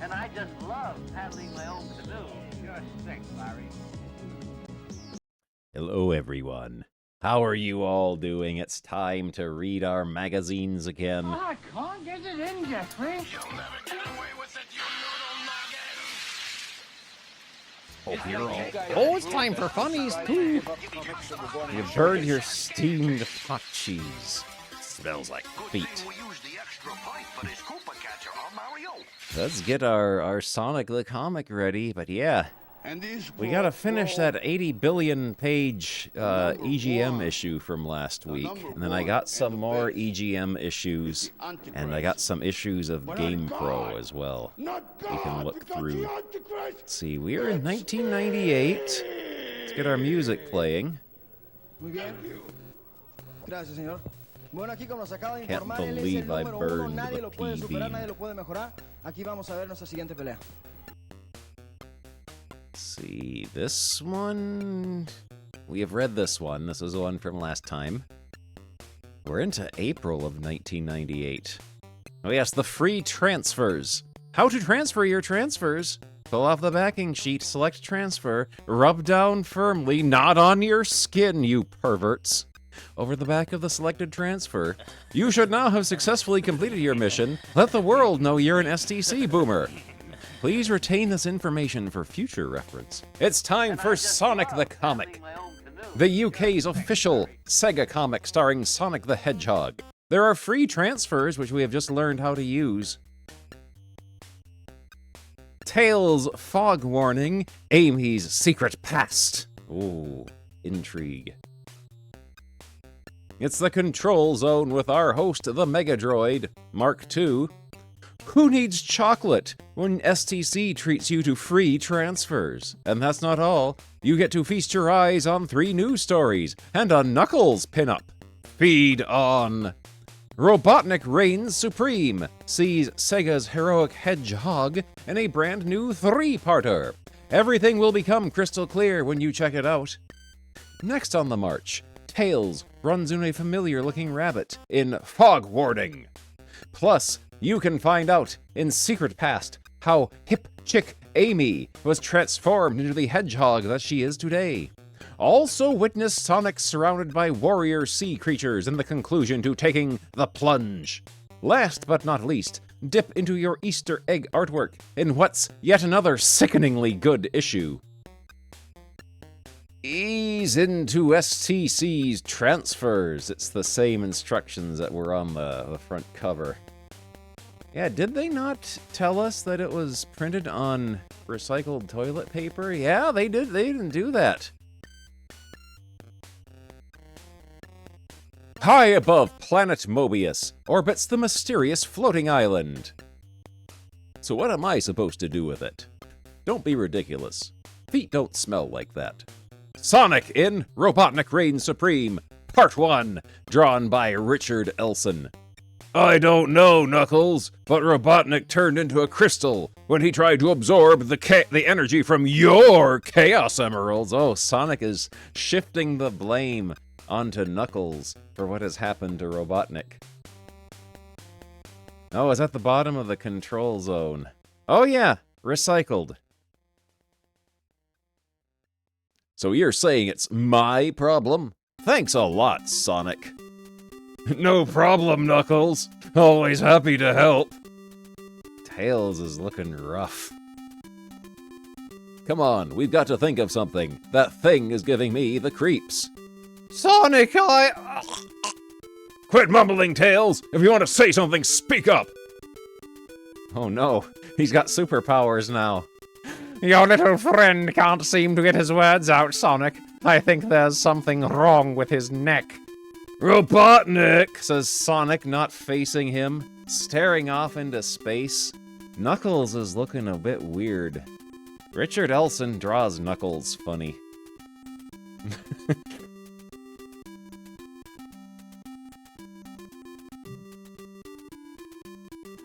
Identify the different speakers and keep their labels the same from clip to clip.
Speaker 1: And I just love paddling my own canoe. You're sick, Larry.
Speaker 2: Hello, everyone. How are you all doing? It's time to read our magazines again.
Speaker 1: Oh, I can't get it in, Jeffrey.
Speaker 3: You'll never get away with it, you noodle nugget!
Speaker 2: Oh, it's time for funnies, too. You burned your steamed hot cheese. Smells like feet. Let's get our Sonic the Comic ready, but yeah. We gotta finish that 80 billion page EGM issue from last week, and then I got some more EGM issues, and I got some issues of GamePro as well. We can look through. Let's see, we're in 1998. Let's get our music playing. Can't believe I burned the PV. See, this one, we have read this one. This is the one from last time. We're into April of 1998. Oh yes, the free transfers. How to transfer your transfers. Pull off the backing sheet, select transfer, rub down firmly, not on your skin, you perverts. Over the back of the selected transfer. You should now have successfully completed your mission. Let the world know you're an STC boomer. Please retain this information for future reference. It's time for Sonic the Comic, the UK's official Sega comic starring Sonic the Hedgehog. There are free transfers, which we have just learned how to use. Tails Fog Warning, Amy's Secret Past. Ooh, intrigue. It's the Control Zone with our host, the Mega Droid, Mark II. Who needs chocolate when STC treats you to free transfers? And that's not all. You get to feast your eyes on 3 news stories and a Knuckles pinup. Feed on. Robotnik reigns supreme, sees Sega's heroic hedgehog in a brand new 3-parter. Everything will become crystal clear when you check it out. Next on the march, Tails runs into a familiar-looking rabbit in Fog Warning. Plus, you can find out in Secret Past how hip chick Amy was transformed into the hedgehog that she is today. Also witness Sonic surrounded by warrior sea creatures in the conclusion to taking the plunge. Last but not least, dip into your Easter egg artwork in what's yet another sickeningly good issue. Ease into STC's transfers. It's the same instructions that were on the front cover. Yeah, did they not tell us that it was printed on recycled toilet paper? Yeah, they did. They didn't do that. High above planet Mobius orbits the mysterious floating island. So what am I supposed to do with it? Don't be ridiculous. Feet don't smell like that. Sonic in Robotnik Reigns Supreme, Part 1, drawn by Richard Elson. I don't know, Knuckles, but Robotnik turned into a crystal when he tried to absorb the energy from your Chaos Emeralds. Oh, Sonic is shifting the blame onto Knuckles for what has happened to Robotnik. Oh, it's at the bottom of the control zone. Oh yeah, recycled. So you're saying it's my problem? Thanks a lot, Sonic. No problem, Knuckles. Always happy to help. Tails is looking rough. Come on, we've got to think of something. That thing is giving me the creeps. Sonic, Quit mumbling, Tails! If you want to say something, speak up! Oh no, he's got superpowers now. Your little friend can't seem to get his words out, Sonic. I think there's something wrong with his neck. Robotnik, says Sonic, not facing him, staring off into space. Knuckles is looking a bit weird. Richard Elson draws Knuckles funny.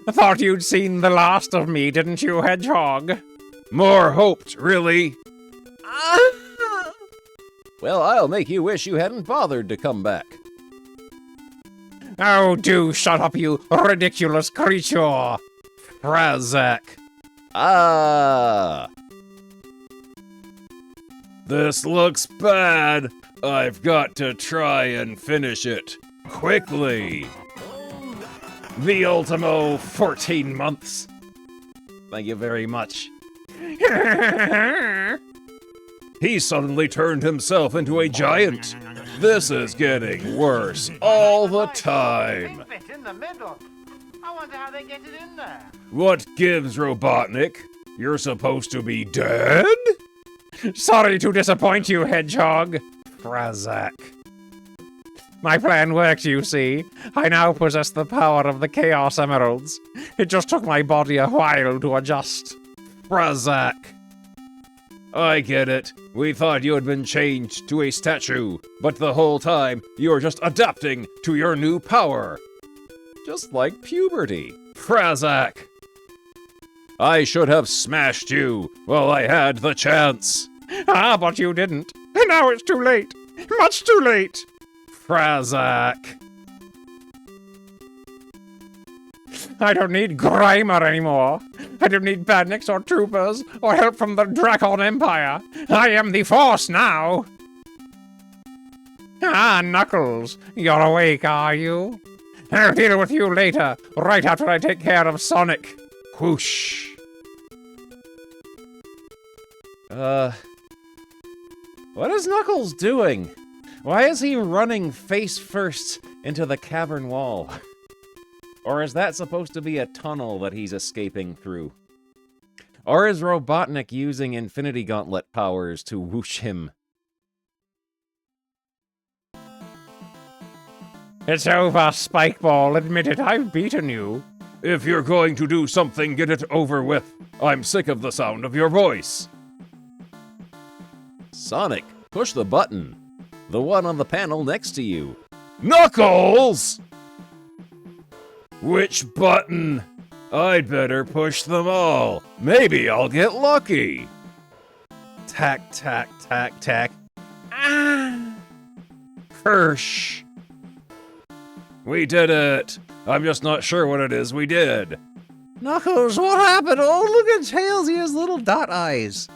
Speaker 2: I thought you'd seen the last of me, didn't you, Hedgehog? More hoped, really. Well, I'll make you wish you hadn't bothered to come back. Oh, do shut up, you ridiculous creature! Razak. Ah! This looks bad. I've got to try and finish it quickly. The Ultimo 14 months. Thank you very much. He suddenly turned himself into a giant. This is getting worse all the time.
Speaker 1: Big bit in the middle. I wonder how they get it in there.
Speaker 2: What gives, Robotnik? You're supposed to be dead? Sorry to disappoint you, Hedgehog. Frazak. My plan worked, you see. I now possess the power of the Chaos Emeralds. It just took my body a while to adjust. Frazak. I get it. We thought you had been changed to a statue, but the whole time you were just adapting to your new power. Just like puberty. Frazak. I should have smashed you while I had the chance. Ah, but you didn't. And now it's too late. Much too late. Frazak. I don't need Grimer anymore. I don't need badniks or troopers or help from the Dracon Empire. I am the Force now. Ah, Knuckles. You're awake, are you? I'll deal with you later, right after I take care of Sonic. Whoosh. What is Knuckles doing? Why is he running face first into the cavern wall? Or is that supposed to be a tunnel that he's escaping through? Or is Robotnik using Infinity Gauntlet powers to whoosh him? It's over, Spikeball. Admit it, I've beaten you. If you're going to do something, get it over with. I'm sick of the sound of your voice. Sonic, push the button. The one on the panel next to you. Knuckles! Which button? I'd better push them all. Maybe I'll get lucky. Tack, tack, tack, tack. Ah! Kirsch. We did it. I'm just not sure what it is we did. Knuckles, what happened? Oh, look at Tails. He has little dot eyes.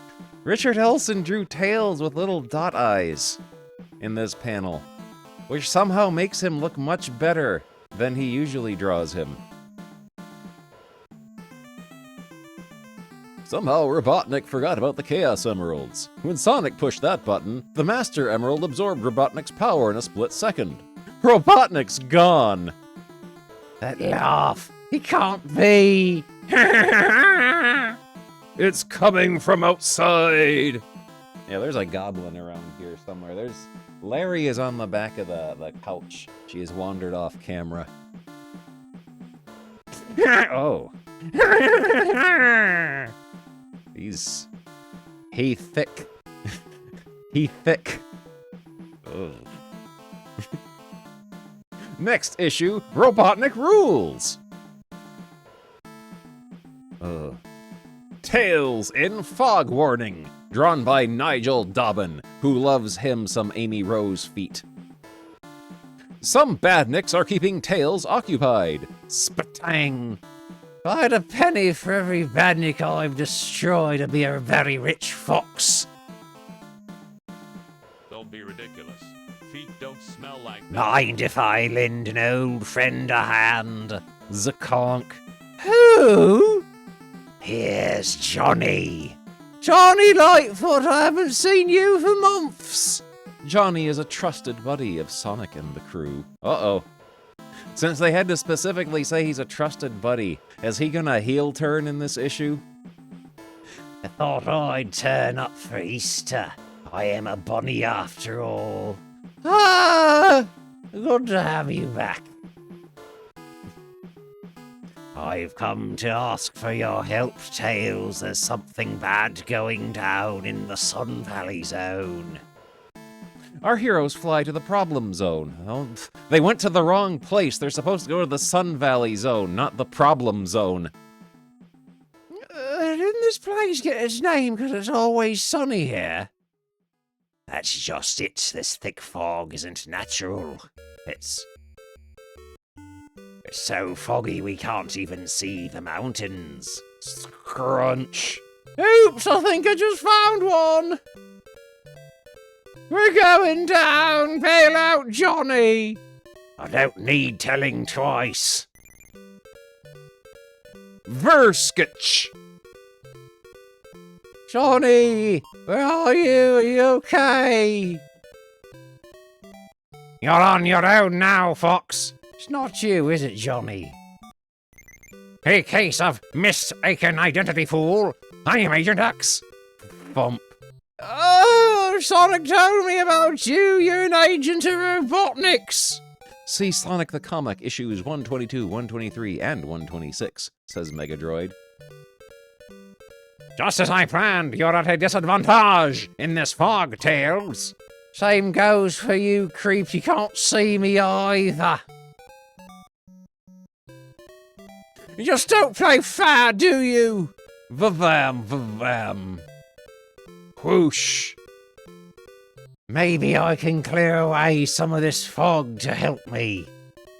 Speaker 2: Richard Elson drew Tails with little dot eyes in this panel, which somehow makes him look much better than he usually draws him. Somehow Robotnik forgot about the Chaos Emeralds. When Sonic pushed that button, the Master Emerald absorbed Robotnik's power in a split second. Robotnik's gone. That laugh, it can't be. It's coming from outside. Yeah, there's a goblin around here somewhere. Larry is on the back of the couch. She has wandered off camera. Oh. He thick. He thick. Ugh. Next issue, Robotnik rules. Tails in Fog Warning, drawn by Nigel Dobbin, who loves him some Amy Rose feet. Some badniks are keeping Tails occupied. Spatang. I'd a penny for every badnik I've destroyed to be a very rich fox.
Speaker 3: Don't be ridiculous. Feet don't smell like that.
Speaker 2: Mind if I lend an old friend a hand? Zakonk. Who? Here's Johnny. Johnny Lightfoot, I haven't seen you for months. Johnny is a trusted buddy of Sonic and the crew. Uh-oh. Since they had to specifically say he's a trusted buddy, is he gonna heel turn in this issue? I thought I'd turn up for Easter. I am a bunny after all. Ah! Good to have you back. I've come to ask for your help, Tails. There's something bad going down in the Sun Valley Zone. Our heroes fly to the Problem Zone. Oh, they went to the wrong place. They're supposed to go to the Sun Valley Zone, not the Problem Zone. Didn't this place get its name because it's always sunny here? That's just it. This thick fog isn't natural. It's so foggy we can't even see the mountains. Scrunch. Oops, I think I just found one. We're going down, bail out Johnny. I don't need telling twice. Verskich. Johnny, where are you? Are you okay? You're on your own now, Fox. It's not you, is it, Johnny? A case of mistaken identity, fool. I am Agent X. Bump. Oh, Sonic told me about you. You're an agent of Robotniks. See Sonic the Comic issues 122, 123, and 126, says Mega Droid. Just as I planned, you're at a disadvantage in this fog, Tails. Same goes for you, creep. You can't see me either. You just don't play fair, do you? Vavam, vavam. Whoosh. Maybe I can clear away some of this fog to help me.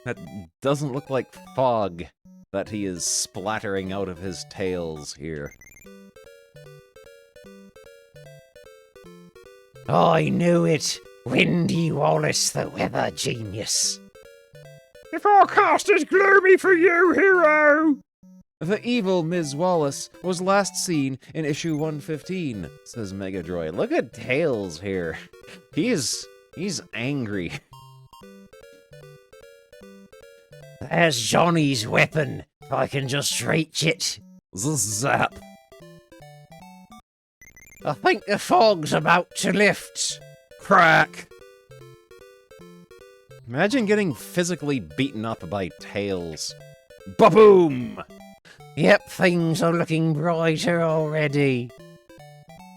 Speaker 2: That doesn't look like fog that he is splattering out of his tails here. I knew it. Windy Wallace, the weather genius. The forecast is gloomy for you, hero! The evil Ms. Wallace was last seen in issue 115, says Mega Droid. Look at Tails here. He's angry. There's Johnny's weapon, if I can just reach it. Zap. I think the fog's about to lift. Crack. Imagine getting physically beaten up by Tails. Ba-boom! Yep, things are looking brighter already.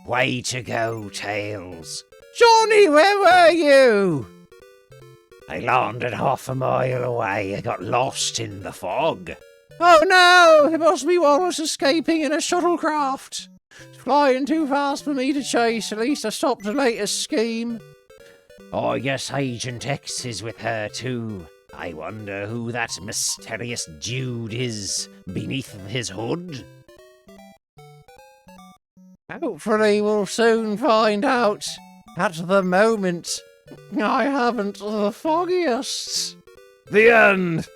Speaker 2: Way to go, Tails. Johnny, where were you? I landed half a mile away. I got lost in the fog. Oh no! It must be Wallace escaping in a shuttlecraft. It's flying too fast for me to chase. At least I stopped the latest scheme. Oh, yes, Agent X is with her too. I wonder who that mysterious dude is beneath his hood. Hopefully we'll soon find out. At the moment, I haven't the foggiest. The end!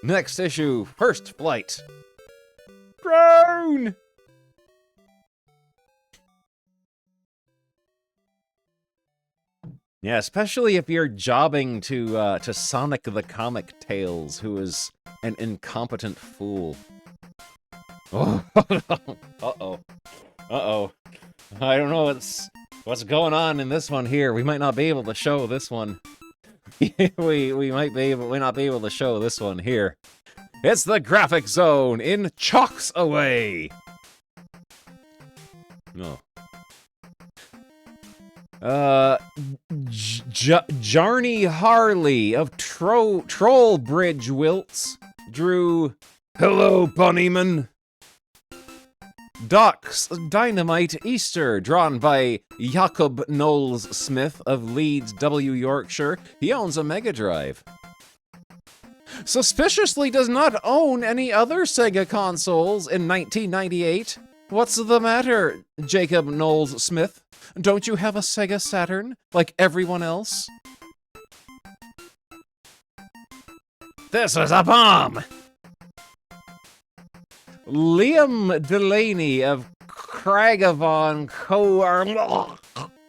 Speaker 2: Next issue, First Flight. Drone! Yeah, especially if you're jobbing to Sonic the Comic Tails, who is an incompetent fool. Oh, uh-oh. Uh-oh. I don't know what's going on in this one here. We might not be able to show this one. we might not be able to show this one here. It's the Graphic Zone in Chalks Away. No. Jarny Harley of Trollbridge Wilts drew Hello Bunnyman. Doc's Dynamite Easter, drawn by Jacob Knowles Smith of Leeds, W. Yorkshire. He owns a Mega Drive. Suspiciously does not own any other Sega consoles in 1998. What's the matter, Jacob Knowles Smith? Don't you have a Sega Saturn, like everyone else? This is a bomb! Liam Delaney of Craigavon,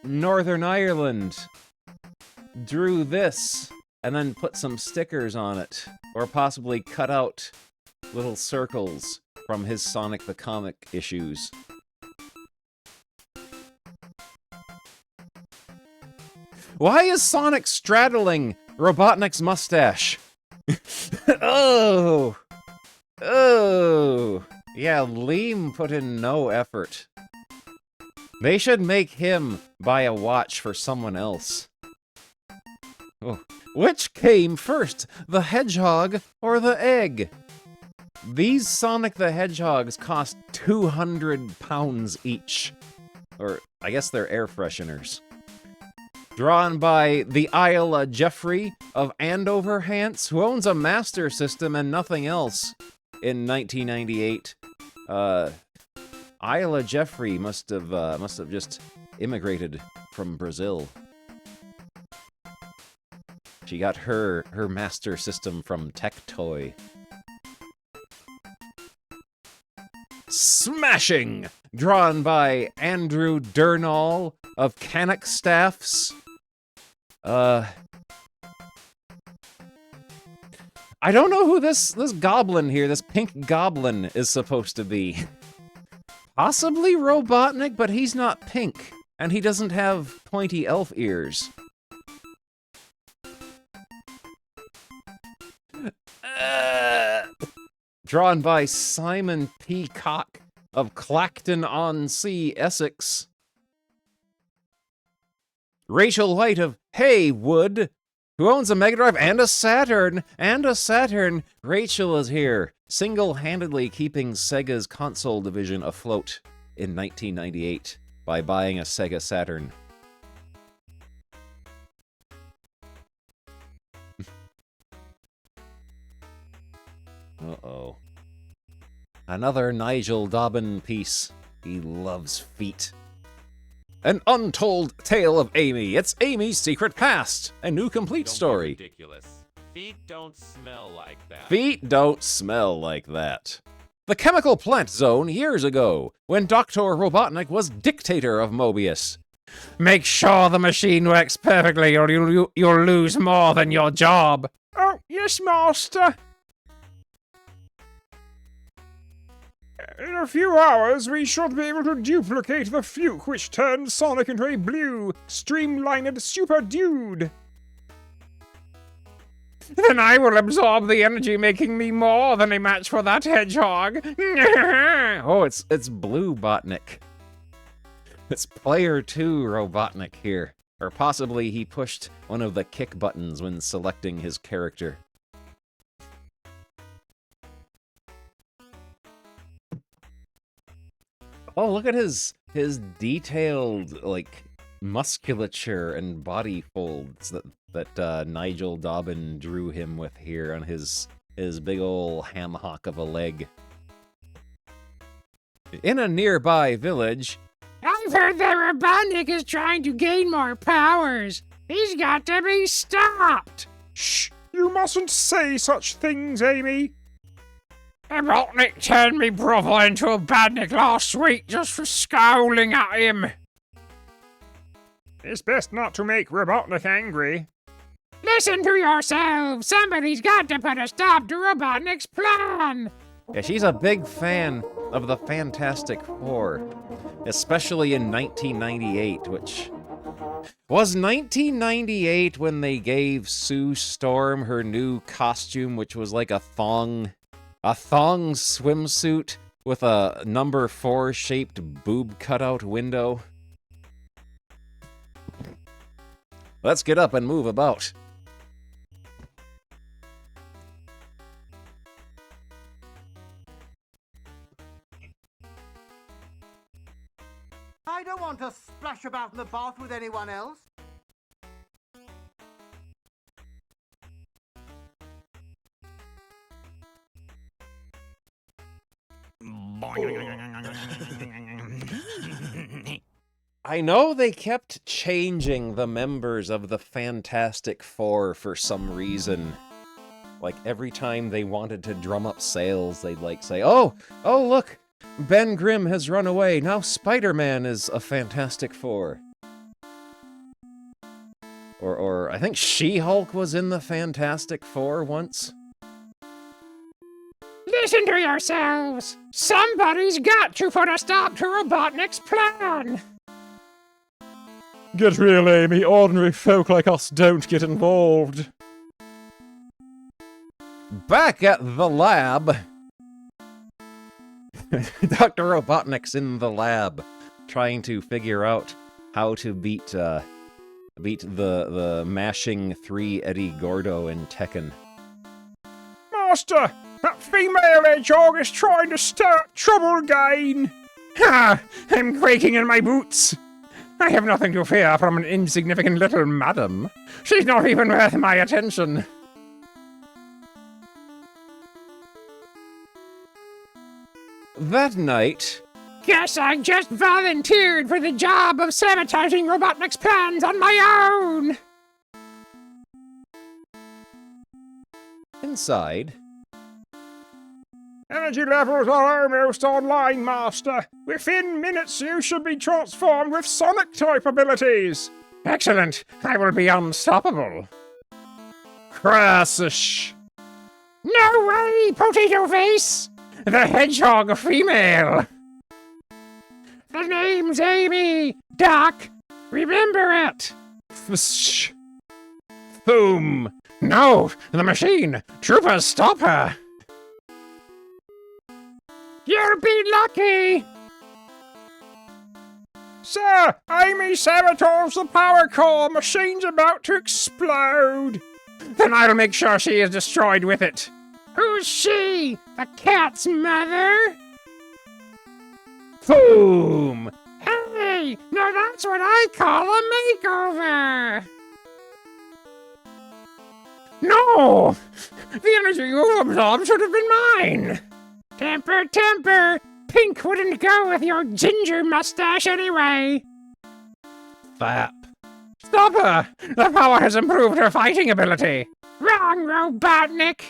Speaker 2: Northern Ireland, drew this and then put some stickers on it, or possibly cut out little circles from his Sonic the Comic issues. Why is Sonic straddling Robotnik's mustache? Oh! Oh! Yeah, Liam put in no effort. They should make him buy a watch for someone else. Oh. Which came first, the hedgehog or the egg? These Sonic the Hedgehogs cost £200 each. Or, I guess they're air fresheners. Drawn by the Isla Jeffrey of Andover, Hants, who owns a Master System and nothing else in 1998. Isla Jeffrey must have just immigrated from Brazil. She got her master system from Tectoy. Smashing! Drawn by Andrew Durnall of Canuck Staffs. I don't know who this goblin here, this pink goblin, is supposed to be. Possibly Robotnik, but he's not pink. And he doesn't have pointy elf ears. Drawn by Simon Peacock of Clacton-on-Sea, Essex. Rachel White of Haywood, who owns a Mega Drive and a Saturn. Rachel is here, single-handedly keeping Sega's console division afloat in 1998 by buying a Sega Saturn. Uh-oh. Another Nigel Dobbin piece. He loves feet. An untold tale of Amy. It's Amy's secret past. A new complete story.
Speaker 3: Don't be ridiculous. Feet don't smell like that.
Speaker 2: Feet don't smell like that. The chemical plant zone years ago, when Dr. Robotnik was dictator of Mobius. Make sure the machine works perfectly or you'll lose more than your job. Oh, yes, master. In a few hours, we should be able to duplicate the fuke which turned Sonic into a blue, streamlined super dude. Then I will absorb the energy, making me more than a match for that hedgehog. Oh, it's Blue Botnik. It's player 2 Robotnik here. Or possibly he pushed one of the kick buttons when selecting his character. Oh, look at his detailed, like, musculature and body folds that Nigel Dobbin drew him with here on his big ol' ham hock of a leg. In a nearby village, I've heard that Robotnik is trying to gain more powers. He's got to be stopped. Shh! You mustn't say such things, Amy. Robotnik turned me brother into a badnik last week just for scowling at him. It's best not to make Robotnik angry. Listen to yourself! Somebody's got to put a stop to Robotnik's plan! Yeah, she's a big fan of the Fantastic Four, especially in 1998, which... Was 1998 when they gave Sue Storm her new costume, which was like a thong swimsuit with a number 4 shaped boob cutout window? Let's get up and move about.
Speaker 4: I don't want to splash about in the bath with anyone else.
Speaker 2: I know they kept changing the members of the Fantastic Four for some reason. Like, every time they wanted to drum up sales, they'd, like, say, oh, look, Ben Grimm has run away, now Spider-Man is a Fantastic Four. Or I think She-Hulk was in the Fantastic Four once. Listen to yourselves! Somebody's got to put a stop to Robotnik's plan! Get real, Amy. Ordinary folk like us don't get involved. Back at the lab. Dr. Robotnik's in the lab, trying to figure out how to beat the mashing 3 Eddie Gordo in Tekken. Master! That female hedgehog is trying to stir trouble again! Ha! I'm quaking in my boots! I have nothing to fear from an insignificant little madam. She's not even worth my attention. That night,
Speaker 5: Guess I just volunteered for the job of sabotaging Robotnik's plans on my own!
Speaker 2: inside,
Speaker 5: Energy levels are almost online, Master. Within minutes, you should be transformed with Sonic-type abilities. Excellent. I will be unstoppable.
Speaker 2: Crassish.
Speaker 5: No way, Potato Face! The hedgehog female! The name's Amy, Doc. Remember it!
Speaker 2: Fsh. Boom.
Speaker 5: No, the machine! Troopers, stop her! You'll be lucky! Sir, Amy sabotaged the power core. Machine's about to explode. Then I'll make sure she is destroyed with it. Who's she? The cat's mother?
Speaker 2: Boom.
Speaker 5: Hey, now that's what I call a makeover. No! The energy you absorbed should have been mine. Temper, temper. Pink wouldn't go with your ginger mustache anyway.
Speaker 2: Fap.
Speaker 5: Stop her! The power has improved her fighting ability. Wrong, Robotnik.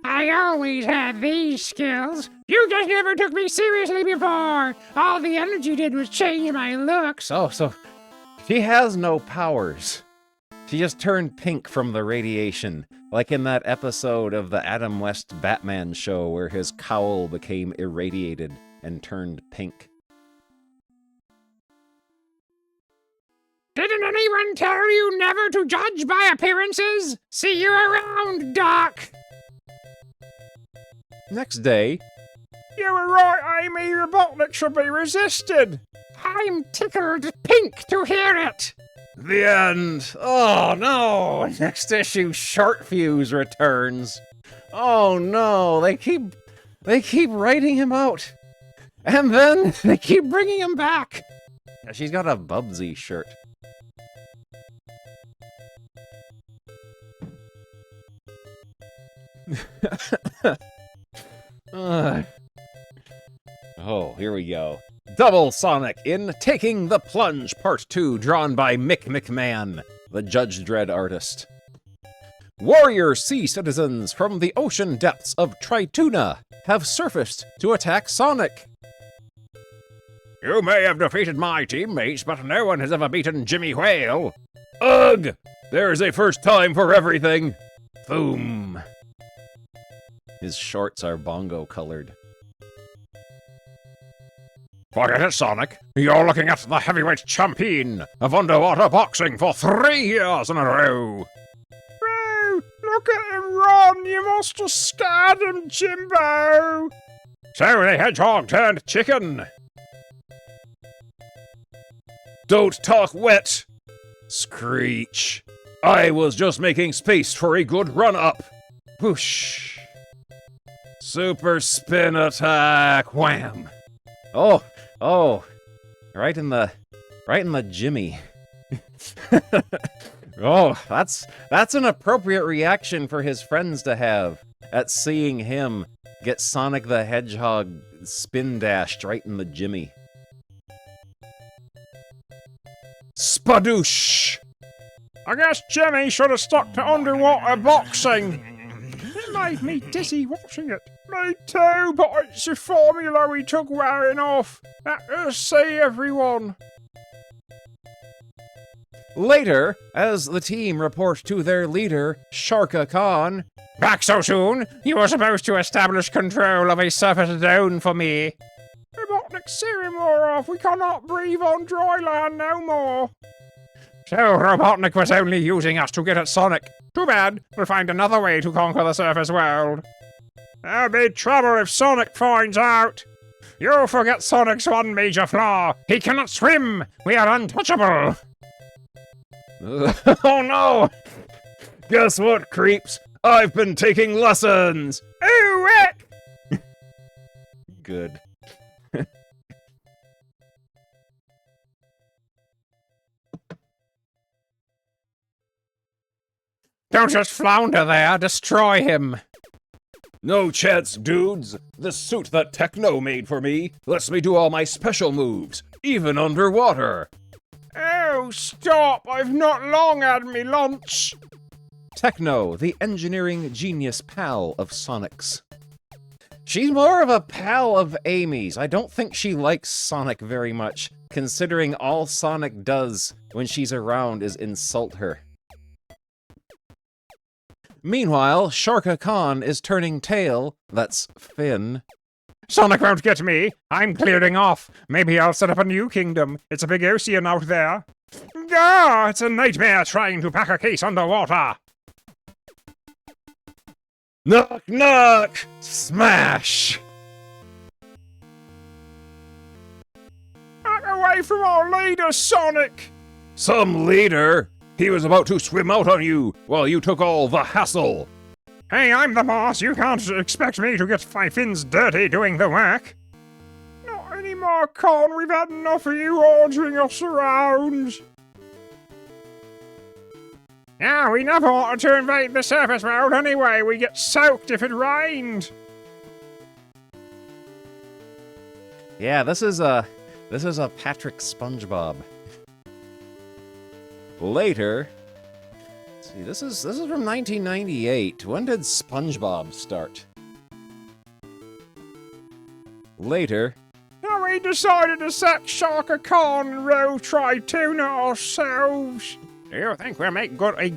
Speaker 5: I always had these skills. You just never took me seriously before. All the energy did was change my looks.
Speaker 2: Oh, so she has no powers. She just turned pink from the radiation, like in that episode of the Adam West Batman show where his cowl became irradiated and turned pink.
Speaker 5: Didn't anyone tell you never to judge by appearances? See you around, Doc.
Speaker 2: Next day,
Speaker 5: You were right, Amy. Robotnik should be resisted. I'm tickled pink to hear it.
Speaker 2: the end. Oh no! Next issue, Short Fuse returns. Oh no! They keep writing him out, and then they keep bringing him back. She's got a Bubsy shirt. Oh, here we go. Double Sonic in Taking the Plunge Part 2, drawn by Mick McMahon, the Judge Dredd artist. Warrior sea citizens from the ocean depths of Trituna have surfaced to attack Sonic.
Speaker 5: You may have defeated my teammates, but no one has ever beaten Jimmy Whale.
Speaker 2: Ugh! There's a first time for everything! Boom! His shorts are bongo colored.
Speaker 5: Forget it, Sonic. You're looking at the heavyweight champion of underwater boxing for 3 years in a row. Bro, look at him run. You must have scared him, Jimbo. So the hedgehog turned chicken.
Speaker 2: Don't talk wet! Screech. I was just making space for a good run-up. Whoosh. Super spin attack. Wham. Oh. Right in the Jimmy. Oh, that's an appropriate reaction for his friends to have at seeing him get Sonic the Hedgehog spin dashed right in the Jimmy. Spadoosh!
Speaker 5: I guess Jimmy should have stuck to underwater boxing. It made me dizzy watching it. Me too, but it's the formula we took wearing off. See everyone.
Speaker 2: Later, as the team report to their leader, Sharka Khan.
Speaker 5: Back so soon? You were supposed to establish control of a surface zone for me. Robotnik's serum wore off. We cannot breathe on dry land no more. So Robotnik was only using us to get at Sonic. Too bad. We'll find another way to conquer the surface world. There'll be trouble if Sonic finds out. You'll forget Sonic's one major flaw. He cannot swim. We are untouchable.
Speaker 2: Oh no! Guess what, creeps? I've been taking lessons!
Speaker 5: Ooh, it!
Speaker 2: Good.
Speaker 5: Don't just flounder there. Destroy him.
Speaker 2: No chance, dudes. This suit that Techno made for me lets me do all my special moves, even underwater.
Speaker 5: Oh, stop! I've not long had me lunch.
Speaker 2: Techno, the engineering genius pal of Sonic's. She's more of a pal of Amy's. I don't think she likes Sonic very much, considering all Sonic does when she's around is insult her. Meanwhile, Sharka Khan is turning tail. That's Finn.
Speaker 5: Sonic won't get me. I'm clearing off. Maybe I'll set up a new kingdom. It's a big ocean out there. Ah, it's a nightmare trying to pack a case underwater.
Speaker 2: Knock, knock! Smash!
Speaker 5: Back away from our leader, Sonic!
Speaker 2: Some leader? He was about to swim out on you while you took all the hassle.
Speaker 5: Hey, I'm the boss. You can't expect me to get my fins dirty doing the work. Not anymore, Con. We've had enough of you ordering us around. Yeah, we never wanted to invade the surface world anyway. We get soaked if it rained.
Speaker 2: Yeah, this is a Patrick SpongeBob. Later, let's see, this is from 1998. When did SpongeBob start? Later.
Speaker 5: Now we decided to set Sharka Khan and row Tri-Tuna ourselves. Do you think we'll make a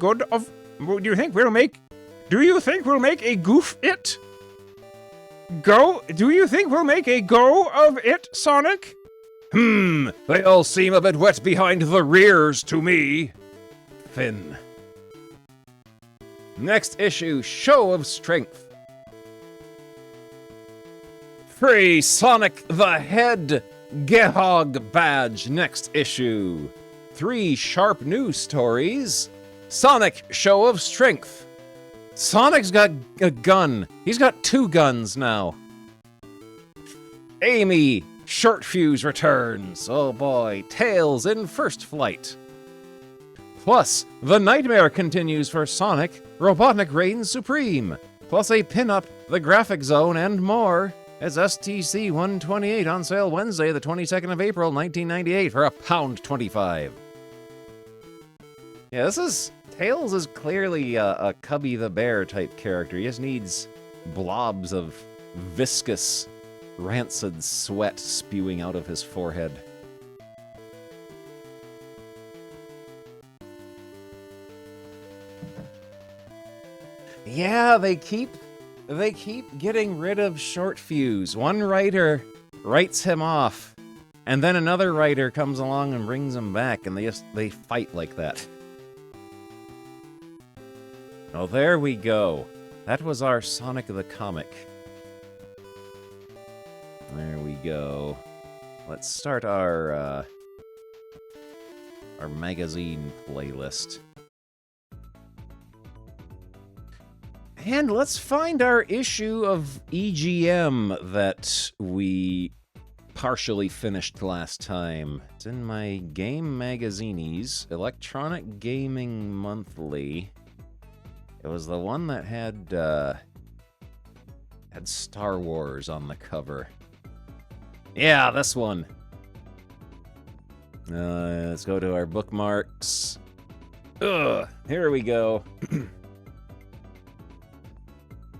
Speaker 5: Do you think we'll make a goof it? Do you think we'll make a go of it, Sonic?
Speaker 2: They all seem a bit wet behind the rears to me. Finn. Next issue, Show of Strength. Free Sonic the Head Gehog badge next issue. 3 sharp news stories. Sonic Show of Strength. Sonic's got a gun. He's got 2 guns now. Amy Short Fuse returns. Oh boy, Tails in first flight. Plus, the nightmare continues for Sonic. Robotnik reigns supreme. Plus a pin-up, the graphic zone, and more. It's STC 128 on sale Wednesday, the 22nd of April, 1998 for £1.25. Yeah, Tails is clearly a Cubby the Bear type character. He just needs blobs of viscous, rancid sweat spewing out of his forehead. Yeah, they keep getting rid of Short Fuse. One writer writes him off, and then another writer comes along and brings him back, and they fight like that. Oh, there we go. That was our Sonic the Comic. There we go. Let's start our magazine playlist. And let's find our issue of EGM that we partially finished last time. It's in my Game Magazines, Electronic Gaming Monthly. It was the one that had Star Wars on the cover. Yeah, this one. Let's go to our bookmarks. Here we go.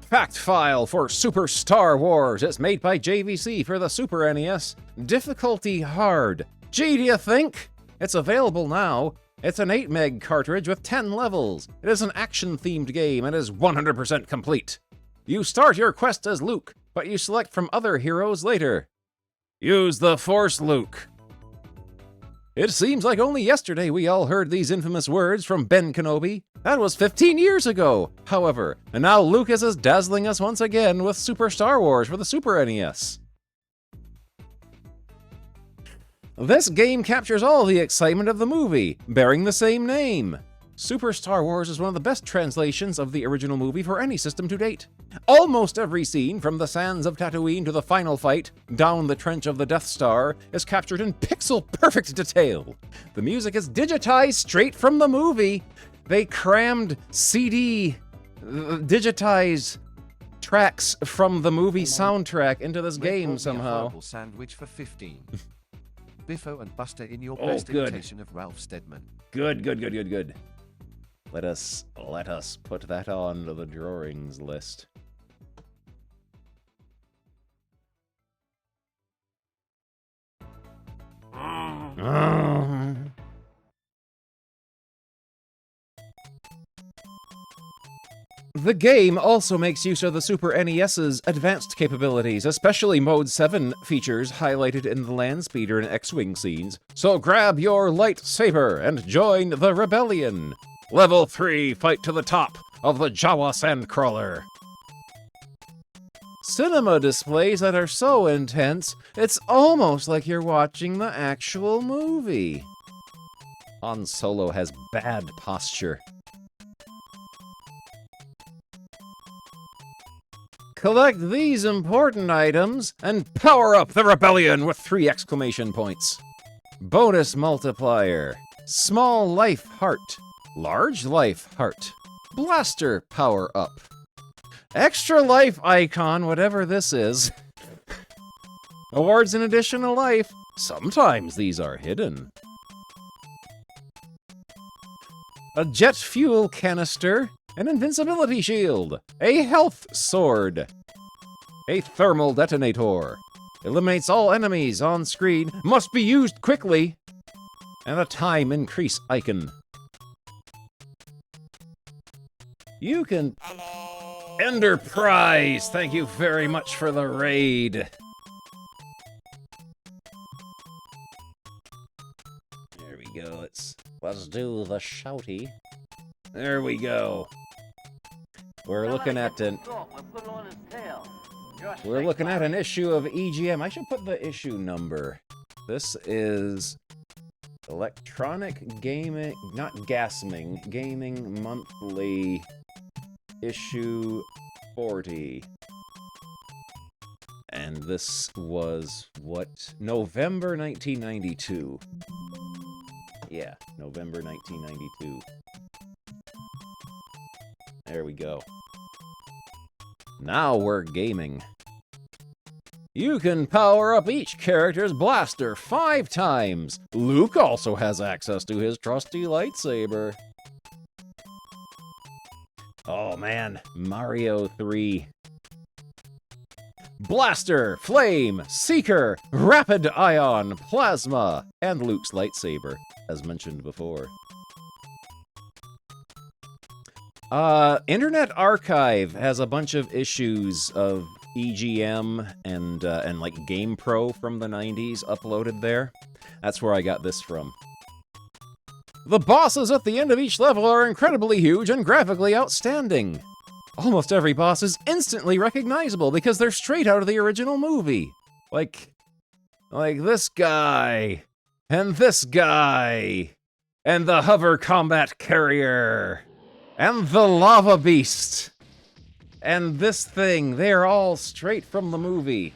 Speaker 2: Fact file for Super Star Wars. It's made by JVC for the Super NES. Difficulty hard. Gee, do you think? It's available now. It's an 8 meg cartridge with 10 levels. It is an action-themed game and is 100% complete. You start your quest as Luke, but you select from other heroes later. Use the Force, Luke. It seems like only yesterday we all heard these infamous words from Ben Kenobi. That was 15 years ago, however, and now Lucas is dazzling us once again with Super Star Wars for the Super NES. This game captures all the excitement of the movie, bearing the same name. Super Star Wars is one of the best translations of the original movie for any system to date. Almost every scene, from the sands of Tatooine to the final fight, down the trench of the Death Star, is captured in pixel-perfect detail. The music is digitized straight from the movie. They crammed digitized tracks from the movie soundtrack into this game somehow.
Speaker 6: Horrible sandwich for 15. Biffo and Buster in your
Speaker 2: Oh,
Speaker 6: best
Speaker 2: good.
Speaker 6: imitation of Ralph Steadman.
Speaker 2: Good. Let us put that on the drawings list. The game also makes use of the Super NES's advanced capabilities, especially Mode 7 features highlighted in the land speeder and X-Wing scenes. So grab your lightsaber and join the rebellion. Level 3, fight to the top of the Jawa Sandcrawler. Cinema displays that are so intense, it's almost like you're watching the actual movie. Han Solo has bad posture. Collect these important items and power up the rebellion with 3 exclamation points. Bonus multiplier. Small life heart. Large life heart. Blaster power up. Extra life icon, whatever this is. Awards an additional life. Sometimes these are hidden. A jet fuel canister. An invincibility shield, a health sword, a thermal detonator, eliminates all enemies on screen, must be used quickly, and a time increase icon. You can... Enterprise! Thank you very much for the raid. There we go, let's do the shouty. There we go. We're looking at an issue of EGM. I should put the issue number. This is Electronic Gaming, not Gasming, Gaming Monthly issue 40. And this was what? November 1992. Yeah, November 1992. There we go. Now we're gaming. You can power up each character's blaster 5 times. Luke also has access to his trusty lightsaber. Oh man, Mario 3. Blaster, Flame, Seeker, Rapid Ion, Plasma, and Luke's lightsaber, as mentioned before. Internet Archive has a bunch of issues of EGM and like GamePro from the 90s uploaded there. That's where I got this from. The bosses at the end of each level are incredibly huge and graphically outstanding. Almost every boss is instantly recognizable because they're straight out of the original movie. Like this guy, and this guy, and the hover combat carrier. And the lava beast. And this thing, they're all straight from the movie.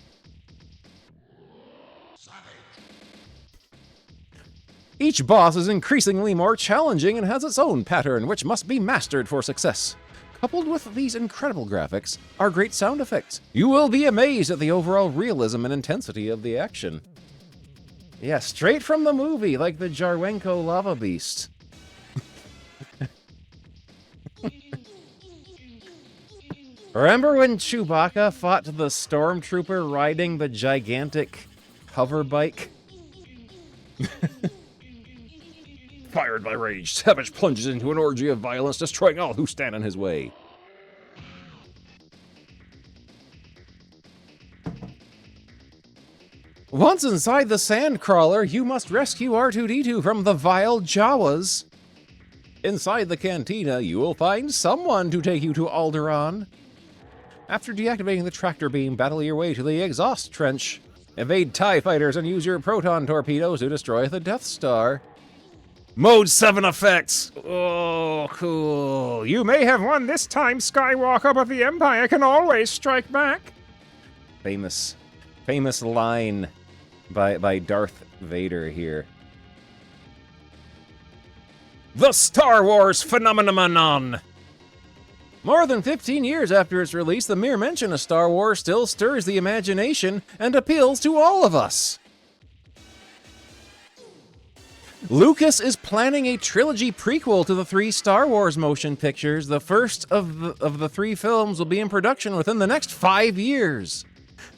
Speaker 2: Each boss is increasingly more challenging and has its own pattern, which must be mastered for success. Coupled with these incredible graphics are great sound effects. You will be amazed at the overall realism and intensity of the action. Yeah, straight from the movie, like the Jarwenko lava beast. Remember when Chewbacca fought the stormtrooper riding the gigantic hover bike? Fired by rage, Savage plunges into an orgy of violence, destroying all who stand in his way. Once inside the Sandcrawler, you must rescue R2-D2 from the vile Jawas. Inside the cantina, you will find someone to take you to Alderaan. After deactivating the tractor beam, battle your way to the exhaust trench. Evade TIE fighters and use your proton torpedoes to destroy the Death Star. Mode 7 effects! Oh, cool.
Speaker 5: You may have won this time, Skywalker, but the Empire can always strike back.
Speaker 2: Famous line by Darth Vader here. The Star Wars phenomenon! More than 15 years after its release, the mere mention of Star Wars still stirs the imagination and appeals to all of us. Lucas is planning a trilogy prequel to the 3 Star Wars motion pictures. The first of the 3 films will be in production within the next 5 years.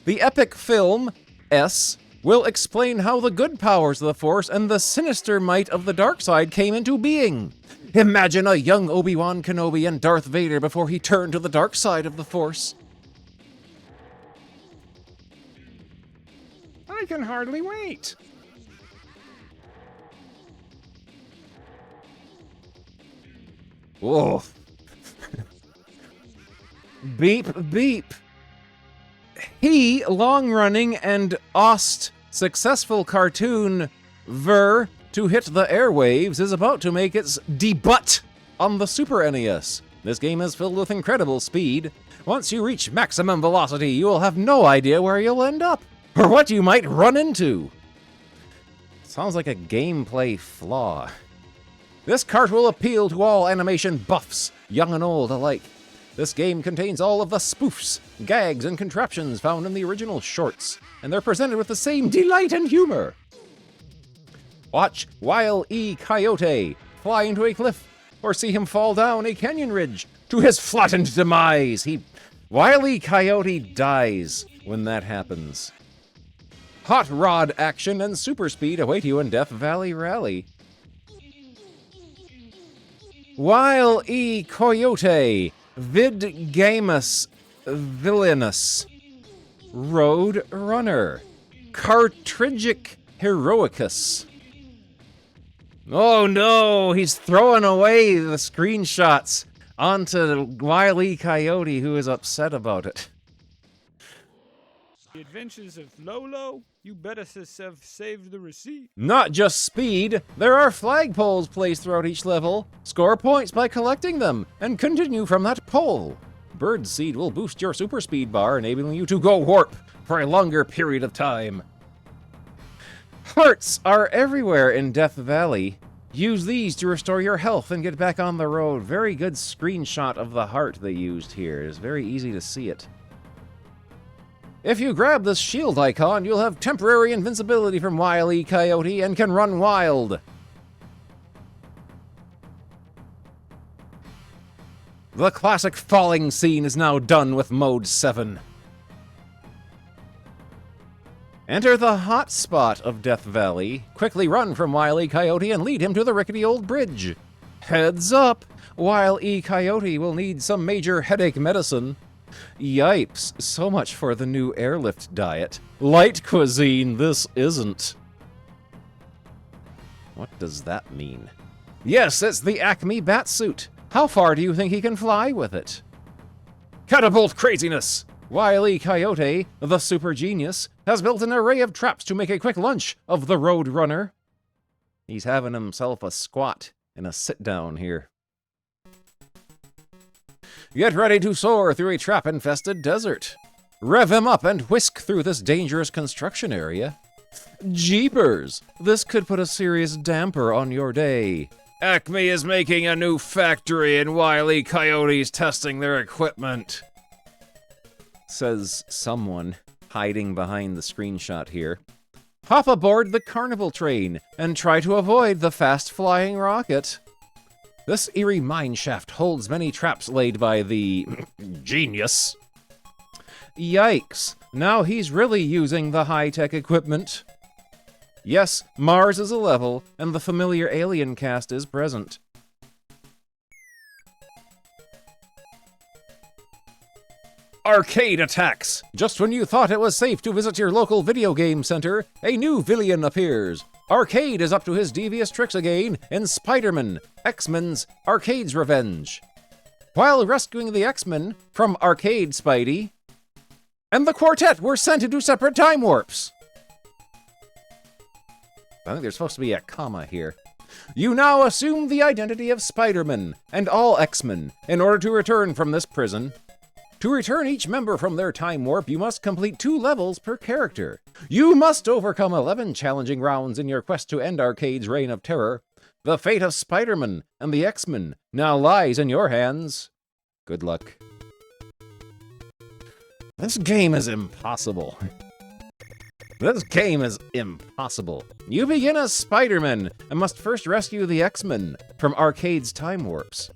Speaker 2: The epic film, S, will explain how the good powers of the Force and the sinister might of the dark side came into being. Imagine a young Obi-Wan Kenobi and Darth Vader before he turned to the dark side of the Force.
Speaker 5: I can hardly wait.
Speaker 2: Whoa. Beep, beep. He, long-running and successful cartoon Ver to hit the airwaves is about to make its debut on the Super NES. This game is filled with incredible speed. Once you reach maximum velocity, you will have no idea where you'll end up, or what you might run into. Sounds like a gameplay flaw. This cart will appeal to all animation buffs, young and old alike. This game contains all of the spoofs, gags, and contraptions found in the original shorts, and they're presented with the same delight and humor. Watch Wile E. Coyote fly into a cliff, or see him fall down a canyon ridge to his flattened demise. Wile E. Coyote dies when that happens. Hot rod action and super speed await you in Death Valley Rally. Wile E. Coyote, vid gamus villainous, road runner, cartridgic heroicus. Oh no, he's throwing away the screenshots onto Wile E. Coyote, who is upset about it.
Speaker 7: The Adventures of Lolo? You better have saved the receipt.
Speaker 2: Not just speed, there are flagpoles placed throughout each level. Score points by collecting them, and continue from that pole. Birdseed will boost your super speed bar, enabling you to go warp for a longer period of time. Hearts are everywhere in Death Valley. Use these to restore your health and get back on the road. Very good screenshot of the heart they used here. It's very easy to see it. If you grab this shield icon, you'll have temporary invincibility from Wile E. Coyote and can run wild. The classic falling scene is now done with Mode 7. Enter the hot spot of Death Valley. Quickly run from Wile E. Coyote and lead him to the rickety old bridge. Heads up! Wile E. Coyote will need some major headache medicine. Yipes, so much for the new airlift diet. Light cuisine, this isn't. What does that mean? Yes, it's the Acme Batsuit. How far do you think he can fly with it? Catapult craziness! Wile E. Coyote, the super genius, has built an array of traps to make a quick lunch of the Road Runner. He's having himself a squat and a sit-down here. Get ready to soar through a trap-infested desert. Rev him up and whisk through this dangerous construction area. Jeepers! This could put a serious damper on your day. Acme is making a new factory and Wile E. Coyote's testing their equipment. Says someone hiding behind the screenshot here. Hop aboard the carnival train and try to avoid the fast-flying rocket. This eerie mineshaft holds many traps laid by the genius. Yikes, now he's really using the high-tech equipment. Yes, Mars is a level, and the familiar alien cast is present. Arcade attacks! Just when you thought it was safe to visit your local video game center, a new villain appears. Arcade is up to his devious tricks again in Spider-Man, X-Men's Arcade's Revenge. While rescuing the X-Men from Arcade Spidey, and the quartet were sent into separate time warps. I think there's supposed to be a comma here. You now assume the identity of Spider-Man and all X-Men in order to return from this prison. To return each member from their time warp, you must complete 2 levels per character. You must overcome 11 challenging rounds in your quest to end Arcade's reign of terror. The fate of Spider-Man and the X-Men now lies in your hands. Good luck. This game is impossible. This game is impossible. You begin as Spider-Man and must first rescue the X-Men from Arcade's time warps.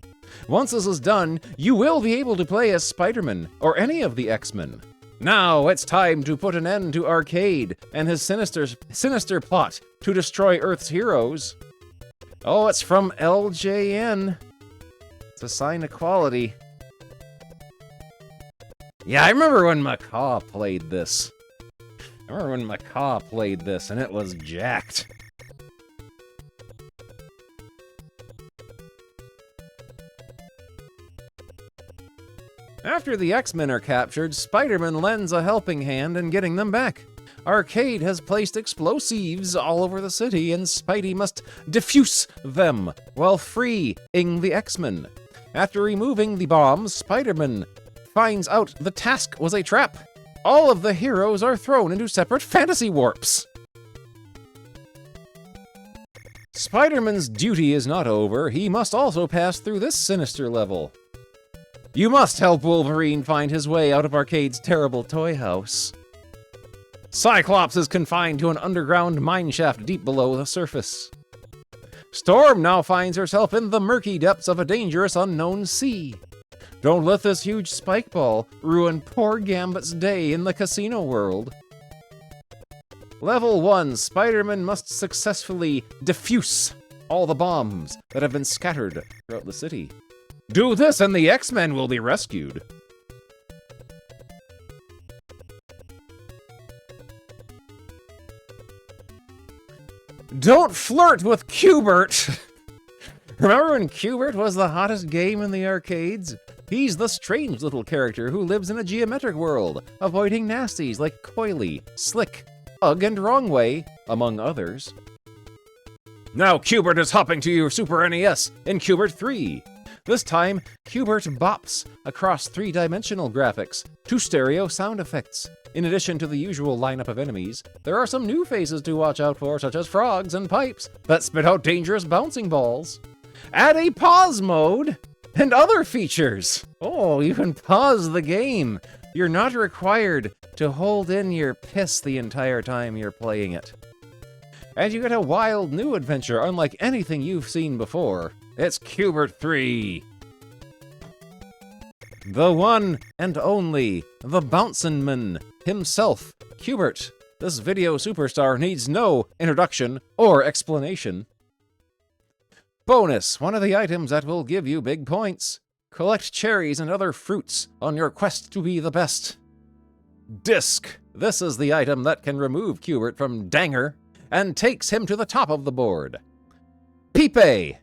Speaker 2: Once this is done, you will be able to play as Spider-Man or any of the X-Men. Now it's time to put an end to Arcade and his sinister plot to destroy Earth's heroes. Oh, it's from LJN. It's a sign of quality. Yeah, I remember when Macaw played this. And it was jacked. After the X-Men are captured, Spider-Man lends a helping hand in getting them back. Arcade has placed explosives all over the city, and Spidey must defuse them while freeing the X-Men. After removing the bombs, Spider-Man finds out the task was a trap. All of the heroes are thrown into separate fantasy warps. Spider-Man's duty is not over. He must also pass through this sinister level. You must help Wolverine find his way out of Arcade's terrible toy house. Cyclops is confined to an underground mineshaft deep below the surface. Storm now finds herself in the murky depths of a dangerous unknown sea. Don't let this huge spike ball ruin poor Gambit's day in the casino world. Level 1, Spider-Man must successfully defuse all the bombs that have been scattered throughout the city. Do this and the X-Men will be rescued. Don't flirt with Q*bert! Remember when Q*bert was the hottest game in the arcades? He's the strange little character who lives in a geometric world, avoiding nasties like Coily, Slick, Ugg, and Wrongway, among others. Now Q*bert is hopping to your Super NES in Q*bert 3. This time, Q*bert bops across three-dimensional graphics to stereo sound effects. In addition to the usual lineup of enemies, there are some new faces to watch out for, such as frogs and pipes that spit out dangerous bouncing balls. Add a pause mode and other features. Oh, you can pause the game. You're not required to hold in your piss the entire time you're playing it. And you get a wild new adventure unlike anything you've seen before. It's Q*bert 3. The one and only, the Bouncin' Man himself, Q*bert. This video superstar needs no introduction or explanation. Bonus, one of the items that will give you big points. Collect cherries and other fruits on your quest to be the best. Disc. This is the item that can remove Q*bert from Danger and takes him to the top of the board. Pipe.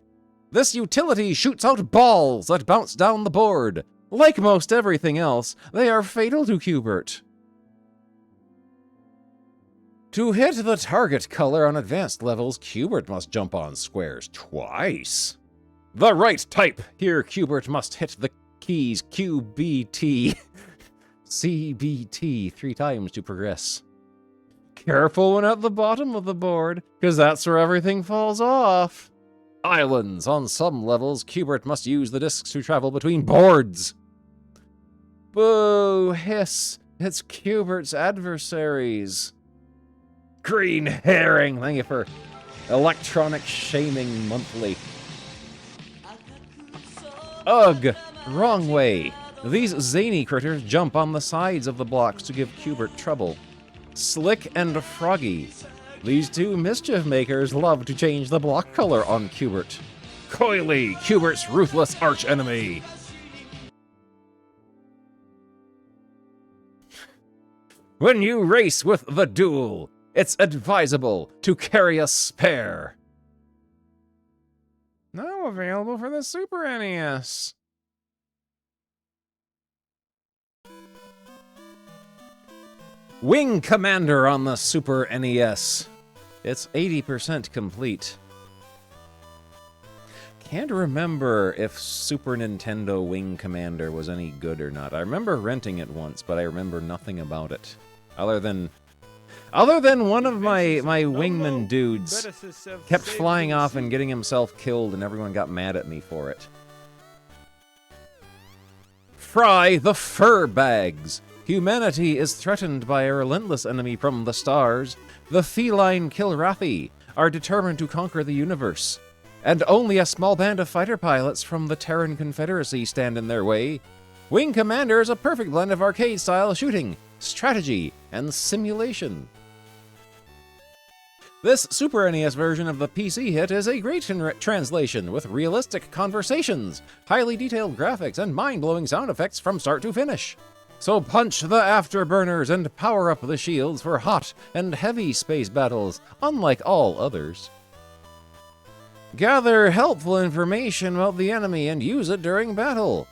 Speaker 2: This utility shoots out balls that bounce down the board. Like most everything else, they are fatal to Q*bert. To hit the target color on advanced levels, Q*bert must jump on squares twice. The right type. Here, Q*bert must hit the keys Q, B, T, C, B, T 3 times to progress. Careful when at the bottom of the board, because that's where everything falls off. Islands. On some levels, Q*bert must use the discs to travel between boards. Boo, hiss. It's Q*bert's adversaries. Green herring. Thank you for electronic shaming monthly. Ugh, wrong way. These zany critters jump on the sides of the blocks to give Q*bert trouble. Slick and Froggy. These two mischief makers love to change the block color on Q*bert. Coily, Q*bert's ruthless archenemy. When you race with the duel, it's advisable to carry a spare. Now available for the Super NES. Wing Commander on the Super NES. It's 80% complete. Can't remember if Super Nintendo Wing Commander was any good or not. I remember renting it once, but I remember nothing about it. Other than one of my wingman dudes kept flying off and getting himself killed, and everyone got mad at me for it. Pry the fur bags. Humanity is threatened by a relentless enemy from the stars. The feline Kilrathi are determined to conquer the universe, and only a small band of fighter pilots from the Terran Confederacy stand in their way. Wing Commander is a perfect blend of arcade-style shooting, strategy, and simulation. This Super NES version of the PC hit is a great translation with realistic conversations, highly detailed graphics, and mind-blowing sound effects from start to finish. So punch the afterburners and power up the shields for hot and heavy space battles, unlike all others. Gather helpful information about the enemy and use it during battle.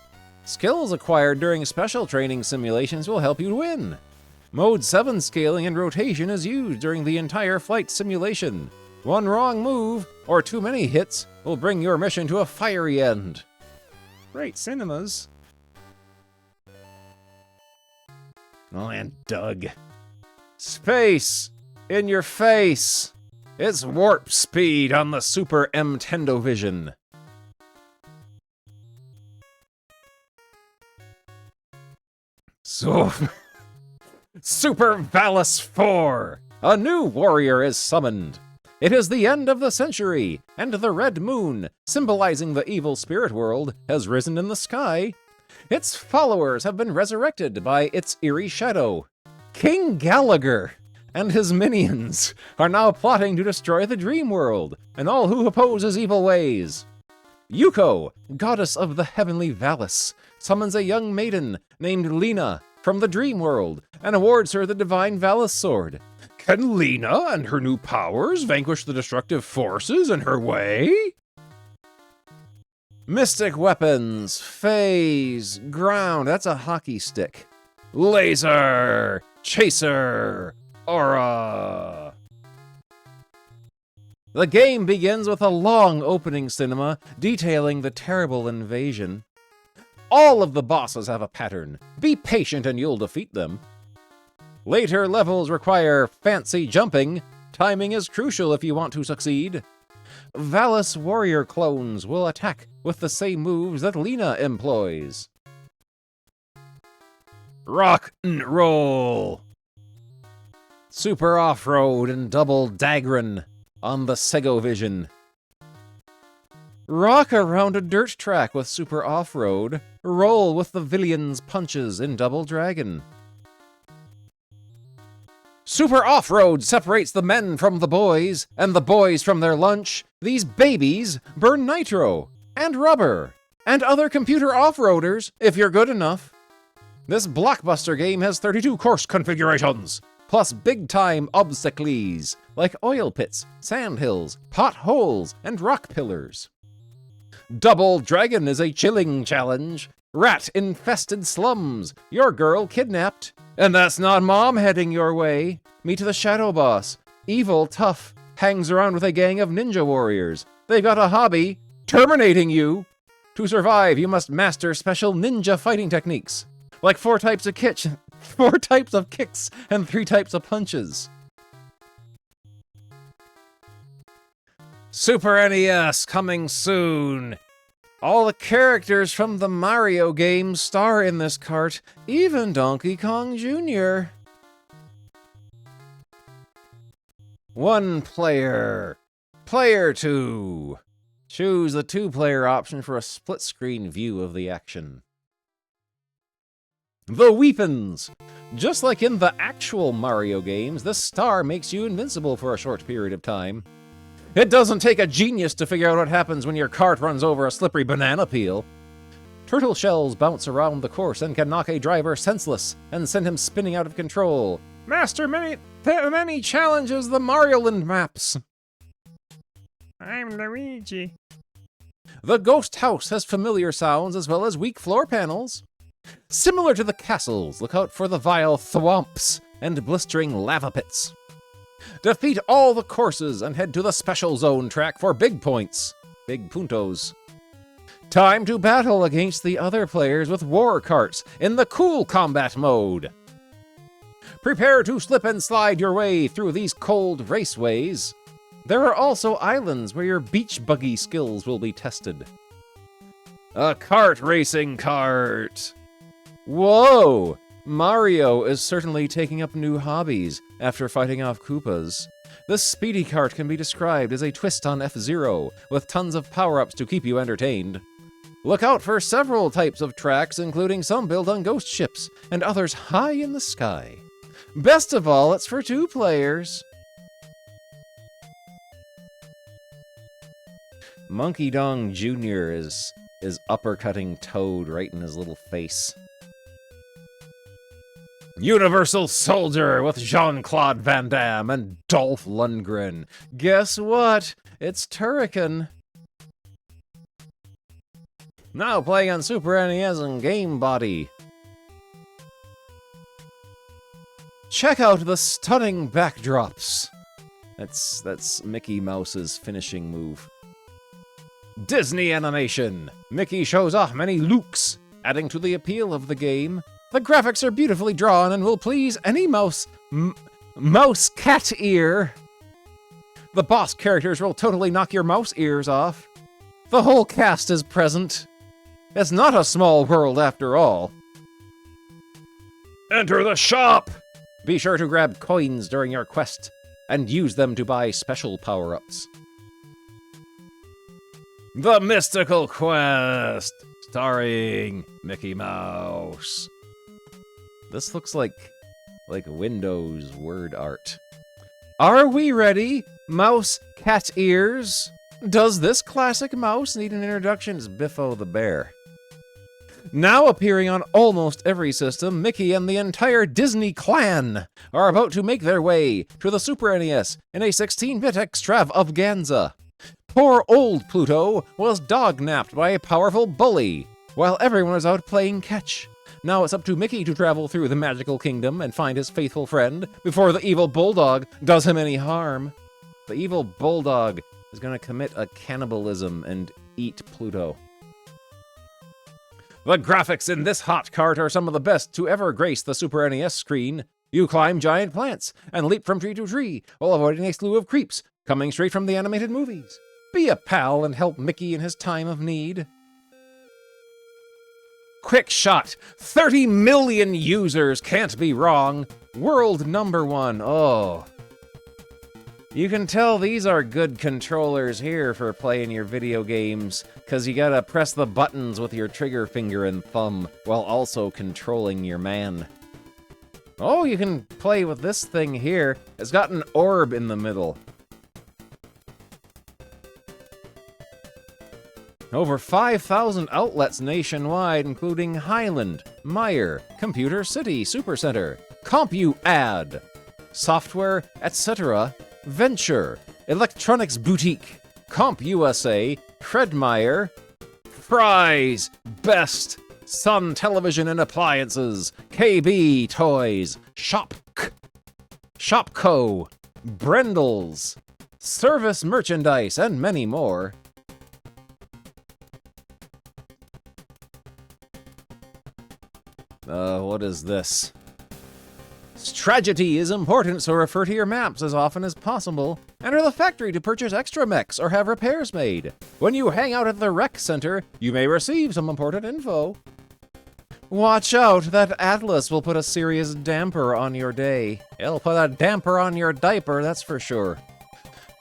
Speaker 2: Skills acquired during special training simulations will help you win. Mode 7 scaling and rotation is used during the entire flight simulation. One wrong move, or too many hits, will bring your mission to a fiery end.
Speaker 5: Great cinemas.
Speaker 2: Oh, and Doug. Space! In your face! It's warp speed on the Super M-Tendovision. So... Super Valis 4! A new warrior is summoned. It is the end of the century, and the red moon, symbolizing the evil spirit world, has risen in the sky. Its followers have been resurrected by its eerie shadow. King Gallagher and his minions are now plotting to destroy the dream world and all who oppose his evil ways. Yuko, goddess of the heavenly Valis, summons a young maiden named Lena from the dream world and awards her the divine Valis sword. Can Lena and her new powers vanquish the destructive forces in her way? Mystic weapons, phase, ground, that's a hockey stick. Laser, chaser, aura. The game begins with a long opening cinema detailing the terrible invasion. All of the bosses have a pattern. Be patient and you'll defeat them. Later levels require fancy jumping. Timing is crucial if you want to succeed. Valis warrior clones will attack with the same moves that Lena employs. Rock and roll. Super off-road and double Dagron on the Segovision. Rock around a dirt track with Super Off-Road. Roll with the villain's punches in Double Dragon. Super Off-Road separates the men from the boys, and the boys from their lunch. These babies burn nitro, and rubber, and other computer off-roaders, if you're good enough. This blockbuster game has 32 course configurations, plus big-time obstacles, like oil pits, sandhills, potholes, and rock pillars. Double Dragon is a chilling challenge. Rat-infested slums, your girl kidnapped. And that's not Mom heading your way. Meet the Shadow Boss. Evil, tough, hangs around with a gang of ninja warriors. They've got a hobby, terminating you. To survive, you must master special ninja fighting techniques. Like 4 types of kicks and 3 types of punches. Super NES coming soon. All the characters from the Mario games star in this cart, even Donkey Kong Jr. 1 player. Player 2. Choose the 2-player option for a split-screen view of the action. The Weapons. Just like in the actual Mario games, this star makes you invincible for a short period of time. It doesn't take a genius to figure out what happens when your cart runs over a slippery banana peel. Turtle shells bounce around the course and can knock a driver senseless and send him spinning out of control. Master many challenges the Mario Land maps.
Speaker 5: I'm Luigi.
Speaker 2: The Ghost House has familiar sounds as well as weak floor panels. Similar to the castles, look out for the vile thwomps and blistering lava pits. Defeat all the courses and head to the Special Zone track for big points. Big puntos. Time to battle against the other players with war carts in the cool combat mode. Prepare to slip and slide your way through these cold raceways. There are also islands where your beach buggy skills will be tested. A kart racing cart. Whoa! Mario is certainly taking up new hobbies after fighting off Koopas. This speedy cart can be described as a twist on F-Zero, with tons of power-ups to keep you entertained. Look out for several types of tracks, including some built on ghost ships, and others high in the sky. Best of all, it's for 2 players. Monkey Dong Jr. is uppercutting Toad right in his little face. Universal Soldier with Jean-Claude Van Damme and Dolph Lundgren. Guess what? It's Turrican. Now playing on Super NES and Game Body. Check out the stunning backdrops. That's Mickey Mouse's finishing move. Disney animation. Mickey shows off many looks, adding to the appeal of the game. The graphics are beautifully drawn and will please any mouse cat ear. The boss characters will totally knock your mouse ears off. The whole cast is present. It's not a small world after all. Enter the shop! Be sure to grab coins during your quest and use them to buy special power-ups. The Mystical Quest, starring Mickey Mouse. This looks like Windows word art. Are we ready, mouse cat ears? Does this classic mouse need an introduction? It's Biffo the Bear. Now appearing on almost every system, Mickey and the entire Disney clan are about to make their way to the Super NES in a 16-bit extravaganza. Poor old Pluto was dog-napped by a powerful bully, while everyone was out playing catch. Now it's up to Mickey to travel through the magical kingdom and find his faithful friend before the evil bulldog does him any harm. The evil bulldog is going to commit a cannibalism and eat Pluto. The graphics in this hot cart are some of the best to ever grace the Super NES screen. You climb giant plants and leap from tree to tree while avoiding a slew of creeps coming straight from the animated movies. Be a pal and help Mickey in his time of need. Quick shot. 30 million users, can't be wrong. World #1. Oh. You can tell these are good controllers here for playing your video games, because you gotta press the buttons with your trigger finger and thumb while also controlling your man. Oh, you can play with this thing here. It's got an orb in the middle. Over 5,000 outlets nationwide, including Highland, Meyer, Computer City Supercenter, CompuAd, Software, etc., Venture, Electronics Boutique, CompUSA, Fredmeyer, Fry's, Best, Sun Television and Appliances, KB Toys, Shopco, Brendels, Service Merchandise, and many more. What is this? Strategy is important, so refer to your maps as often as possible. Enter the factory to purchase extra mechs or have repairs made. When you hang out at the rec center, you may receive some important info. Watch out, that Atlas will put a serious damper on your day. It'll put a damper on your diaper, that's for sure.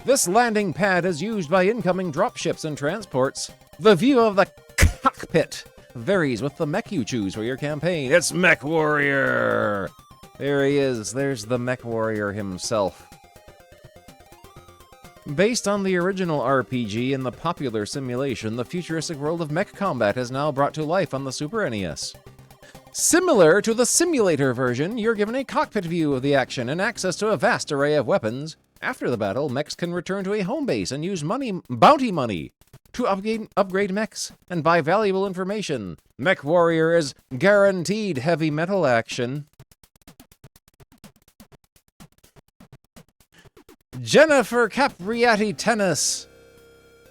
Speaker 2: This landing pad is used by incoming dropships and transports. The view of the cockpit varies with the mech you choose for your campaign. It's Mech Warrior! There he is. There's the Mech Warrior himself. Based on the original RPG and the popular simulation, the futuristic world of mech combat is now brought to life on the Super NES. Similar to the simulator version, you're given a cockpit view of the action and access to a vast array of weapons. After the battle, mechs can return to a home base and use bounty money to upgrade mechs and buy valuable information. Mech Warrior is guaranteed heavy metal action. Jennifer Capriati Tennis.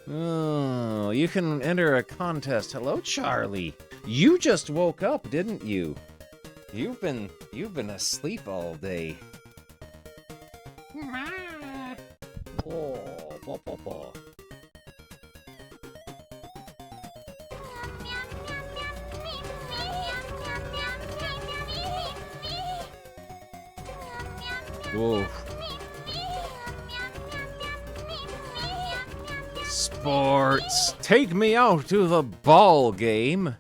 Speaker 2: Oh, you can enter a contest. Hello, Charlie. You just woke up, didn't you? You've been asleep all day. Oh, paw, paw, paw. Whoa. Sports. Take me out to the ball game.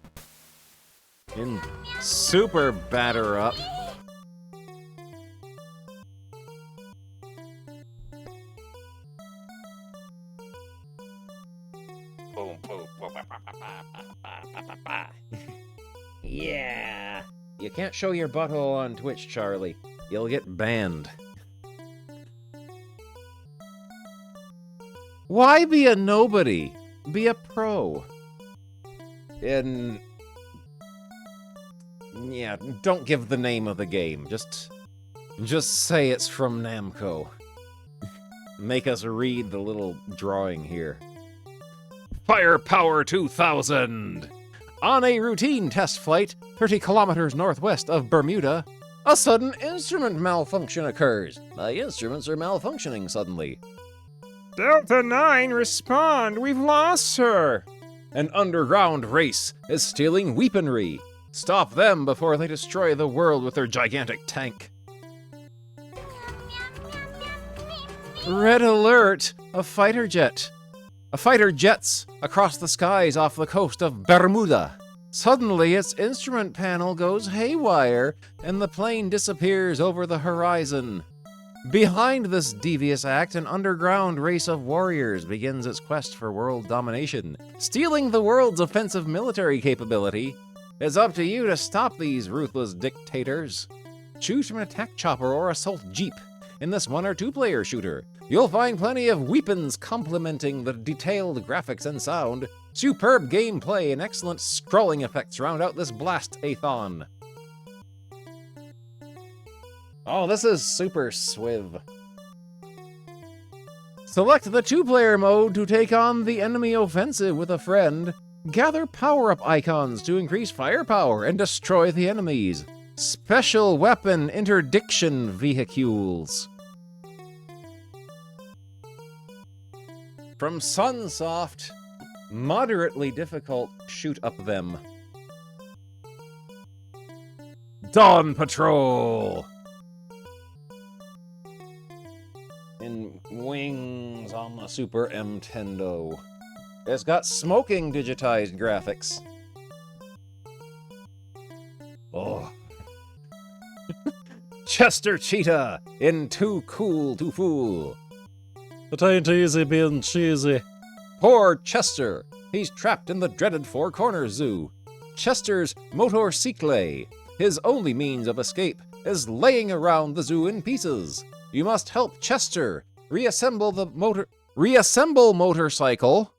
Speaker 2: In Super Batter Up.
Speaker 3: Boom, boom, boom, ba, ba, ba, ba, ba, ba, ba.
Speaker 2: Yeah. You can't show your butthole on Twitch, Charlie. You'll get banned. Why be a nobody? Be a pro. And yeah, don't give the name of the game. Just say it's from Namco. Make us read the little drawing here. Firepower 2000! On a routine test flight 30 kilometers northwest of Bermuda, a sudden instrument malfunction occurs. The instruments are malfunctioning suddenly.
Speaker 5: Delta 9, respond! We've lost her!
Speaker 2: An underground race is stealing weaponry. Stop them before they destroy the world with their gigantic tank. Red alert! A fighter jet. A fighter jets across the skies off the coast of Bermuda. Suddenly, its instrument panel goes haywire, and the plane disappears over the horizon. Behind this devious act, an underground race of warriors begins its quest for world domination, stealing the world's offensive military capability. It's up to you to stop these ruthless dictators. Choose from an attack chopper or assault jeep. In this 1 or 2 player shooter, you'll find plenty of weapons complementing the detailed graphics and sound. Superb gameplay and excellent scrolling effects round out this blast-a-thon. Oh, this is Super Swiv. Select the 2-player mode to take on the enemy offensive with a friend. Gather power-up icons to increase firepower and destroy the enemies. Special weapon interdiction vehicules. From Sunsoft, moderately difficult shoot up them. Dawn Patrol! In wings on the Super Nintendo. It's got smoking digitized graphics. Oh. Chester Cheetah in Too Cool to Fool. It ain't easy being cheesy. Poor Chester. He's trapped in the dreaded Four Corners Zoo. Chester's motorcycle. His only means of escape is laying around the zoo in pieces. You must help Chester reassemble motorcycle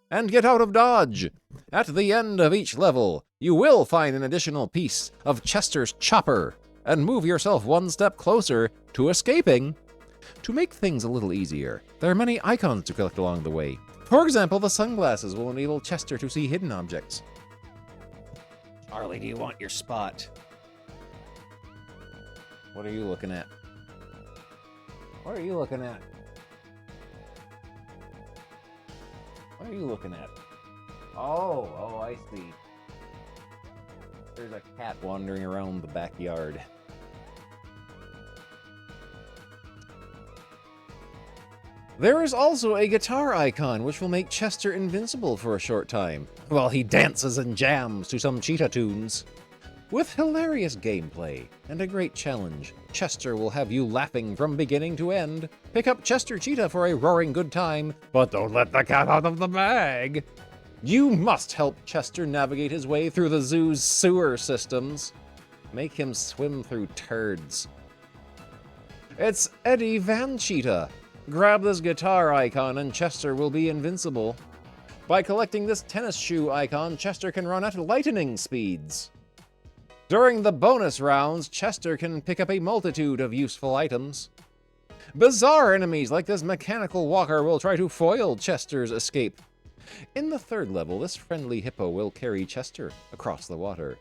Speaker 2: and get out of Dodge. At the end of each level, you will find an additional piece of Chester's chopper and move yourself one step closer to escaping. To make things a little easier, there are many icons to collect along the way. For example, the sunglasses will enable Chester to see hidden objects. Charlie, do you want your spot? What are you looking at? What are you looking at? What are you looking at? Oh, I see. There's a cat wandering around the backyard. There is also a guitar icon, which will make Chester invincible for a short time, while he dances and jams to some cheetah tunes. With hilarious gameplay and a great challenge, Chester will have you laughing from beginning to end. Pick up Chester Cheetah for a roaring good time, but don't let the cat out of the bag. You must help Chester navigate his way through the zoo's sewer systems. Make him swim through turds. It's Eddie Van Cheetah. Grab this guitar icon and Chester will be invincible. By collecting this tennis shoe icon, Chester can run at lightning speeds. During the bonus rounds, Chester can pick up a multitude of useful items. Bizarre enemies like this mechanical walker will try to foil Chester's escape. In the 3rd level, this friendly hippo will carry Chester across the water.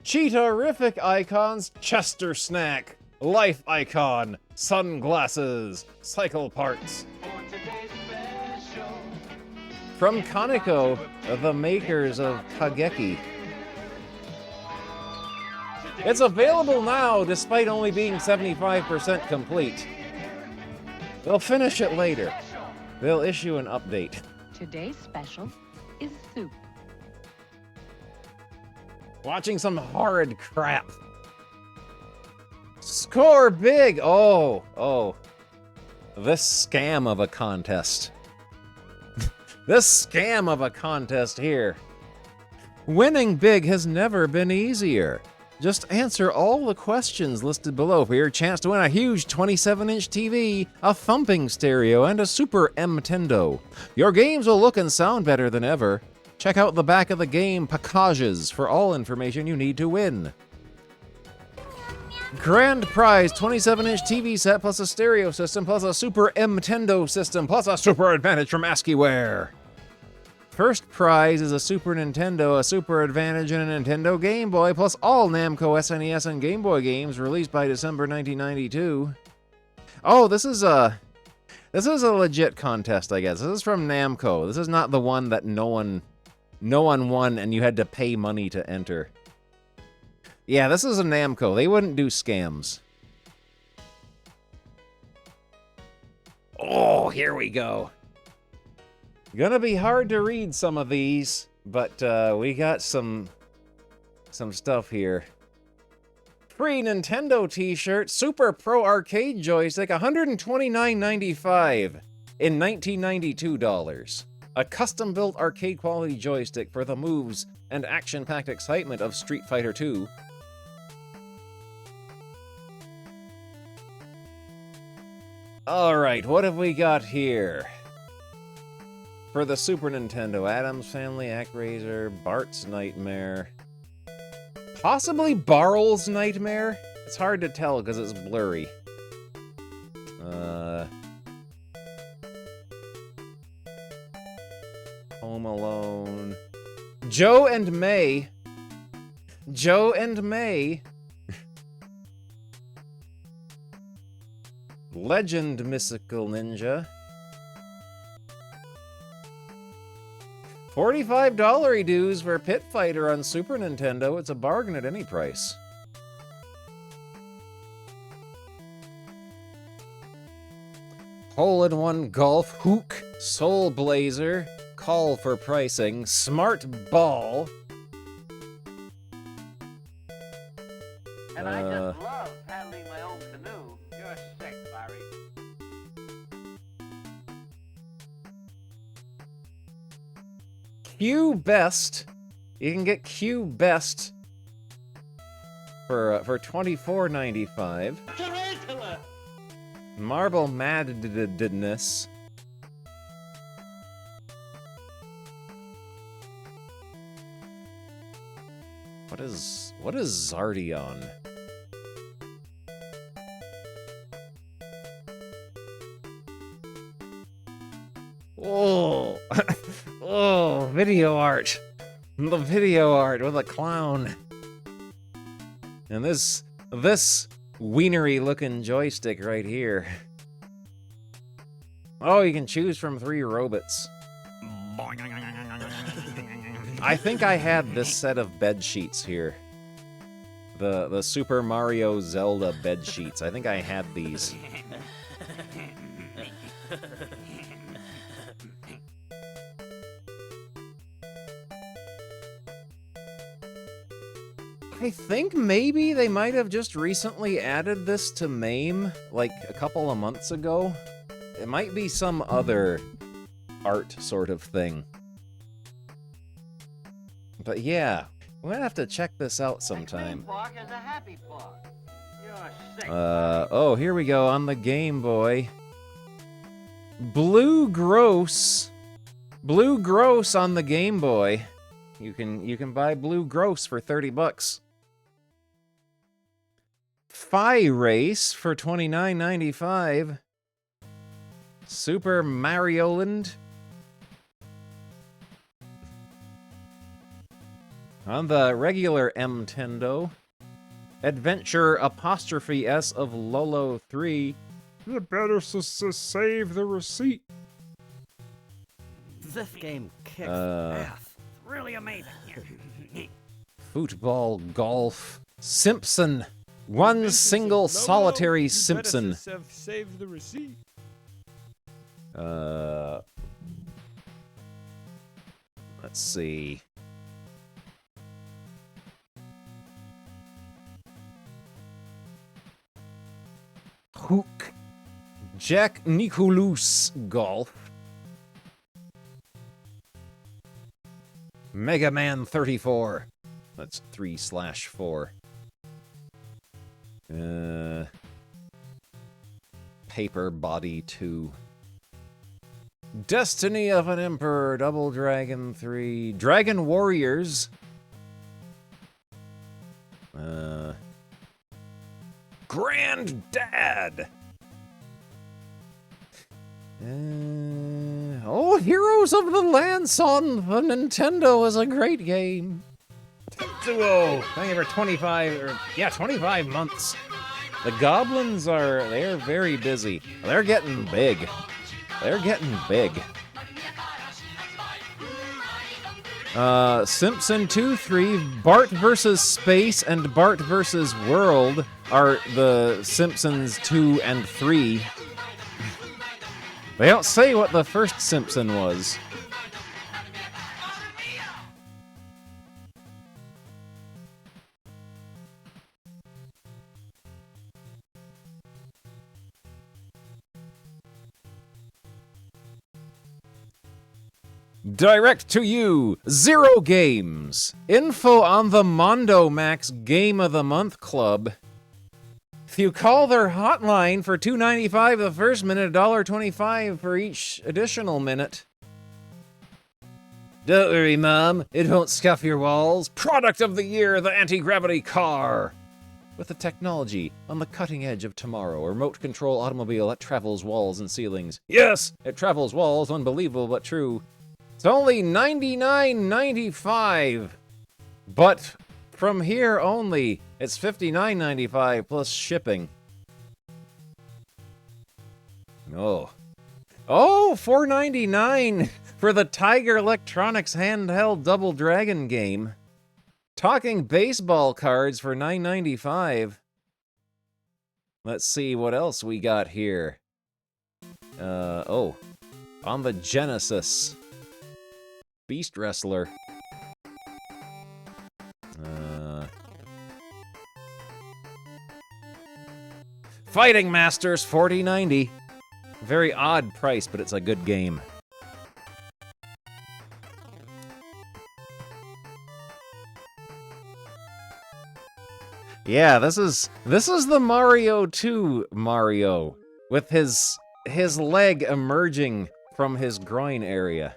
Speaker 2: Cheetah-rific icons, Chester Snack, Life Icon, Sunglasses, Cycle Parts. From Conoco, the makers of Kageki. It's available now, despite only being 75% complete. They'll finish it later. They'll issue an update.
Speaker 8: Today's special is soup.
Speaker 2: Watching some horrid crap. Score big! Oh. This scam of a contest. This scam of a contest here. Winning big has never been easier. Just answer all the questions listed below for your chance to win a huge 27-inch TV, a thumping stereo, and a Super Nintendo. Your games will look and sound better than ever. Check out the back of the game packages for all information you need to win. Grand prize 27-inch TV set plus a stereo system plus a Super Nintendo system plus a Super Advantage from ASCIIware. First prize is a Super Nintendo, a Super Advantage, and a Nintendo Game Boy, plus all Namco SNES and Game Boy games released by December 1992. Oh, this is a legit contest, I guess. This is from Namco. This is not the one that no one won and you had to pay money to enter. Yeah, this is a Namco. They wouldn't do scams. Oh, here we go. Gonna be hard to read some of these, but we got some stuff here. Free Nintendo t-shirt, Super Pro Arcade joystick, $129.95 in 1992 dollars. A custom-built arcade-quality joystick for the moves and action-packed excitement of Street Fighter II. Alright, what have we got here? For the Super Nintendo, Addams Family, ActRaiser, Bart's Nightmare. Possibly Barrel's Nightmare? It's hard to tell because it's blurry. Home Alone. Joe and May. Joe and May. Legend Mystical Ninja. $45 dues for Pit Fighter on Super Nintendo. It's a bargain at any price. Hole-in-one Golf Hook, Soul Blazer, Call for Pricing, Smart Ball.
Speaker 1: And I just love paddling my own canoe. You're sick, Larry.
Speaker 2: Q Best. You can get Q Best for $24.95. Marble Madness. What is Zardion? Oh, oh, video art. The video art with a clown. And this wienery-looking joystick right here. Oh, you can choose from 3 robots. I think I had this set of bed sheets here. The Super Mario Zelda bed sheets. I think I had these. I think maybe they might have just recently added this to MAME, like a couple of months ago. It might be some other art sort of thing. But yeah, we're gonna have to check this out sometime.
Speaker 1: Park is a happy park. You're sick.
Speaker 2: Oh, here we go on the Game Boy. Blue Gross on the Game Boy. You can buy Blue Gross for $30. Phi Race for $29.95. Super Mario Land. On the regular Nintendo, Adventure ''S of Lolo 3.
Speaker 5: You better save the receipt.
Speaker 9: This game kicks ass. Really amazing.
Speaker 2: Football Golf. Simpson. One single solitary Simpson.
Speaker 7: You better save the receipt.
Speaker 2: Let's see. Hook. Jack Nicklaus Golf. Mega Man 34. That's 3/4. Paper Body 2. Destiny of an Emperor, Double Dragon 3. Dragon Warriors. Granddad. Oh, Heroes of the Lance on the Nintendo is a great game. Tetsuo, thank you for 25 months. The goblins they're very busy. They're getting big. They're getting big. Simpson 2, 3, Bart vs. Space and Bart vs. World are the Simpsons 2 and 3. They don't say what the first Simpson was. Direct to you, 0 games. Info on the Mondo Max Game of the Month Club. If you call their hotline for $2.95 the first minute, $1.25 for each additional minute. Don't worry, Mom, it won't scuff your walls. Product of the year, the anti-gravity car. With the technology on the cutting edge of tomorrow, a remote control automobile that travels walls and ceilings. Yes, it travels walls, unbelievable but true. It's only $99.95. But from here only, it's $59.95 plus shipping. Oh, $4.99 for the Tiger Electronics handheld Double Dragon game. Talking baseball cards for $9.95. Let's see what else we got here. On the Genesis. Beast Wrestler. Fighting Masters, $40.90. Very odd price, but it's a good game. Yeah, this is the Mario 2 Mario with his leg emerging from his groin area.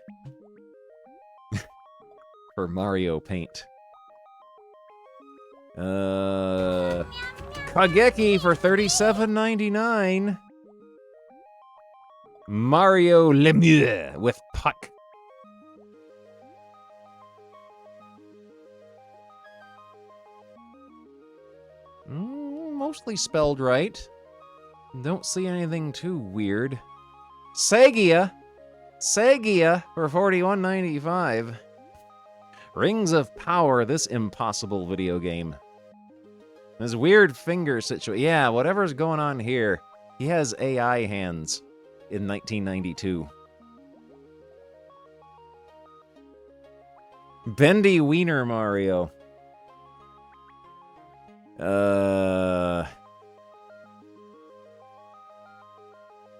Speaker 2: For Mario Paint. Kageki for $37.99. Mario Lemieux with Puck. Mostly spelled right. Don't see anything too weird. Sagia for $41.95. Rings of Power, this impossible video game. This weird finger situation. Yeah, whatever's going on here. He has AI hands in 1992. Bendy Wiener Mario.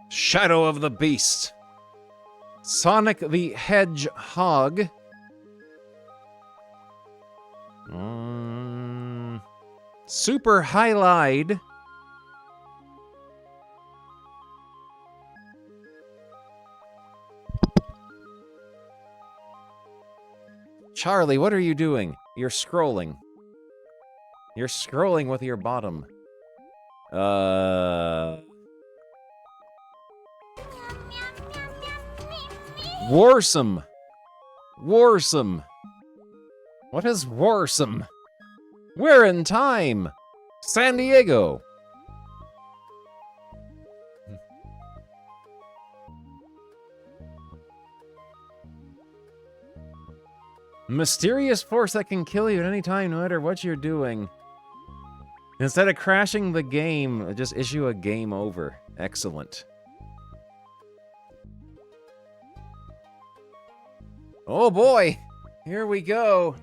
Speaker 2: Shadow of the Beast. Sonic the Hedgehog. Super Highlight. Charlie, what are you doing? You're scrolling. You're scrolling with your bottom. Warsome. What is Warsome? We're in time. San Diego. Mysterious force that can kill you at any time, no matter what you're doing. Instead of crashing the game, just issue a game over. Excellent. Oh boy, here we go.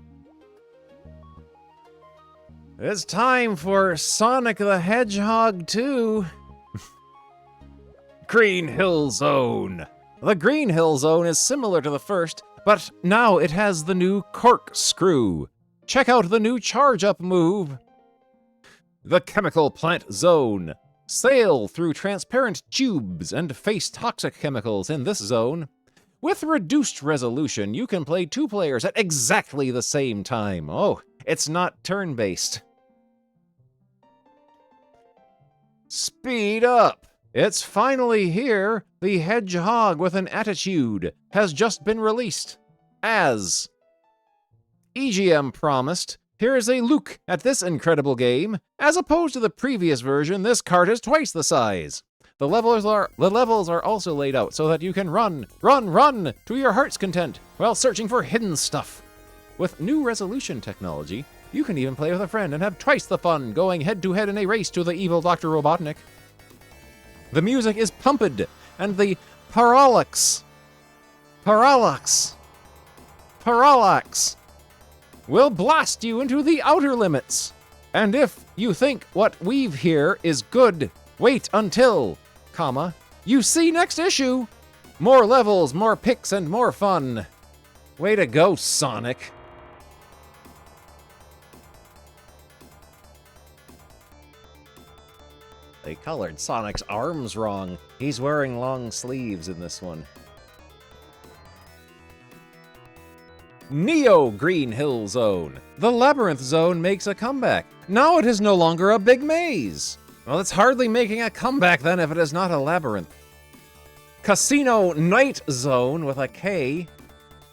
Speaker 2: It's time for Sonic the Hedgehog 2. Green Hill Zone. The Green Hill Zone is similar to the first, but now it has the new Corkscrew. Check out the new Charge-Up move. The Chemical Plant Zone. Sail through transparent tubes and face toxic chemicals in this zone. With reduced resolution, you can play 2 players at exactly the same time. Oh, it's not turn-based. Speed up! It's finally here! The Hedgehog with an Attitude has just been released. As EGM promised, here is a look at this incredible game. As opposed to the previous version, this cart is twice the size. The levels are also laid out so that you can run to your heart's content while searching for hidden stuff. With new resolution technology, you can even play with a friend and have twice the fun going head-to-head in a race to the evil Dr. Robotnik. The music is pumped, and the parallax will blast you into the outer limits. And if you think what we've here is good, wait until, you see next issue. More levels, more picks, and more fun. Way to go, Sonic. They colored Sonic's arms wrong. He's wearing long sleeves in this one. Neo Green Hill Zone. The Labyrinth Zone makes a comeback. Now it is no longer a big maze. Well, it's hardly making a comeback then if it is not a labyrinth. Casino Night Zone with a K.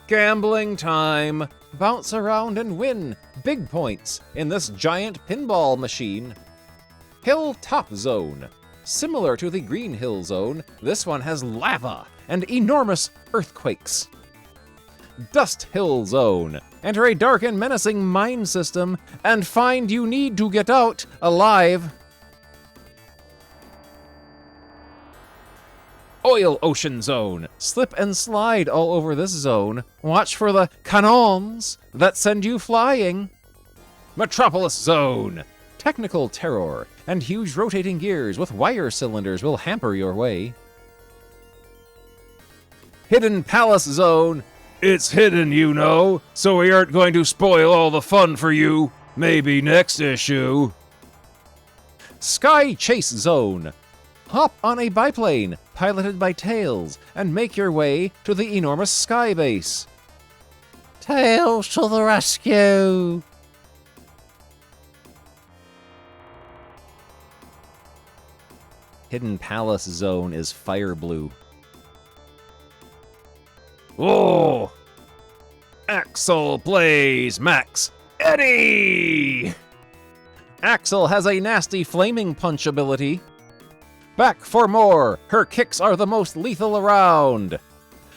Speaker 2: Gambling time. Bounce around and win big points in this giant pinball machine. Hilltop Zone. Similar to the Green Hill Zone, this one has lava and enormous earthquakes. Dust Hill Zone. Enter a dark and menacing mine system and find you need to get out alive. Oil Ocean Zone. Slip and slide all over this zone. Watch for the cannons that send you flying. Metropolis Zone. Technical terror and huge rotating gears with wire cylinders will hamper your way. Hidden Palace Zone. It's hidden, you know, so we aren't going to spoil all the fun for you. Maybe next issue. Sky Chase Zone. Hop on a biplane, piloted by Tails, and make your way to the enormous sky base. Tails to the rescue! Hidden Palace Zone is fire blue. Oh! Axel plays Max Eddie! Axel has a nasty flaming punch ability. Back for more! Her kicks are the most lethal around.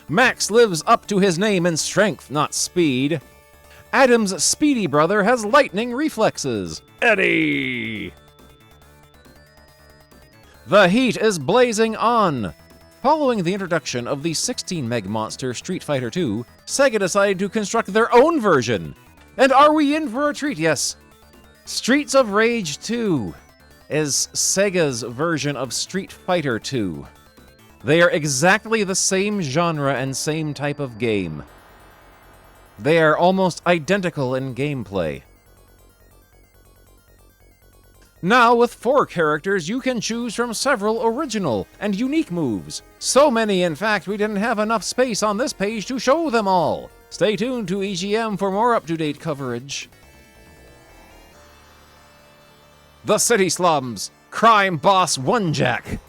Speaker 2: Max lives up to his name in strength, not speed. Adam's speedy brother has lightning reflexes. Eddie! The heat is blazing on. Following the introduction of the 16 meg monster Street Fighter II, Sega decided to construct their own version. And are we in for a treat? Yes. Streets of Rage 2 is Sega's version of Street Fighter II. They are exactly the same genre and same type of game. They are almost identical in gameplay. Now, with 4 characters, you can choose from several original and unique moves. So many, in fact, we didn't have enough space on this page to show them all. Stay tuned to EGM for more up-to-date coverage. The City Slums, Crime Boss One Jack.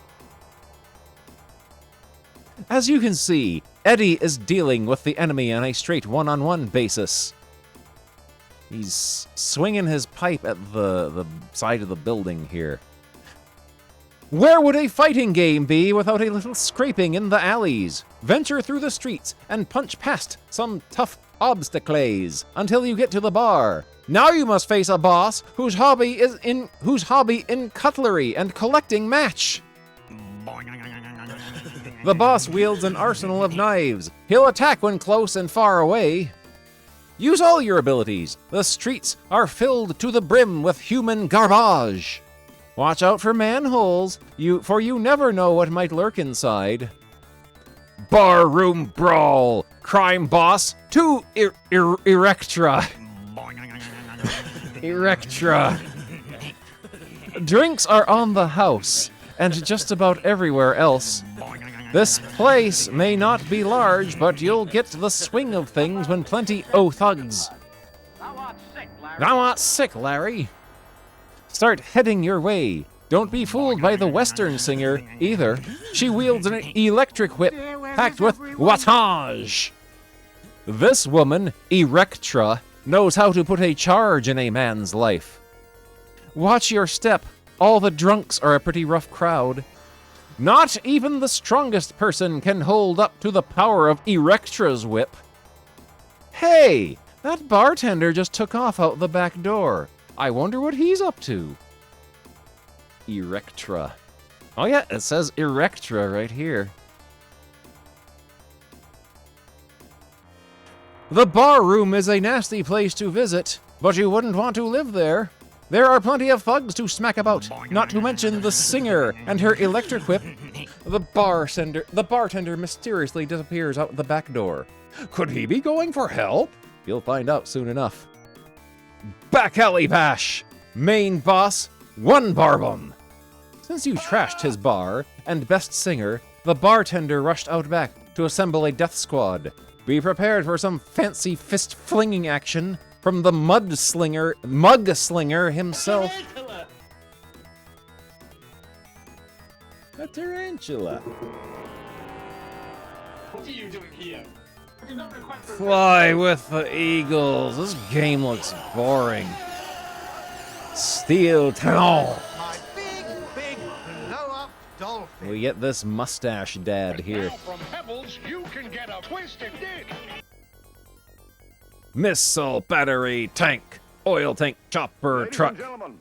Speaker 2: As you can see, Eddie is dealing with the enemy on a straight one-on-one basis. He's swinging his pipe at the side of the building here. Where would a fighting game be without a little scraping in the alleys? Venture through the streets and punch past some tough obstacles until you get to the bar. Now you must face a boss whose hobby in cutlery and collecting match. The boss wields an arsenal of knives. He'll attack when close and far away. Use all your abilities. The streets are filled to the brim with human garbage. Watch out for manholes, for you never know what might lurk inside. Barroom brawl. Crime boss to Erectra. Erectra. Drinks are on the house, and just about everywhere else. This place may not be large, but you'll get the swing of things when plenty thugs. Now what's sick, Larry? Start heading your way. Don't be fooled by the Western singer, either. She wields an electric whip packed with wattage. This woman, Erectra, knows how to put a charge in a man's life. Watch your step. All the drunks are a pretty rough crowd. Not even the strongest person can hold up to the power of Erectra's whip. Hey, that bartender just took off out the back door. I wonder what he's up to. Erectra. Oh yeah, it says Erectra right here. The bar room is a nasty place to visit, but you wouldn't want to live there. There are plenty of thugs to smack about, not to mention the singer and her electric whip. The bartender mysteriously disappears out the back door. Could he be going for help? You'll find out soon enough. Back alley bash! Main boss, one barbum. Since you trashed his bar and best singer, the bartender rushed out back to assemble a death squad. Be prepared for some fancy fist-flinging action from the mug slinger himself. A tarantula.
Speaker 3: What are you doing here?
Speaker 2: Fly with the eagles. This game looks boring. Steel talon.
Speaker 4: My big blow-up dolphin.
Speaker 2: We get this mustache dad here.
Speaker 3: From Pebbles, you can get a twisted dick.
Speaker 2: Missile battery tank. Oil tank chopper truck.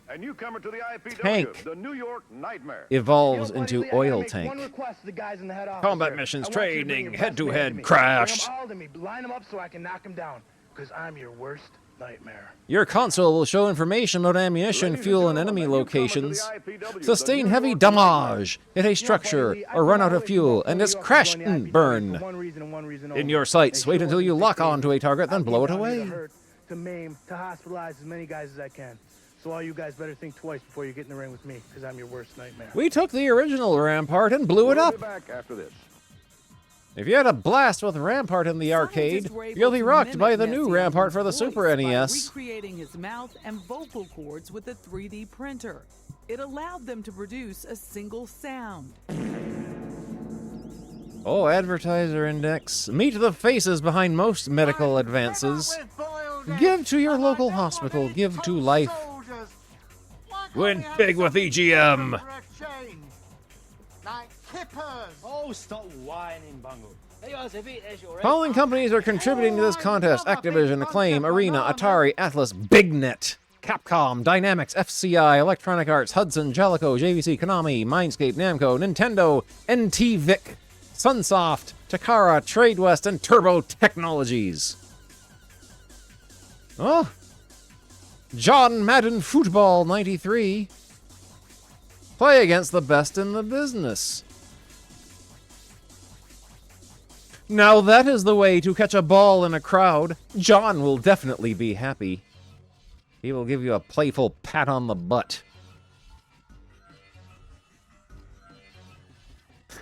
Speaker 9: A newcomer to the IPW,
Speaker 2: Tank
Speaker 9: the New York Nightmare.
Speaker 2: evolves into oil tank.
Speaker 10: One request to the guys in the head office.
Speaker 2: Combat
Speaker 10: here.
Speaker 2: missions,
Speaker 10: I want you to bring
Speaker 2: training,
Speaker 10: your best
Speaker 2: head-to-head
Speaker 10: man me.
Speaker 2: crash.
Speaker 10: Bring 'em all to me. Line them up so I can knock them down. Because I'm your worst nightmare.
Speaker 2: Your console will show information about ammunition, fuel, and enemy locations. Sustain heavy damage, hit a structure, or run out of fuel, and just crash and burn. In your sights, wait until you lock on to a target, then blow it away.
Speaker 10: To maim, to hospitalize as many guys as I can. So all you guys better think twice before you get in the ring with me, because I'm your worst nightmare.
Speaker 2: We took the original Rampart and blew it up.
Speaker 9: Back after this.
Speaker 2: If you had a blast with Rampart in the arcade, you'll be rocked by the new Rampart for the Super NES.
Speaker 11: Recreating his mouth and vocal cords with a 3D printer. It allowed them to produce a single sound.
Speaker 2: Oh, advertiser index. Meet the faces behind most medical advances. Give to your local hospital. Give to life. Win big with EGM.
Speaker 4: Oh, stop whining, Bungle.
Speaker 2: Following companies are contributing to this contest: Activision, Acclaim, Arena, Atari, Atlas, BigNet, Capcom, Dynamics, FCI, Electronic Arts, Hudson, Jalico, JVC, Konami, Mindscape, Namco, Nintendo, NTVIC, Sunsoft, Takara, Tradewest, and Turbo Technologies. Oh, John Madden Football 93. Play against the best in the business. Now that is the way to catch a ball in a crowd. John will definitely be happy. He will give you a playful pat on the butt.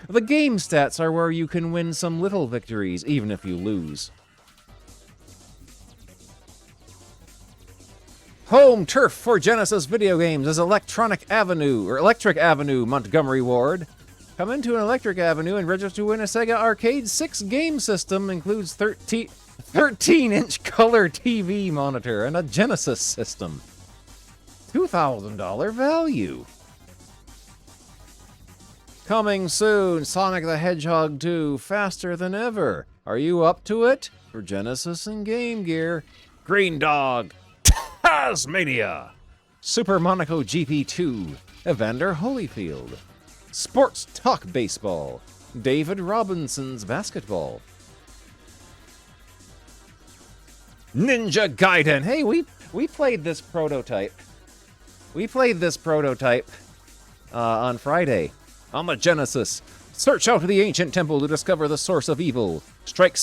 Speaker 2: The game stats are where you can win some little victories, even if you lose. Home turf for Genesis video games is Electric Avenue, Montgomery Ward. Come into an Electric Avenue and register to win a Sega Arcade 6-game system. Includes 13-inch color TV monitor and a Genesis system. $2,000 value. Coming soon, Sonic the Hedgehog 2, faster than ever. Are you up to it? For Genesis and Game Gear. Green Dog, Tasmania. Super Monaco GP2, Evander Holyfield. Sports Talk Baseball, David Robinson's Basketball. Ninja Gaiden. Hey, we played this prototype. We played this prototype on Friday on the Genesis. Search out the ancient temple to discover the source of evil. Strike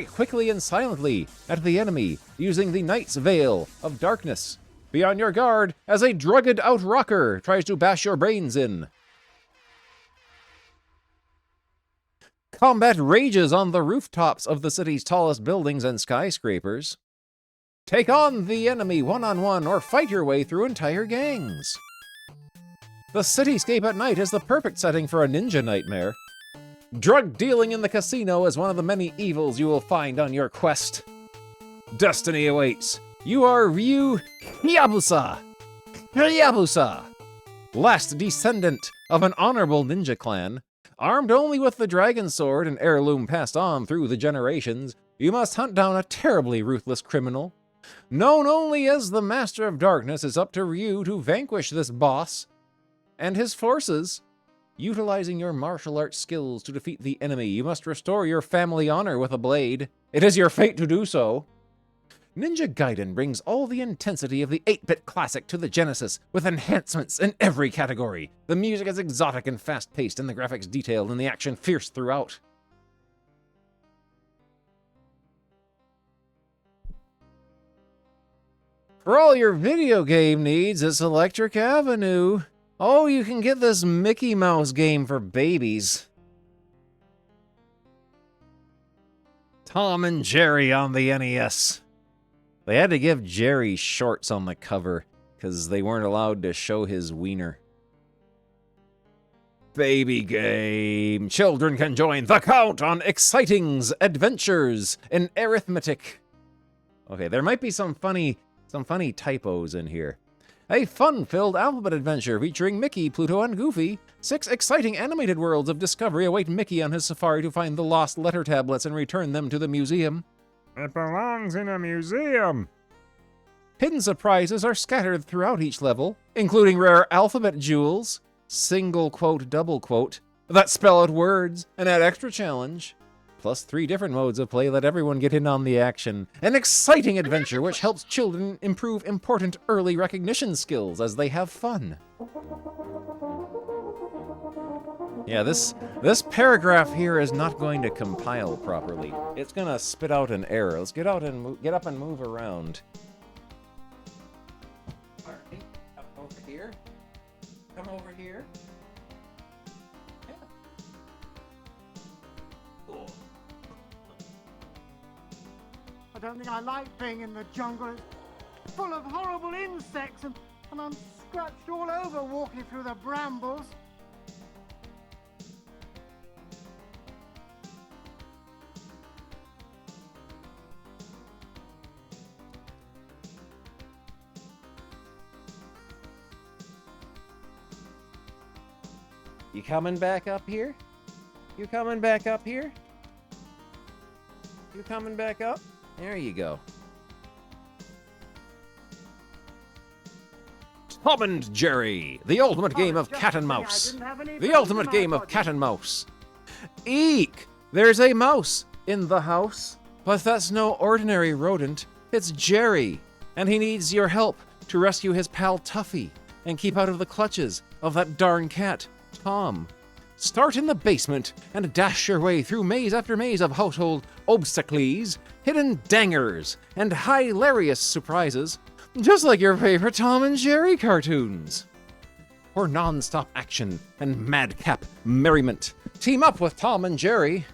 Speaker 2: quickly and silently at the enemy using the Knight's Veil of Darkness. Be on your guard as a drugged-out rocker tries to bash your brains in. Combat rages on the rooftops of the city's tallest buildings and skyscrapers. Take on the enemy one-on-one or fight your way through entire gangs. The cityscape at night is the perfect setting for a ninja nightmare. Drug dealing in the casino is one of the many evils you will find on your quest. Destiny awaits. You are Ryu Hayabusa, last descendant of an honorable ninja clan. Armed only with the dragon sword, an heirloom passed on through the generations, you must hunt down a terribly ruthless criminal. Known only as the Master of Darkness, it's up to Ryu to vanquish this boss and his forces. Utilizing your martial arts skills to defeat the enemy, you must restore your family honor with a blade. It is your fate to do so. Ninja Gaiden brings all the intensity of the 8-bit classic to the Genesis, with enhancements in every category. The music is exotic and fast-paced, and the graphics detailed, and the action fierce throughout. For all your video game needs, it's Electric Avenue. Oh, you can get this Mickey Mouse game for babies. Tom and Jerry on the NES. They had to give Jerry shorts on the cover because they weren't allowed to show his wiener. Baby game. Children can join the count on Excitings Adventures in Arithmetic. Okay, there might be some funny typos in here. A fun-filled alphabet adventure featuring Mickey, Pluto, and Goofy. 6 exciting animated worlds of discovery await Mickey on his safari to find the lost letter tablets and return them to the museum.
Speaker 5: It belongs in a museum.
Speaker 2: Hidden surprises are scattered throughout each level, including rare alphabet jewels, single quote, double quote, that spell out words and add extra challenge, plus 3 different modes of play let everyone get in on the action. An exciting adventure which helps children improve important early recognition skills as they have fun. Yeah, this paragraph here is not going to compile properly. It's gonna spit out an error. Let's get up and move around. All right, come over here. Come over here. Yeah. Cool.
Speaker 4: I don't think I like being in the jungle. It's full of horrible insects and I'm scratched all over walking through the brambles.
Speaker 2: You coming back up here? You coming back up here? You coming back up? There you go. Tom and Jerry, the ultimate game of cat and mouse. The ultimate game of cat and mouse. Eek! There's a mouse in the house, but that's no ordinary rodent. It's Jerry, and he needs your help to rescue his pal Tuffy and keep out of the clutches of that darn cat, Tom. Start in the basement and dash your way through maze after maze of household obstacles, hidden dangers, and hilarious surprises, just like your favorite Tom and Jerry cartoons. For non-stop action and madcap merriment, team up with Tom and Jerry.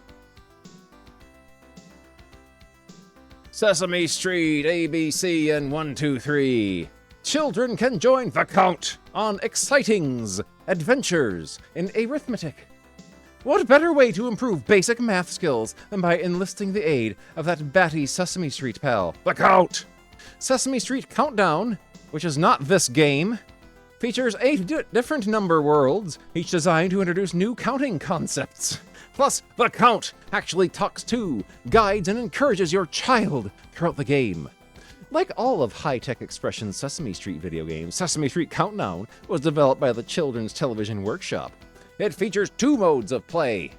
Speaker 2: Sesame Street, ABC, and 1, 2, 3. Children can join the count on Excitings Adventures in Arithmetic. What better way to improve basic math skills than by enlisting the aid of that batty Sesame Street pal, the Count? Sesame Street Countdown, which is not this game, features 8 different number worlds, each designed to introduce new counting concepts. Plus, the Count actually talks to, guides, and encourages your child throughout the game. Like all of High-Tech Expression's Sesame Street video games, Sesame Street Countdown was developed by the Children's Television Workshop. It features 2 modes of play,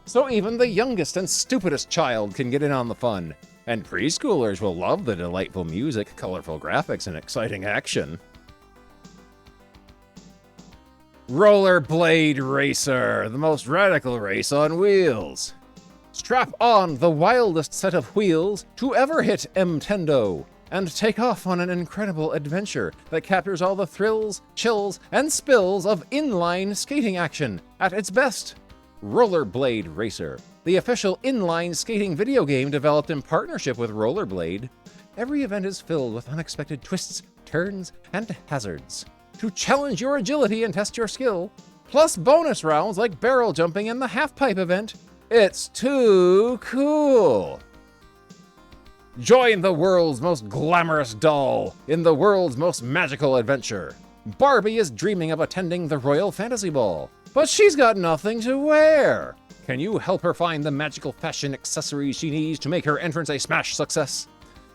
Speaker 2: so even the youngest and stupidest child can get in on the fun. And preschoolers will love the delightful music, colorful graphics, and exciting action. Rollerblade Racer, the most radical race on wheels. Strap on the wildest set of wheels to ever hit Nintendo, and take off on an incredible adventure that captures all the thrills, chills, and spills of inline skating action at its best. Rollerblade Racer, the official inline skating video game developed in partnership with Rollerblade. Every event is filled with unexpected twists, turns, and hazards to challenge your agility and test your skill, plus bonus rounds like barrel jumping and the half-pipe event. It's too cool! Join the world's most glamorous doll in the world's most magical adventure. Barbie is dreaming of attending the Royal Fantasy Ball, but she's got nothing to wear. Can you help her find the magical fashion accessories she needs to make her entrance a smash success?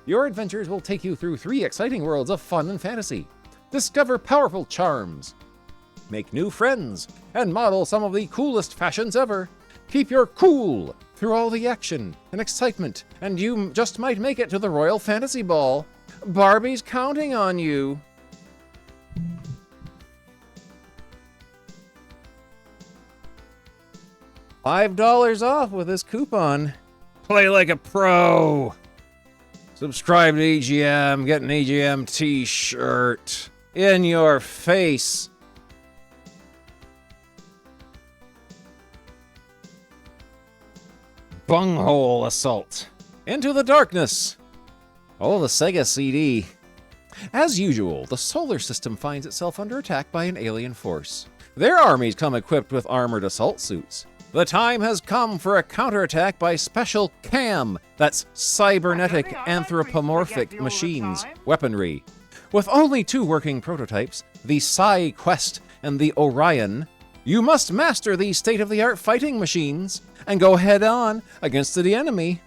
Speaker 2: Your adventures will take you through 3 exciting worlds of fun and fantasy. Discover powerful charms, make new friends, and model some of the coolest fashions ever. Keep your cool through all the action and excitement, and you just might make it to the Royal Fantasy Ball. Barbie's counting on you. $5 off with this coupon. Play like a pro. Subscribe to EGM, get an EGM t-shirt. In your face. Bunghole Assault. Into the Darkness. Oh, the Sega CD. As usual, the solar system finds itself under attack by an alien force. Their armies come equipped with armored assault suits. The time has come for a counterattack by Special CAM, that's cybernetic anthropomorphic machines, weaponry. With only 2 working prototypes, the Psy Quest and the Orion, you must master these state-of-the-art fighting machines and go head-on against the enemy.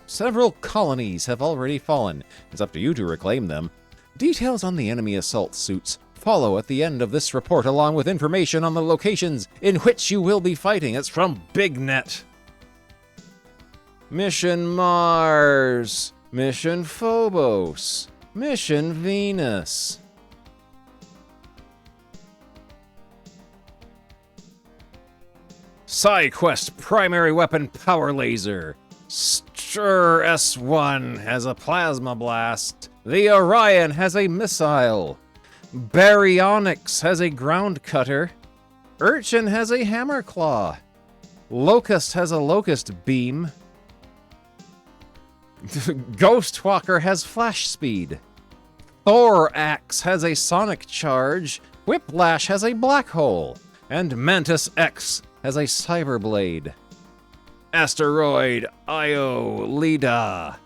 Speaker 2: Several colonies have already fallen. It's up to you to reclaim them. Details on the enemy assault suits follow at the end of this report, along with information on the locations in which you will be fighting. It's from BigNet. Mission Mars, Mission Phobos, Mission Venus. PsyQuest primary weapon power laser. Stir S1 has a plasma blast. The Orion has a missile. Baryonyx has a ground cutter. Urchin has a hammer claw. Locust has a locust beam. Ghostwalker has flash speed. Thorax has a sonic charge. Whiplash has a black hole. And Mantis X has a cyber blade. Asteroid Io Lida.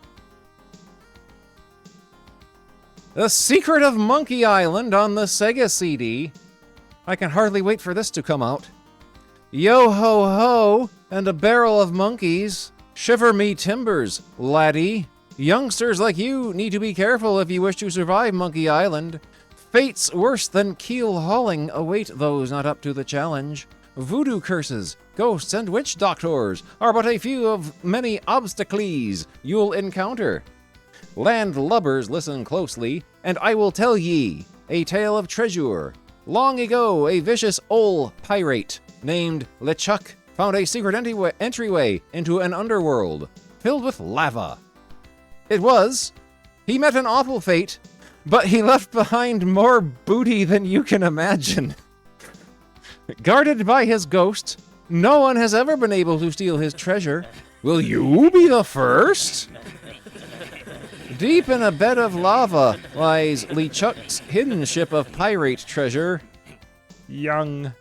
Speaker 2: The Secret of Monkey Island on the Sega CD. I can hardly wait for this to come out. Yo ho ho and a barrel of monkeys. Shiver me timbers, laddie. Youngsters like you need to be careful if you wish to survive Monkey Island. Fates worse than keel hauling await those not up to the challenge. Voodoo curses, ghosts, and witch doctors are but a few of many obstacles you'll encounter. Land lubbers, listen closely, and I will tell ye a tale of treasure. Long ago, a vicious old pirate named LeChuck found a secret entryway into an underworld filled with lava. He met an awful fate, but he left behind more booty than you can imagine. Guarded by his ghost, no one has ever been able to steal his treasure. Will you be the first? Deep in a bed of lava lies LeChuck's hidden ship of pirate treasure. Young.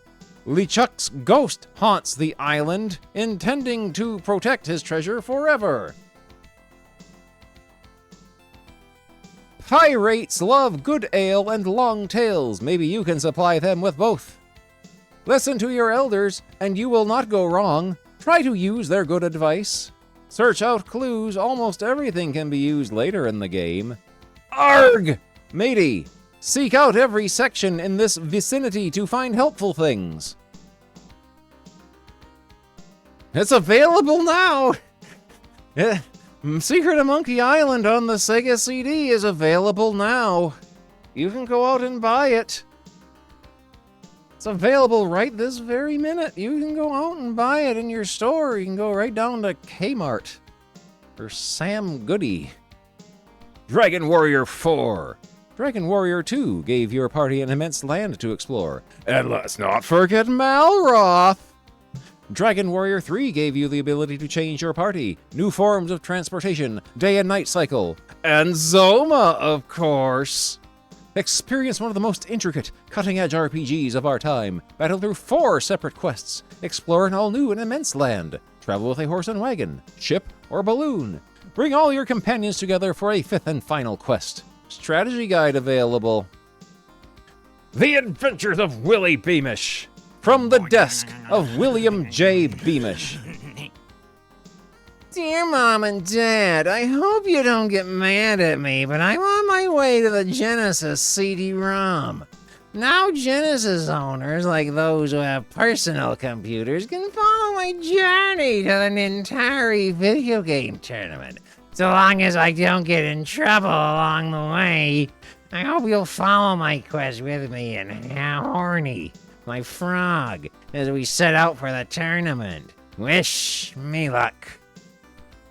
Speaker 2: LeChuck's ghost haunts the island, intending to protect his treasure forever. Pirates love good ale and long tales. Maybe you can supply them with both. Listen to your elders, and you will not go wrong. Try to use their good advice. Search out clues. Almost everything can be used later in the game. Arg! Matey, seek out every section in this vicinity to find helpful things. It's available now! Secret of Monkey Island on the Sega CD is available now. You can go out and buy it. It's available right this very minute. You can go out and buy it in your store. You can go right down to Kmart or Sam Goody. Dragon Warrior 4. Dragon Warrior 2 gave your party an immense land to explore. And let's not forget Malroth. Dragon Warrior 3 gave you the ability to change your party, new forms of transportation, day and night cycle, and Zoma, of course. Experience one of the most intricate, cutting-edge RPGs of our time. Battle through 4 separate quests. Explore an all-new and immense land. Travel with a horse and wagon, ship, or balloon. Bring all your companions together for a 5th and final quest. Strategy guide available. The Adventures of Willie Beamish. From the desk of William J. Beamish. Dear Mom and Dad, I hope you don't get mad at me, but I'm on my way to the Genesis CD-ROM. Now Genesis owners, like those who have personal computers, can follow my journey to the Nintari video game tournament. So long as I don't get in trouble along the way, I hope you'll follow my quest with me and Horny, my frog, as we set out for the tournament. Wish me luck.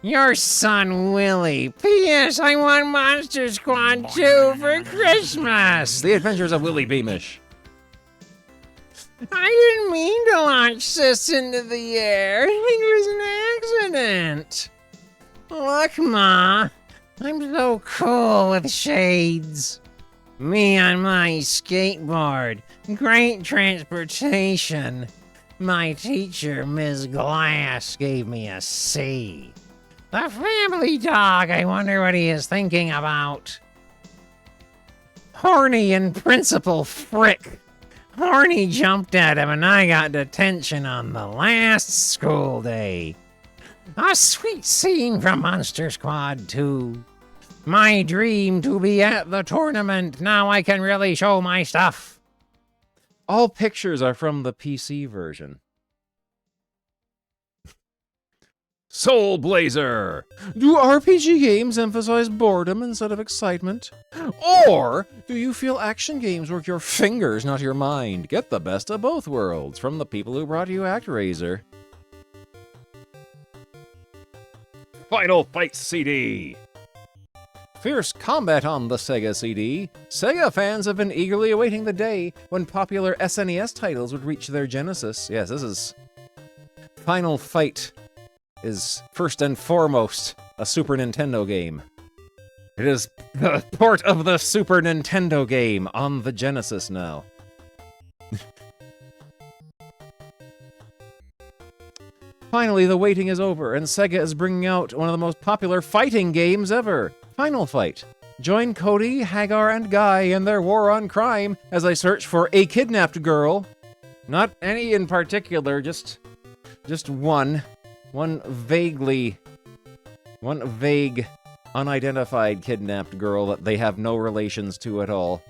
Speaker 2: Your son, Willie. P.S. I want Monster Squad 2 for Christmas. The Adventures of Willie Beamish. I didn't mean to launch this into the air. It was an accident. Look, Ma. I'm so cool with shades. Me on my skateboard. Great transportation. My teacher, Ms. Glass, gave me a C. The family dog, I wonder what he is thinking about. Horny and Principal Frick. Horny jumped at him and I got detention on the last school day. A sweet scene from Monster Squad 2. My dream to be at the tournament. Now I can really show my stuff. All pictures are from the PC version. Soul Blazer! Do RPG games emphasize boredom instead of excitement? Or do you feel action games work your fingers, not your mind? Get the best of both worlds from the people who brought you ActRaiser. Final Fight CD! Fierce combat on the Sega CD. Sega fans have been eagerly awaiting the day when popular SNES titles would reach their Genesis. Yes, this is... Final Fight is first and foremost a Super Nintendo game. It is the port of the Super Nintendo game on the Genesis now. Finally, the waiting is over, and Sega is bringing out one of the most popular fighting games ever, Final Fight. Join Cody, Hagar, and Guy in their war on crime as they search for a kidnapped girl. Not any in particular, just one. One vague, unidentified kidnapped girl that they have no relations to at all.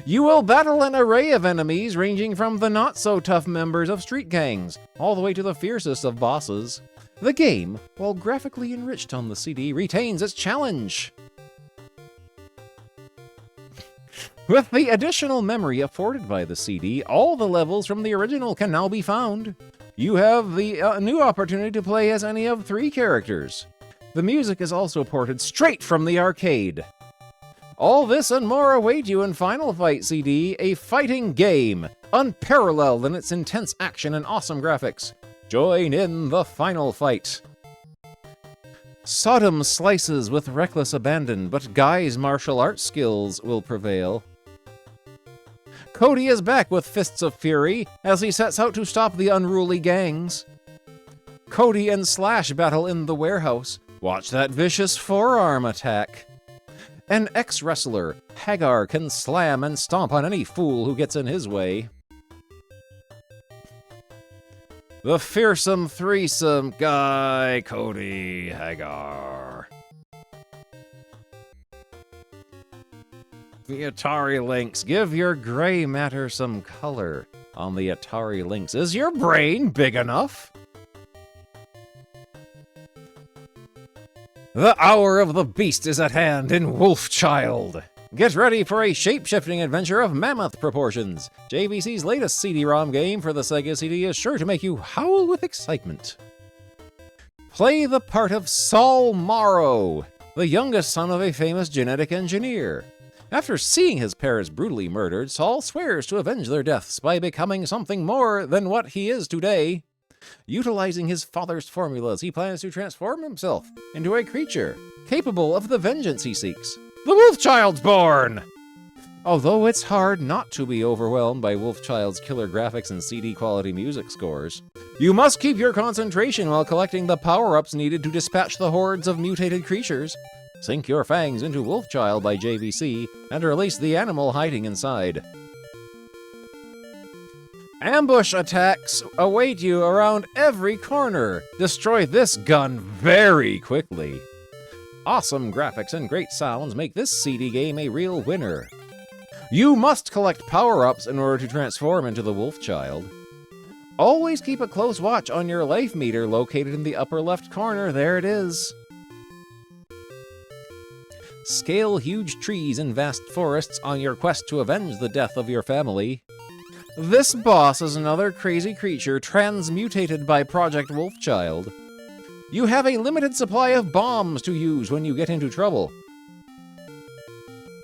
Speaker 2: You will battle an array of enemies ranging from the not-so-tough members of street gangs, all the way to the fiercest of bosses. The game, while graphically enriched on the CD, retains its challenge. With the additional memory afforded by the CD, all the levels from the original can now be found. You have the new opportunity to play as any of 3 characters. The music is also ported straight from the arcade. All this and more await you in Final Fight CD, a fighting game, unparalleled in its intense action and awesome graphics. Join in the final fight. Sodom slices with reckless abandon, but Guy's martial arts skills will prevail. Cody is back with Fists of Fury as he sets out to stop the unruly gangs. Cody and Slash battle in the warehouse. Watch that vicious forearm attack. An ex-wrestler, Hagar can slam and stomp on any fool who gets in his way. The fearsome threesome, Guy, Cody, Hagar. The Atari Lynx. Give your gray matter some color on the Atari Lynx. Is your brain big enough? The hour of the beast is at hand in Wolfchild. Get ready for a shape-shifting adventure of mammoth proportions. JVC's latest CD-ROM game for the Sega CD is sure to make you howl with excitement. Play the part of Saul Morrow, the youngest son of a famous genetic engineer. After seeing his parents brutally murdered, Saul swears to avenge their deaths by becoming something more than what he is today. Utilizing his father's formulas, he plans to transform himself into a creature capable of the vengeance he seeks. The Wolfchild's born! Although it's hard not to be overwhelmed by Wolfchild's killer graphics and CD-quality music scores, you must keep your concentration while collecting the power-ups needed to dispatch the hordes of mutated creatures. Sink your fangs into Wolfchild by JVC and release the animal hiding inside. Ambush attacks await you around every corner. Destroy this gun very quickly. Awesome graphics and great sounds make this CD game a real winner. You must collect power-ups in order to transform into the Wolfchild. Always keep a close watch on your life meter located in the upper left corner. There it is. Scale huge trees in vast forests on your quest to avenge the death of your family. This boss is another crazy creature transmutated by Project Wolfchild. You have a limited supply of bombs to use when you get into trouble.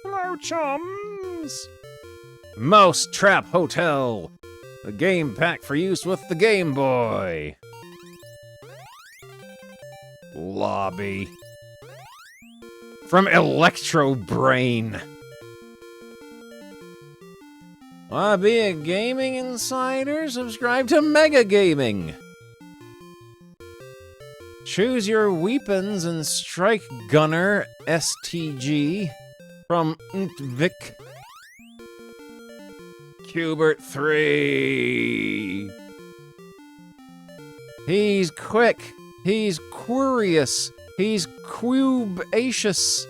Speaker 5: Hello, chums!
Speaker 2: Mouse Trap Hotel, a game pack for use with the Game Boy. Lobby. From Electro Brain. Wanna be a gaming insider? Subscribe to Mega Gaming. Choose your weapons and Strike Gunner STG from Ntvik. Cubert 3. He's quick. He's curious. He's cubacious.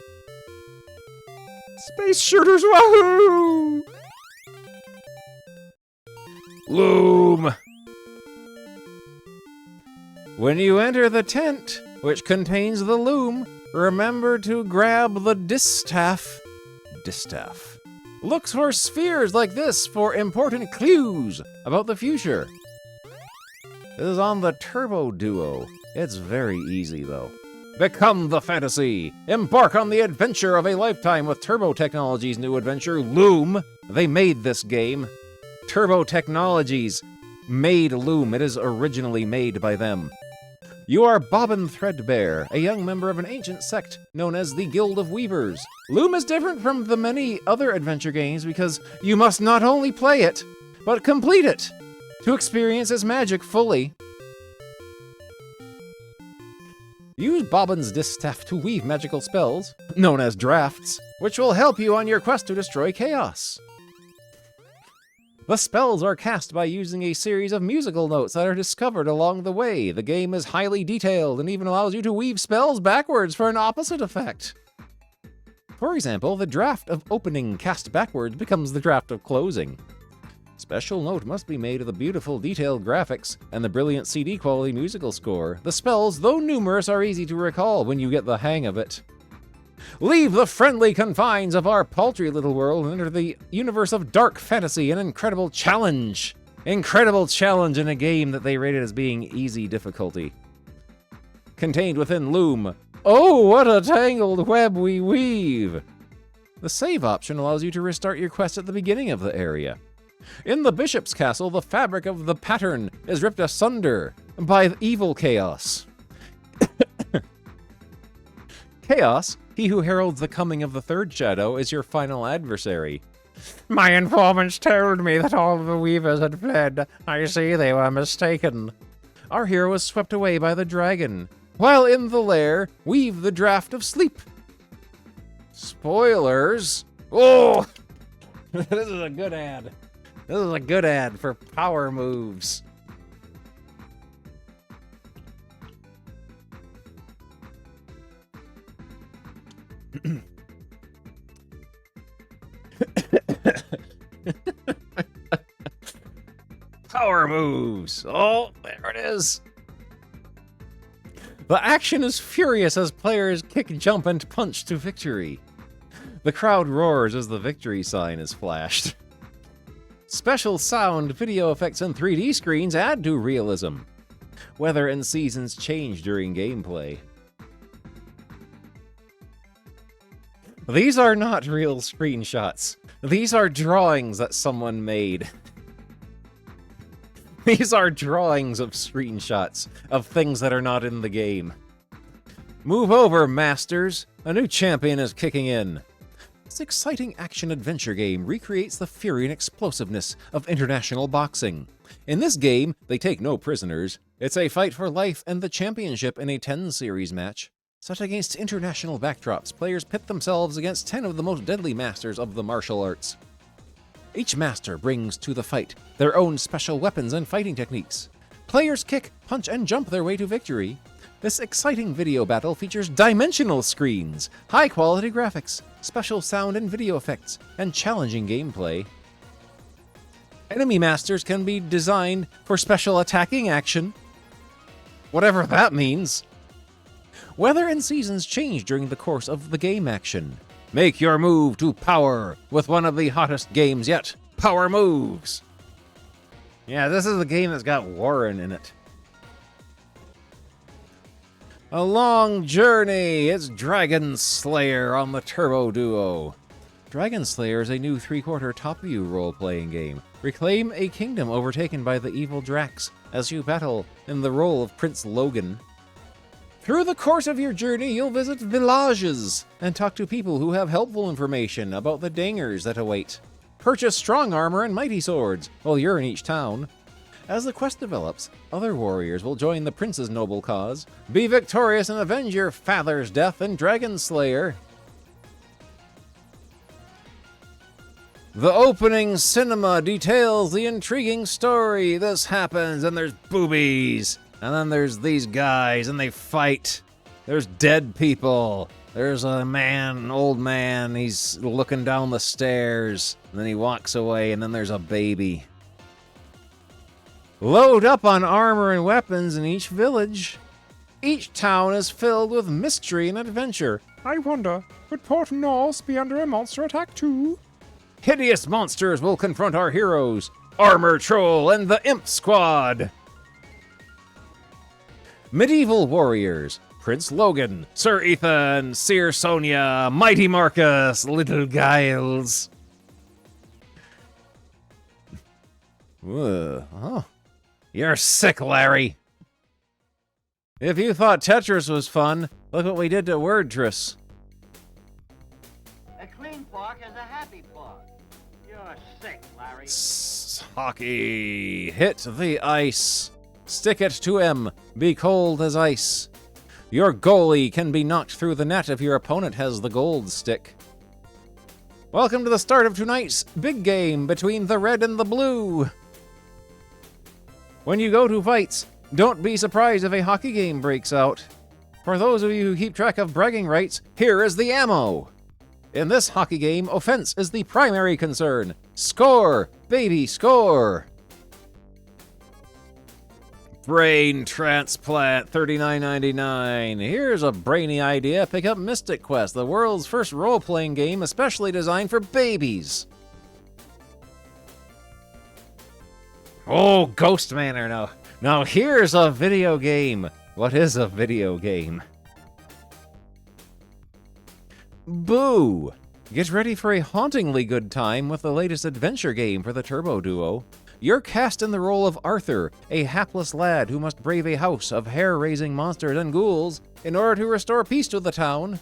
Speaker 5: Space shooters, wahoo!
Speaker 2: Loom. When you enter the tent, which contains the loom, remember to grab the distaff. Distaff. Look for spheres like this for important clues about the future. This is on the Turbo Duo. It's very easy, though. Become the fantasy. Embark on the adventure of a lifetime with Turbo Technologies' new adventure, Loom. They made this game. Turbo Technologies made Loom. It is originally made by them. You are Bobbin Threadbare, a young member of an ancient sect known as the Guild of Weavers. Loom is different from the many other adventure games because you must not only play it, but complete it to experience its magic fully. Use Bobbin's distaff to weave magical spells, known as drafts, which will help you on your quest to destroy chaos. The spells are cast by using a series of musical notes that are discovered along the way. The game is highly detailed and even allows you to weave spells backwards for an opposite effect. For example, the draft of opening cast backwards becomes the draft of closing. Special note must be made of the beautiful detailed graphics and the brilliant CD quality musical score. The spells, though numerous, are easy to recall when you get the hang of it. Leave the friendly confines of our paltry little world and enter the universe of dark fantasy, an incredible challenge. Incredible challenge in a game that they rated as being easy difficulty. Contained within Loom. Oh, what a tangled web we weave! The save option allows you to restart your quest at the beginning of the area. In the Bishop's Castle, the fabric of the pattern is ripped asunder by evil Chaos. Chaos, he who heralds the coming of the third shadow, is your final adversary.
Speaker 5: My informants told me that all the weavers had fled. I see they were mistaken.
Speaker 2: Our hero was swept away by the dragon. While in the lair, weave the draft of sleep. Spoilers. Oh, this is a good ad. This is a good ad for power moves. Power moves. Oh, there it is. The action is furious as players kick, jump, and punch to victory. The crowd roars as the victory sign is flashed. Special sound, video effects, and 3D screens add to realism. Weather and seasons change during gameplay. These are not real screenshots. These are drawings that someone made. These are drawings of screenshots of things that are not in the game. Move over, masters. A new champion is kicking in. This exciting action-adventure game recreates the fury and explosiveness of international boxing. In this game, they take no prisoners. It's a fight for life and the championship in a 10-series match. Set against international backdrops, players pit themselves against 10 of the most deadly masters of the martial arts. Each master brings to the fight their own special weapons and fighting techniques. Players kick, punch, and jump their way to victory. This exciting video battle features dimensional screens, high-quality graphics, special sound and video effects, and challenging gameplay. Enemy masters can be designed for special attacking action, whatever that means. Weather and seasons change during the course of the game action. Make your move to power with one of the hottest games yet, Power Moves. Yeah, this is the game that's got Warren in it. A long journey. It's Dragon Slayer on the Turbo Duo. Dragon Slayer is a new 3/4 top-view role-playing game. Reclaim a kingdom overtaken by the evil Drax as you battle in the role of Prince Logan. Through the course of your journey, you'll visit villages and talk to people who have helpful information about the dangers that await. Purchase strong armor and mighty swords while you're in each town. As the quest develops, other warriors will join the prince's noble cause. Be victorious and avenge your father's death in Dragon Slayer. The opening cinema details the intriguing story. This happens, and there's boobies. And then there's these guys, and they fight. There's dead people. There's a man, an old man, he's looking down the stairs. And then he walks away, and then there's a baby. Load up on armor and weapons in each village. Each town is filled with mystery and adventure.
Speaker 5: I wonder, would Port Norse be under a monster attack too?
Speaker 2: Hideous monsters will confront our heroes, Armor Troll and the Imp Squad. Medieval warriors, Prince Logan, Sir Ethan, Seer Sonia, Mighty Marcus, Little Giles. Oh, you're sick, Larry. If you thought Tetris was fun, look what we did to Wordtress.
Speaker 1: A clean park is a happy park. You're sick, Larry.
Speaker 2: Hockey. Hit the ice. Stick it to him. Be cold as ice. Your goalie can be knocked through the net if your opponent has the gold stick. Welcome to the start of tonight's big game between the red and the blue. When you go to fights, don't be surprised if a hockey game breaks out. For those of you who keep track of bragging rights, here is the ammo. In this hockey game, offense is the primary concern. Score, baby, score. Brain transplant, $39.99. Here's a brainy idea. Pick up Mystic Quest, the world's first role-playing game especially designed for babies. Oh, Ghost Manor now. Now here's a video game. What is a video game? Boo! Get ready for a hauntingly good time with the latest adventure game for the Turbo Duo. You're cast in the role of Arthur, a hapless lad who must brave a house of hair-raising monsters and ghouls in order to restore peace to the town.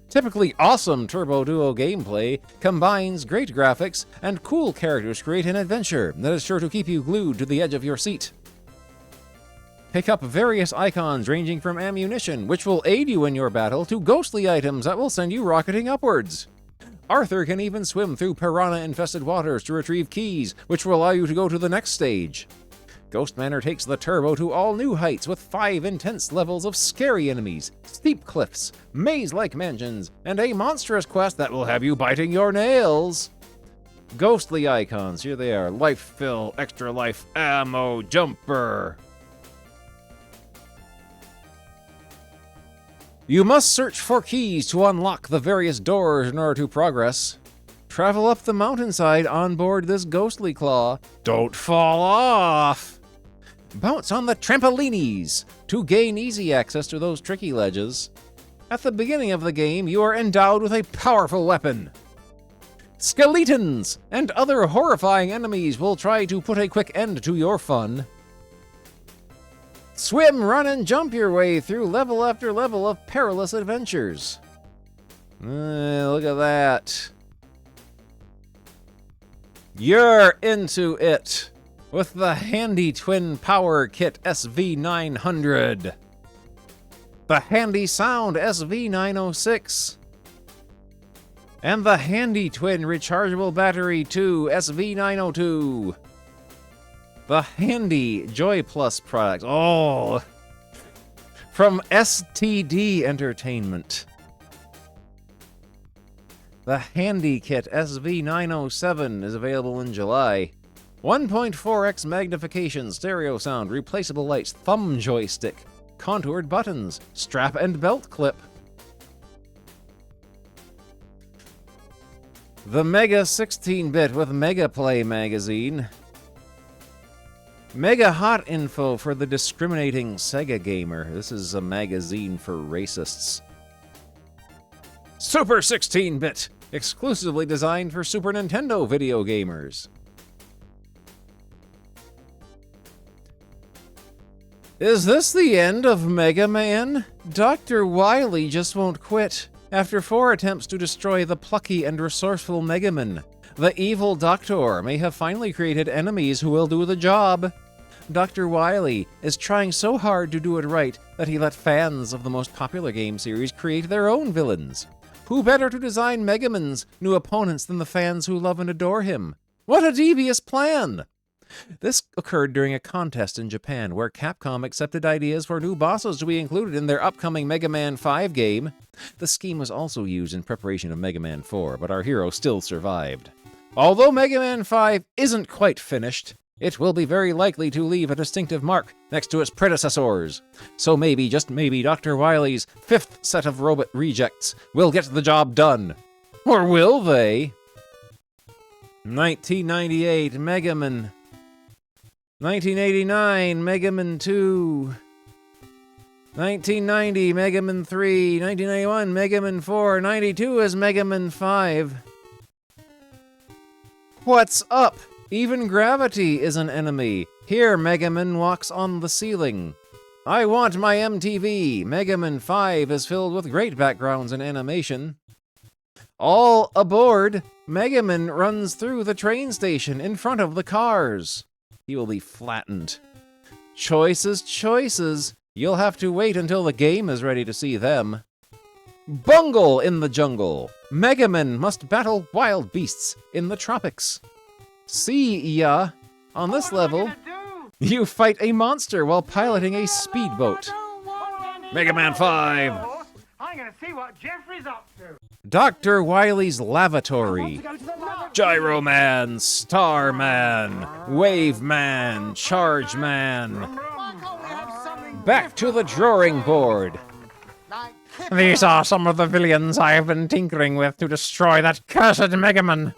Speaker 2: Typically awesome Turbo Duo gameplay combines great graphics and cool characters to create an adventure that is sure to keep you glued to the edge of your seat. Pick up various icons ranging from ammunition, which will aid you in your battle, to ghostly items that will send you rocketing upwards. Arthur can even swim through piranha-infested waters to retrieve keys, which will allow you to go to the next stage. Ghost Manor takes the turbo to all new heights with 5 intense levels of scary enemies, steep cliffs, maze-like mansions, and a monstrous quest that will have you biting your nails. Ghostly icons, here they are. Life fill, extra life, ammo, jumper. You must search for keys to unlock the various doors in order to progress. Travel up the mountainside on board this ghostly claw. Don't fall off! Bounce on the trampolinis to gain easy access to those tricky ledges. At the beginning of the game, you are endowed with a powerful weapon. Skeletons and other horrifying enemies will try to put a quick end to your fun. Swim, run, and jump your way through level after level of perilous adventures. Look at that. You're into it with the handy twin power kit SV900, the handy sound SV906, and the handy twin rechargeable battery 2 SV902. The handy Joy Plus product, from STD Entertainment. The Handy Kit SV907 is available in July. 1.4x magnification, stereo sound, replaceable lights, thumb joystick, contoured buttons, strap and belt clip. The Mega 16-bit with Mega Play magazine. Mega Hot info for the discriminating Sega gamer. This is a magazine for racists. Super 16-bit, exclusively designed for Super Nintendo video gamers. Is this the end of Mega Man? Dr. Wily just won't quit. After 4 attempts to destroy the plucky and resourceful Mega Man, the evil Doctor may have finally created enemies who will do the job. Dr. Wily is trying so hard to do it right that he let fans of the most popular game series create their own villains. Who better to design Mega Man's new opponents than the fans who love and adore him? What a devious plan! This occurred during a contest in Japan where Capcom accepted ideas for new bosses to be included in their upcoming Mega Man 5 game. The scheme was also used in preparation of Mega Man 4, but our hero still survived. Although Mega Man 5 isn't quite finished, it will be very likely to leave a distinctive mark next to its predecessors. So maybe, just maybe, Dr. Wily's 5th set of robot rejects will get the job done. Or will they? 1998, Mega Man. 1989, Mega Man 2. 1990, Mega Man 3. 1991, Mega Man 4. 92 is Mega Man 5. What's up? Even gravity is an enemy. Here, Mega Man walks on the ceiling. I want my MTV. Mega Man 5 is filled with great backgrounds and animation. All aboard, Mega Man runs through the train station in front of the cars. He will be flattened. Choices, choices. You'll have to wait until the game is ready to see them. Bungle in the jungle. Mega Man must battle wild beasts in the tropics. See ya. On this level, you fight a monster while piloting a speedboat. Mega Man 5.
Speaker 4: I'm gonna see what Jeffrey's up to.
Speaker 2: Dr. Wily's Lavatory. Gyro Man, Star Man, Wave Man, Charge Man. Back to the drawing board.
Speaker 5: These are some of the villains I have been tinkering with to destroy that cursed Mega Man.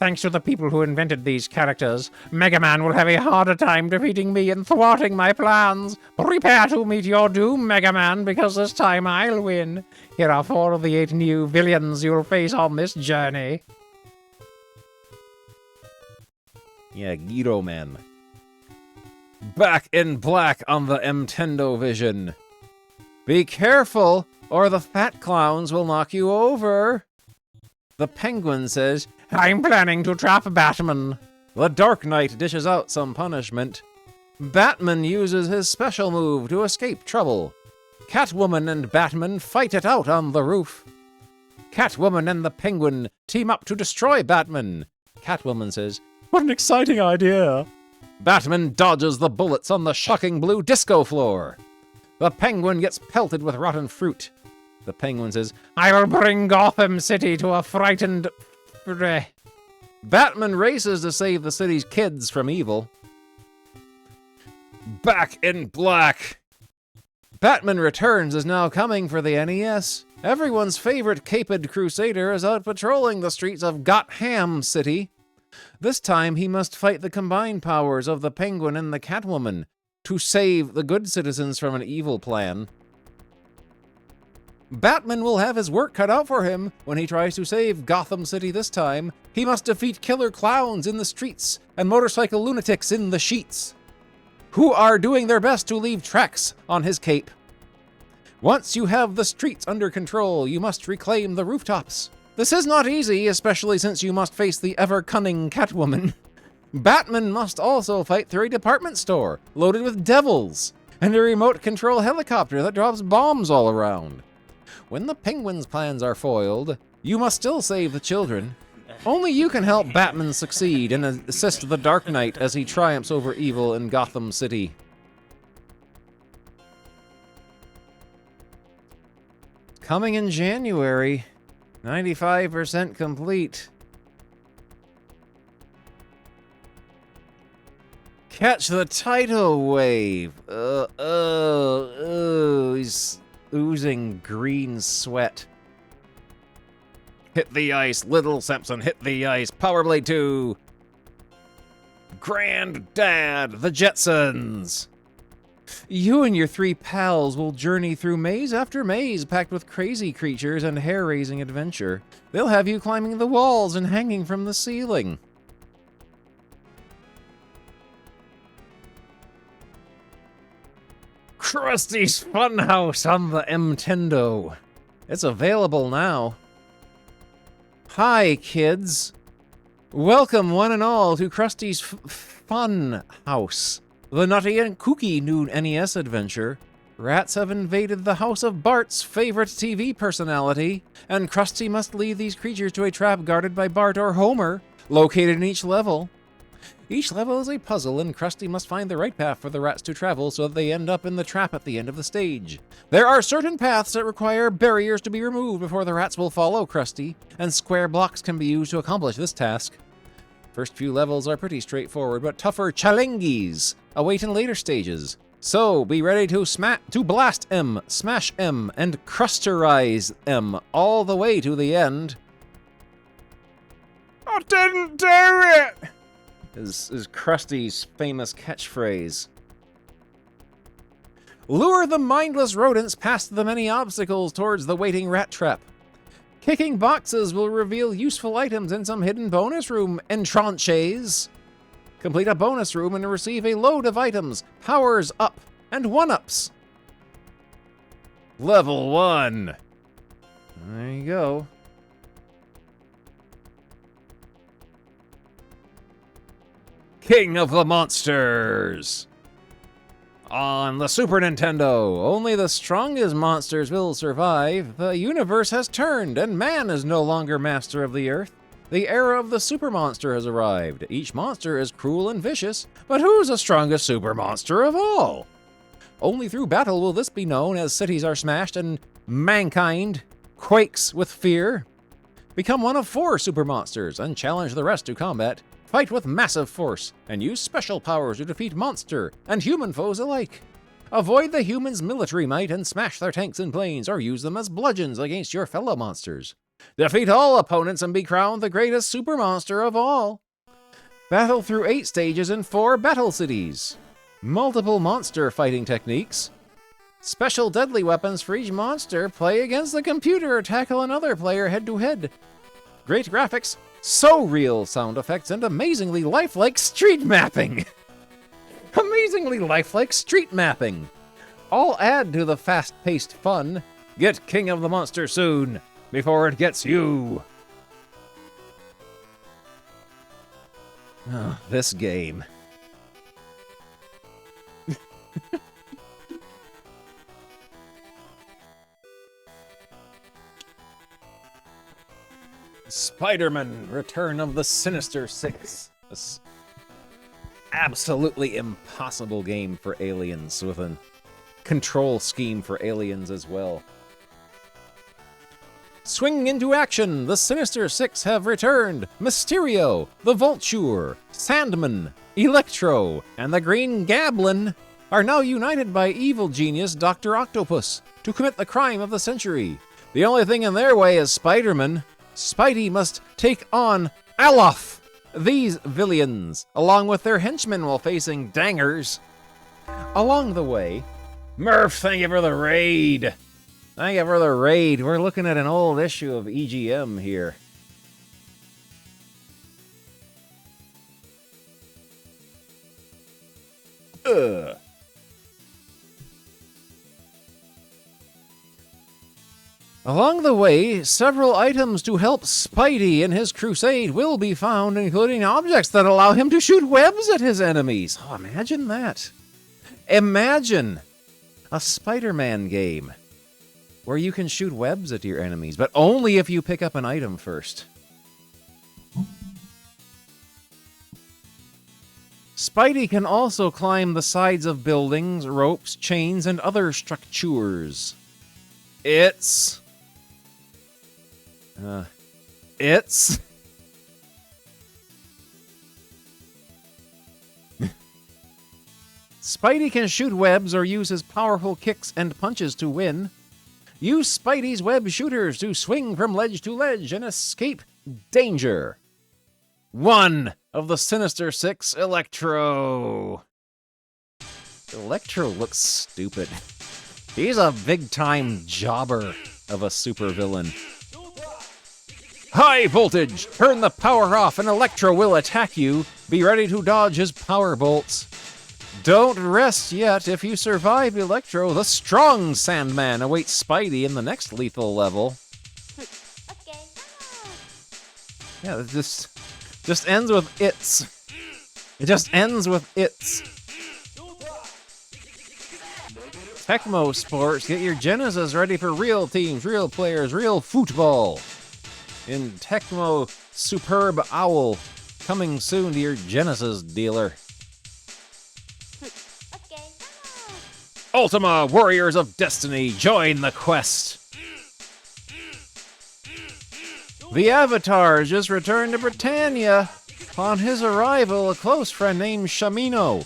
Speaker 5: Thanks to the people who invented these characters, Mega Man will have a harder time defeating me and thwarting my plans. Prepare to meet your doom, Mega Man, because this time I'll win. Here are 4 of the 8 new villains you'll face on this journey.
Speaker 2: Yeah, Gyro Man. Back in black on the Nintendo Vision. Be careful, or the fat clowns will knock you over. The Penguin says, I'm planning to trap Batman. The Dark Knight dishes out some punishment. Batman uses his special move to escape trouble. Catwoman and Batman fight it out on the roof. Catwoman and the Penguin team up to destroy Batman. Catwoman says, "What an exciting idea." Batman dodges the bullets on the shocking blue disco floor. The Penguin gets pelted with rotten fruit. The Penguin says, "I will bring Gotham City to a frightened..." Batman races to save the city's kids from evil. Back in Black. Batman Returns is now coming for the NES. Everyone's favorite caped crusader is out patrolling the streets of Gotham City. This time he must fight the combined powers of the Penguin and the Catwoman to save the good citizens from an evil plan. Batman will have his work cut out for him when he tries to save Gotham City this time. He must defeat killer clowns in the streets and motorcycle lunatics in the sheets, who are doing their best to leave tracks on his cape. Once you have the streets under control, you must reclaim the rooftops. This is not easy, especially since you must face the ever-cunning Catwoman. Batman must also fight through a department store loaded with devils and a remote control helicopter that drops bombs all around. When the Penguin's plans are foiled, you must still save the children. Only you can help Batman succeed and assist the Dark Knight as he triumphs over evil in Gotham City. Coming in January, 95% complete. Catch the tidal wave. He's oozing green sweat. Hit the ice, little Simpson, hit the ice. Power Blade 2. Granddad, the Jetsons. You and your 3 pals will journey through maze after maze packed with crazy creatures and hair-raising adventure. They'll have you climbing the walls and hanging from the ceiling. Krusty's Funhouse on the Nintendo. It's available now. Hi, kids. Welcome one and all to Krusty's Fun House, the nutty and kooky new NES adventure. Rats have invaded the house of Bart's favorite TV personality, and Krusty must lead these creatures to a trap guarded by Bart or Homer, located in each level. Each level is a puzzle, and Krusty must find the right path for the rats to travel so that they end up in the trap at the end of the stage. There are certain paths that require barriers to be removed before the rats will follow Krusty, and square blocks can be used to accomplish this task. First few levels are pretty straightforward, but tougher challenges await in later stages. So be ready to blast M, smash M, and crusterize M all the way to the end.
Speaker 5: I didn't do it!
Speaker 2: Is Krusty's famous catchphrase. Lure the mindless rodents past the many obstacles towards the waiting rat trap. Kicking boxes will reveal useful items in some hidden bonus room entranches. Complete a bonus room and receive a load of items, powers up, and 1-ups. Level 1. There you go. King of the Monsters. On the Super Nintendo, only the strongest monsters will survive. The universe has turned, and man is no longer master of the earth. The era of the super monster has arrived. Each monster is cruel and vicious, but who's the strongest super monster of all? Only through battle will this be known, as cities are smashed and mankind quakes with fear. Become one of 4 super monsters and challenge the rest to combat. Fight with massive force, and use special powers to defeat monster and human foes alike. Avoid the humans' military might and smash their tanks and planes, or use them as bludgeons against your fellow monsters. Defeat all opponents and be crowned the greatest super monster of all. Battle through 8 stages in 4 battle cities. Multiple monster fighting techniques. Special deadly weapons for each monster. Play against the computer or tackle another player head-to-head. Great graphics, so real sound effects, and amazingly lifelike street mapping. Amazingly lifelike street mapping. All add to the fast-paced fun. Get King of the Monster soon, before it gets you. Oh, this game. Spider-Man, Return of the Sinister Six. This absolutely impossible game for aliens with a control scheme for aliens as well. Swing into action! The Sinister Six have returned! Mysterio, the Vulture, Sandman, Electro, and the Green Goblin are now united by evil genius Dr. Octopus to commit the crime of the century. The only thing in their way is Spider-Man. Spidey must take on Aloth, these villains, along with their henchmen while facing Dangers. Along the way, Murph, thank you for the raid. Thank you for the raid. We're looking at an old issue of EGM here. Ugh. Along the way, several items to help Spidey in his crusade will be found, including objects that allow him to shoot webs at his enemies. Oh, imagine that. Imagine a Spider-Man game where you can shoot webs at your enemies, but only if you pick up an item first. Spidey can also climb the sides of buildings, ropes, chains, and other structures. It's... Spidey can shoot webs or use his powerful kicks and punches to win. Use Spidey's web shooters to swing from ledge to ledge and escape danger. One of the Sinister Six, Electro. Electro looks stupid. He's a big-time jobber of a supervillain. High voltage! Turn the power off and Electro will attack you. Be ready to dodge his power bolts. Don't rest yet. If you survive Electro, the strong Sandman awaits Spidey in the next lethal level.
Speaker 12: Okay.
Speaker 2: Yeah, it just ends with it's. It just ends with it's. Tecmo Sports, get your Genesis ready for real teams, real players, real football. In Tecmo Superb Owl, coming soon to your Genesis dealer.
Speaker 12: Okay.
Speaker 2: Ultima Warriors of Destiny, join the quest. The Avatar just returned to Britannia. Upon his arrival, a close friend named Shamino,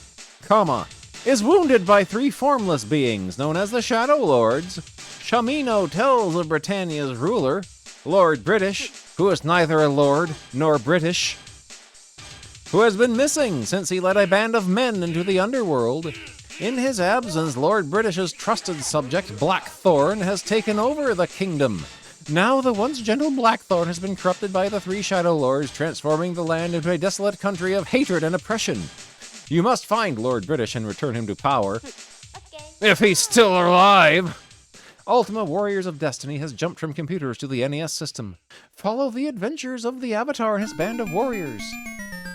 Speaker 2: is wounded by three formless beings known as the Shadow Lords. Shamino tells of Britannia's ruler, Lord British, who is neither a lord nor British, who has been missing since he led a band of men into the underworld. In his absence, Lord British's trusted subject, Blackthorn, has taken over the kingdom. Now the once gentle Blackthorn has been corrupted by the three Shadow Lords, transforming the land into a desolate country of hatred and oppression. You must find Lord British and return him to power.
Speaker 12: Okay.
Speaker 2: If he's still alive! Ultima Warriors of Destiny has jumped from computers to the NES system. Follow the adventures of the Avatar and his band of warriors.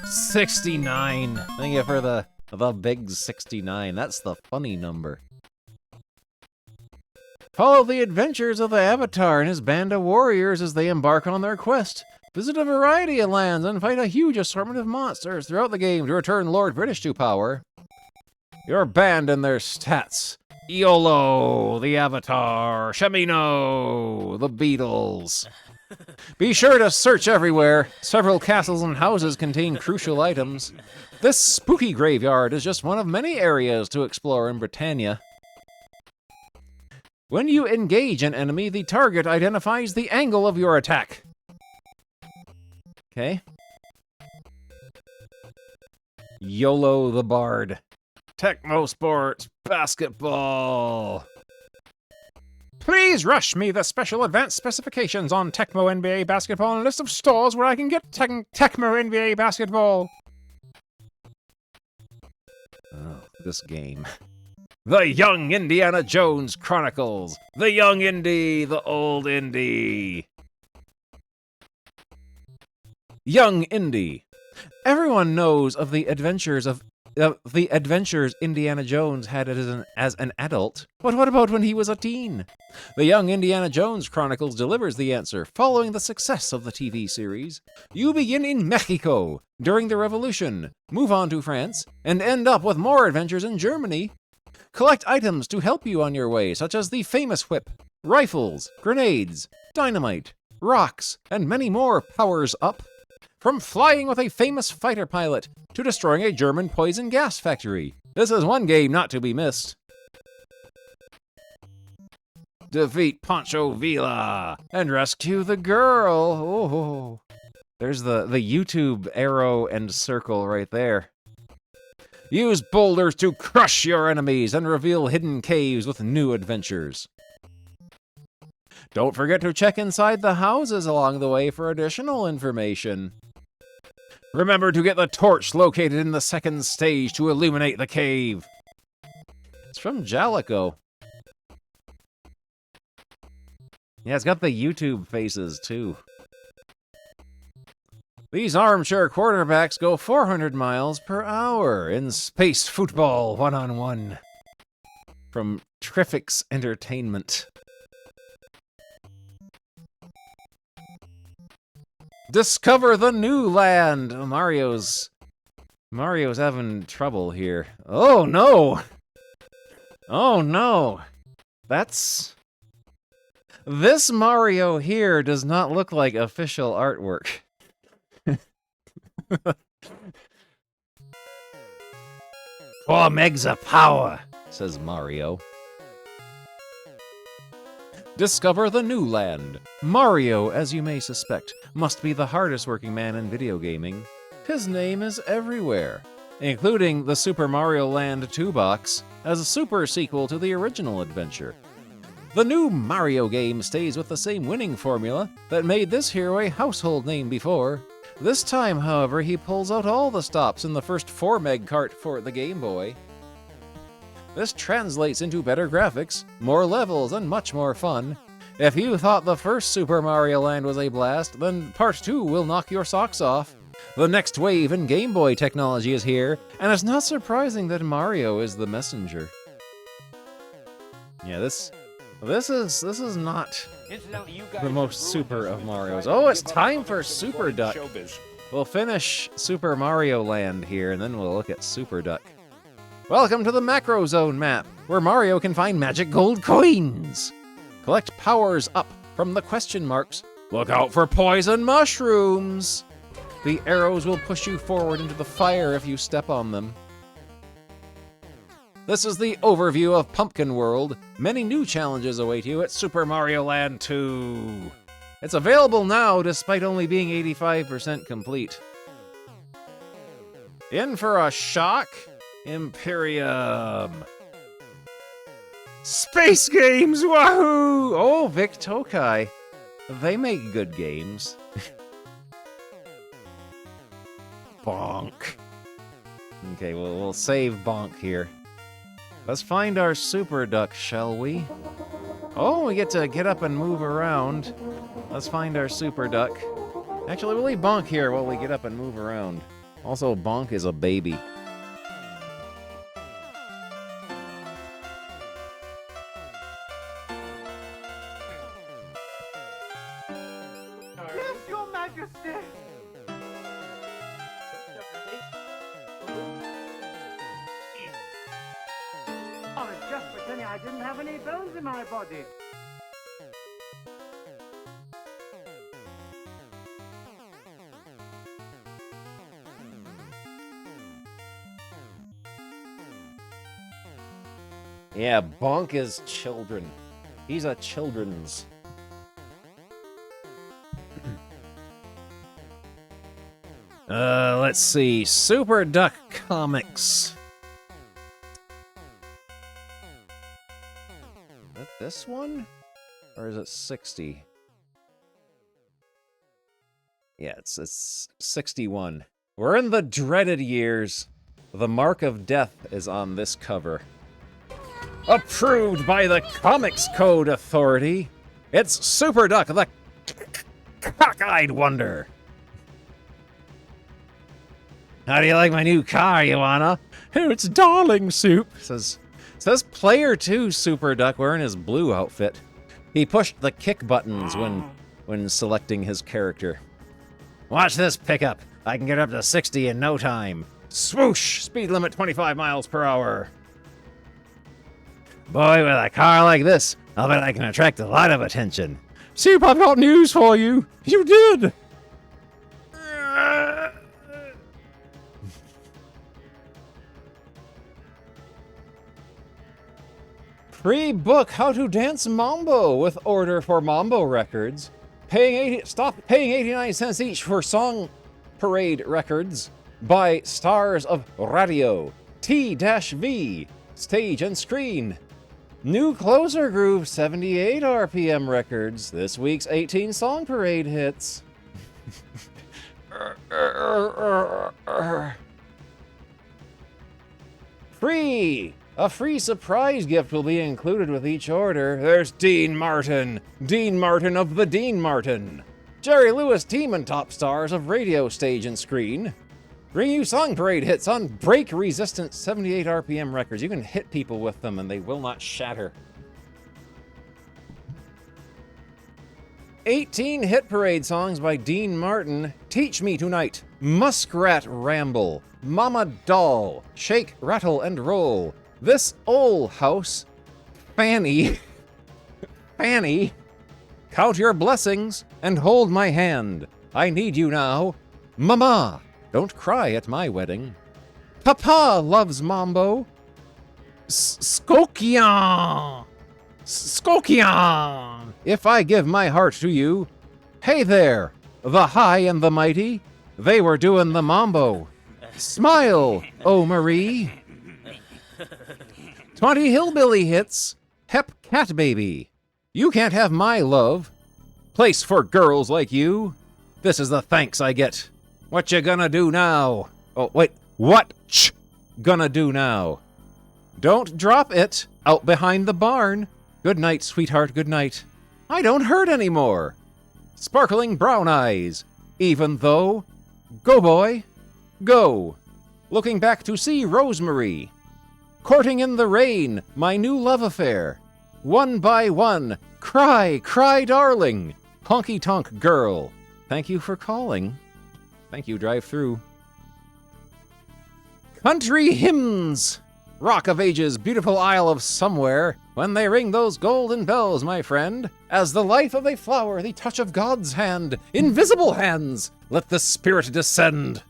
Speaker 2: 69. Thank you for the big 69. That's the funny number. Follow the adventures of the Avatar and his band of warriors as they embark on their quest. Visit a variety of lands and fight a huge assortment of monsters throughout the game to return Lord British to power. Your band and their stats. Iolo, the Avatar, Shamino, the Beatles. Be sure to search everywhere. Several castles and houses contain crucial items. This spooky graveyard is just one of many areas to explore in Britannia. When you engage an enemy, the target identifies the angle of your attack. Okay. YOLO the Bard. Tecmo Sports Basketball.
Speaker 5: Please rush me the special advanced specifications on Tecmo NBA Basketball and a list of stores where I can get Tecmo NBA Basketball.
Speaker 2: Oh, this game. The Young Indiana Jones Chronicles. The Young Indy, the Old Indy. Young Indy. Everyone knows of the adventures of the adventures Indiana Jones had as an adult, but what about when he was a teen? The Young Indiana Jones Chronicles delivers the answer following the success of the TV series. You begin in Mexico during the Revolution, move on to France, and end up with more adventures in Germany. Collect items to help you on your way, such as the famous whip, rifles, grenades, dynamite, rocks, and many more powers up. From flying with a famous fighter pilot to destroying a German poison gas factory, this is one game not to be missed. Defeat Pancho Villa and rescue the girl. Oh, there's the YouTube arrow and circle right there. Use boulders to crush your enemies and reveal hidden caves with new adventures. Don't forget to check inside the houses along the way for additional information. Remember to get the torch located in the second stage to illuminate the cave. It's from Jalico. Yeah, it's got the YouTube faces, too. These armchair quarterbacks go 400 miles per hour in space football one-on-one. From Trifix Entertainment. Discover the new land. Oh, Mario's having trouble here. Oh no! Oh no! This Mario here does not look like official artwork. 4 megs of power, says Mario. Discover the new land. Mario, as you may suspect, must be the hardest working man in video gaming. His name is everywhere, including the Super Mario Land 2 box as a super sequel to the original adventure. The new Mario game stays with the same winning formula that made this hero a household name before. This time, however, he pulls out all the stops in the first 4 meg cart for the Game Boy. This translates into better graphics, more levels, and much more fun. If you thought the first Super Mario Land was a blast, then Part 2 will knock your socks off. The next wave in Game Boy technology is here, and it's not surprising that Mario is the messenger. Yeah, this is not the most super of Marios. Oh, it's time for Super Duck. We'll finish Super Mario Land here, and then we'll look at Super Duck. Welcome to the Macro Zone map, where Mario can find magic gold coins. Collect powers up from the question marks. Look out for poison mushrooms. The arrows will push you forward into the fire if you step on them. This is the overview of Pumpkin World. Many new challenges await you at Super Mario Land 2. It's available now despite only being 85% complete. In for a shock? Imperium. Space games, wahoo! Oh, Vic Tokai. They make good games. Bonk. Okay, we'll save Bonk here. Let's find our Super Duck, shall we? Oh, we get to get up and move around. Let's find our Super Duck. Actually, we'll leave Bonk here while we get up and move around. Also, Bonk is a baby.
Speaker 4: Yes, Your Majesty! I was just pretending I didn't have any bones in my body.
Speaker 2: Yeah, Bonk is children. He's a children's. Let's see. Super Duck Comics. Is that this one? Or is it 60? Yeah, it's 61. We're in the dreaded years. The Mark of Death is on this cover. Approved by the Comics Code Authority, it's Super Duck, the Cockeyed Wonder. How do you like my new car, Ioana?
Speaker 5: Oh, it's darling soup.
Speaker 2: Says player 2 Super Duck wearing his blue outfit. He pushed the kick buttons when selecting his character. Watch this pickup. I can get up to 60 in no time. Swoosh! Speed limit 25 miles per hour. Boy, with a car like this, I'll bet I can attract a lot of attention.
Speaker 5: Soup, I've got news for you. You did.
Speaker 2: Free book How to Dance Mambo with order for Mambo Records. Stop paying 89 cents each for Song Parade Records by Stars of Radio. T-V. Stage and Screen. New Closer Groove 78 RPM Records. This week's 18 Song Parade hits. Free! A free surprise gift will be included with each order. There's Dean Martin. Dean Martin of the Dean Martin. Jerry Lewis team and top stars of Radio, Stage, and Screen. Bring you Song Parade hits on break resistant 78 RPM records. You can hit people with them and they will not shatter. 18 hit parade songs by Dean Martin. Teach Me Tonight. Muskrat Ramble. Mama Doll. Shake, Rattle, and Roll. This Old House. Fanny. Fanny. Count Your Blessings and Hold My Hand. I Need You Now. Mama. Don't Cry at My Wedding. Papa Loves Mambo. Skokian. Skokian. If I Give My Heart to You. Hey there. The High and the Mighty. They were doing the mambo. Smile, oh Marie. 20 hillbilly hits. Hep Cat Baby. You Can't Have My Love. Place for Girls Like You. This Is the Thanks I Get. What You Gonna Do Now? Oh, wait. What gonna do now? Don't Drop It. Out Behind the Barn. Good night, sweetheart, good night. I Don't Hurt Anymore. Sparkling Brown Eyes. Even Though. Go Boy. Go. Looking Back to See Rosemary. Courting in the Rain. My New Love Affair. One by One. Cry, Cry Darling. Honky Tonk Girl. Thank you for calling. Thank you, Drive Through. Country Hymns. Rock of Ages, Beautiful Isle of Somewhere. When they ring those golden bells, my friend. As the life of a flower, the touch of God's hand. Invisible hands, let the Spirit descend.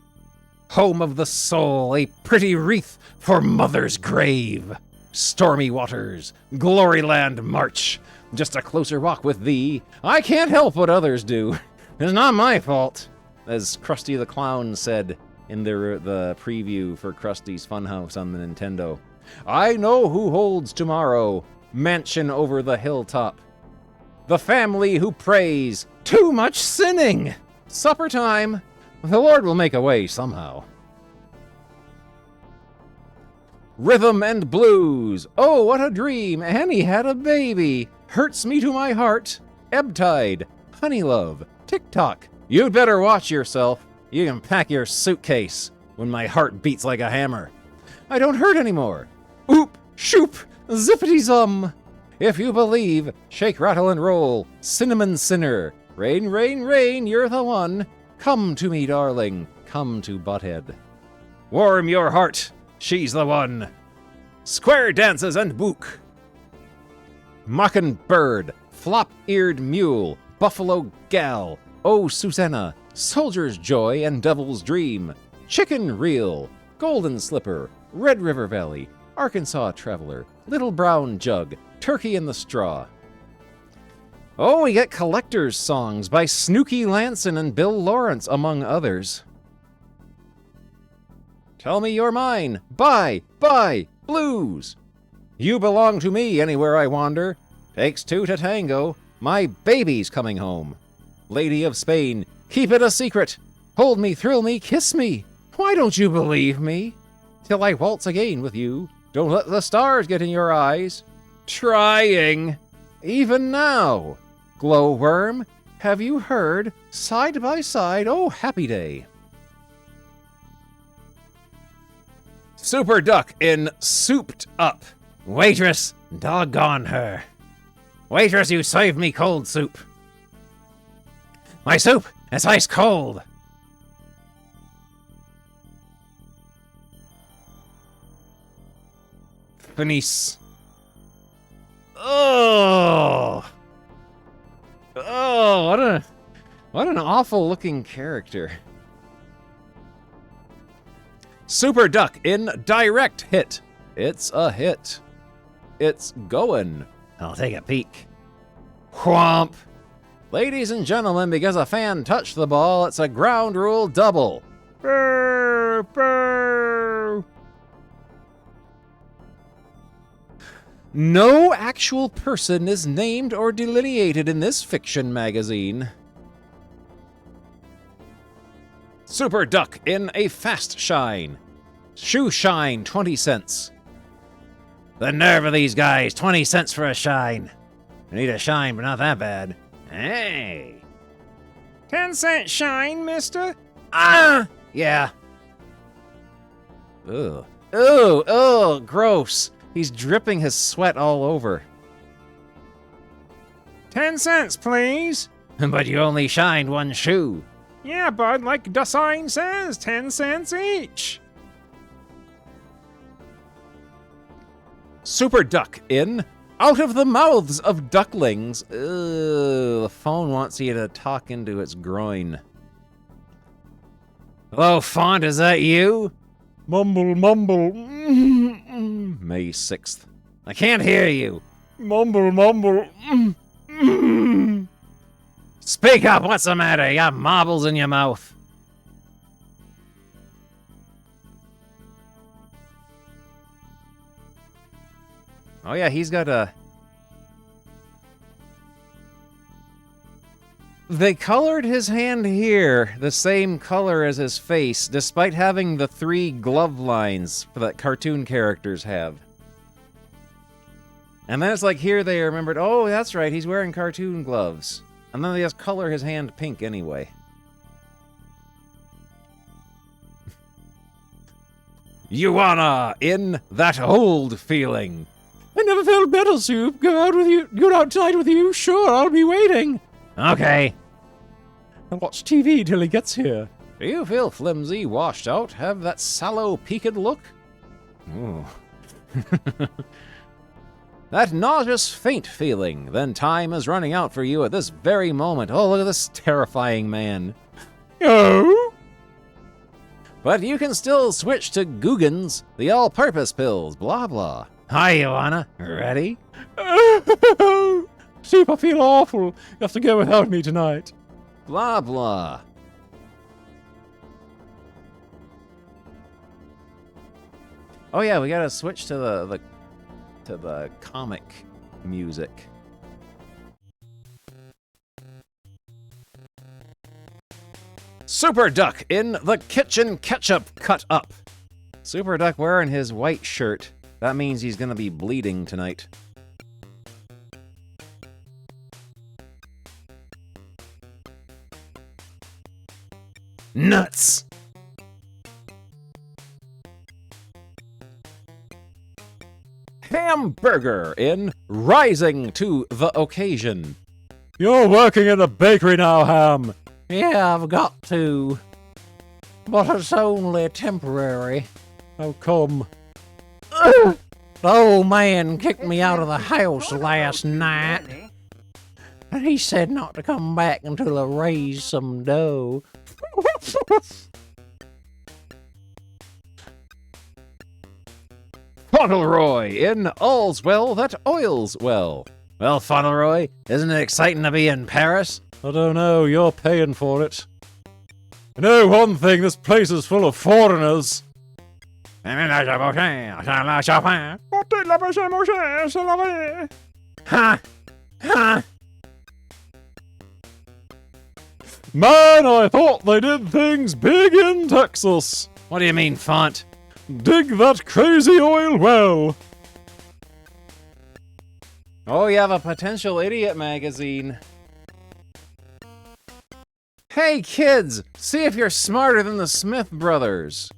Speaker 2: Home of the soul, a pretty wreath for mother's grave. Stormy waters, Gloryland March. Just a closer walk with thee. I can't help what others do. It's not my fault. As Krusty the Clown said in the preview for Krusty's Funhouse on the Nintendo. I know who holds tomorrow. Mansion over the hilltop. The family who prays. Too much sinning. Supper time. The Lord will make a way somehow. Rhythm and Blues. Oh, what a dream. Annie had a baby. Hurts me to my heart. Ebb Tide. Honey Love. TikTok. You'd better watch yourself. You can pack your suitcase when my heart beats like a hammer. I don't hurt anymore. Oop, shoop, zippity zum. If you believe, shake, rattle, and roll. Cinnamon Sinner. Rain, rain, rain, you're the one. Come to me, darling. Come to Butthead. Warm your heart. She's the one. Square dances and book. Mockingbird. Flop-eared mule. Buffalo gal. Oh, Susanna. Soldier's Joy and Devil's Dream. Chicken Reel. Golden Slipper. Red River Valley. Arkansas Traveler. Little Brown Jug. Turkey in the Straw. Oh, we get collector's songs by Snooky Lanson and Bill Lawrence, among others. Tell Me You're Mine. Bye, bye, blues. You belong to me anywhere I wander. Takes two to tango. My baby's coming home. Lady of Spain. Keep it a secret. Hold me, thrill me, kiss me. Why don't you believe me? Till I waltz again with you. Don't let the stars get in your eyes. Trying. Even now. Glowworm, have you heard? Side by side, oh happy day. Super Duck in Souped Up. Waitress, doggone her. Waitress, you saved me cold soup. My soup, it's ice cold. Finice. Oh, what an awful looking character. Super Duck in Direct Hit. It's a hit. It's going. I'll take a peek. Whomp. Ladies and gentlemen, because a fan touched the ball, it's a ground rule double.
Speaker 5: Boo! Boo!
Speaker 2: No actual person is named or delineated in this fiction magazine. Super Duck in a Fast Shine. Shoe shine, 20 cents. The nerve of these guys, 20 cents for a shine. I need a shine, but not that bad. Hey.
Speaker 5: 10-cent shine, mister?
Speaker 2: Ah! Yeah. Ugh. Ugh, ugh, gross. He's dripping his sweat all over.
Speaker 5: 10 cents, please.
Speaker 2: But you only shined one shoe.
Speaker 5: Yeah, bud, like the sign says, 10 cents each.
Speaker 2: Super Duck in Out of the Mouths of Ducklings. Ugh, the phone wants you to talk into its groin. Hello, Font, is that you?
Speaker 5: Mumble, mumble.
Speaker 2: May 6th. I can't hear you.
Speaker 5: Mumble, mumble.
Speaker 2: Speak up, what's the matter? You got marbles in your mouth. Oh yeah, he's got a... They colored his hand here the same color as his face, despite having the 3 glove lines that cartoon characters have. And then it's like here they remembered, oh, that's right, he's wearing cartoon gloves. And then they just color his hand pink anyway. You wanna in that old feeling.
Speaker 5: I never felt better, Soup. Go out tonight with you? Sure, I'll be waiting.
Speaker 2: Okay.
Speaker 5: I'll watch TV till he gets here.
Speaker 2: Do you feel flimsy, washed out, have that sallow, peaked look? Ooh. That nauseous, faint feeling. Then time is running out for you at this very moment. Oh, look at this terrifying man.
Speaker 5: Oh?
Speaker 2: But you can still switch to Guggen's, the all-purpose pills, blah blah. Hi, Joanna. Ready?
Speaker 5: Soup, I feel awful. You have to go without me tonight.
Speaker 2: Blah blah. Oh yeah, we gotta switch to the comic music. Super Duck in the kitchen ketchup cut up. Super Duck wearing his white shirt. That means he's gonna be bleeding tonight. Nuts! Hamburger in Rising to the Occasion.
Speaker 5: You're working in the bakery now, Ham.
Speaker 2: Yeah, I've got to. But it's only temporary.
Speaker 5: How come?
Speaker 2: The old man kicked me out of the house last night. And he said not to come back until I raised some dough. Fauntleroy in All's Well That Oils Well. Well, Fauntleroy, isn't it exciting to be in Paris?
Speaker 5: I don't know, you're paying for it. You know one thing, this place is full of foreigners.
Speaker 2: Ha! Ha!
Speaker 5: Man, I thought they did things big in Texas.
Speaker 2: What do you mean, Font?
Speaker 5: Dig that crazy oil well.
Speaker 2: Oh, you have a potential idiot magazine. Hey, kids! See if you're smarter than the Smith brothers.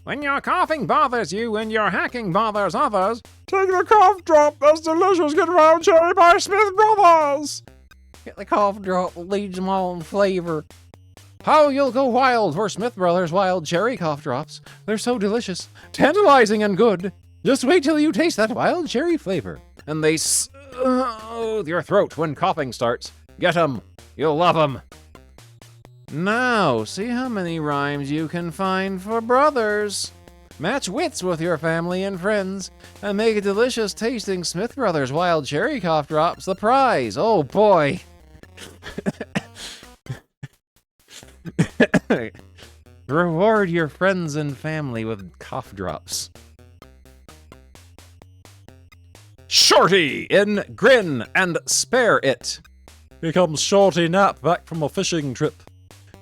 Speaker 5: When your coughing bothers you and your hacking bothers others, take the cough drop. That's delicious. Get Wild Cherry by Smith Brothers. Get the cough drop. Leads them all in flavor. How you'll go wild for Smith Brothers Wild Cherry Cough Drops. They're so delicious, tantalizing, and good. Just wait till you taste that wild cherry flavor. And they soothe your throat when coughing starts. Get 'em. You'll love 'em. Now, see how many rhymes you can find for brothers. Match wits with your family and friends, and make a delicious tasting Smith Brothers Wild Cherry Cough Drops the prize. Oh boy. Reward your friends and family with cough drops. Shorty in Grin and Spare It. Here comes Shorty Nap back from a fishing trip.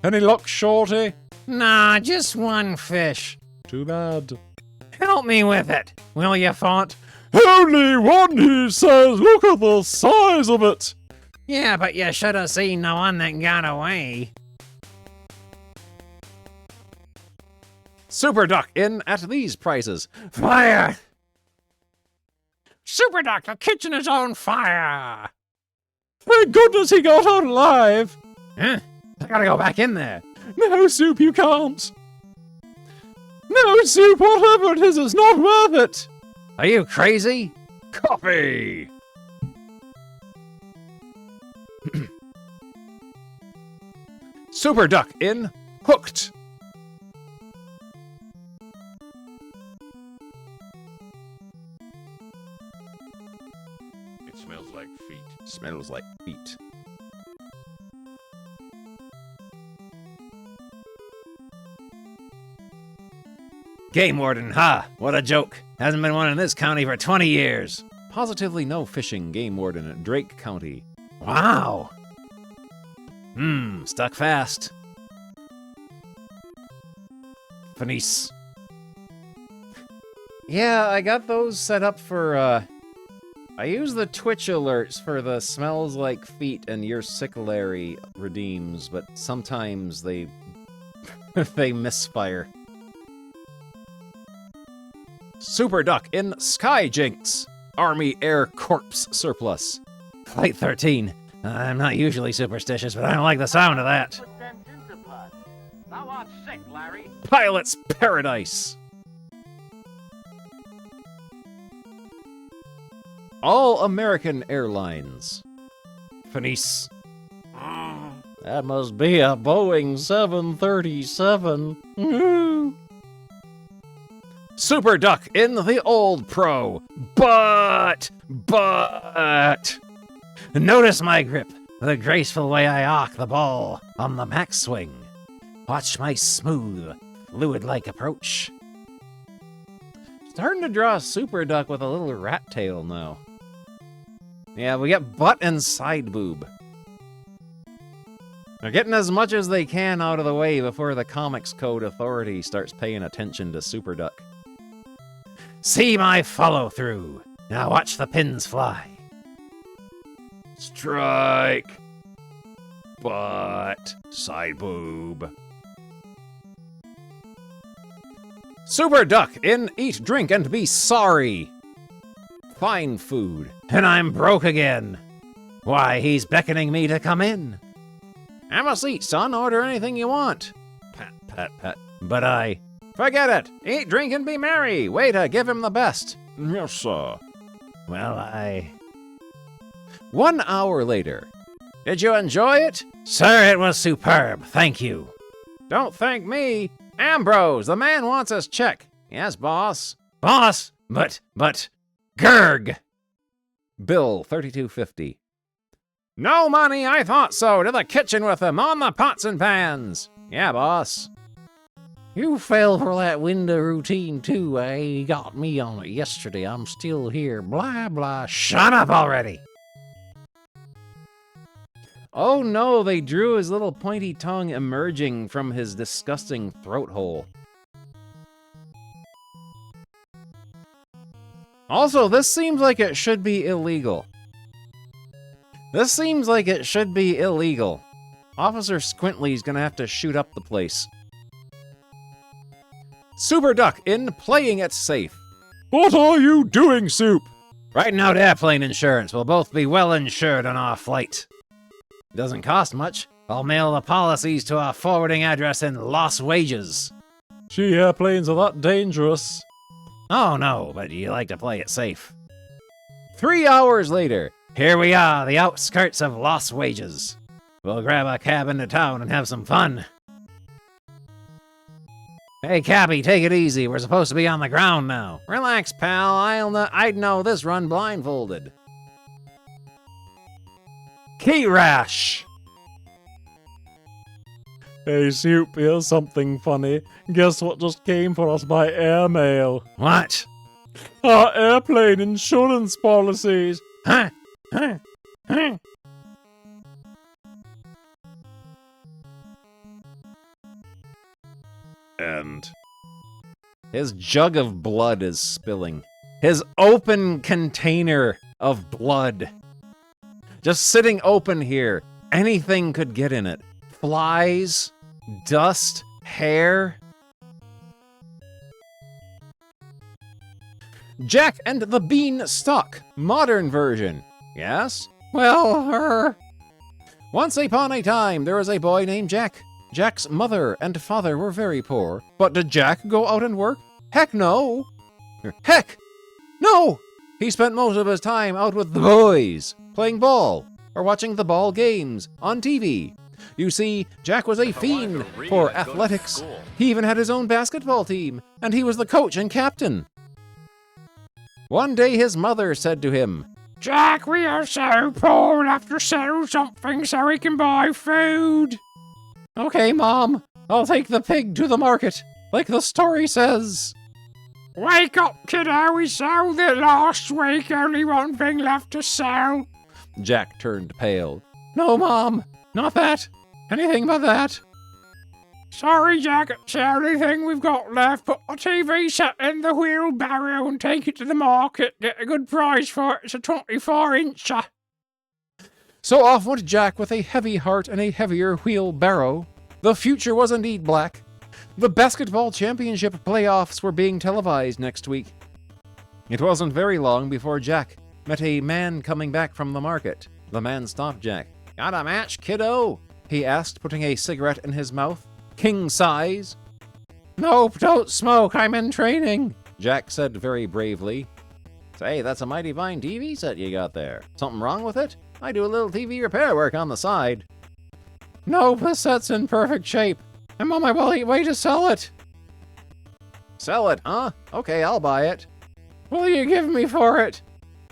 Speaker 5: Any luck, Shorty? Nah, just one fish. Too bad. Help me with it, will you, Font? Only one, he says. Look at the size of it. Yeah, but you should have seen the one that got away. Super Duck in at these prices. Fire! Super Duck, the kitchen is on fire! Thank goodness he got out alive! Huh? I gotta go back in there. No, Soup, you can't. No, Soup, whatever it is, it's not worth it. Are you crazy? Coffee! Super Duck in Hooked.
Speaker 3: It smells like feet.
Speaker 2: Smells like feet.
Speaker 5: Game warden, ha! What a joke. Hasn't been one in this county for 20 years.
Speaker 2: Positively no fishing game warden at Drake County.
Speaker 5: Wow! Stuck fast. Finice. Yeah, I got those set up for, I use the Twitch alerts for the smells like feet and your sickleary redeems, but sometimes they they misfire. Super Duck in Skyjinx. Army Air Corps Surplus. Flight 13. I'm not usually superstitious, but I don't like the sound of that.
Speaker 1: Put them into pot. Thou art sick, Larry.
Speaker 2: Pilot's Paradise. All American Airlines.
Speaker 5: Finice.
Speaker 2: That must be a Boeing 737.
Speaker 5: Super Duck in the Old Pro. But. Notice my grip, the graceful way I arc the ball on the backswing. Watch my smooth, fluid-like approach.
Speaker 2: Starting to draw a Super Duck with a little rat tail now. Yeah, we get butt and side boob. They're getting as much as they can out of the way before the Comics Code Authority starts paying attention to Super Duck.
Speaker 5: See my follow-through. Now watch the pins fly.
Speaker 2: Strike. Butt. Side boob.
Speaker 5: Super Duck in Eat, Drink, and Be Sorry.
Speaker 2: Fine food.
Speaker 5: And I'm broke again. Why, he's beckoning me to come in.
Speaker 2: Have a seat, son. Order anything you want.
Speaker 5: Pat, pat, pat. But I...
Speaker 2: Forget it. Eat, drink, and be merry. Waiter, give him the best. Yes, sir.
Speaker 5: Well,
Speaker 2: 1 hour later. Did you enjoy it?
Speaker 5: Sir, it was superb. Thank you.
Speaker 2: Don't thank me. Ambrose, the man wants his check. Yes, boss.
Speaker 5: Boss? But... Gerg!
Speaker 2: Bill, $32.50.
Speaker 5: No money, I thought so. To the kitchen with him, on the pots and pans.
Speaker 2: Yeah, boss.
Speaker 5: You fell for that window routine, too, eh? You got me on it yesterday. I'm still here. Blah, blah. Shut up already!
Speaker 2: Oh no, they drew his little pointy tongue emerging from his disgusting throat hole. Also, this seems like it should be illegal. Officer Squintley's gonna have to shoot up the place. Super Duck in Playing It Safe.
Speaker 5: What are you doing, Soup?
Speaker 2: Writing out airplane insurance. We'll both be well insured on our flight. It doesn't cost much. I'll mail the policies to our forwarding address in Las Wages.
Speaker 5: Gee, airplanes are that dangerous.
Speaker 2: Oh no, but you like to play it safe. 3 hours later, here we are, the outskirts of Las Wages. We'll grab a cab into town and have some fun. Hey, cabby, take it easy. We're supposed to be on the ground now. Relax, pal. I'd know this run blindfolded. Key rash.
Speaker 5: Hey, Soup, here's something funny. Guess what just came for us by airmail?
Speaker 2: What?
Speaker 5: Our airplane insurance policies.
Speaker 2: Huh?
Speaker 5: And
Speaker 2: his jug of blood is spilling. His open container of blood. Just sitting open here. Anything could get in it. Flies, dust, hair. Jack and the Beanstalk, modern version. Yes? Well, Once upon a time, there was a boy named Jack. Jack's mother and father were very poor. But did Jack go out and work? Heck no! Heck! No! He spent most of his time out with the boys, playing ball, or watching the ball games on TV. You see, Jack was a fiend for athletics. He even had his own basketball team, and he was the coach and captain. One day his mother said to him,
Speaker 5: Jack, we are so poor, we'll have to sell something so we can buy food.
Speaker 2: Okay, Mom, I'll take the pig to the market, like the story says.
Speaker 5: Wake up, kiddo, we sold it last week, only one thing left to sell.
Speaker 2: Jack turned pale. No, Mom, not that. Anything but that.
Speaker 5: Sorry, Jack, it's the only thing we've got left. Put the TV set in the wheelbarrow and take it to the market. Get a good price for it. It's a 24-incher.
Speaker 2: So off went Jack with a heavy heart and a heavier wheelbarrow. The future was indeed black. The basketball championship playoffs were being televised next week. It wasn't very long before Jack met a man coming back from the market. The man stopped Jack. Got a match, kiddo? He asked, putting a cigarette in his mouth. King size. Nope, don't smoke, I'm in training, Jack said very bravely. Say, that's a mighty fine TV set you got there. Something wrong with it? I do a little TV repair work on the side. Nope, the set's in perfect shape. I'm on my way to sell it. Sell it, huh? Okay, I'll buy it. What will you give me for it?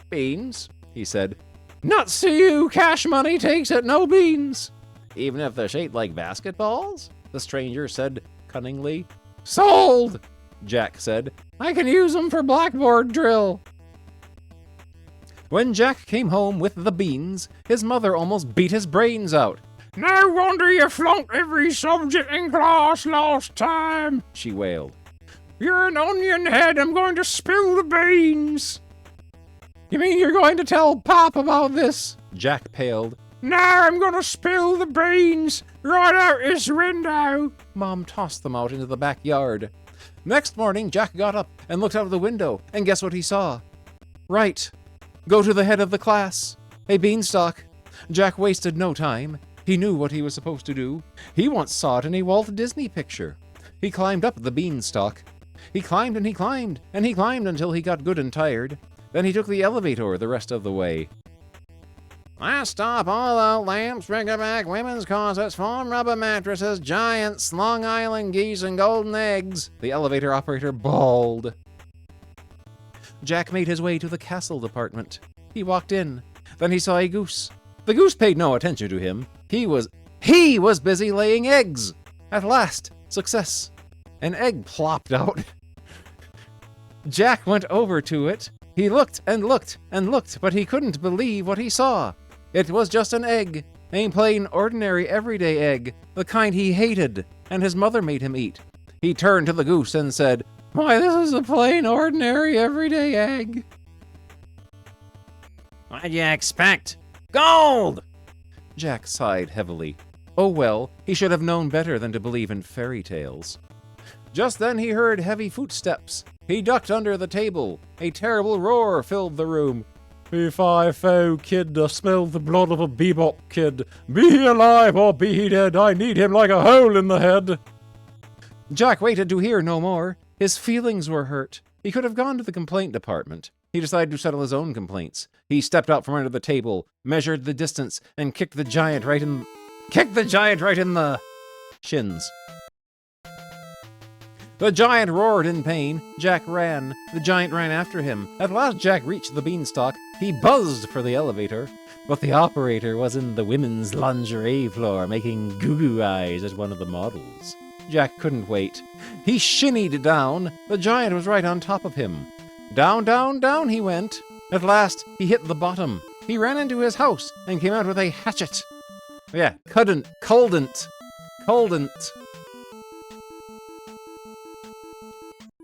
Speaker 2: Beans, he said. Nuts to you, cash money takes it, no beans. Even if they're shaped like basketballs? The stranger said cunningly. Sold, Jack said. I can use them for blackboard drill. When Jack came home with the beans, his mother almost beat his brains out.
Speaker 5: No wonder you flunked every subject in class last time, she wailed. You're an onion head, I'm going to spill the beans.
Speaker 2: You mean you're going to tell Pop about this? Jack paled.
Speaker 5: No, I'm going to spill the beans right out this window.
Speaker 2: Mom tossed them out into the backyard. Next morning, Jack got up and looked out of the window, and guess what he saw? Right. Go to the head of the class. A beanstalk. Jack wasted no time. He knew what he was supposed to do. He once saw it in a Walt Disney picture. He climbed up the beanstalk. He climbed and he climbed, and he climbed until he got good and tired. Then he took the elevator the rest of the way. Last stop, all out lamps, bric-a-brac, women's corsets, foam rubber mattresses, giants, Long Island geese, and golden eggs, the elevator operator bawled. Jack made his way to the castle department. He walked in. Then he saw a goose. The goose paid no attention to him. He was busy laying eggs. At last, success. An egg plopped out. Jack went over to it. He looked and looked and looked, but he couldn't believe what he saw. It was just an egg, a plain, ordinary, everyday egg, the kind he hated, and his mother made him eat. He turned to the goose and said, Why, this is a plain, ordinary, everyday egg. What'd you expect? Gold! Jack sighed heavily. Oh well, he should have known better than to believe in fairy tales. Just then he heard heavy footsteps. He ducked under the table. A terrible roar filled the room. If I foe kid, smell the blood of a bebop kid. Be he alive or be he dead, I need him like a hole in the head. Jack waited to hear no more. His feelings were hurt. He could have gone to the complaint department. He decided to settle his own complaints. He stepped out from under the table, measured the distance, and kicked the giant right in the shins. The giant roared in pain. Jack ran. The giant ran after him. At last Jack reached the beanstalk. He buzzed for the elevator, but the operator was in the women's lingerie floor making goo-goo eyes at one of the models. Jack couldn't wait. He shinnied down. The giant was right on top of him. Down, down, down he went. At last, he hit the bottom. He ran into his house and came out with a hatchet. Yeah, couldn't.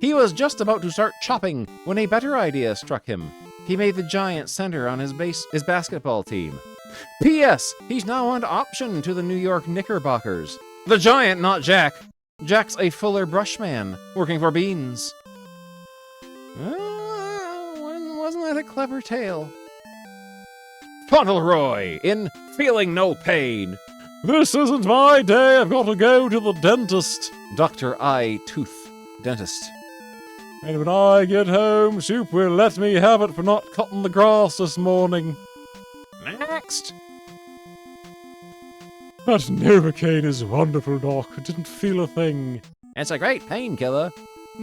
Speaker 2: He was just about to start chopping when a better idea struck him. He made the giant center on his basketball team. P.S. He's now on option to the New York Knickerbockers. The giant, not Jack. Jack's a fuller brushman, working for Beans. Wasn't that a clever tale? Fauntleroy, in Feeling No Pain. This isn't my day, I've got to go to the dentist. Dr. Eye Tooth, dentist. And when I get home, Soup will let me have it for not cutting the grass this morning. Next. That Novocaine is wonderful, Doc. I didn't feel a thing. It's a great painkiller.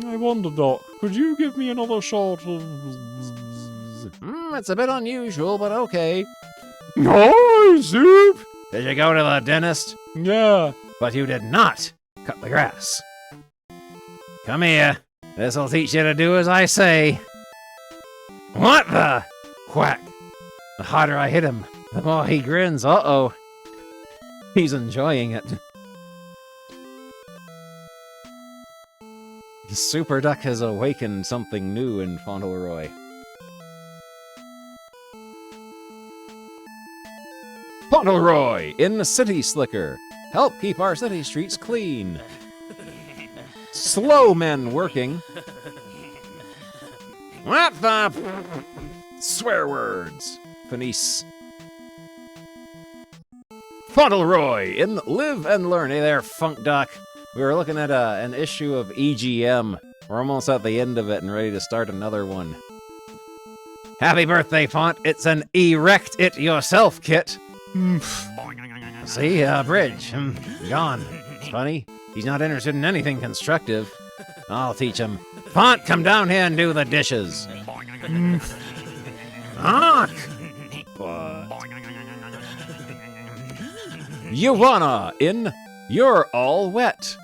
Speaker 2: I wonder, Doc, could you give me another shot of... it's a bit unusual, but okay. No, Soup! Did you go to the dentist? Yeah. But you did not cut the grass. Come here. This'll teach you to do as I say. What the? Whack. The harder I hit him, the more he grins. Uh-oh. He's enjoying it. Super Duck has awakened something new in Fauntleroy. Fauntleroy in City Slicker. Help keep our city streets clean. Slow men working. What the? Swear words. Fenice. Fauntleroy in Live and Learn. Hey there, Funk Duck. We were looking at an issue of EGM. We're almost at the end of it and ready to start another one. Happy birthday, Font. It's an erect it yourself kit. See, bridge. Gone. It's funny. He's not interested in anything constructive. I'll teach him. Font, come down here and do the dishes. Honk! Ioana in You're All Wet.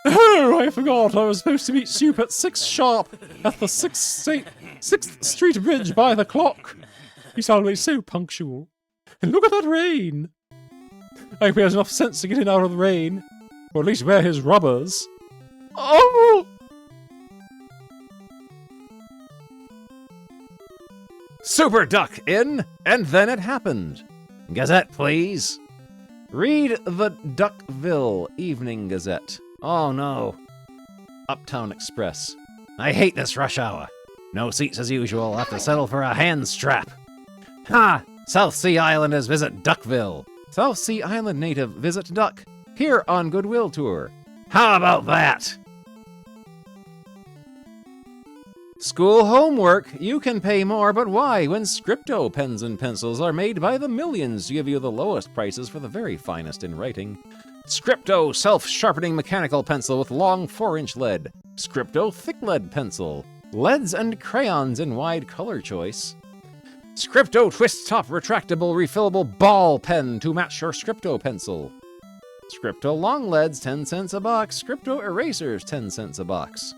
Speaker 2: Oh, I forgot. I was supposed to meet Soup at 6 sharp at the 6th Street Bridge by the clock. He's always so punctual. And look at that rain. I hope he has enough sense to get in out of the rain. Or at least wear his rubbers. Oh! Super Duck in, and then it happened. Gazette, please. Read the Duckville Evening Gazette. Oh no. Uptown Express. I hate this rush hour. No seats as usual. I'll have to settle for a hand strap. Ha! South Sea Islanders visit Duckville. South Sea Island native visit Duck. Here on Goodwill Tour. How about that? School homework. You can pay more, but why when Scripto pens and pencils are made by the millions to give you the lowest prices for the very finest in writing? Scripto self-sharpening mechanical pencil with long 4-inch lead. Scripto thick lead pencil. Leads and crayons in wide color choice. Scripto twist top retractable refillable ball pen to match your Scripto pencil. Scripto long leads 10 cents a box. Scripto erasers 10 cents a box.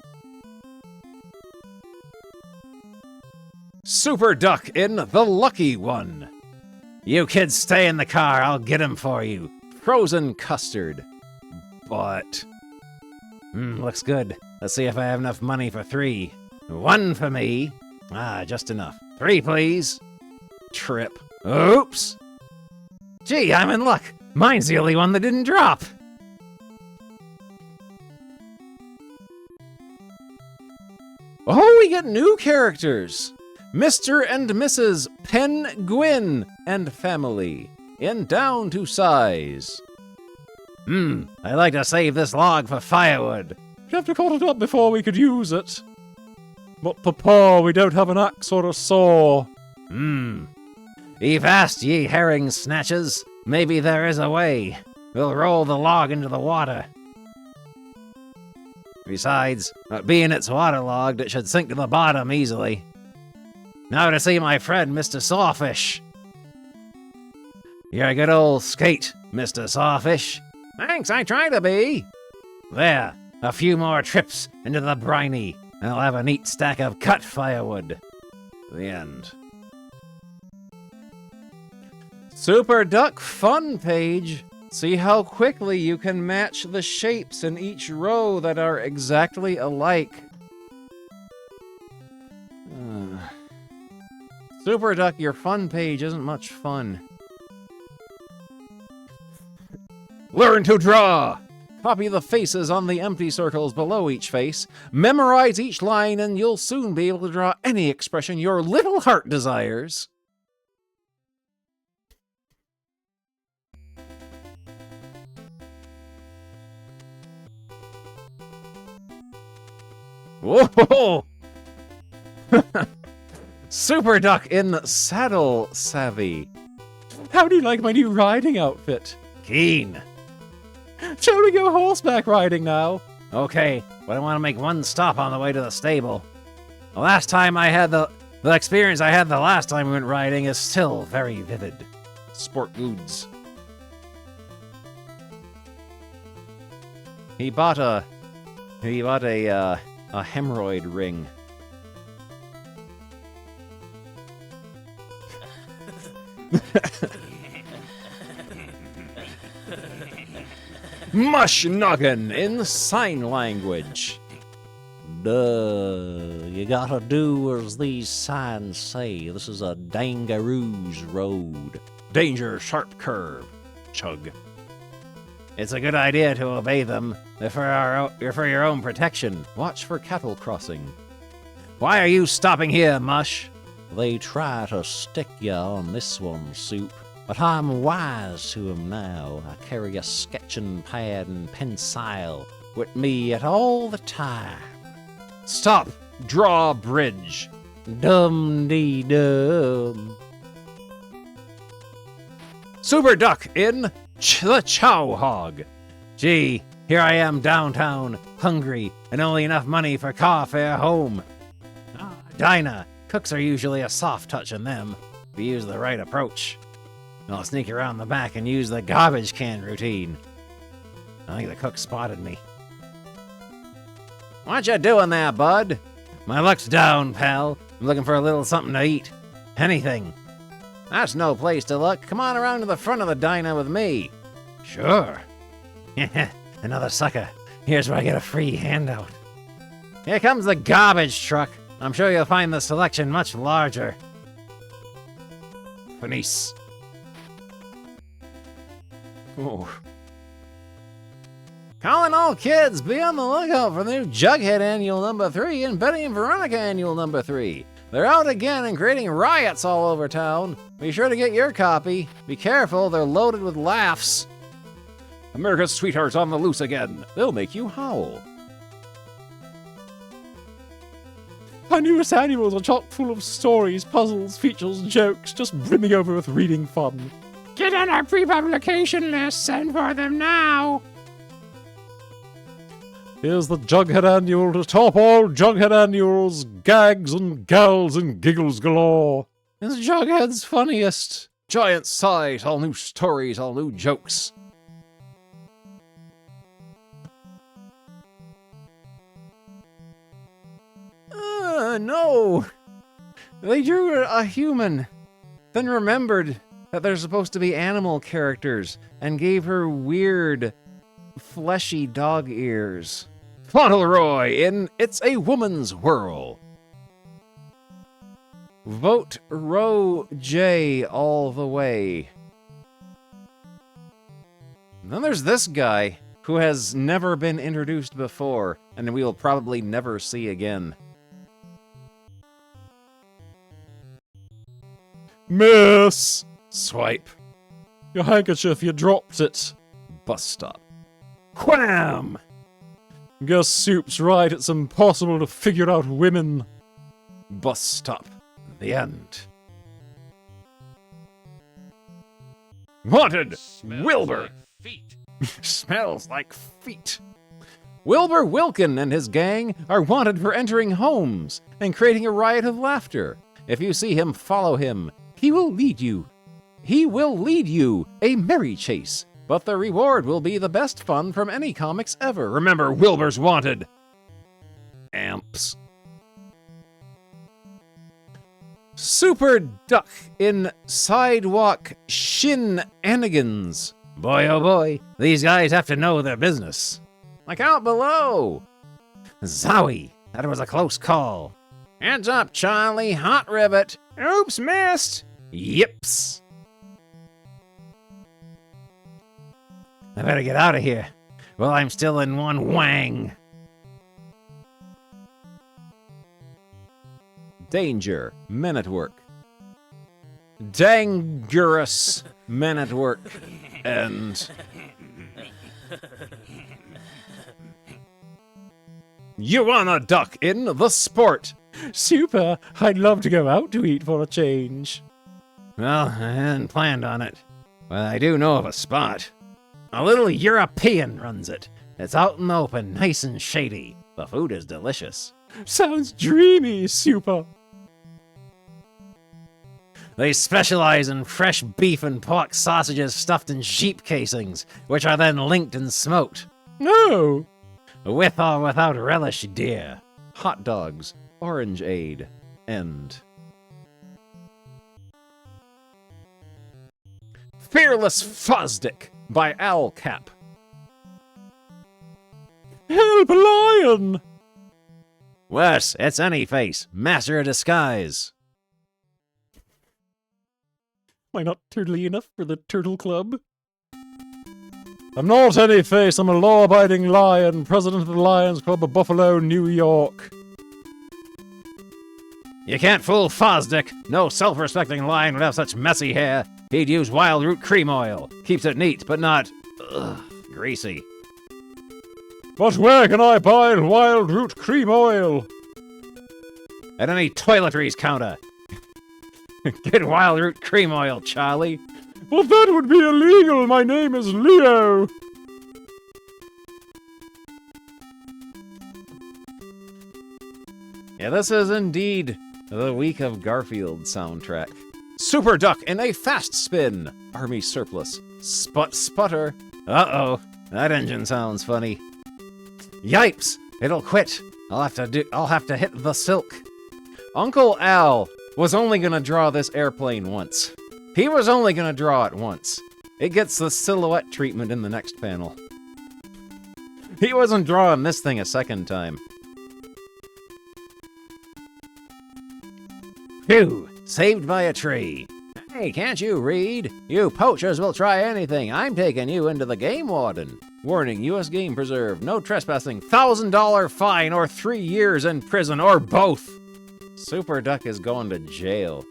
Speaker 2: Super Duck in The Lucky One. You kids stay in the car, I'll get him for you. Frozen custard. But... looks good. Let's see if I have enough money for 3. 1 for me. Ah, just enough. 3, please. Trip. Oops. Gee, I'm in luck. Mine's the only one that didn't drop. Oh, we get new characters. Mr. and Mrs. Penguin and family in down to size.
Speaker 5: I'd like to save this log for firewood.
Speaker 7: You have to cut it up before we could use it. But Papa, we don't have an axe or a saw.
Speaker 5: Avast, ye herring snatchers. Maybe there is a way. We'll roll the log into the water. Besides, being it's waterlogged, it should sink to the bottom easily. Now to see my friend, Mr. Sawfish. You're a good old skate, Mr. Sawfish. Thanks, I try to be. There, a few more trips into the briny, and I'll have a neat stack of cut firewood. The end.
Speaker 2: Super Duck Fun page. See how quickly you can match the shapes in each row that are exactly alike. Super Duck, your fun page isn't much fun. Learn to draw! Copy the faces on the empty circles below each face, memorize each line, and you'll soon be able to draw any expression your little heart desires. Whoa! Super Duck in Saddle Savvy.
Speaker 7: How do you like my new riding outfit?
Speaker 5: Keen.
Speaker 7: Shall we go horseback riding now?
Speaker 5: Okay, but I want to make one stop on the way to the stable. The last time I had the experience I had the last time we went riding is still very vivid.
Speaker 2: Sport goods. He bought a hemorrhoid ring. Mush noggin in sign language.
Speaker 5: You gotta do as these signs say. This is a dangaroo's road.
Speaker 2: Danger, sharp curve. Chug.
Speaker 5: It's a good idea to obey them. They're for your own protection.
Speaker 2: Watch for cattle crossing.
Speaker 5: Why are you stopping here, Mush? They try to stick ya on this one, Soup. But I'm wise to 'em now. I carry a sketching pad and pencil with me at all the time.
Speaker 2: Stop! Draw bridge.
Speaker 5: Dum-dee-dum.
Speaker 2: Super Duck in the Chow Hog.
Speaker 5: Gee, here I am downtown, hungry, and only enough money for car fare home. Dinah, cooks are usually a soft touch in them, if you use the right approach. I'll sneak around the back and use the garbage can routine. I think the cook spotted me. What you doing there, bud? My luck's down, pal. I'm looking for a little something to eat. Anything. That's no place to look. Come on around to the front of the diner with me. Sure. Another sucker. Here's where I get a free handout. Here comes the garbage truck. I'm sure you'll find the selection much larger.
Speaker 2: Finice. Oh.
Speaker 5: Calling all kids, be on the lookout for the new Jughead Annual number 3 and Betty and Veronica Annual number 3. They're out again and creating riots all over town. Be sure to get your copy. Be careful, they're loaded with laughs.
Speaker 2: America's sweethearts on the loose again. They'll make you howl.
Speaker 7: Our newest annuals are chock full of stories, puzzles, features, jokes, just brimming over with reading fun. Get on our pre-publication list, send for them now! Here's the Jughead Annual to top all Jughead Annuals, gags and gals and giggles galore.
Speaker 2: It's Jughead's funniest. Giant size, all new stories, all new jokes. No! They drew a human, then remembered that they're supposed to be animal characters, and gave her weird, fleshy dog ears. Fauntleroy in It's a Woman's Whirl. Vote Row J all the way. Then there's this guy, who has never been introduced before, and we will probably never see again.
Speaker 7: Miss!
Speaker 2: Swipe.
Speaker 7: Your handkerchief, you dropped it.
Speaker 2: Bus stop.
Speaker 7: Wham! Guess Soup's right, it's impossible to figure out women.
Speaker 2: Bus stop. The end. Wanted!
Speaker 3: Smells
Speaker 2: Wilbur!
Speaker 3: like feet.
Speaker 2: Smells like feet. Wilbur Wilkin and his gang are wanted for entering homes and creating a riot of laughter. If you see him, follow him. He will lead you a merry chase, but the reward will be the best fun from any comics ever. Remember, Wilbur's wanted. Amps. Super Duck in Sidewalk Shenanigans. Boy, oh boy, these guys have to know their business. Like out below. Zowie, that was a close call. Hands up, Charlie, hot rivet. Oops, missed. Yips. I better get out of here. Well, I'm still in one wang. Danger, men at work. Dangerous men at work. And you wanna duck in the sport.
Speaker 7: Super, I'd love to go out to eat for a change.
Speaker 2: Well, I hadn't planned on it. But I do know of a spot. A little European runs it. It's out in the open, nice and shady. The food is delicious.
Speaker 7: Sounds dreamy, Super.
Speaker 2: They specialize in fresh beef and pork sausages stuffed in sheep casings, which are then linked and smoked.
Speaker 7: No!
Speaker 2: With or without relish, dear. Hot dogs, orangeade, end. Fearless Fosdick by Al Cap.
Speaker 7: Help, a lion!
Speaker 2: Wes, it's Anyface, master of disguise.
Speaker 7: Am I not turtly enough for the Turtle Club? I'm not Anyface, I'm a law-abiding lion, president of the Lions Club of Buffalo, New York.
Speaker 2: You can't fool Fosdick. No self-respecting lion would have such messy hair. He'd use wild root cream oil. Keeps it neat, but not, greasy.
Speaker 7: But where can I buy wild root cream oil?
Speaker 2: At any toiletries counter. Get wild root cream oil, Charlie.
Speaker 7: Well, that would be illegal. My name is Leo.
Speaker 2: Yeah, this is indeed the Week of Garfield soundtrack. Super Duck in a fast spin. Army surplus. Sputter. Uh-oh. That engine sounds funny. Yipes! It'll quit. I'll have to hit the silk. Uncle Al was only gonna draw this airplane once. He was only gonna draw it once. It gets the silhouette treatment in the next panel. He wasn't drawing this thing a second time. Phew! Saved by a tree. Hey, can't you read? You poachers will try anything. I'm taking you into the game warden. Warning, U.S. Game Preserve. No trespassing. $1,000 fine or 3 years in prison or both. Super Duck is going to jail.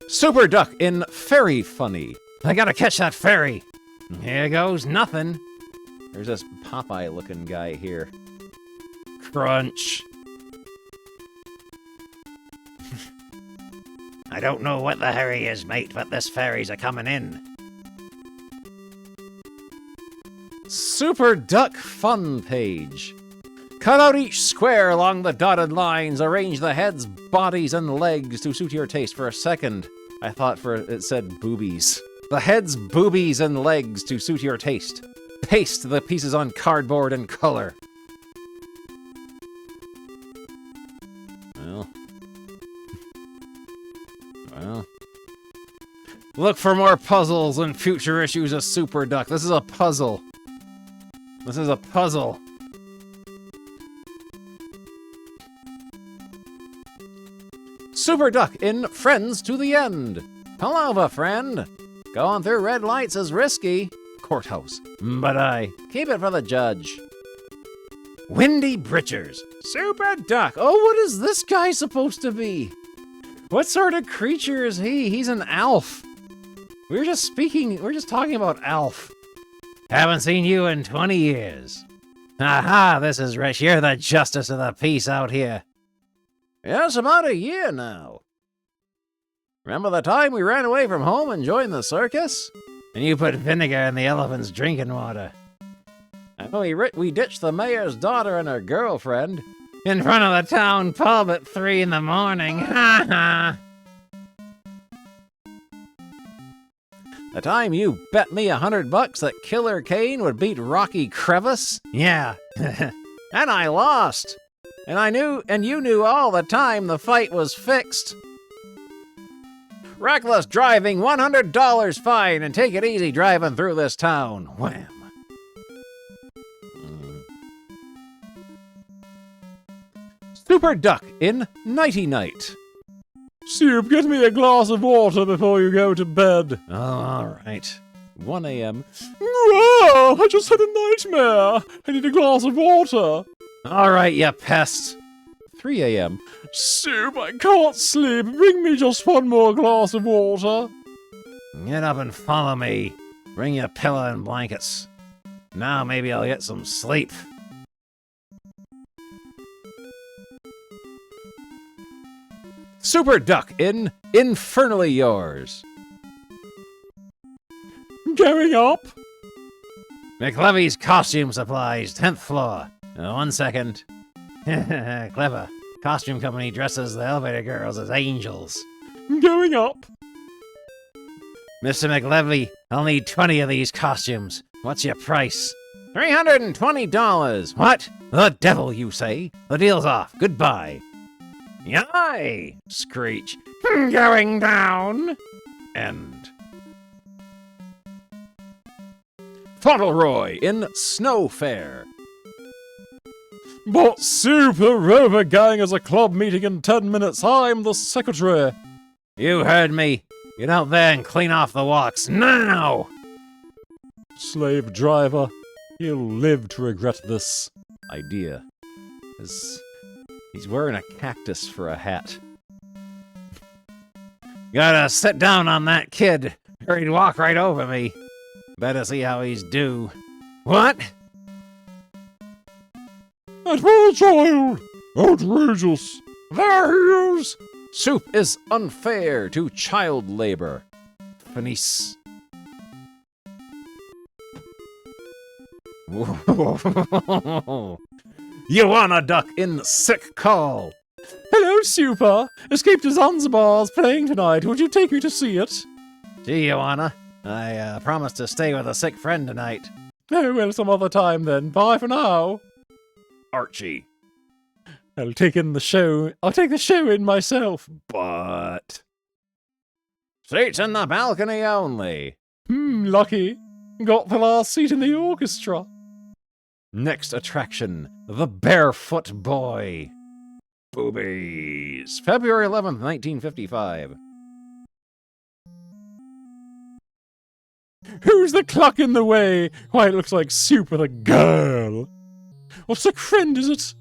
Speaker 2: Super Duck in Fairy Funny. I gotta catch that fairy. Here goes nothing. There's this Popeye-looking guy here. Crunch. I don't know what the hurry is, mate, but this fairy's a-coming in. Super Duck Fun Page. Cut out each square along the dotted lines. Arrange the heads, bodies, and legs to suit your taste. For a second, I thought it said boobies. The heads, boobies, and legs to suit your taste. Paste the pieces on cardboard and color. Well. Look for more puzzles in future issues of Super Duck. This is a puzzle. This is a puzzle. Super Duck in Friends to the End. Hello, friend. Going through red lights is risky. Courthouse. But I keep it for the judge. Windy Britchers. Super Duck. Oh, what is this guy supposed to be? What sort of creature is he? He's an elf. We're just talking about Alf. Haven't seen you in 20 years. Aha, this is Rich. You're the justice of the peace out here. Yes, about a year now. Remember the time we ran away from home and joined the circus? And you put vinegar in the elephant's drinking water. And we ditched the mayor's daughter and her girlfriend in front of the town pub at 3 in the morning. Ha ha! The time you bet me $100 that Killer Kane would beat Rocky Crevice? Yeah. And I lost. And you knew all the time the fight was fixed. Reckless driving, $100 fine, and take it easy driving through this town. Wham. Super Duck in Nighty Night.
Speaker 7: Soup, get me a glass of water before you go to bed.
Speaker 2: Oh, all right. 1 a.m.
Speaker 7: Oh, I just had a nightmare. I need a glass of water.
Speaker 2: All right, you pest. 3 a.m.
Speaker 7: Soup, I can't sleep. Bring me just one more glass of water.
Speaker 2: Get up and follow me. Bring your pillow and blankets. Now maybe I'll get some sleep. Super Duck in Infernally Yours.
Speaker 7: Going up.
Speaker 2: McLevy's Costume Supplies, 10th floor. 1 second. Clever. Costume company dresses the elevator girls as angels.
Speaker 7: Going up.
Speaker 2: Mr. McLevy, I'll need 20 of these costumes. What's your price? $320. What? The devil, you say? The deal's off. Goodbye. Yai! Screech.
Speaker 7: Going down.
Speaker 2: End. Fauntleroy in Snow Fair.
Speaker 7: But Soup, the Rover Gang has a club meeting in 10 minutes. I'm the secretary.
Speaker 2: You heard me. Get out there and clean off the walks, now!
Speaker 7: Slave driver, he'll live to regret this.
Speaker 2: Idea. He's wearing a cactus for a hat. Gotta sit down on that kid, or he'd walk right over me. Better see how he's due. What?
Speaker 7: That poor child! Outrageous!
Speaker 2: There he is! Soup is unfair to child labor. Finis. You want a duck in Sick Call.
Speaker 7: Hello, Super. Escape to Zanzibar's playing tonight. Would you take me to see it?
Speaker 2: Gee, Joanna. I promised to stay with a sick friend tonight.
Speaker 7: Oh, well, some other time then. Bye for now.
Speaker 2: Archie.
Speaker 7: I'll take the show in myself.
Speaker 2: But seats in the balcony only.
Speaker 7: Lucky. Got the last seat in the orchestra.
Speaker 2: Next attraction, the Barefoot Boy. Boobies. February 11th, 1955.
Speaker 7: Who's the clock in the way? Why, it looks like Soup with a girl. What sick friend is it?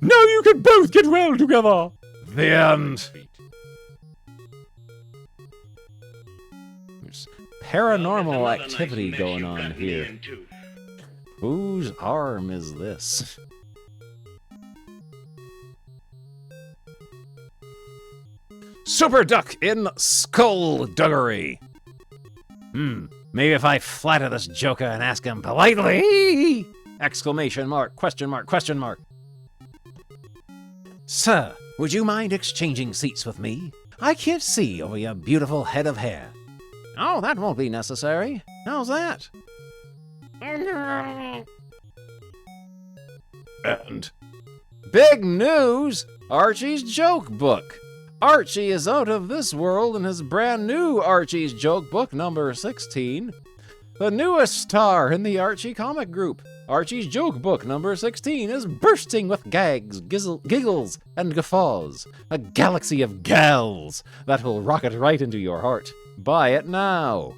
Speaker 7: Now you can both get well together.
Speaker 2: The end. There's paranormal activity going on here. Whose arm is this? Super Duck in Skullduggery. Maybe if I flatter this joker and ask him politely! Exclamation mark, question mark, question mark. Sir, would you mind exchanging seats with me? I can't see over your beautiful head of hair. Oh, that won't be necessary. How's that? And big news! Archie's joke book. Archie is out of this world in his brand new Archie's joke book number 16. The newest star in the Archie comic group. Archie's joke book number 16 is bursting with gags, giggles, and guffaws. A galaxy of gals that will rocket right into your heart. Buy it now.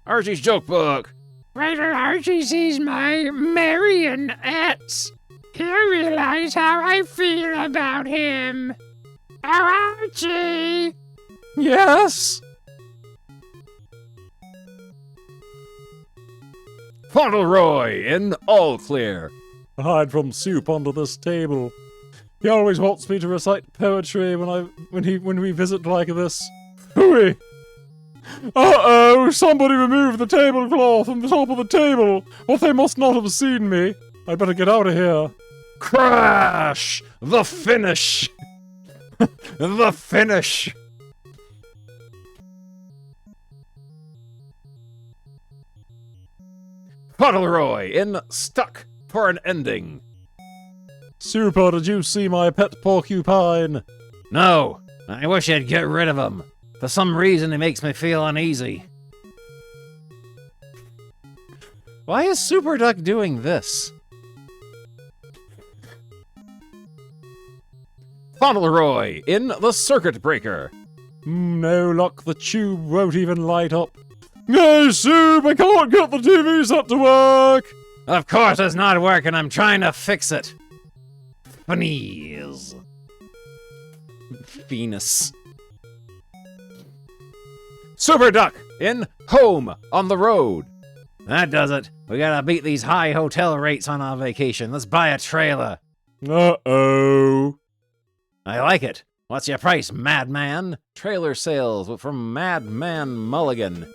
Speaker 2: Archie's joke book.
Speaker 5: Wait till Archie sees my marionettes. He'll realize how I feel about him. Oh, Archie!
Speaker 7: Yes?
Speaker 2: Fauntleroy in All Clear.
Speaker 7: Hide from Soup under this table. He always wants me to recite poetry when we visit like this. Hooey! Uh-oh! Somebody removed the tablecloth from the top of the table! Or they must not have seen me. I'd better get out of here.
Speaker 2: Crash! The finish! The finish! Fauntleroy in Stuck for an Ending.
Speaker 7: Super, did you see my pet porcupine?
Speaker 2: No, I wish I'd get rid of him. For some reason, he makes me feel uneasy. Why is Super Duck doing this? Fauntleroy in The Circuit Breaker.
Speaker 7: No luck, the tube won't even light up. No, Soup, I can't get the TV set to work!
Speaker 2: Of course it's not working, I'm trying to fix it. Phineas. Venus. Super Duck in Home on the Road. That does it. We gotta beat these high hotel rates on our vacation. Let's buy a trailer.
Speaker 7: Uh-oh.
Speaker 2: I like it. What's your price, madman? Trailer sales from Madman Mulligan.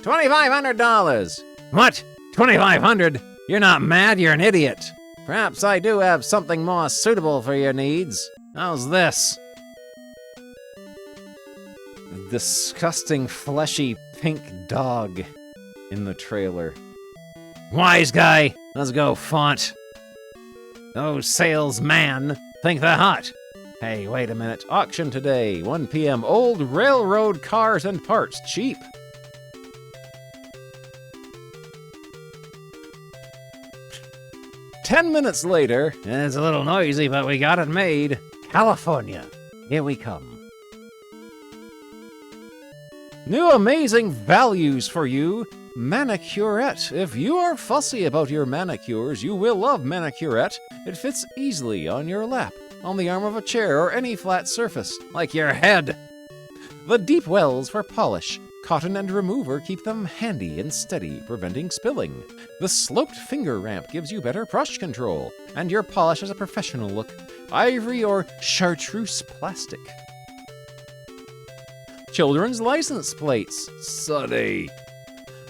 Speaker 2: $2,500. What? $2,500? You're not mad, you're an idiot. Perhaps I do have something more suitable for your needs. How's this? A disgusting, fleshy, pink dog in the trailer. Wise guy, let's go, Font. Those salesmen think they're hot. Hey, wait a minute. Auction today, 1 p.m. Old railroad cars and parts, cheap. "10 minutes later, and it's a little noisy, but we got it made. California, here we come. New amazing values for you. Manicurette. If you are fussy about your manicures, you will love Manicurette. It fits easily on your lap, on the arm of a chair, or any flat surface, like your head. The deep wells for polish. Cotton and remover keep them handy and steady, preventing spilling. The sloped finger ramp gives you better brush control, and your polish has a professional look. Ivory or chartreuse plastic. Children's license plates. Sunny.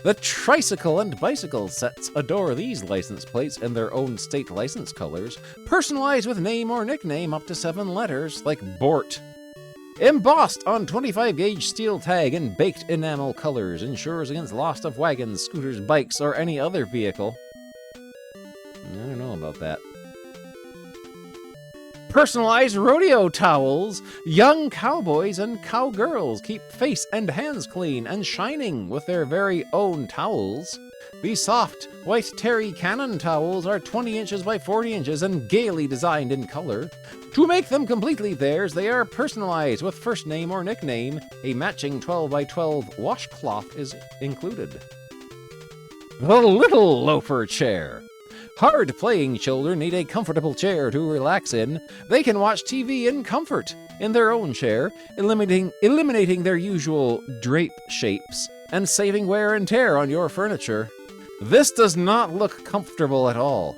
Speaker 2: The tricycle and bicycle sets adore these license plates in their own state license colors, personalized with name or nickname up to 7 letters, like Bort. Embossed on 25-gauge steel tag in baked enamel colors, ensures against loss of wagons, scooters, bikes, or any other vehicle. I don't know about that. Personalized rodeo towels. Young cowboys and cowgirls keep face and hands clean and shining with their very own towels. These soft, white terry cannon towels are 20 inches by 40 inches and gaily designed in color. To make them completely theirs, they are personalized with first name or nickname. A matching 12 by 12 washcloth is included. The Little Loafer Chair. Hard-playing children need a comfortable chair to relax in. They can watch TV in comfort in their own chair, eliminating their usual drape shapes and saving wear and tear on your furniture. This does not look comfortable at all.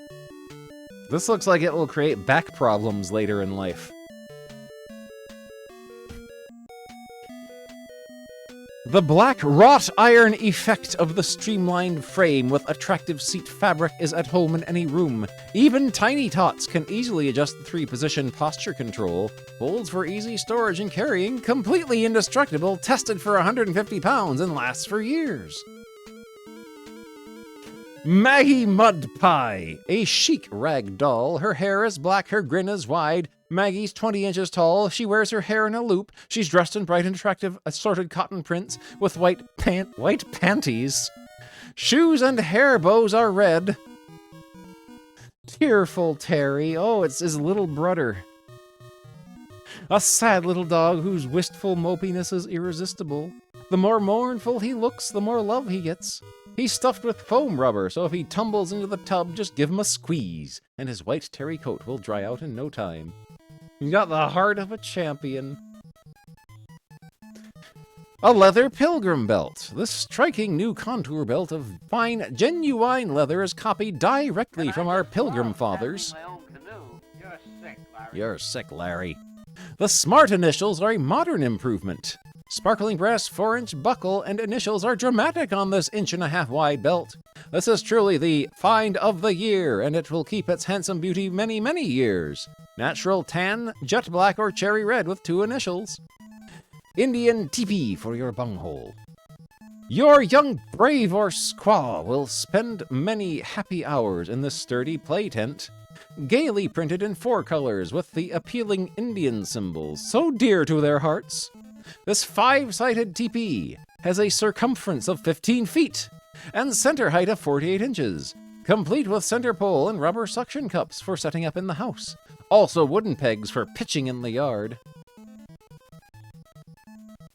Speaker 2: This looks like it will create back problems later in life. The black wrought iron effect of the streamlined frame with attractive seat fabric is at home in any room. Even tiny tots can easily adjust the 3-position posture control. Holds for easy storage and carrying, completely indestructible, tested for 150 pounds and lasts for years. Maggie Mud Pie, a chic rag doll. Her hair is black, her grin is wide. Maggie's 20 inches tall. She wears her hair in a loop. She's dressed in bright and attractive assorted cotton prints with white panties. Shoes and hair bows are red. Tearful Terry. Oh, it's his little brother. A sad little dog whose wistful mopiness is irresistible. The more mournful he looks, the more love he gets. He's stuffed with foam rubber, so if he tumbles into the tub, just give him a squeeze, and his white terry coat will dry out in no time. He's got the heart of a champion. A leather pilgrim belt. This striking new contour belt of fine, genuine leather is copied directly from our pilgrim fathers.
Speaker 1: My own canoe. You're sick, Larry.
Speaker 2: You're sick, Larry. The smart initials are a modern improvement. Sparkling brass 4-inch buckle and initials are dramatic on this 1.5-inch wide belt. This is truly the find of the year, and it will keep its handsome beauty many, many years. Natural tan, jet black, or cherry red with 2 initials. Indian teepee for your bunghole. Your young brave or squaw will spend many happy hours in this sturdy play tent, gaily printed in 4 colors with the appealing Indian symbols so dear to their hearts. This 5-sided teepee has a circumference of 15 feet and center height of 48 inches, complete with center pole and rubber suction cups for setting up in the house. Also wooden pegs for pitching in the yard.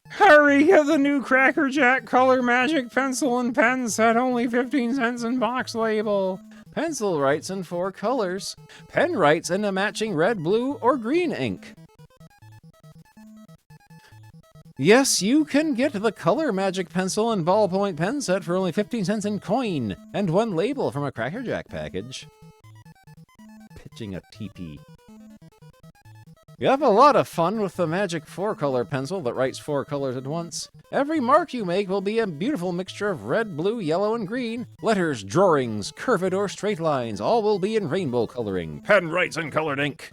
Speaker 5: Hurry, get the new Cracker Jack Color Magic Pencil and Pen Set, only 15 cents in box label.
Speaker 2: Pencil writes in 4 colors. Pen writes in a matching red, blue, or green ink. Yes, you can get the Color Magic Pencil and Ballpoint Pen Set for only 15 cents in coin, and 1 label from a Cracker Jack package. Pitching a teepee. You have a lot of fun with the magic 4-color pencil that writes 4 colors at once. Every mark you make will be a beautiful mixture of red, blue, yellow, and green. Letters, drawings, curved or straight lines, all will be in rainbow coloring. Pen writes in colored ink.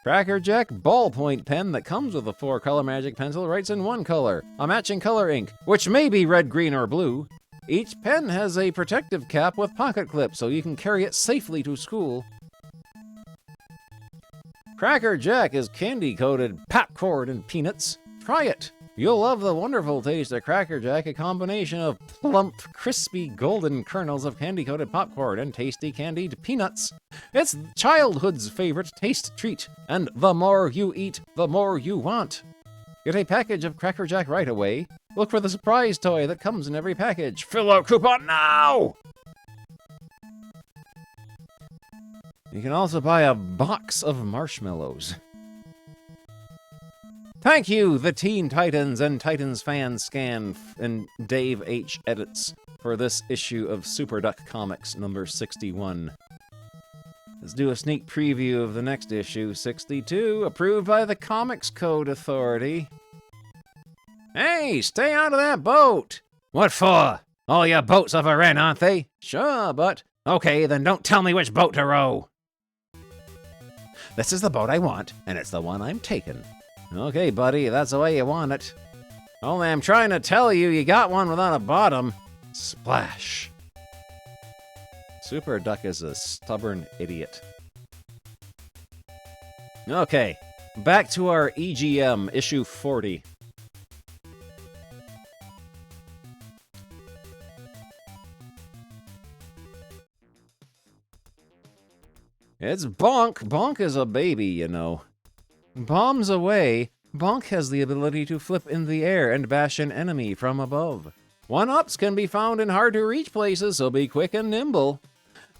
Speaker 2: Cracker Jack ballpoint pen that comes with a 4-color magic pencil writes in 1 color, a matching color ink, which may be red, green, or blue. Each pen has a protective cap with pocket clips so you can carry it safely to school. Cracker Jack is candy-coated popcorn and peanuts. Try it. You'll love the wonderful taste of Cracker Jack, a combination of plump, crispy, golden kernels of candy-coated popcorn and tasty candied peanuts. It's childhood's favorite taste treat, and the more you eat, the more you want. Get a package of Cracker Jack right away. Look for the surprise toy that comes in every package. Fill out coupon now! You can also buy a box of marshmallows. Thank you, the Teen Titans and Titans Fan Scan and Dave H. Edits, for this issue of Super Duck Comics number 61. Let's do a sneak preview of the next issue, 62, approved by the Comics Code Authority. Hey, stay out of that boat! What for? All your boats are for rent, aren't they? Sure, but... Okay, then don't tell me which boat to row. This is the boat I want, and it's the one I'm taking. Okay, buddy, that's the way you want it. Only I'm trying to tell you, you got one without a bottom. Splash. Super Duck is a stubborn idiot. Okay, back to our EGM, issue 40. It's Bonk. Bonk is a baby, you know. Bombs away, Bonk has the ability to flip in the air and bash an enemy from above. 1-ups can be found in hard-to-reach places, so be quick and nimble.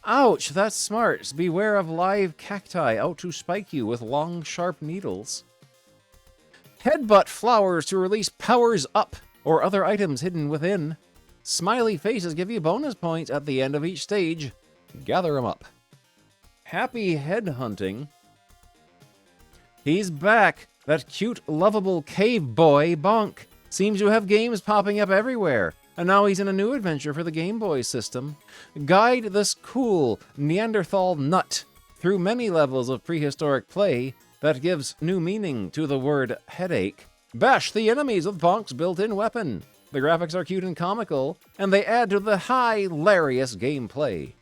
Speaker 2: Ouch, that's smart. Beware of live cacti out to spike you with long, sharp needles. Headbutt flowers to release powers up or other items hidden within. Smiley faces give you bonus points at the end of each stage. Gather 'em up. Happy head hunting. He's back. That cute, lovable cave boy, Bonk, seems to have games popping up everywhere, and now he's in a new adventure for the Game Boy system. Guide this cool Neanderthal nut through many levels of prehistoric play that gives new meaning to the word headache. Bash the enemies with Bonk's built-in weapon. The graphics are cute and comical, and they add to the hilarious gameplay.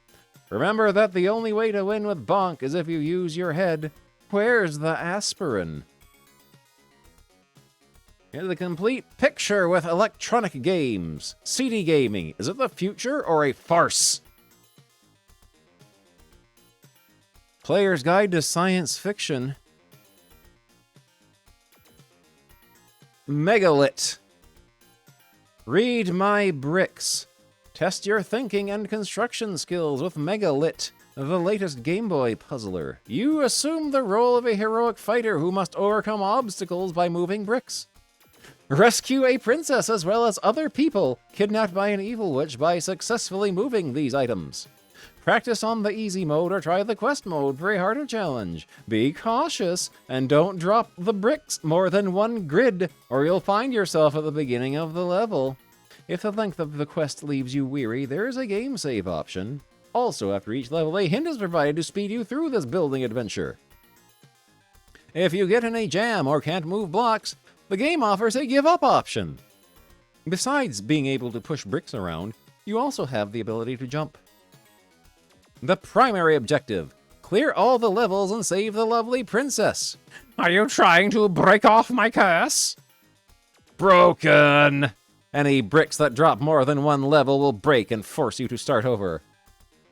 Speaker 2: Remember that the only way to win with Bonk is if you use your head. Where's the aspirin? Here's the complete picture with electronic games. CD gaming. Is it the future or a farce? Player's Guide to Science Fiction. Megalith. Read my bricks. Test your thinking and construction skills with Megalit, the latest Game Boy puzzler. You assume the role of a heroic fighter who must overcome obstacles by moving bricks. Rescue a princess as well as other people kidnapped by an evil witch by successfully moving these items. Practice on the easy mode or try the quest mode for a harder challenge. Be cautious and don't drop the bricks more than one grid or you'll find yourself at the beginning of the level. If the length of the quest leaves you weary, there is a game save option. Also, after each level, a hint is provided to speed you through this building adventure. If you get in a jam or can't move blocks, the game offers a give up option. Besides being able to push bricks around, you also have the ability to jump. The primary objective: clear all the levels and save the lovely princess.
Speaker 5: Are you trying to break off my curse?
Speaker 2: Broken! Any bricks that drop more than one level will break and force you to start over.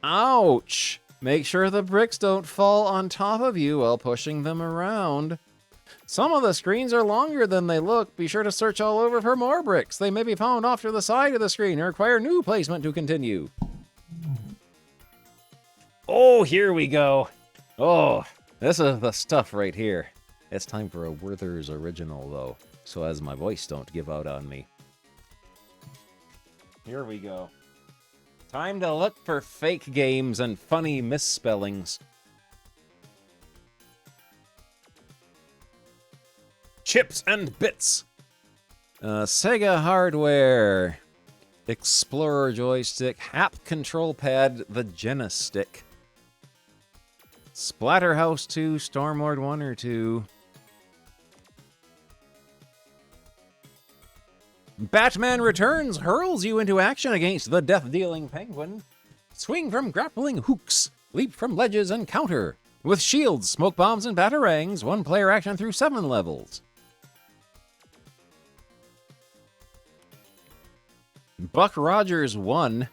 Speaker 2: Ouch! Make sure the bricks don't fall on top of you while pushing them around. Some of the screens are longer than they look. Be sure to search all over for more bricks. They may be found off to the side of the screen and require new placement to continue. Oh, here we go. Oh, this is the stuff right here. It's time for a Werther's original, though, so as my voice don't give out on me. Here we go. Time to look for fake games and funny misspellings. Chips and bits. Sega hardware. Explorer joystick. Hap control pad. The Genesis stick. Splatterhouse 2. Stormlord 1 or 2. Batman Returns hurls you into action against the death-dealing penguin. Swing from grappling hooks. Leap from ledges and counter. With shields, smoke bombs, and batarangs, one-player action through 7 levels. Buck Rogers 1.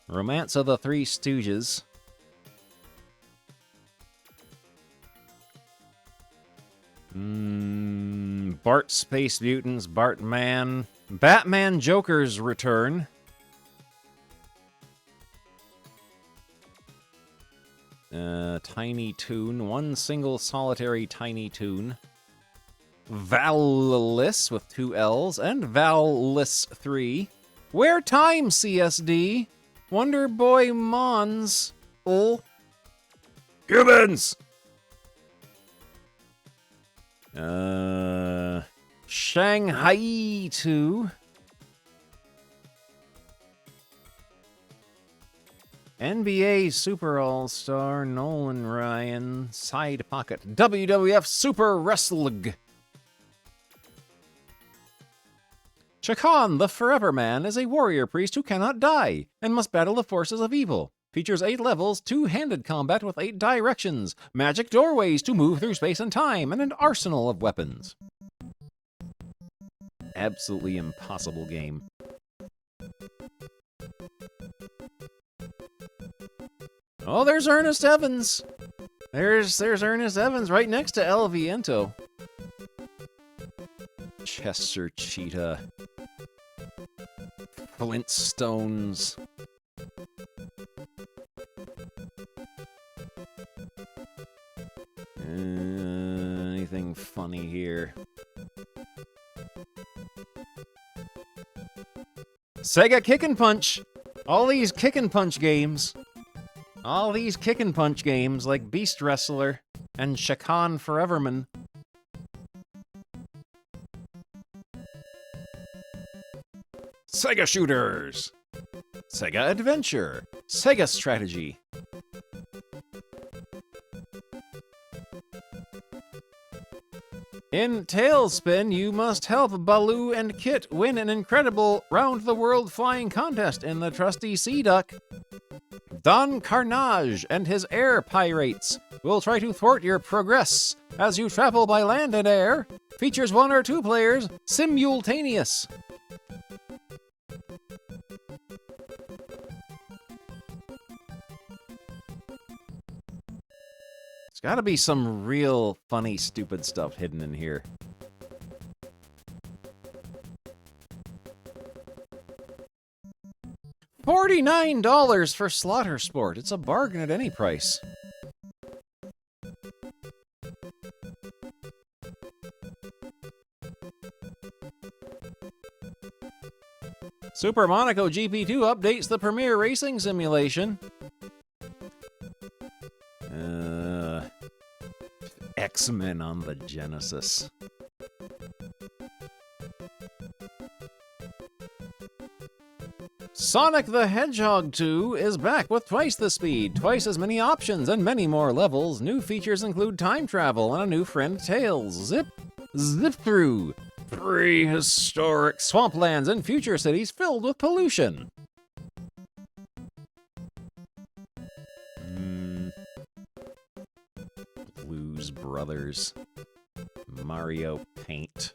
Speaker 2: Romance of the Three Stooges. Bart Space Mutants, Bartman. Batman Joker's Return. Tiny Toon. One single solitary Tiny Toon. Valis with 2 L's. And Valis 3. Where Time CSD. Wonder Boy Mons. Humans! Shanghai 2. NBA Super All-Star Nolan Ryan. Side Pocket. WWF Super Wrestling. Chakan, the Forever Man, is a warrior priest who cannot die and must battle the forces of evil. Features 8 levels, 2-handed combat with 8 directions, magic doorways to move through space and time, and an arsenal of weapons. Absolutely impossible game. Oh, there's Ernest Evans. There's Ernest Evans right next to El Viento. Chester Cheetah. Flintstones. Anything funny here? Sega Kick and Punch! All these Kick and Punch games. All these Kick and Punch games like Beast Wrestler and Shakan Foreverman. Sega Shooters. Sega Adventure. Sega Strategy. In Tailspin, you must help Baloo and Kit win an incredible round-the-world flying contest in the trusty Sea Duck. Don Carnage and his air pirates will try to thwart your progress as you travel by land and air. Features 1 or 2 players, simultaneous. There's gotta be some real funny, stupid stuff hidden in here. $49 for Slaughter Sport. It's a bargain at any price. Super Monaco GP2 updates the Premier Racing Simulation. X-Men on the Genesis. Sonic the Hedgehog 2 is back with twice the speed, twice as many options, and many more levels. New features include time travel and a new friend, Tails. Zip through prehistoric swamplands and future cities filled with pollution. Blues Brothers. Mario Paint.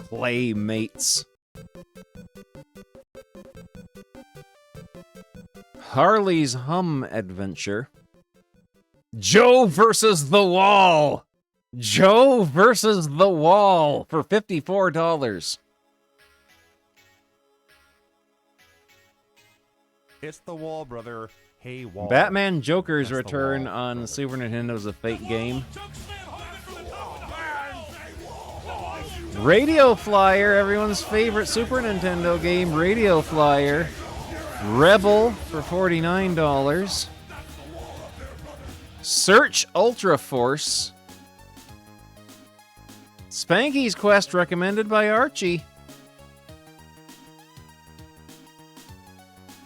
Speaker 2: Playmates. Harley's Hum Adventure. Joe versus the Wall. Joe versus the Wall for $54.
Speaker 6: It's the wall, brother. Hey, wall.
Speaker 2: Batman Joker's return on Super Nintendo's a fake game. Radio Flyer, everyone's favorite Super Nintendo game, Radio Flyer. Rebel for $49. Search Ultra Force. Spanky's Quest recommended by Archie.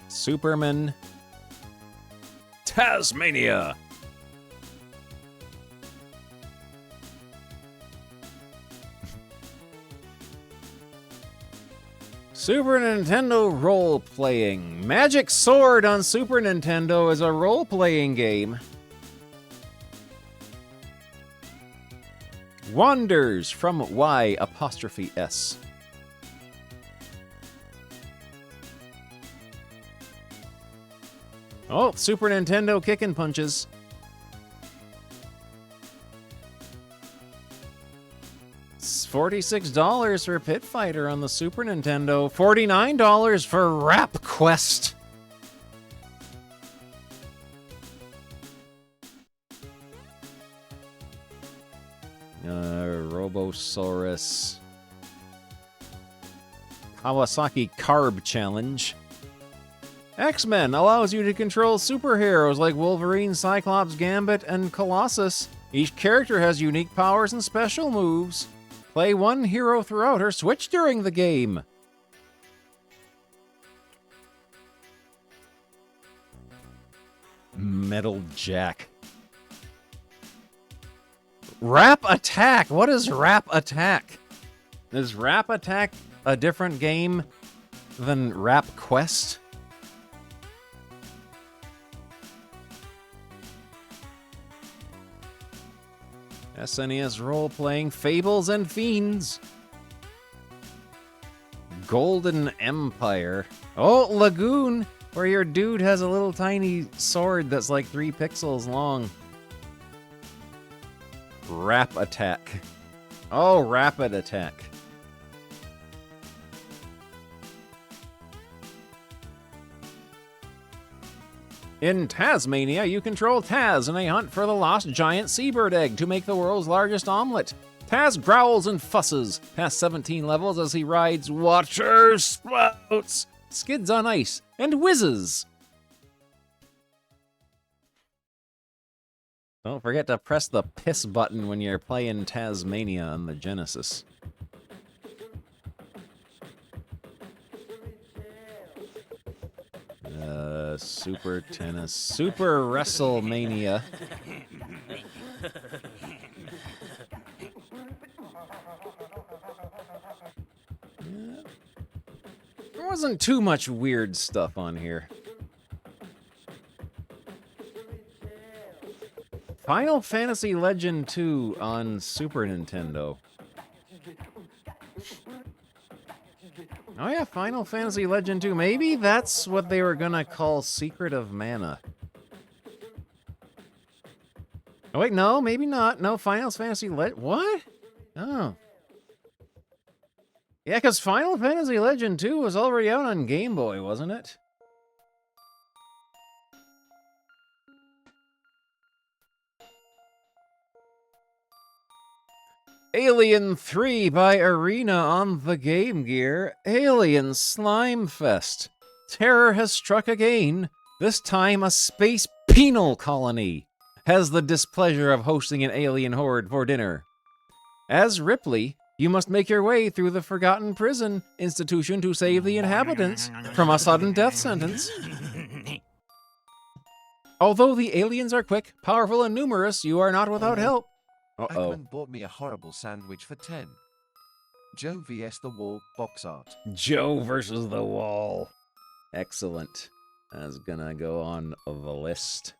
Speaker 2: Superman. Tasmania. Super Nintendo role-playing. Magic Sword on Super Nintendo is a role-playing game. Wanders from Y''S. Oh, Super Nintendo kicking punches. It's $46 for Pit Fighter on the Super Nintendo. $49 for Rap Quest. Robosaurus. Kawasaki Carb Challenge. X-Men allows you to control superheroes like Wolverine, Cyclops, Gambit, and Colossus. Each character has unique powers and special moves. Play one hero throughout or switch during the game. Metal Jack. Rap Attack! What is Rap Attack? Is Rap Attack a different game than Rap Quest? SNES role-playing Fables and Fiends. Golden Empire. Oh, Lagoon, where your dude has a little tiny sword that's like 3 pixels long. Rap Attack. Oh, Rapid Attack. In Tasmania, you control Taz in a hunt for the lost giant seabird egg to make the world's largest omelet. Taz growls and fusses past 17 levels as he rides water spouts, skids on ice, and whizzes. Don't forget to press the piss button when you're playing Tasmania on the Genesis. Super Tennis, Super WrestleMania. There wasn't too much weird stuff on here. Final Fantasy Legend 2 on Super Nintendo. Oh yeah, Final Fantasy Legend 2. Maybe that's what they were gonna call Secret of Mana. Oh, wait, no, maybe not. No, Final Fantasy what? Oh. Yeah, because Final Fantasy Legend 2 was already out on Game Boy, wasn't it? Alien 3 by Arena on the Game Gear. Alien Slime Fest. Terror has struck again. This time a space penal colony has the displeasure of hosting an alien horde for dinner. As Ripley, you must make your way through the forgotten prison institution to save the inhabitants from a sudden death sentence. Although the aliens are quick, powerful, and numerous, you are not without help. Uh-oh.
Speaker 6: Pac-Man bought me a horrible sandwich for 10. Joe vs. the Wall, box art.
Speaker 2: Joe versus the wall. Excellent. That's gonna go on the list.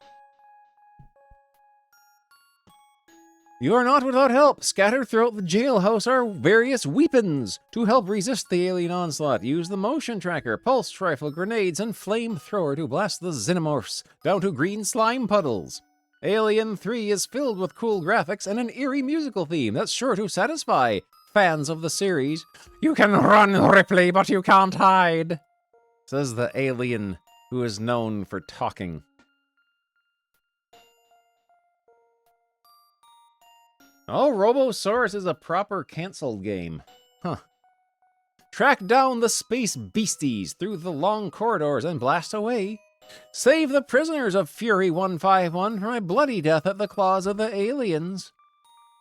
Speaker 2: You are not without help. Scattered throughout the jailhouse are various weapons. To help resist the alien onslaught, use the motion tracker, pulse rifle, grenades, and flamethrower to blast the xenomorphs down to green slime puddles. Alien 3 is filled with cool graphics and an eerie musical theme that's sure to satisfy fans of the series. You can run, Ripley, but you can't hide, says the alien who is known for talking. Oh, Robosaurus is a proper canceled game. Huh. Track down the space beasties through the long corridors and blast away. Save the prisoners of Fury 151 from a bloody death at the claws of the aliens.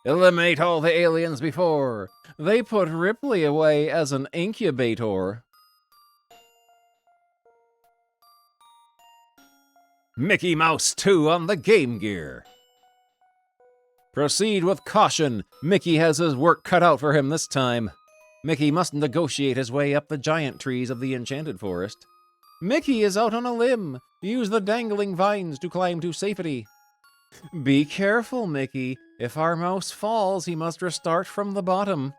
Speaker 2: Eliminate all the aliens before they put Ripley away as an incubator. Mickey Mouse 2 on the Game Gear. Proceed with caution. Mickey has his work cut out for him this time. Mickey must negotiate his way up the giant trees of the Enchanted Forest. Mickey is out on a limb. Use the dangling vines to climb to safety. Be careful, Mickey. If our mouse falls, he must restart from the bottom.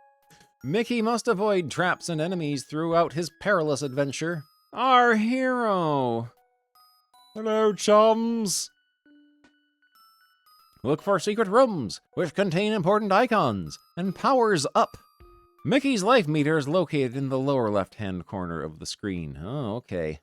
Speaker 2: Mickey must avoid traps and enemies throughout his perilous adventure. Our hero.
Speaker 7: Hello, chums.
Speaker 2: Look for secret rooms, which contain important icons, and powers up. Mickey's life meter is located in the lower left-hand corner of the screen. Oh, okay.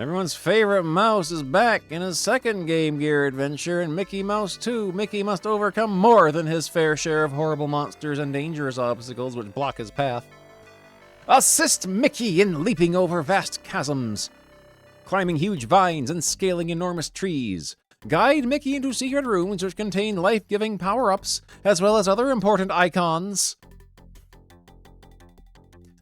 Speaker 2: Everyone's favorite mouse is back in his second Game Gear adventure in Mickey Mouse 2. Mickey must overcome more than his fair share of horrible monsters and dangerous obstacles which block his path. Assist Mickey in leaping over vast chasms, climbing huge vines and scaling enormous trees. Guide Mickey into secret rooms which contain life-giving power-ups, as well as other important icons.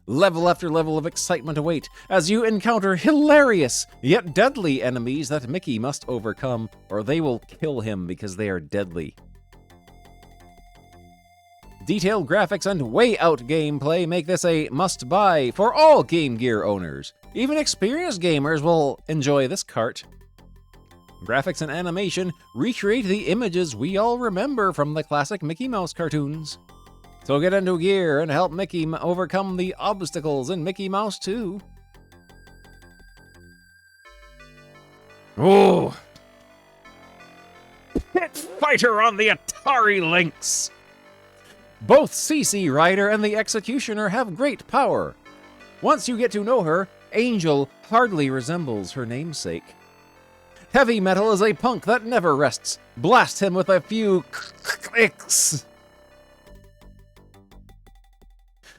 Speaker 2: Level after level of excitement await as you encounter hilarious yet deadly enemies that Mickey must overcome, or they will kill him because they are deadly. Detailed graphics and way-out gameplay make this a must-buy for all Game Gear owners. Even experienced gamers will enjoy this cart. Graphics and animation recreate the images we all remember from the classic Mickey Mouse cartoons. So get into gear and help Mickey overcome the obstacles in Mickey Mouse 2. Oh! Pit Fighter on the Atari Lynx! Both CC Rider and the Executioner have great power. Once you get to know her, Angel hardly resembles her namesake. Heavy Metal is a punk that never rests. Blast him with a few clicks.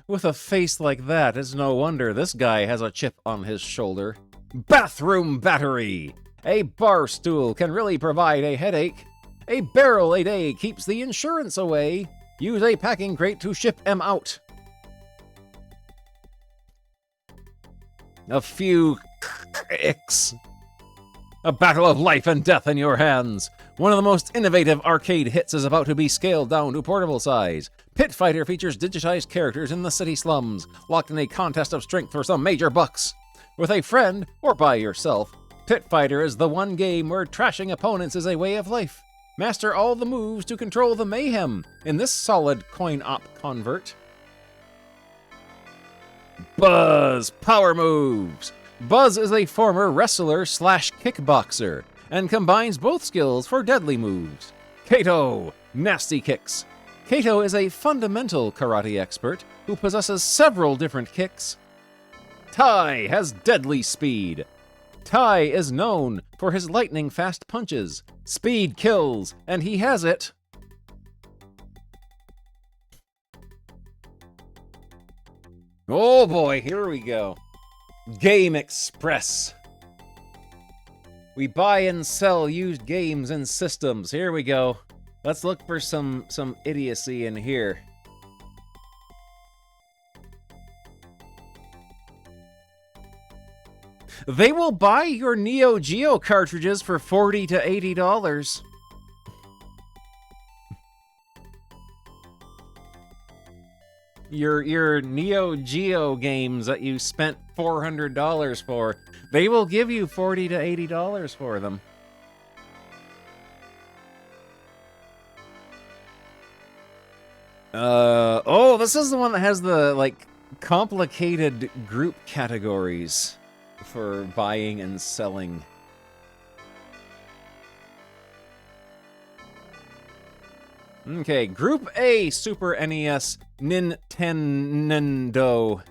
Speaker 2: With a face like that, it's no wonder this guy has a chip on his shoulder. Bathroom Battery! A bar stool can really provide a headache. A barrel a day keeps the insurance away. Use a packing crate to ship 'em out. A few clicks. A battle of life and death in your hands. One of the most innovative arcade hits is about to be scaled down to portable size. Pit Fighter features digitized characters in the city slums, locked in a contest of strength for some major bucks. With a friend, or by yourself, Pit Fighter is the one game where trashing opponents is a way of life. Master all the moves to control the mayhem in this solid coin-op convert. Buzz Power Moves. Buzz is a former wrestler slash kickboxer and combines both skills for deadly moves. Kato, Nasty Kicks. Kato is a fundamental karate expert who possesses several different kicks. Tai has deadly speed. Tai is known for his lightning-fast punches. Speed kills, and he has it. Oh boy, here we go. Game Express. We buy and sell used games and systems. Here we go. Let's look for some idiocy in here. They will buy your Neo Geo cartridges for $40 to $80. Your Neo Geo games that you spent $400 for, they will give you $40 to $80 for them. Oh, this is the one that has the, like, complicated group categories for buying and selling. Okay, Group A Super NES Nintendo.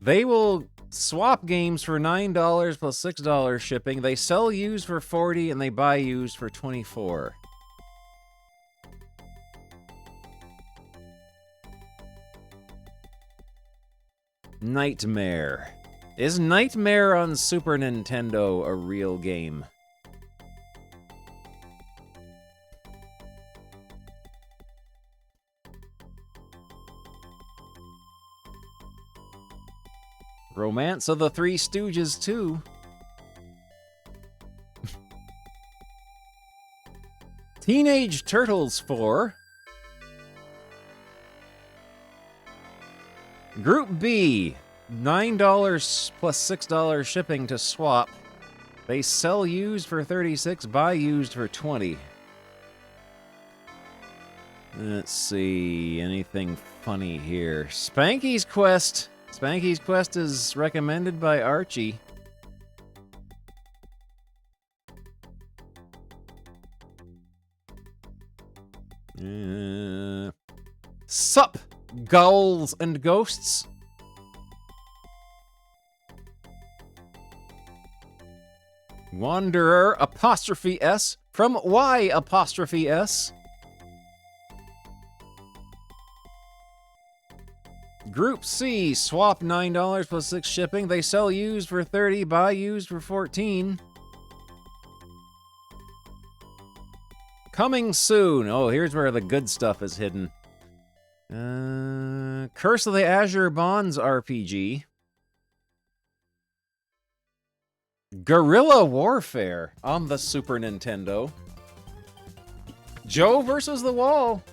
Speaker 2: They will swap games for $9 plus $6 shipping. They sell used for $40 and they buy used for $24. Nightmare. Is Nightmare on Super Nintendo a real game? Romance of the Three Stooges 2. Teenage Turtles 4. Group B, $9 plus $6 shipping to swap. They sell used for $36, buy used for $20. Let's see, anything funny here? Spanky's Quest. Spanky's Quest is recommended by Archie. Sup, Ghouls and Ghosts. Wanderer apostrophe S from Y apostrophe S. Group C, swap $9 plus 6 shipping. They sell used for $30, buy used for $14. Coming soon. Oh, here's where the good stuff is hidden. Curse of the Azure Bonds RPG. Guerrilla Warfare on the Super Nintendo. Joe versus the Wall.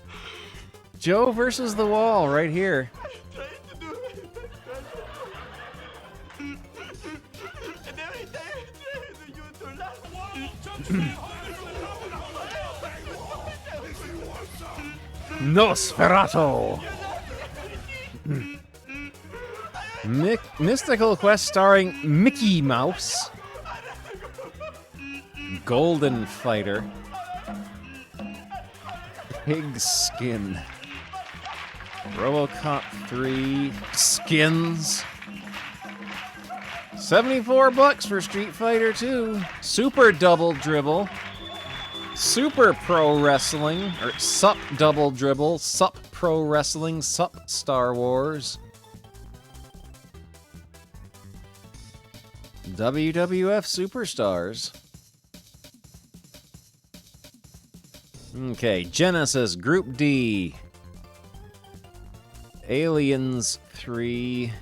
Speaker 2: Joe versus the Wall right here. Nosferatu. Mystical Quest starring Mickey Mouse. Golden Fighter. Pig Skin. RoboCop 3. Skins. $74 for Street Fighter 2. Super Double Dribble. Super Pro Wrestling, or Sup Double Dribble, Sup Pro Wrestling, Sup Star Wars. WWF Superstars. Okay, Genesis Group D. Aliens 3.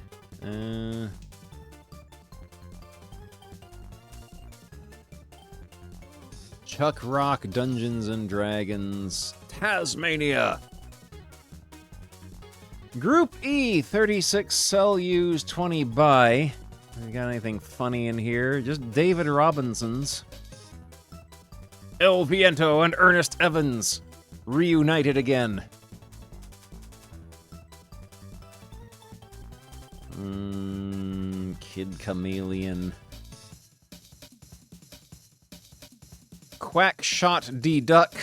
Speaker 2: Chuck Rock Dungeons and Dragons. Tasmania. Group E, 36 sell use, 20 buy. We got anything funny in here? Just David Robinson's. El Viento and Ernest Evans reunited again. Kid Chameleon. Quack Shot D-Duck.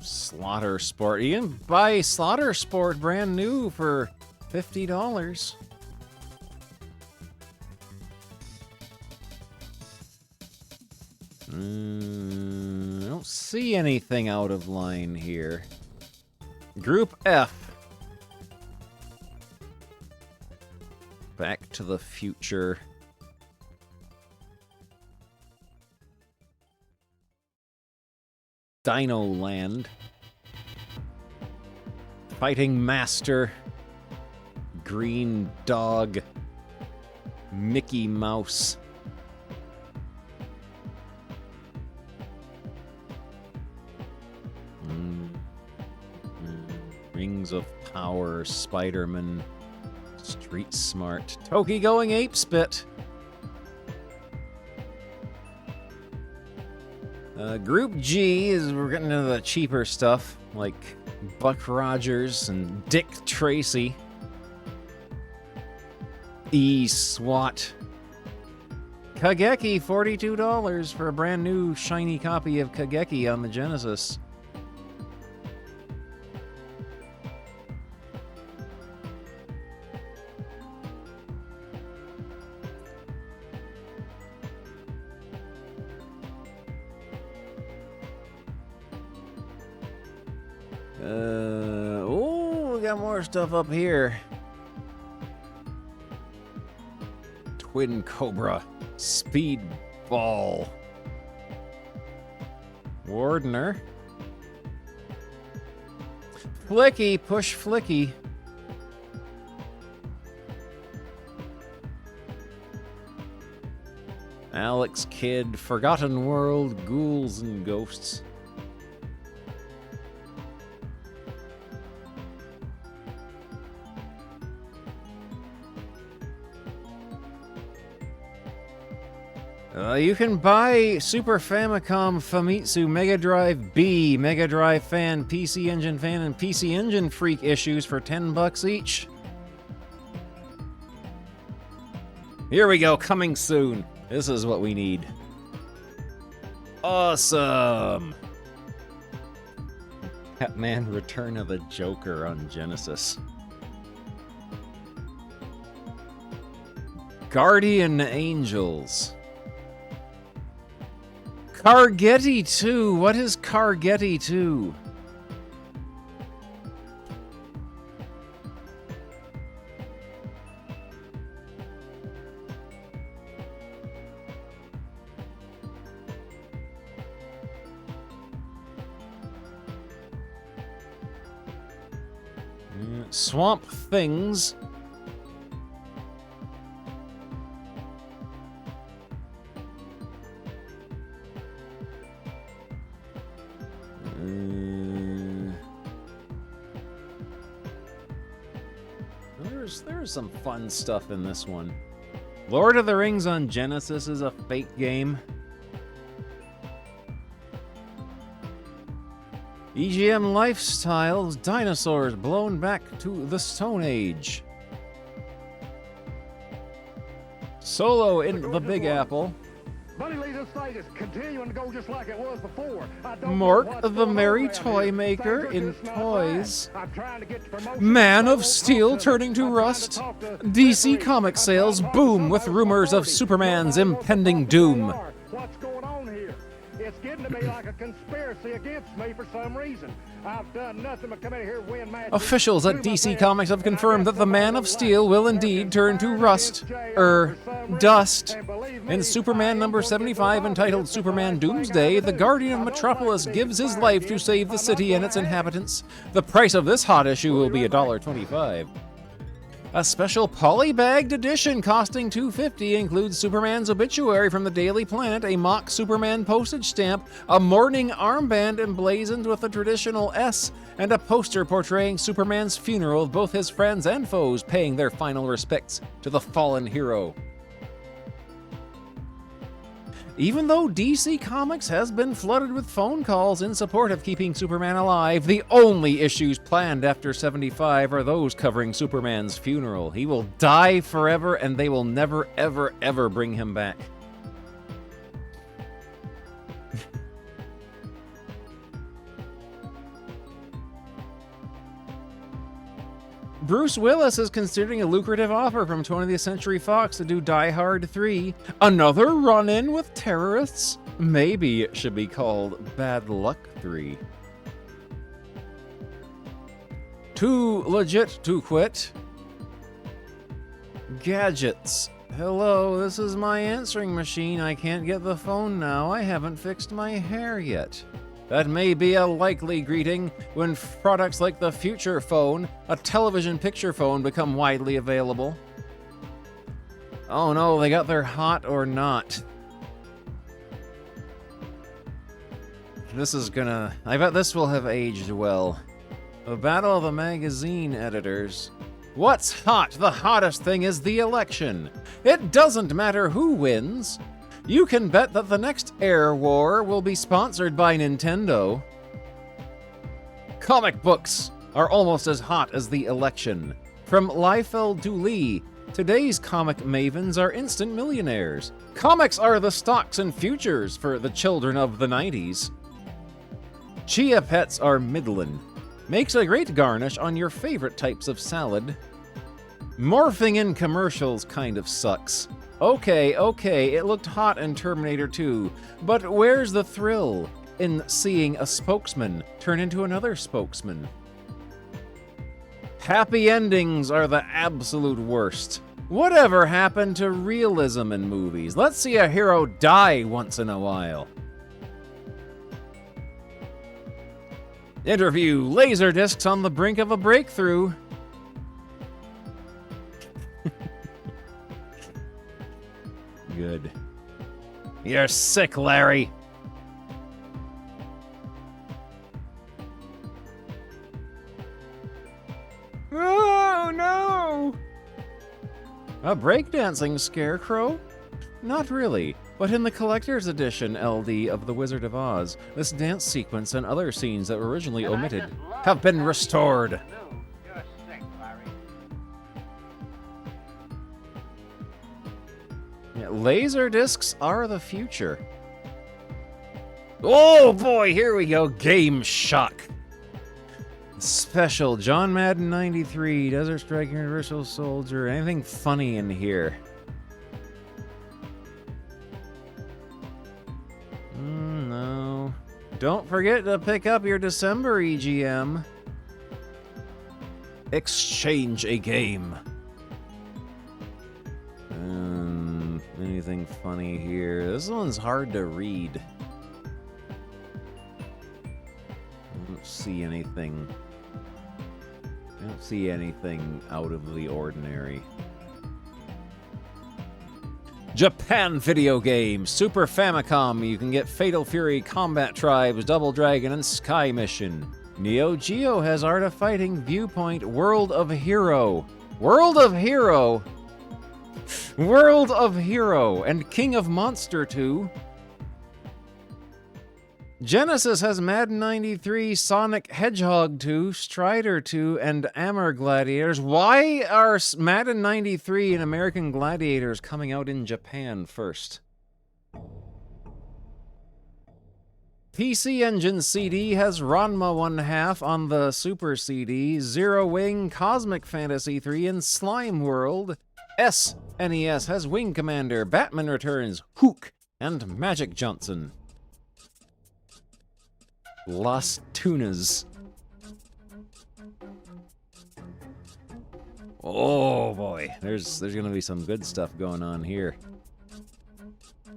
Speaker 2: Slaughter Sport. You can buy Slaughter Sport brand new for $50. I don't see anything out of line here. Group F. Back to the Future. Dino Land. Fighting Master. Green Dog. Mickey Mouse. Rings of Power, Spider-Man, Street Smart, Toki Going Ape Spit. Group G is we're getting into the cheaper stuff like Buck Rogers and Dick Tracy. E-SWAT. Kageki, $42 for a brand new shiny copy of Kageki on the Genesis. We got more stuff up here. Twin Cobra. Speedball. Wardener. Flicky. Push Flicky. Alex Kidd. Forgotten World. Ghouls and Ghosts. You can buy Super Famicom Famitsu Mega Drive B, Mega Drive Fan, PC Engine Fan, and PC Engine Freak issues for $10 each. Here we go, coming soon. This is what we need. Awesome! Batman Return of the Joker on Genesis. Guardian Angels. Cargetti 2. What is Cargetti 2? Swamp Things. There's some fun stuff in this one. Lord of the Rings on Genesis is a fake game. EGM Lifestyles, dinosaurs blown back to the Stone Age. Solo in the Big Apple.
Speaker 9: Buddy Lee, this thing is continuing to go just like it was before.
Speaker 2: Mark the Merry Toy Maker in Toys. Man of Steel turning to rust. DC comic sales boom with rumors of Superman's impending doom.
Speaker 9: What's going on here? It's getting to be like a conspiracy against me for some reason. I've done nothing but come in here win matches.
Speaker 2: Officials at DC Comics have confirmed that the Man of Steel will indeed turn to rust, dust. In Superman number 75 entitled Superman Doomsday, the Guardian of Metropolis gives his life to save the city and its inhabitants. The price of this hot issue will be $1.25. A special polybagged edition costing $2.50 includes Superman's obituary from the Daily Planet, a mock Superman postage stamp, a mourning armband emblazoned with the traditional S, and a poster portraying Superman's funeral of both his friends and foes paying their final respects to the fallen hero. Even though DC Comics has been flooded with phone calls in support of keeping Superman alive, the only issues planned after 75 are those covering Superman's funeral. He will die forever, and they will never, ever, ever bring him back. Bruce Willis is considering a lucrative offer from 20th Century Fox to do Die Hard 3. Another run-in with terrorists? Maybe it should be called Bad Luck 3. Too legit to quit. Gadgets. Hello, this is my answering machine. I can't get the phone now. I haven't fixed my hair yet. That may be a likely greeting when products like the Future Phone, a television picture phone, become widely available. Oh no, they got their hot or not. This is gonna... I bet this will have aged well. The Battle of the Magazine Editors. What's hot? The hottest thing is the election. It doesn't matter who wins. You can bet that the next Air War will be sponsored by Nintendo. Comic books are almost as hot as the election. From Liefeld to Lee, today's comic mavens are instant millionaires. Comics are the stocks and futures for the children of the 90s. Chia Pets are middlin'. Makes a great garnish on your favorite types of salad. Morphing in commercials kind of sucks. Okay, it looked hot in Terminator 2, but where's the thrill in seeing a spokesman turn into another spokesman? Happy endings are the absolute worst. Whatever happened to realism in movies? Let's see a hero die once in a while. Interview Laserdiscs on the brink of a breakthrough. Good. You're sick, Larry. Oh, no! A breakdancing scarecrow? Not really, but in the collector's edition LD of The Wizard of Oz, this dance sequence and other scenes that were originally omitted have been restored.
Speaker 1: You're sick, Larry.
Speaker 2: Yeah, laser discs are the future. Oh boy, here we go. Game Shock. Special John Madden 93, Desert Strike Universal Soldier. Anything funny in here? No. Don't forget to pick up your December EGM. Exchange a game. Anything funny here? This one's hard to read. I don't see anything. I don't see anything out of the ordinary. Japan video games. Super Famicom. You can get Fatal Fury, Combat Tribes, Double Dragon, and Sky Mission. Neo Geo has Art of Fighting, Viewpoint, World of Hero. World of Hero? World of Hero and King of Monster 2. Genesis has Madden 93, Sonic Hedgehog 2, Strider 2, and Amber Gladiators. Why are Madden 93 and American Gladiators coming out in Japan first? PC Engine CD has Ranma 1/2 on the Super CD, Zero Wing, Cosmic Fantasy 3, and Slime World. SNES has Wing Commander, Batman Returns, Hook, and Magic Johnson. Las Tunas. Oh boy, there's gonna be some good stuff going on here.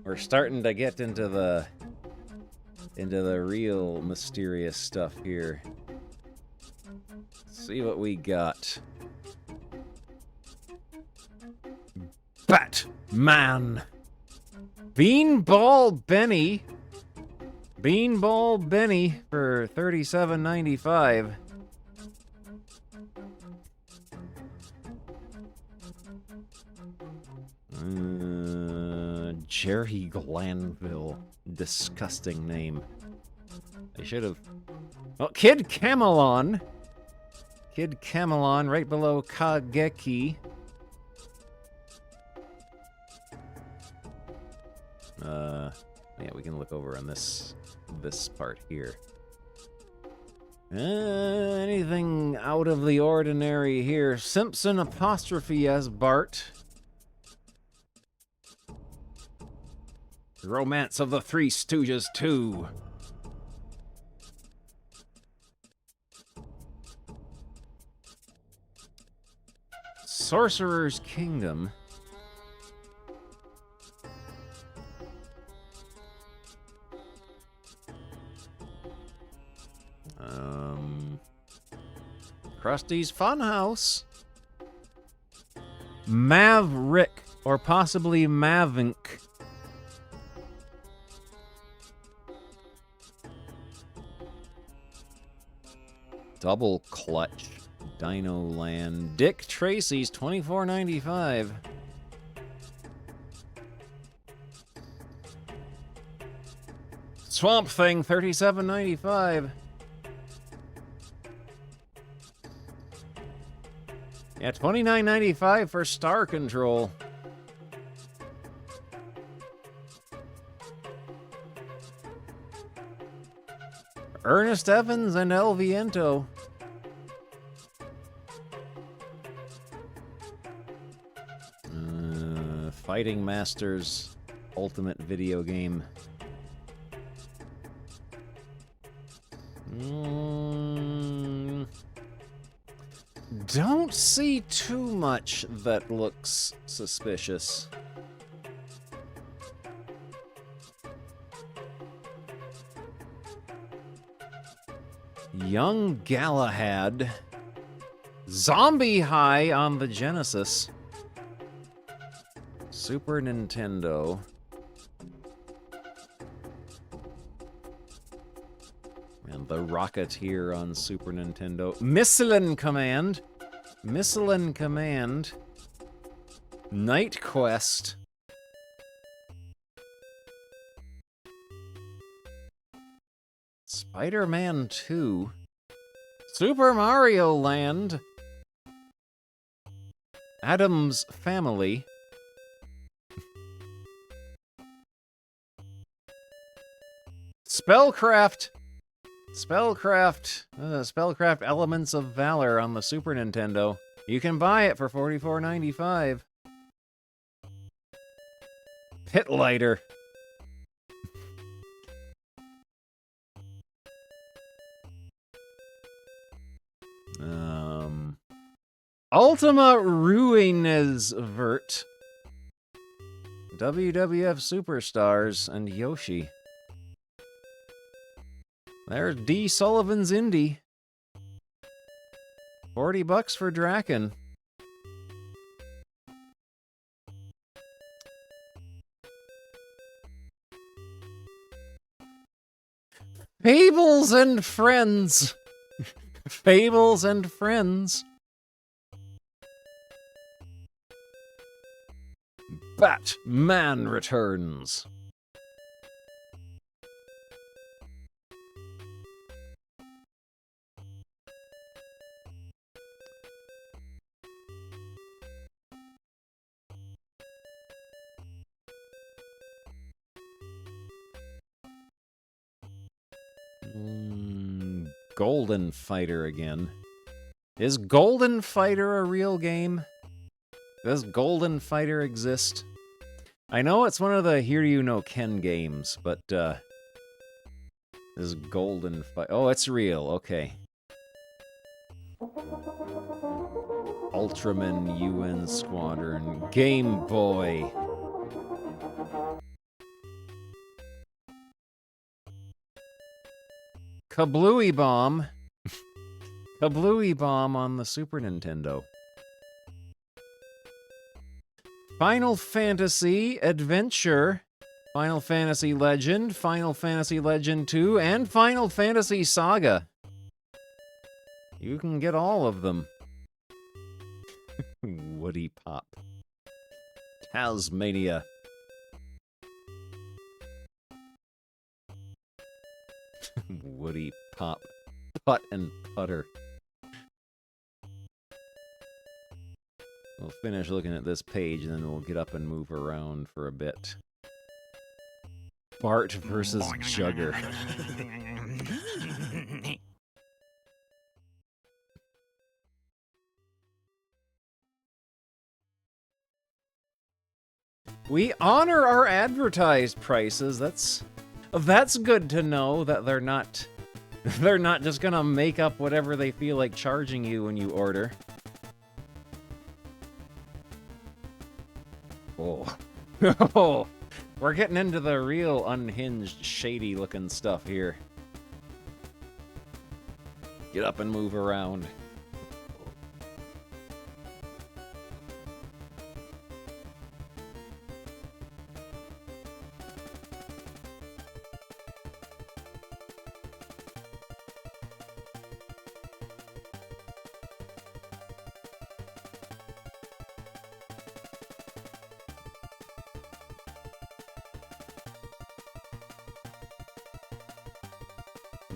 Speaker 2: We're starting to get into the real mysterious stuff here. Let's see what we got. Batman. Beanball Benny. Beanball Benny for $37.95. Jerry Glanville. Disgusting name. They should have... Well, Kid Camelon. Kid Camelon right below Kageki. Yeah, we can look over on this part here. Anything out of the ordinary here? Simpson apostrophe as Bart. Romance of the Three Stooges 2. Sorcerer's Kingdom. Krusty's Funhouse. Maverick, or possibly Mavink. Double Clutch. Dino Land. Dick Tracy's $24.95. Swamp Thing $37.95. Yeah, $29.95 for Star Control. Ernest Evans and El Viento. Fighting Masters Ultimate Video Game. Don't see too much that looks suspicious. Young Galahad. Zombie High on the Genesis. Super Nintendo. And the Rocketeer on Super Nintendo. Michelin Command. Michelin Command. Night Quest. Spider-Man 2. Super Mario Land. Addams Family. Spellcraft. Spellcraft Elements of Valor on the Super Nintendo. You can buy it for $44.95. Pit Lighter. Ultima Ruines Vert. WWF Superstars and Yoshi. There's D. Sullivan's Indie. $40 for Draken. Fables and Friends. Fables and Friends. Batman Returns. Golden Fighter again. Is Golden Fighter a real game? Does Golden Fighter exist? I know it's one of the Here You Know Ken games, but is Golden Fighter... Oh, it's real. Okay. Ultraman UN Squadron. Game Boy. Kablooey Bomb. Kablooey Bomb on the Super Nintendo. Final Fantasy Adventure. Final Fantasy Legend. Final Fantasy Legend 2. And Final Fantasy Saga. You can get all of them. Woody Pop. Tasmania. Woody Pop. Putt and putter. We'll finish looking at this page, and then we'll get up and move around for a bit. Bart versus Jugger. We honor our advertised prices. That's good to know that they're not just gonna make up whatever they feel like charging you when you order. Oh. Oh. We're getting into the real unhinged, shady-looking stuff here. Get up and move around.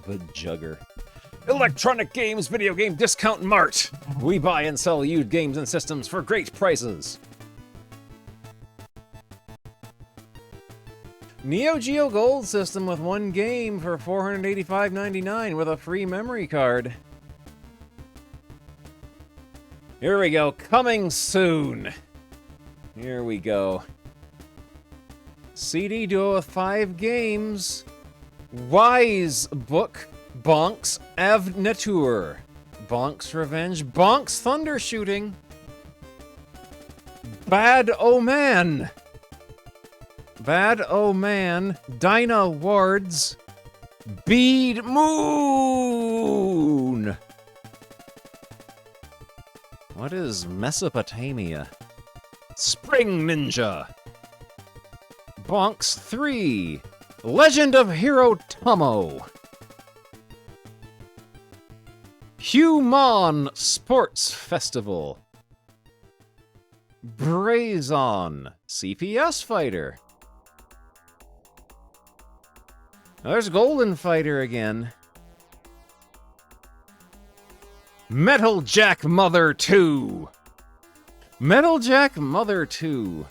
Speaker 2: The Jugger. Electronic Games Video Game Discount Mart. We buy and sell used games and systems for great prices. Neo Geo Gold system with one game for $485.99 with a free memory card. Here we go. Coming soon. Here we go. CD duo with 5 games. Wise Book, Bonk's Av Natur, Bonk's Revenge, Bonk's Thunder Shooting, Bad Oman, Dinah Ward's Bead Moon. What is Mesopotamia? Spring Ninja, Bonk's 3. Legend of Hero Tomo. Human Sports Festival. Brazon. CPS Fighter. Now there's Golden Fighter again. Metal Jack Mother 2. Metal Jack Mother 2.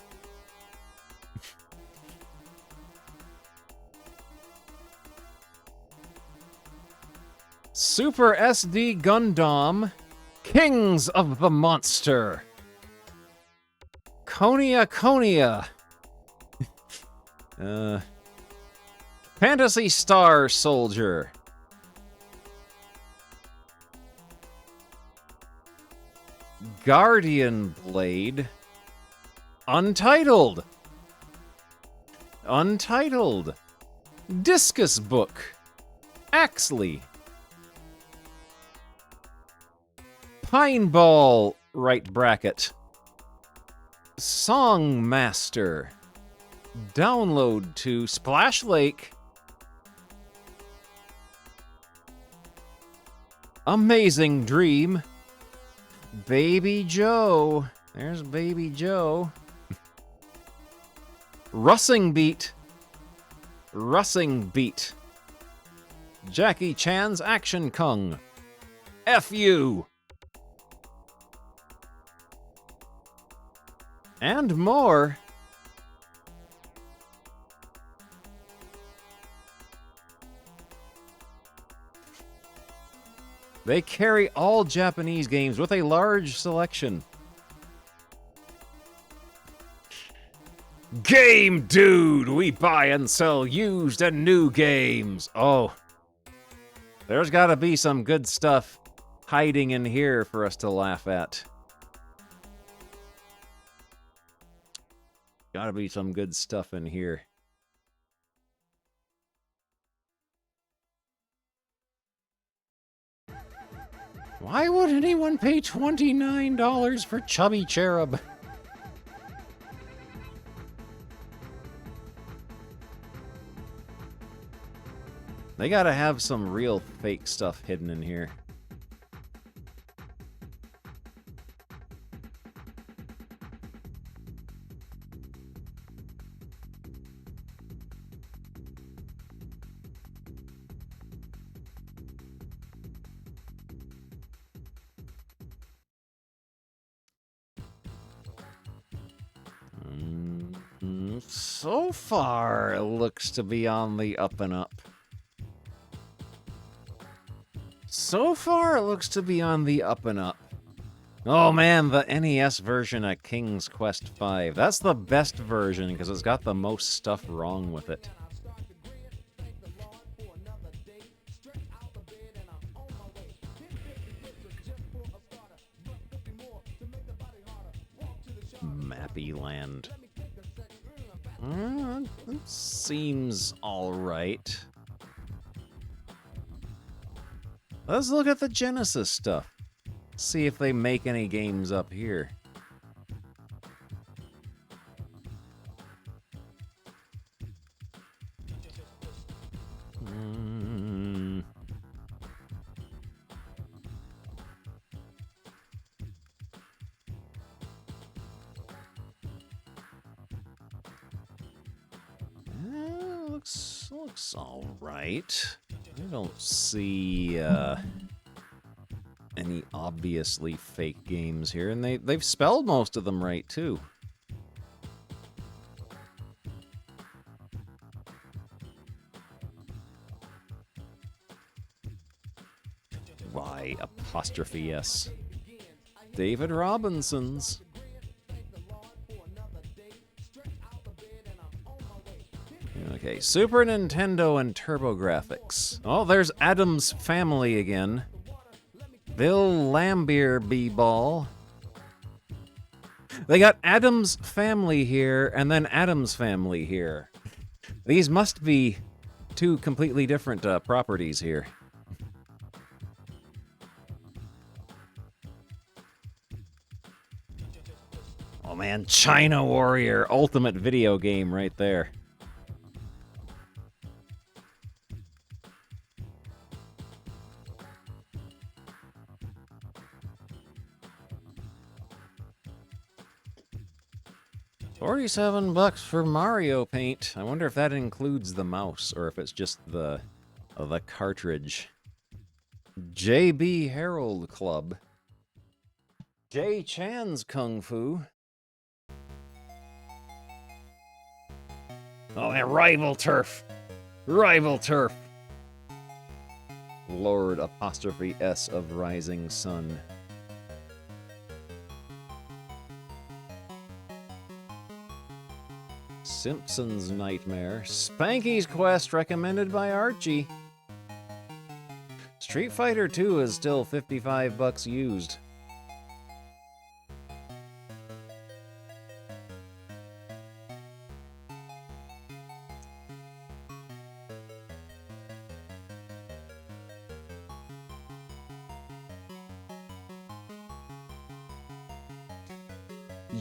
Speaker 2: Super SD Gundam, Kings of the Monster, Konia, Fantasy Star Soldier, Guardian Blade, Untitled, Discus Book, Axley, Pine Ball, right bracket. Song Master. Download to Splash Lake. Amazing Dream. Baby Joe. There's Baby Joe. Russing Beat. Jackie Chan's Action Kung. F.U. And more. They carry all Japanese games with a large selection. Game Dude! We buy and sell used and new games. Oh. There's gotta be some good stuff hiding in here for us to laugh at. Gotta be some good stuff in here. Why would anyone pay $29 for Chubby Cherub? They gotta have some real fake stuff hidden in here. So far, it looks to be on the up and up. So far, it looks to be on the up and up. Oh man, the NES version of King's Quest V. That's the best version because it's got the most stuff wrong with it. Mappy Land. That seems alright. Let's look at the Genesis stuff. See if they make any games up here. Looks all right. I don't see any obviously fake games here, and they've spelled most of them right too. Y''S. David Robinson's. Okay, Super Nintendo and TurboGrafx. Oh, there's Addams Family again. Bill Lambier B-Ball. They got Addams Family here, and then Addams Family here. These must be two completely different properties here. Oh man, China Warrior, ultimate video game right there. $47 for Mario Paint. I wonder if that includes the mouse or if it's just the cartridge. JB Herald Club. Jay Chan's Kung Fu. Oh, and Rival Turf. Rival Turf. Lord apostrophe S of Rising Sun. Simpsons Nightmare. Spanky's Quest, recommended by Archie. Street Fighter 2 is still $55 used.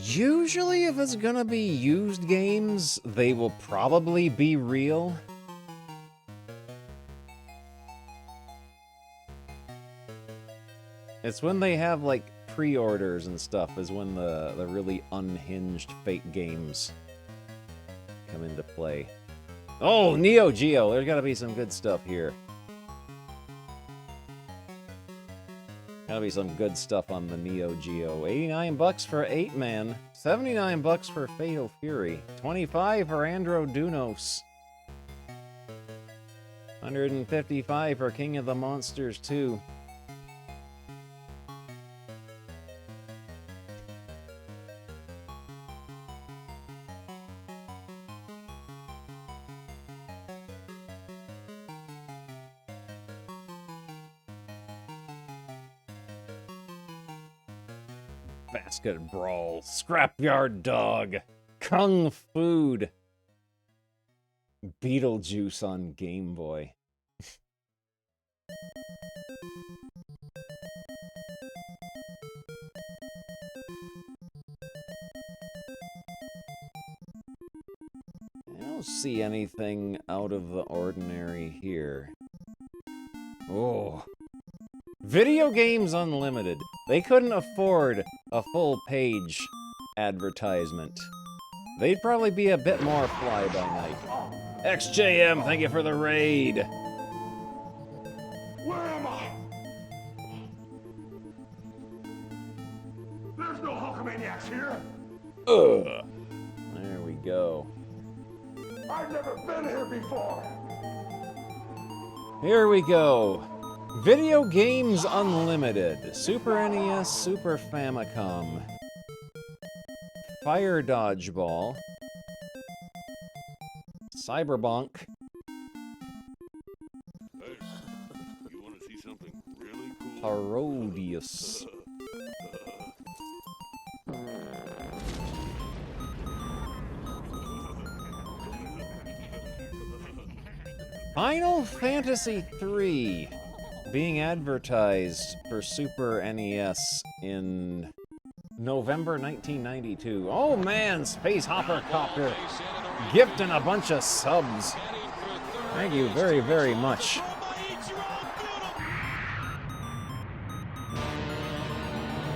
Speaker 2: Usually, if it's gonna be used games, they will probably be real. It's when they have, like, pre-orders and stuff is when the really unhinged fake games come into play. Oh, Neo Geo! There's gotta be some good stuff here. Gotta be some good stuff on the Neo Geo. $89 for 8-Man. $79 for Fatal Fury. $25 for Andro Dunos. $155 for King of the Monsters 2. Basket Brawl, Scrapyard Dog, Kung Food, Beetlejuice on Game Boy. I don't see anything out of the ordinary here. Oh. Video Games Unlimited. They couldn't afford a full page advertisement. They'd probably be a bit more fly-by-night. XJM, thank you for the raid.
Speaker 9: Where am I? There's no Hulkamaniacs here.
Speaker 2: Ugh. There we go.
Speaker 9: I've never been here before.
Speaker 2: Here we go. Video Games Unlimited. Super NES, Super Famicom. Fire Dodgeball. Cyberbonk.
Speaker 3: Hey, you want to see something really cool?
Speaker 2: Parodius. Final Fantasy III being advertised for Super NES in November 1992. Oh man, Space Hopper Copter gifting a bunch of subs. Thank you very, very much.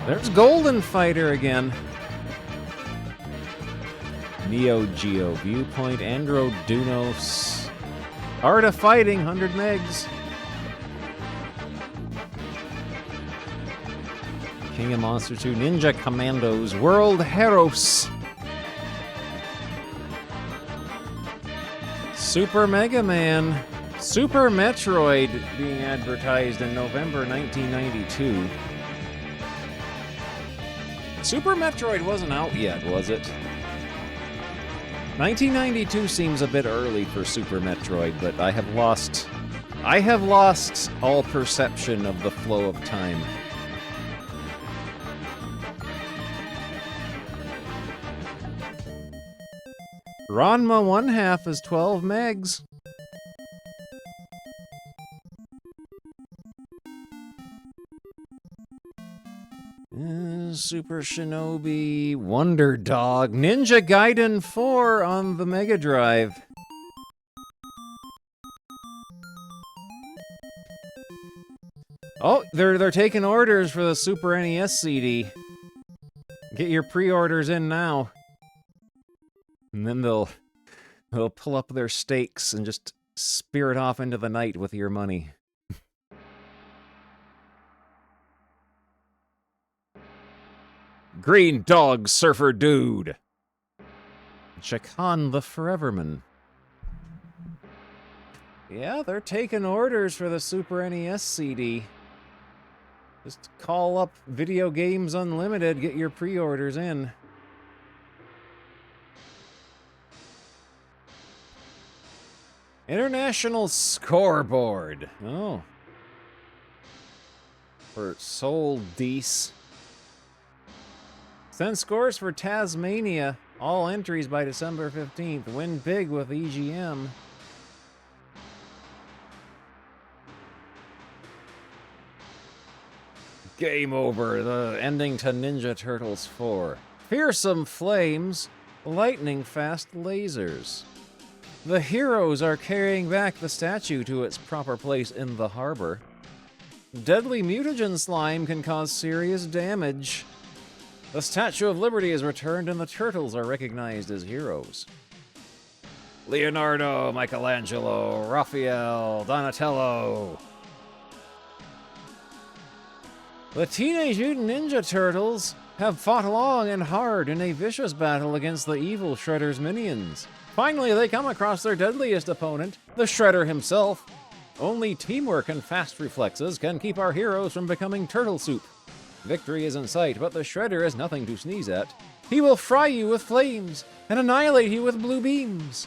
Speaker 2: There's Golden Fighter again. Neo Geo Viewpoint, Andro Dunos. Art of Fighting, 100 megs. King of Monsters 2, Ninja Commandos, World Heroes. Super Mega Man, Super Metroid being advertised in November 1992. Super Metroid wasn't out yet, was it? 1992 seems a bit early for Super Metroid, but I have lost all perception of the flow of time. Ranma 1/2 is 12 megs. Super Shinobi, Wonder Dog, Ninja Gaiden 4 on the Mega Drive. Oh, they're taking orders for the Super NES CD. Get your pre-orders in now. And then they'll pull up their stakes and just spirit off into the night with your money. Green Dog Surfer Dude. Chakan the Foreverman. Yeah, they're taking orders for the Super NES CD. Just call up Video Games Unlimited, get your pre-orders in. International Scoreboard. Oh. For Soul Deece. Send scores for Tasmania. All entries by December 15th. Win big with EGM. Game over. The ending to Ninja Turtles 4. Fearsome flames. Lightning fast lasers. The heroes are carrying back the statue to its proper place in the harbor. Deadly mutagen slime can cause serious damage. The Statue of Liberty is returned and the turtles are recognized as heroes. Leonardo, Michelangelo, Raphael, Donatello. The Teenage Mutant Ninja Turtles have fought long and hard in a vicious battle against the evil Shredder's minions. Finally, they come across their deadliest opponent, the Shredder himself. Only teamwork and fast reflexes can keep our heroes from becoming turtle soup. Victory is in sight, but the Shredder is nothing to sneeze at. He will fry you with flames and annihilate you with blue beams.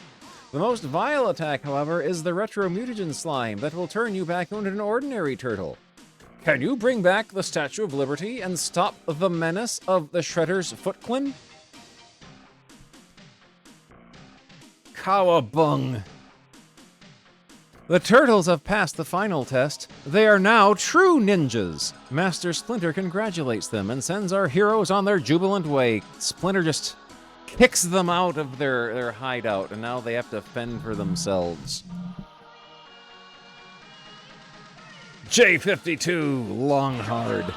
Speaker 2: The most vile attack, however, is the retro mutagen slime that will turn you back into an ordinary turtle. Can you bring back the Statue of Liberty and stop the menace of the Shredder's Foot Clan? Cowabung. The turtles have passed the final test. They are now true ninjas. Master Splinter congratulates them and sends our heroes on their jubilant way. Splinter just kicks them out of their hideout, and now they have to fend for themselves. J52, Long Hard.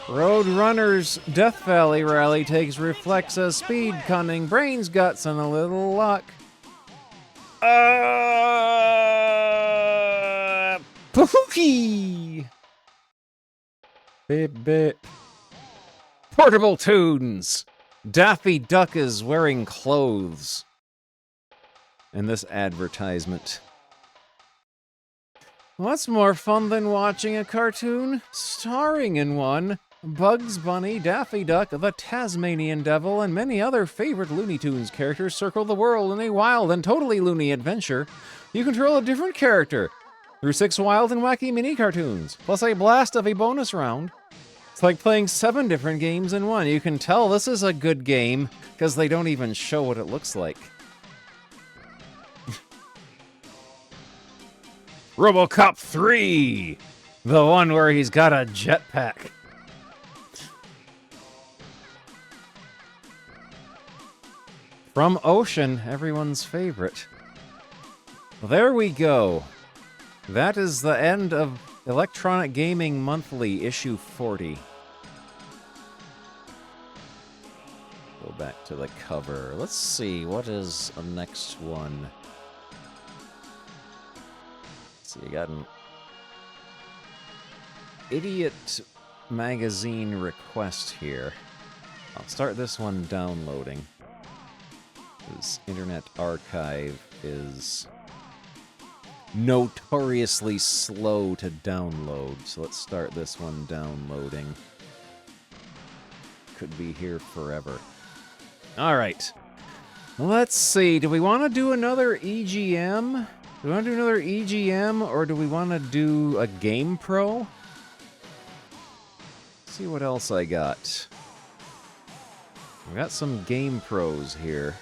Speaker 2: Roadrunner's Death Valley Rally takes reflexes, speed, cunning, brains, guts, and a little luck. Pookie! Bip bip. Portable Tunes. Daffy Duck is wearing clothes. in this advertisement. What's more fun than watching a cartoon? Starring in one, Bugs Bunny, Daffy Duck, the Tasmanian Devil, and many other favorite Looney Tunes characters circle the world in a wild and totally loony adventure. You control a different character through 6 wild and wacky mini cartoons, plus a blast of a bonus round. It's like playing 7 different games in one. You can tell this is a good game because they don't even show what it looks like. RoboCop 3! The one where he's got a jetpack. From Ocean, everyone's favorite. Well, there we go. That is the end of Electronic Gaming Monthly, issue 40. Go back to the cover. Let's see, what is the next one? So you got an Idiot Magazine request here. I'll start this one downloading. This Internet Archive is notoriously slow to download, so let's start this one downloading. Could be here forever. Alright. Let's see, do we want to do another EGM? Do we want to do another EGM, or do we want to do a Game Pro? Let's see what else I got. We got some Game Pros here.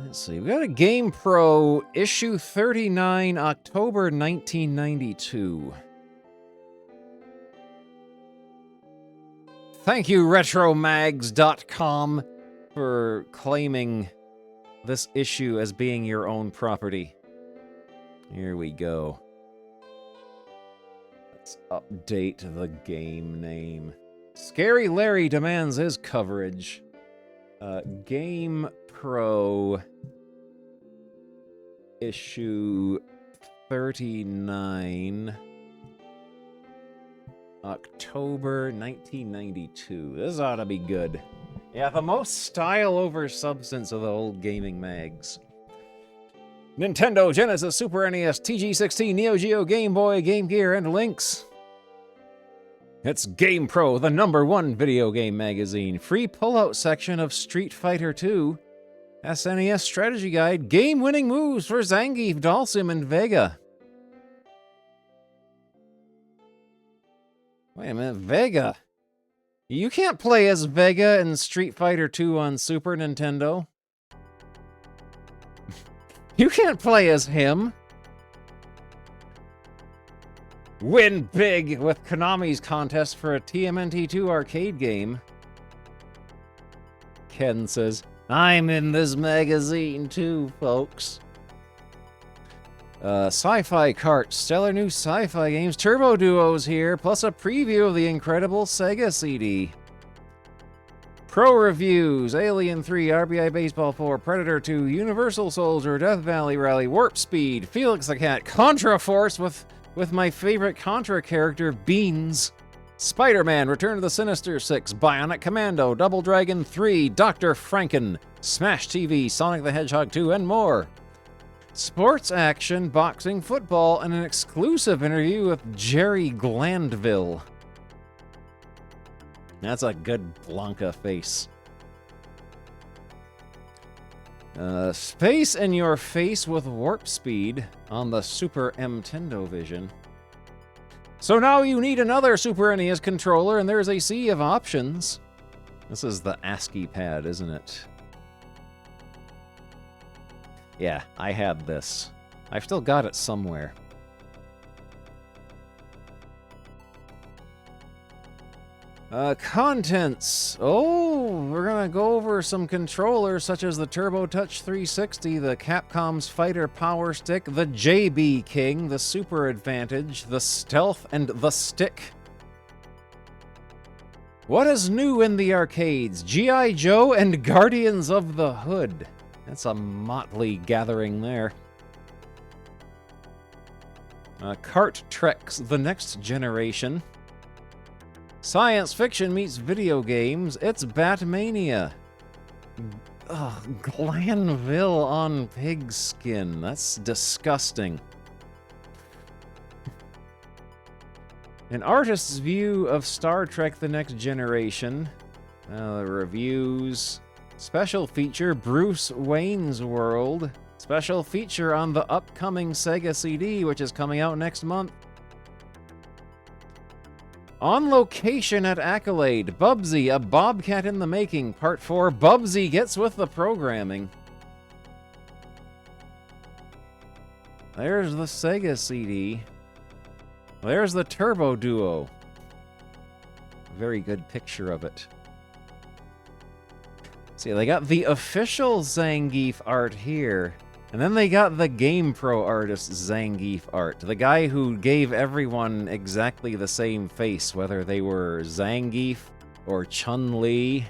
Speaker 2: Let's see, we got a Game Pro, issue 39, October 1992. Thank you, RetroMags.com, for claiming this issue as being your own property. Here we go. Let's update the game name. Scary Larry demands his coverage. Game Pro issue 39, October 1992. This ought to be good. Yeah, the most style over substance of the old gaming mags. Nintendo, Genesis, Super NES, TG16, Neo Geo, Game Boy, Game Gear, and Lynx. It's Game Pro, the #1 video game magazine. Free pullout section of Street Fighter II. SNES strategy guide. Game-winning moves for Zangief, Dalsim, and Vega. Wait a minute, Vega? You can't play as Vega in Street Fighter II on Super Nintendo. You can't play as him. Win big with Konami's contest for a TMNT2 arcade game. Ken says, I'm in this magazine too, folks. Sci-Fi Cart, stellar new sci-fi games, Turbo Duos here, plus a preview of the incredible Sega CD. Pro reviews, Alien 3, RBI Baseball 4, Predator 2, Universal Soldier, Death Valley Rally, Warp Speed, Felix the Cat, Contra Force with my favorite Contra character, Beans. Spider-Man, Return to the Sinister Six, Bionic Commando, Double Dragon 3, Dr. Franken, Smash TV, Sonic the Hedgehog 2, and more. Sports action, boxing, football, and an exclusive interview with Jerry Glandville. That's a good Blanca face. Space in your face with Warp Speed on the Super Nintendo Vision. So now you need another Super NES controller, and there's a sea of options. This is the ASCII pad, isn't it? Yeah, I had this. I've still got it somewhere. Contents. Oh, we're gonna go over some controllers such as the Turbo Touch 360, the Capcom's Fighter Power Stick, the JB King, the Super Advantage, the Stealth, and the Stick. What is new in the arcades? G.I. Joe and Guardians of the Hood. That's a motley gathering there. Kart Treks The Next Generation. Science fiction meets video games. It's Batmania. Ugh, Glanville on pigskin. That's disgusting. An artist's view of Star Trek The Next Generation. The reviews. Special feature Bruce Wayne's World. Special feature on the upcoming Sega CD, which is coming out next month. On location at Accolade, Bubsy, a Bobcat in the Making, Part 4. Bubsy gets with the programming. There's the Sega CD. There's the Turbo Duo. Very good picture of it. See, they got the official Zangief art here. And then they got the GamePro artist Zangief art. The guy who gave everyone exactly the same face, whether they were Zangief or Chun-Li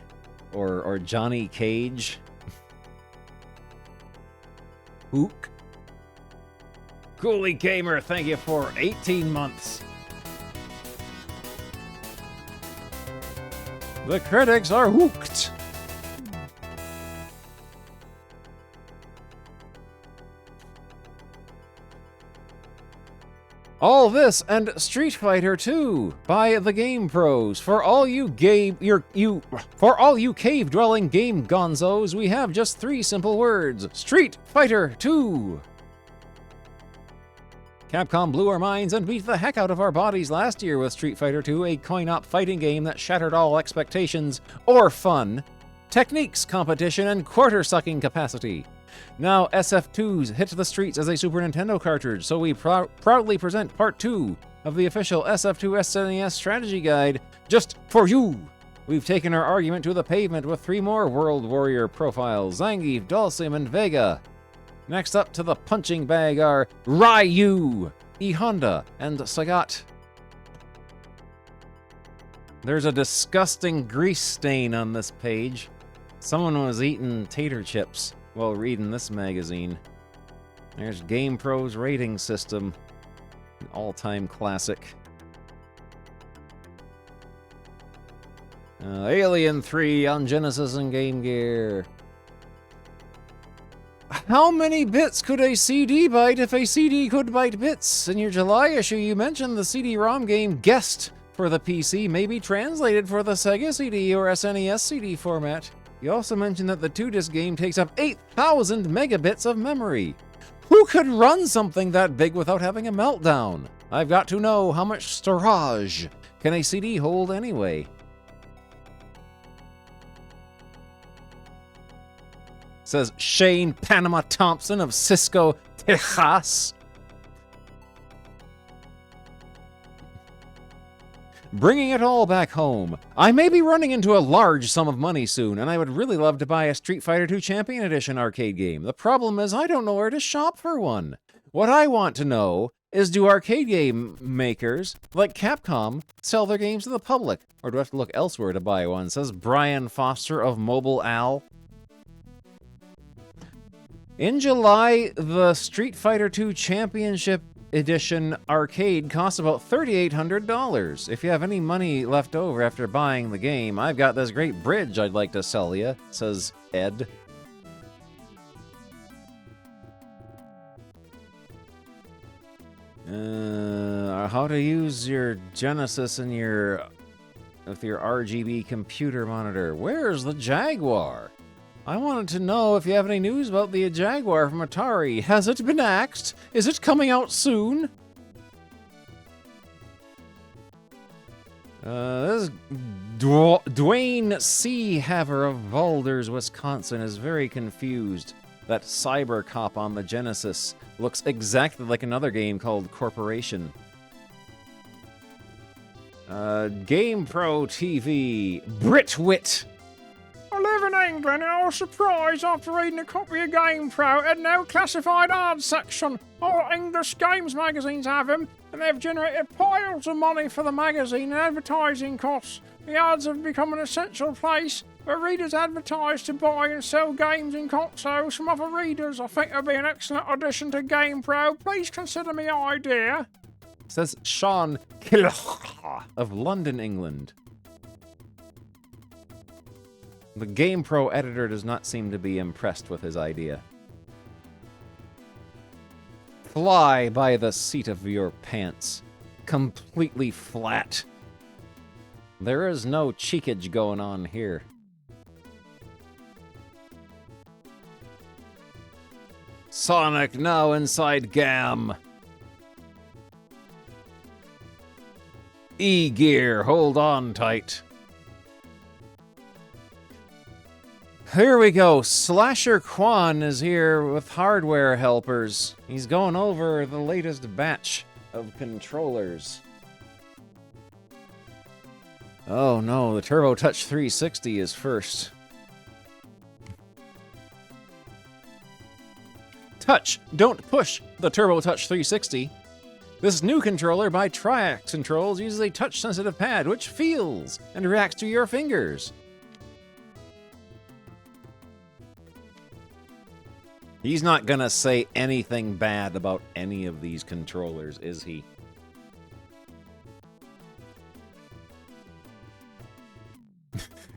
Speaker 2: or Johnny Cage. Ook. Coolie Gamer, thank you for 18 months. The critics are hooked. All this and Street Fighter 2 by the Game Pros. For all you cave-dwelling game gonzos, we have just 3 simple words: Street Fighter 2. Capcom blew our minds and beat the heck out of our bodies last year with Street Fighter 2, a coin-op fighting game that shattered all expectations or fun, techniques, competition, and quarter-sucking capacity. Now SF2s hit the streets as a Super Nintendo cartridge, so we proudly present Part 2 of the official SF2 SNES strategy guide just for you. We've taken our argument to the pavement with 3 more World Warrior profiles: Zangief, Dhalsim, and Vega. Next up to the punching bag are Ryu, E Honda, and Sagat. There's a disgusting grease stain on this page. Someone was eating tater chips while reading this magazine. There's GamePro's rating system. An all-time classic. Alien 3 on Genesis and Game Gear. How many bits could a CD bite if a CD could bite bits? In your July issue, you mentioned the CD-ROM game Guest for the PC may be translated for the Sega CD or SNES CD format. You also mentioned that the 2-disc game takes up 8,000 megabits of memory. Who could run something that big without having a meltdown? I've got to know, how much storage can a CD hold anyway? Says Shane Panama Thompson of Cisco, Texas. Bringing it all back home. I may be running into a large sum of money soon, and I would really love to buy a Street Fighter 2 Champion Edition arcade game. The problem is I don't know where to shop for one. What I want to know is, do arcade game makers, like Capcom, sell their games to the public? Or do I have to look elsewhere to buy one? Says Brian Foster of Mobile Al. In July, the Street Fighter 2 Championship Edition arcade costs about $3,800. If you have any money left over after buying the game, I've got this great bridge I'd like to sell you, says Ed. How to use your Genesis with your RGB computer monitor. Where's the Jaguar? I wanted to know if you have any news about the Jaguar from Atari. Has it been axed? Is it coming out soon? This is Dwayne C. Haver of Valders, Wisconsin, is very confused that Cyber Cop on the Genesis looks exactly like another game called Corporation. GamePro TV. Britwit.
Speaker 5: I live in England and I was surprised after reading a copy of GamePro had no classified ads section. All English games magazines have them, and they've generated piles of money for the magazine and advertising costs. The ads have become an essential place The readers advertise to buy and sell games and consoles from other readers. I think it'll be an excellent addition to GamePro. Please consider me idea.
Speaker 2: Says Sean Killoch of London, England. The GamePro editor does not seem to be impressed with his idea. Fly by the seat of your pants. Completely flat. There is no cheekage going on here. Sonic now inside GAM. E-gear, hold on tight. Here we go. Slasher Quan is here with hardware helpers. He's going over the latest batch of controllers. Oh no, the Turbo Touch 360 is first. Touch, don't push the Turbo Touch 360. This new controller by Triax Controls uses a touch-sensitive pad which feels and reacts to your fingers. He's not gonna say anything bad about any of these controllers, is he?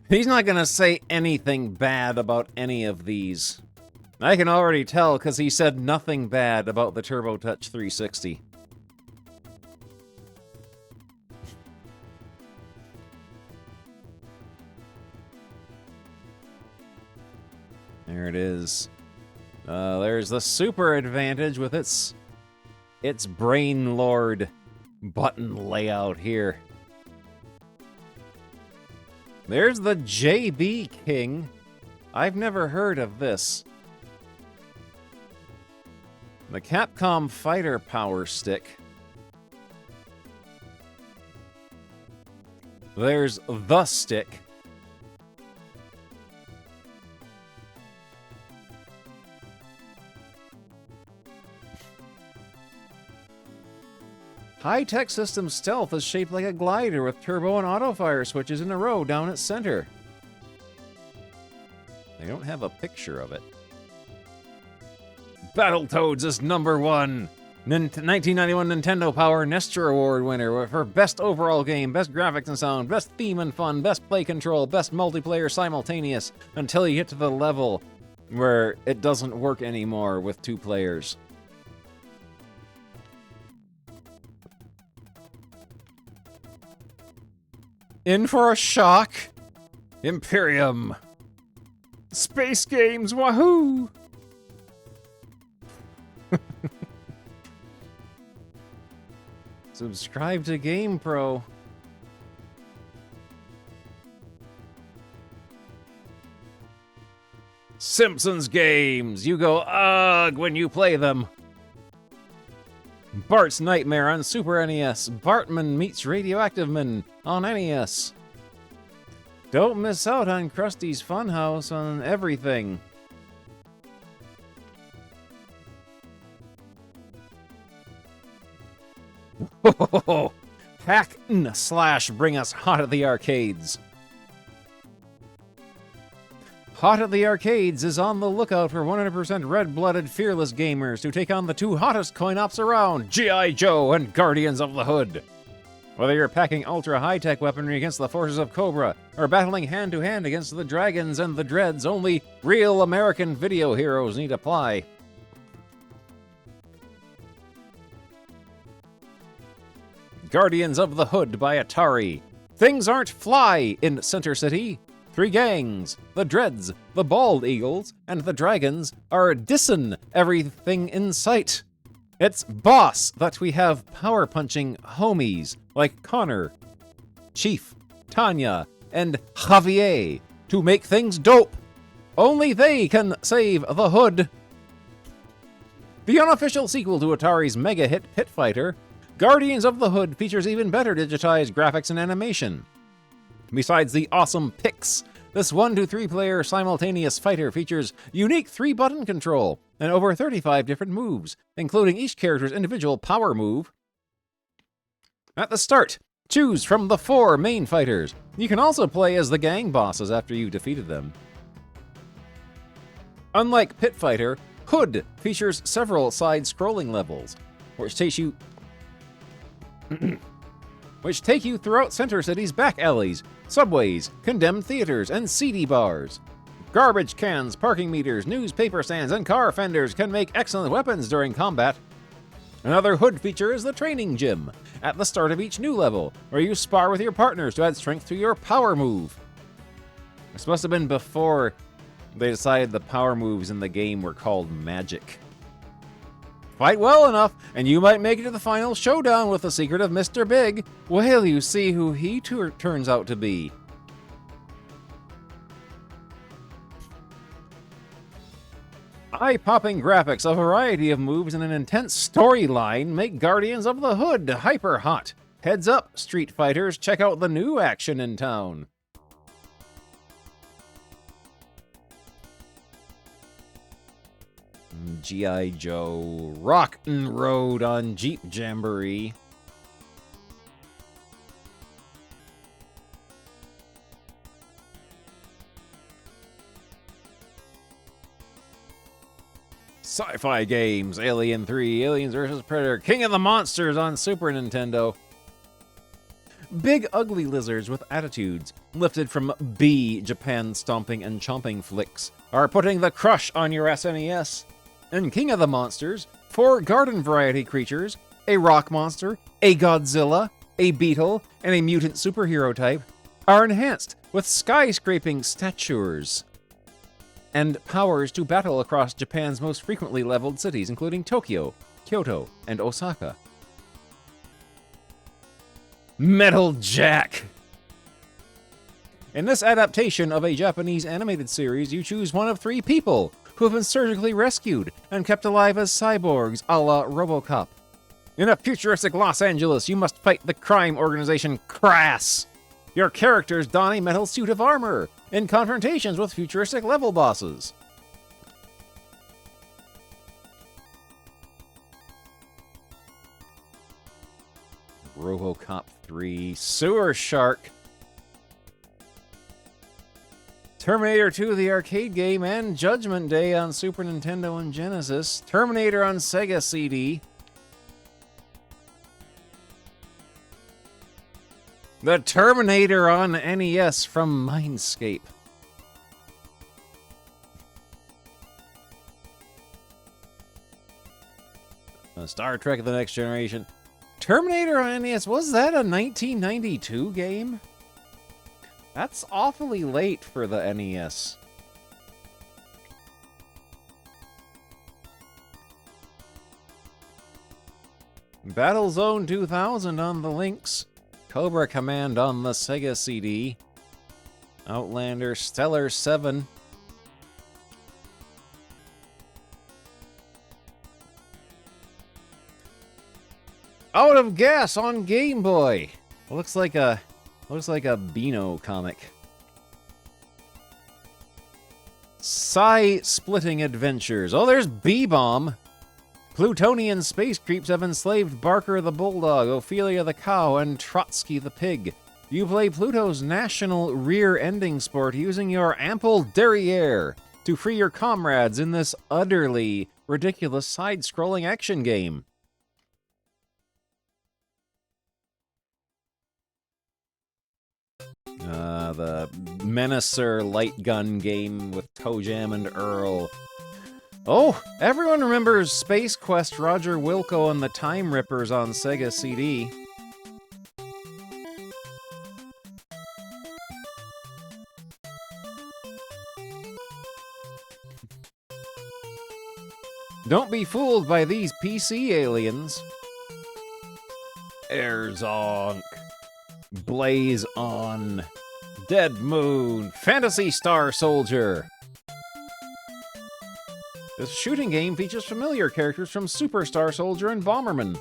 Speaker 2: He's not gonna say anything bad about any of these. I can already tell because he said nothing bad about the Turbo Touch 360. There it is. There's the Super Advantage with its Brain Lord button layout here. There's the JB King. I've never heard of this. The Capcom Fighter Power Stick. There's the Stick. High-tech system stealth is shaped like a glider with turbo and auto-fire switches in a row down its center. They don't have a picture of it. Battletoads is number one. 1991 Nintendo Power Nestor Award winner for Best Overall Game, Best Graphics and Sound, Best Theme and Fun, Best Play Control, Best Multiplayer Simultaneous, until you get to the level where it doesn't work anymore with 2 players. In for a shock. Imperium. Space Games, wahoo! Subscribe to GamePro. Simpsons games. You go ugh when you play them. Bart's Nightmare on Super NES. Bartman meets Radioactive Man on NES. Don't miss out on Krusty's Funhouse on everything. Hack / bring us Hot at the Arcades. Hot at the Arcades is on the lookout for 100% red-blooded fearless gamers to take on the 2 hottest coin-ops around, G.I. Joe and Guardians of the Hood. Whether you're packing ultra-high-tech weaponry against the forces of Cobra, or battling hand-to-hand against the dragons and the dreads, only real American video heroes need apply. Guardians of the Hood by Atari. Things aren't fly in Center City. 3 gangs, the Dreads, the Bald Eagles, and the Dragons are dissin' everything in sight. It's boss that we have power-punching homies like Connor, Chief, Tanya, and Javier to make things dope. Only they can save the Hood. The unofficial sequel to Atari's mega-hit Pit Fighter, Guardians of the Hood features even better digitized graphics and animation. Besides the awesome picks, this 1 to 3 player simultaneous fighter features unique 3-button control and over 35 different moves, including each character's individual power move. At the start, choose from the 4 main fighters, You can also play as the gang bosses after you defeated them. Unlike Pit Fighter, Hood features several side-scrolling levels, which take you throughout Center City's back alleys, subways, condemned theaters, and seedy bars. Garbage cans, parking meters, newspaper stands, and car fenders can make excellent weapons during combat. Another Hood feature is the training gym, at the start of each new level, where you spar with your partners to add strength to your power move. This must have been before they decided the power moves in the game were called magic. Fight well enough, and you might make it to the final showdown with the secret of Mr. Big. Will you see who he turns out to be? Eye-popping graphics, a variety of moves, and an intense storyline make Guardians of the Hood hyper hot. Heads up, Street Fighters, check out the new action in town. G.I. Joe Rock'n' Road on Jeep Jamboree. Sci-fi games, Alien 3, Aliens vs. Predator, King of the Monsters on Super Nintendo. Big ugly lizards with attitudes, lifted from B Japan stomping and chomping flicks, are putting the crush on your SNES. In King of the Monsters, 4 garden variety creatures, a rock monster, a Godzilla, a beetle, and a mutant superhero type, are enhanced with skyscraping statures and powers to battle across Japan's most frequently leveled cities, including Tokyo, Kyoto, and Osaka. Metal Jack! In this adaptation of a Japanese animated series, you choose one of 3 people who have been surgically rescued and kept alive as cyborgs a la RoboCop. In a futuristic Los Angeles, you must fight the crime organization Crass. Your characters don a metal suit of armor in confrontations with futuristic level bosses. RoboCop 3, Sewer Shark, Terminator 2, the arcade game, and Judgment Day on Super Nintendo and Genesis, Terminator on Sega CD, the Terminator on NES from Mindscape. Star Trek The Next Generation. Terminator on NES, was that a 1992 game? That's awfully late for the NES. Battlezone 2000 on the Lynx. Cobra Command on the Sega CD. Outlander Stellar 7. Out of Gas on Game Boy. Looks like a Beano comic. Side-splitting adventures. Oh, there's B-Bomb. Plutonian space creeps have enslaved Barker the Bulldog, Ophelia the Cow, and Trotsky the Pig. You play Pluto's national rear-ending sport using your ample derriere to free your comrades in this utterly ridiculous side-scrolling action game. The Menacer light gun game with Toe Jam and Earl. Oh, everyone remembers Space Quest Roger Wilco and the Time Rippers on Sega CD. Don't be fooled by these PC aliens. Airzonk. Blaze On. Dead Moon. Phantasy Star Soldier. This shooting game features familiar characters from Superstar Soldier and Bomberman.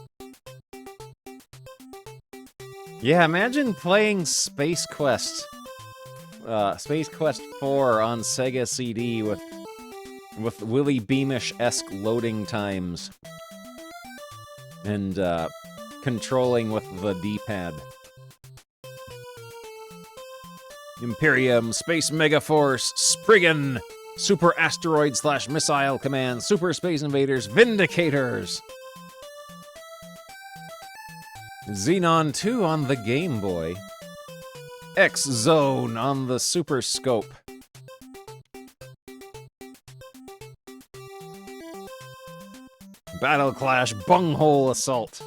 Speaker 2: Yeah, imagine playing Space Quest. Space Quest 4 on Sega CD with Willy Beamish-esque loading times. And controlling with the D-pad. Imperium, Space Megaforce, Spriggan, Super Asteroid / Missile Command, Super Space Invaders, Vindicators. Xenon 2 on the Game Boy. X-Zone on the Super Scope. Battle Clash Bunghole Assault.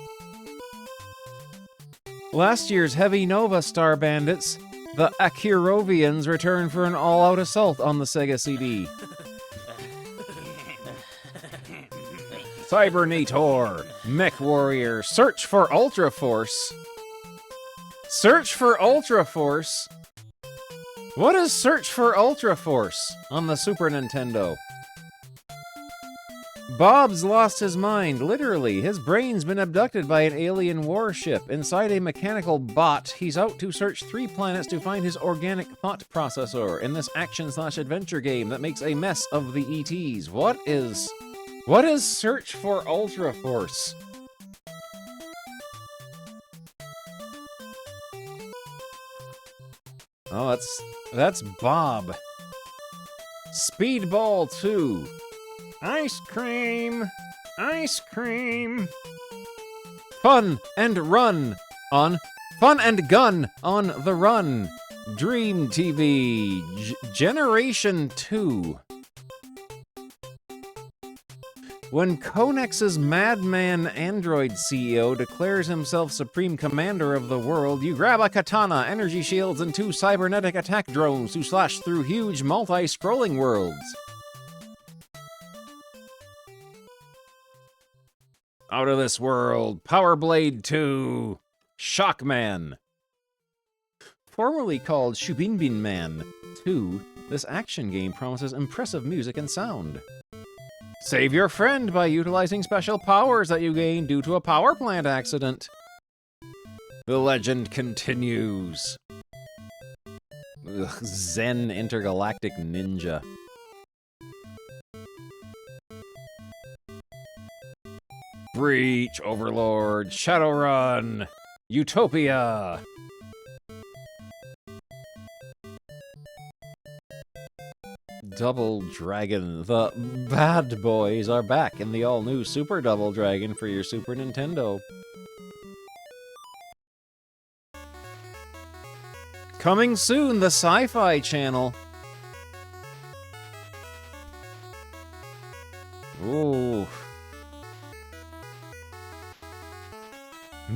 Speaker 2: Last year's Heavy Nova Star Bandits, the Akirovians, return for an all-out assault on the Sega CD. Cybernator, Mech Warrior, Search for Ultra Force. Search for Ultra Force? What is Search for Ultra Force on the Super Nintendo? Bob's lost his mind, literally. His brain's been abducted by an alien warship. Inside a mechanical bot, he's out to search 3 planets to find his organic thought processor in this action/adventure game that makes a mess of the ETs. What is Search for Ultra Force? Oh, that's Bob. Speedball 2. Ice cream. Ice cream. Fun and Run on Fun and Gun on the Run. Dream TV. Generation 2. When Konex's madman android CEO declares himself supreme commander of the world, you grab a katana, energy shields, and 2 cybernetic attack drones to slash through huge multi-scrolling worlds. Out of This World, Power Blade 2, Shockman. Formerly called Shubinbin Man 2, this action game promises impressive music and sound. Save your friend by utilizing special powers that you gain due to a power plant accident. The legend continues. Ugh, Zen Intergalactic Ninja. Breach, Overlord, Shadowrun, Utopia. Double Dragon. The bad boys are back in the all-new Super Double Dragon for your Super Nintendo. Coming soon, the Sci-Fi Channel. Ooh.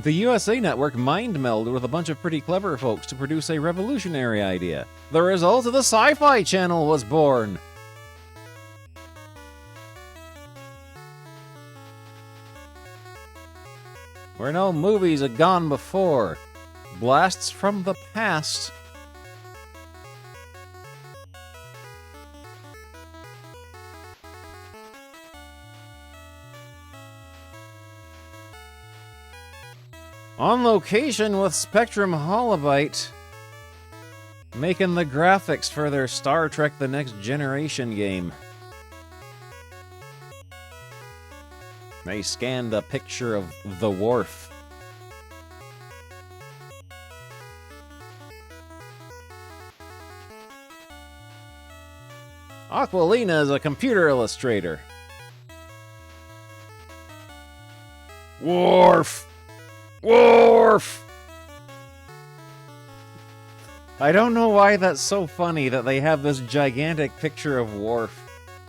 Speaker 2: The USA Network mind-melded with a bunch of pretty clever folks to produce a revolutionary idea. The result of the Sci-Fi Channel was born. Where no movies had gone before. Blasts from the past. On location with Spectrum Holobyte, making the graphics for their Star Trek The Next Generation game. They scanned a picture of the Worf. Aquilina is a computer illustrator. Worf! Worf! I don't know why that's so funny that they have this gigantic picture of Worf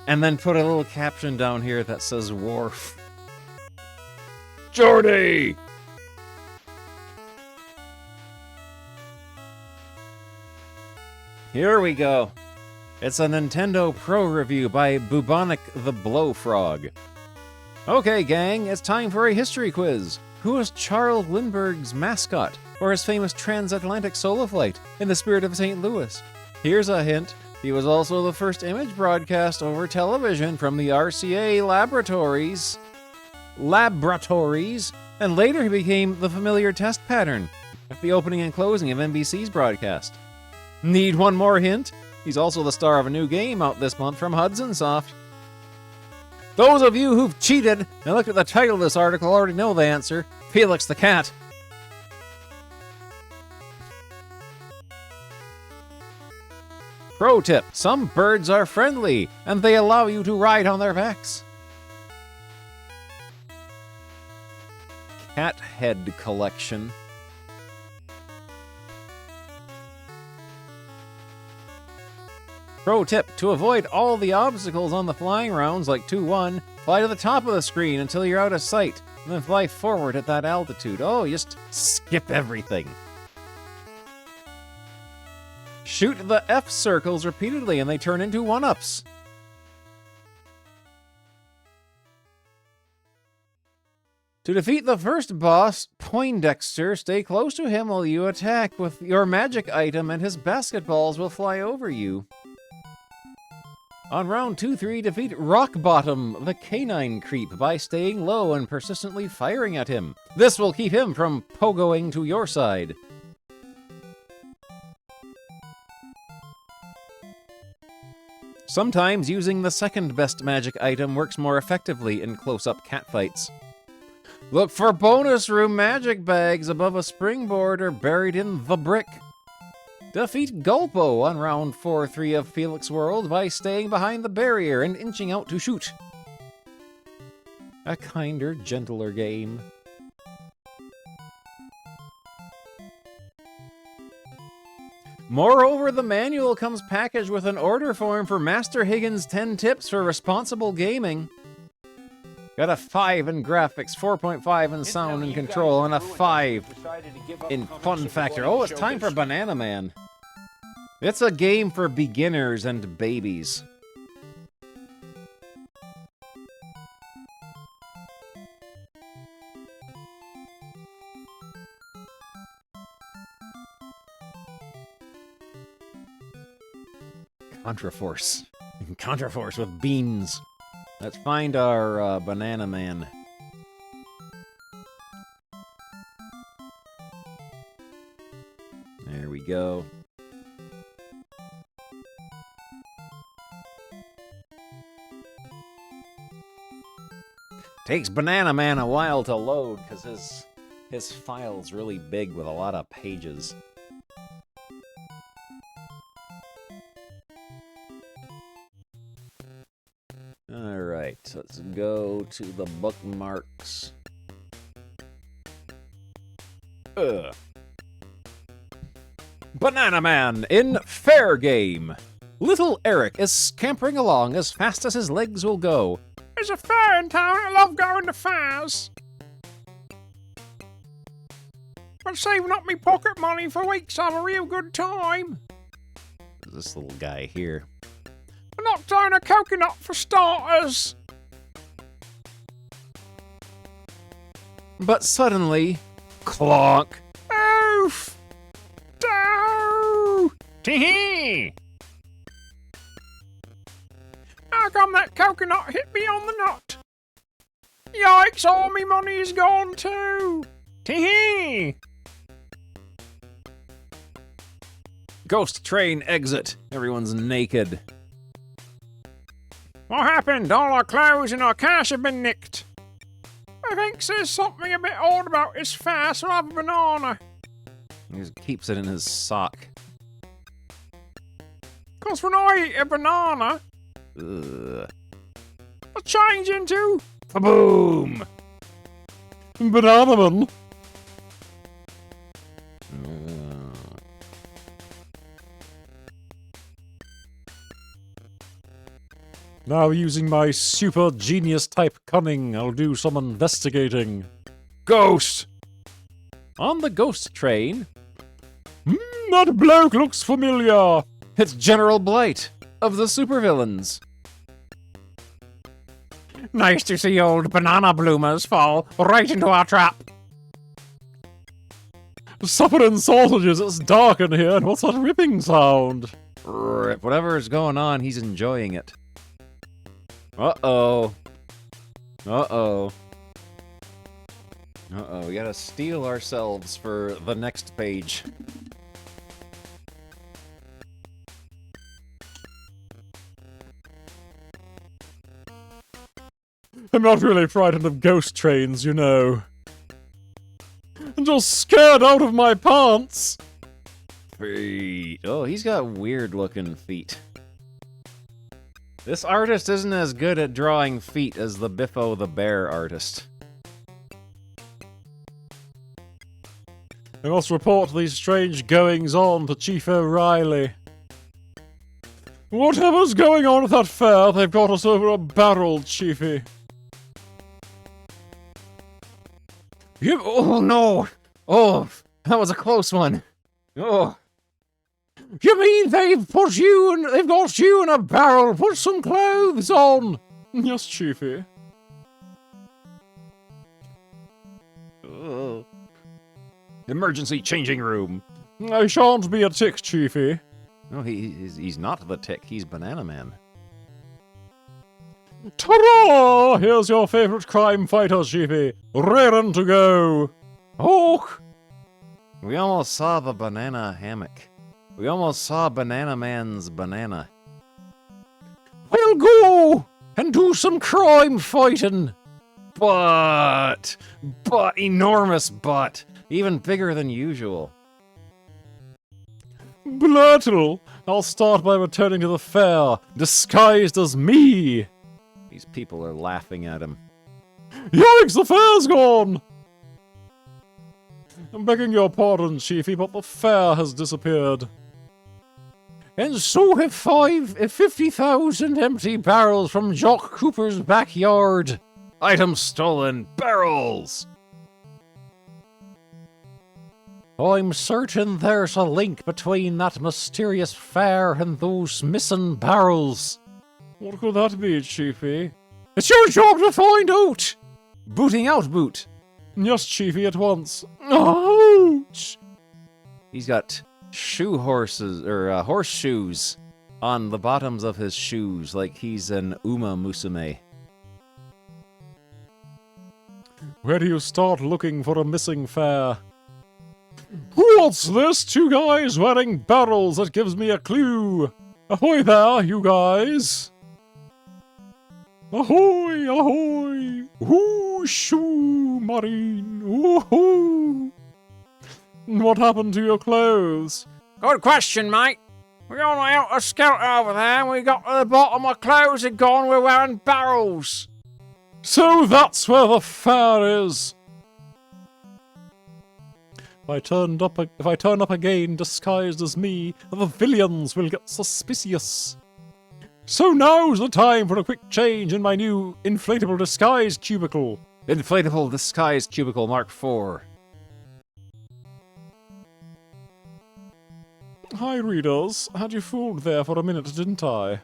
Speaker 2: and then put a little caption down here that says Worf. Jordy! Here we go. It's a Nintendo Pro review by Bubonic the Blowfrog. Okay, gang, it's time for a history quiz. Who was Charles Lindbergh's mascot for his famous transatlantic solo flight in the spirit of St. Louis? Here's a hint. He was also the first image broadcast over television from the RCA laboratories, and later he became the familiar test pattern at the opening and closing of NBC's broadcast. Need one more hint? He's also the star of a new game out this month from Hudson Soft. Those of you who've cheated and looked at the title of this article already know the answer. Felix the Cat. Pro tip, some birds are friendly, and they allow you to ride on their backs. Cat head collection. Pro tip, to avoid all the obstacles on the flying rounds like 2-1, fly to the top of the screen until you're out of sight, and then fly forward at that altitude. Oh, just skip everything. Shoot the F circles repeatedly and they turn into 1-ups. To defeat the first boss, Poindexter, stay close to him while you attack with your magic item and his basketballs will fly over you. On round 2-3, defeat Rockbottom, the canine creep, by staying low and persistently firing at him. This will keep him from pogoing to your side. Sometimes using the second best magic item works more effectively in close-up catfights. Look for bonus room magic bags above a springboard or buried in the brick. Defeat Gulpo on round 4-3 of Felix World by staying behind the barrier and inching out to shoot. A kinder, gentler game. Moreover, the manual comes packaged with an order form for Master Higgins' 10 tips for responsible gaming. Got a 5 in graphics, 4.5 in sound and control, and a 5 in fun factor. Oh, it's time for Banana Man. It's a game for beginners and babies. Contraforce. Contraforce with beans. Let's find our Banana Man. There we go. Takes Banana Man a while to load because his file's really big with a lot of pages. Alright, let's go to the bookmarks. Banana Man in Fair Game. Little Eric is scampering along as fast as his legs will go.
Speaker 5: There's a fair in town. I love going to fairs. But saving up me pocket money for weeks, have a real good time.
Speaker 2: This little guy here.
Speaker 5: I knocked down a coconut for starters.
Speaker 2: But suddenly, clonk.
Speaker 5: Oof! Dow! Tee-hee! How come that coconut hit me on the nut? Yikes, all me money is gone too! Tee-hee!
Speaker 2: Ghost train exit. Everyone's naked.
Speaker 5: What happened? All our clothes and our cash have been nicked. I think there's something a bit odd about this fair, so I'll have a banana.
Speaker 2: He just keeps it in his sock.
Speaker 5: 'Cause when I eat a banana,
Speaker 2: Ugh.
Speaker 5: I change into Boom!
Speaker 7: Banana Man. Now using my super genius type cunning, I'll do some investigating.
Speaker 2: Ghost! On the ghost train.
Speaker 7: That bloke looks familiar.
Speaker 2: It's General Blight of the supervillains.
Speaker 5: Nice to see old banana bloomers fall right into our trap.
Speaker 7: Supper and sausages, it's dark in here, and what's that ripping sound?
Speaker 2: Rip. Whatever is going on, he's enjoying it. Uh-oh. Uh-oh. Uh-oh, we gotta steel ourselves for the next page.
Speaker 7: I'm not really frightened of ghost trains, you know. I'm just scared out of my pants.
Speaker 2: Feet. Oh, he's got weird looking feet. This artist isn't as good at drawing feet as the Biffo the Bear artist.
Speaker 7: I must report these strange goings-on to Chief O'Reilly. Whatever's going on at that fair, they've got us over a barrel, Chiefy.
Speaker 2: Oh, no! Oh, that was a close one. Oh.
Speaker 7: You mean they've got you in a barrel? Put some clothes on. Yes, Chiefy.
Speaker 2: Emergency changing room.
Speaker 7: I shan't be a tick, Chiefy.
Speaker 2: No, he's not the Tick. He's Banana Man.
Speaker 7: Ta-da! Here's your favorite crime fighter, Chiefy. Raring to go. Oh!
Speaker 2: We almost saw the banana hammock. We almost saw Banana Man's banana.
Speaker 7: We'll go and do some crime fighting.
Speaker 2: But enormous butt. Even bigger than usual.
Speaker 7: Blurtle, I'll start by returning to the fair, disguised as me.
Speaker 2: These people are laughing at him.
Speaker 7: Yikes, the fair's gone! I'm begging your pardon, Chiefy, but the fair has disappeared. And so have 50,000 empty barrels from Jock Cooper's backyard.
Speaker 2: Items stolen. Barrels!
Speaker 7: I'm certain there's a link between that mysterious fair and those missing barrels. What could that be, Chiefy? It's your job to find out!
Speaker 2: Booting out, Boot.
Speaker 7: Yes, Chiefy, at once. Ouch!
Speaker 2: He's got horseshoes on the bottoms of his shoes, like he's an Uma Musume.
Speaker 7: Where do you start looking for a missing fair? What's this? Two guys wearing barrels. That gives me a clue. Ahoy there, you guys. Ahoy, ahoy. Ooh, shoo, Marine. Ooh. What happened to your clothes?
Speaker 5: Good question, mate. We on out a scout over there and we got to the bottom, my clothes had gone, we're wearing barrels.
Speaker 7: So that's where the fair is. If I turn up again disguised as me, the villains will get suspicious. So now's the time for a quick change in my new inflatable disguise cubicle.
Speaker 2: Inflatable disguise cubicle Mark IV.
Speaker 7: Hi, readers. Had you fooled there for a minute, didn't I?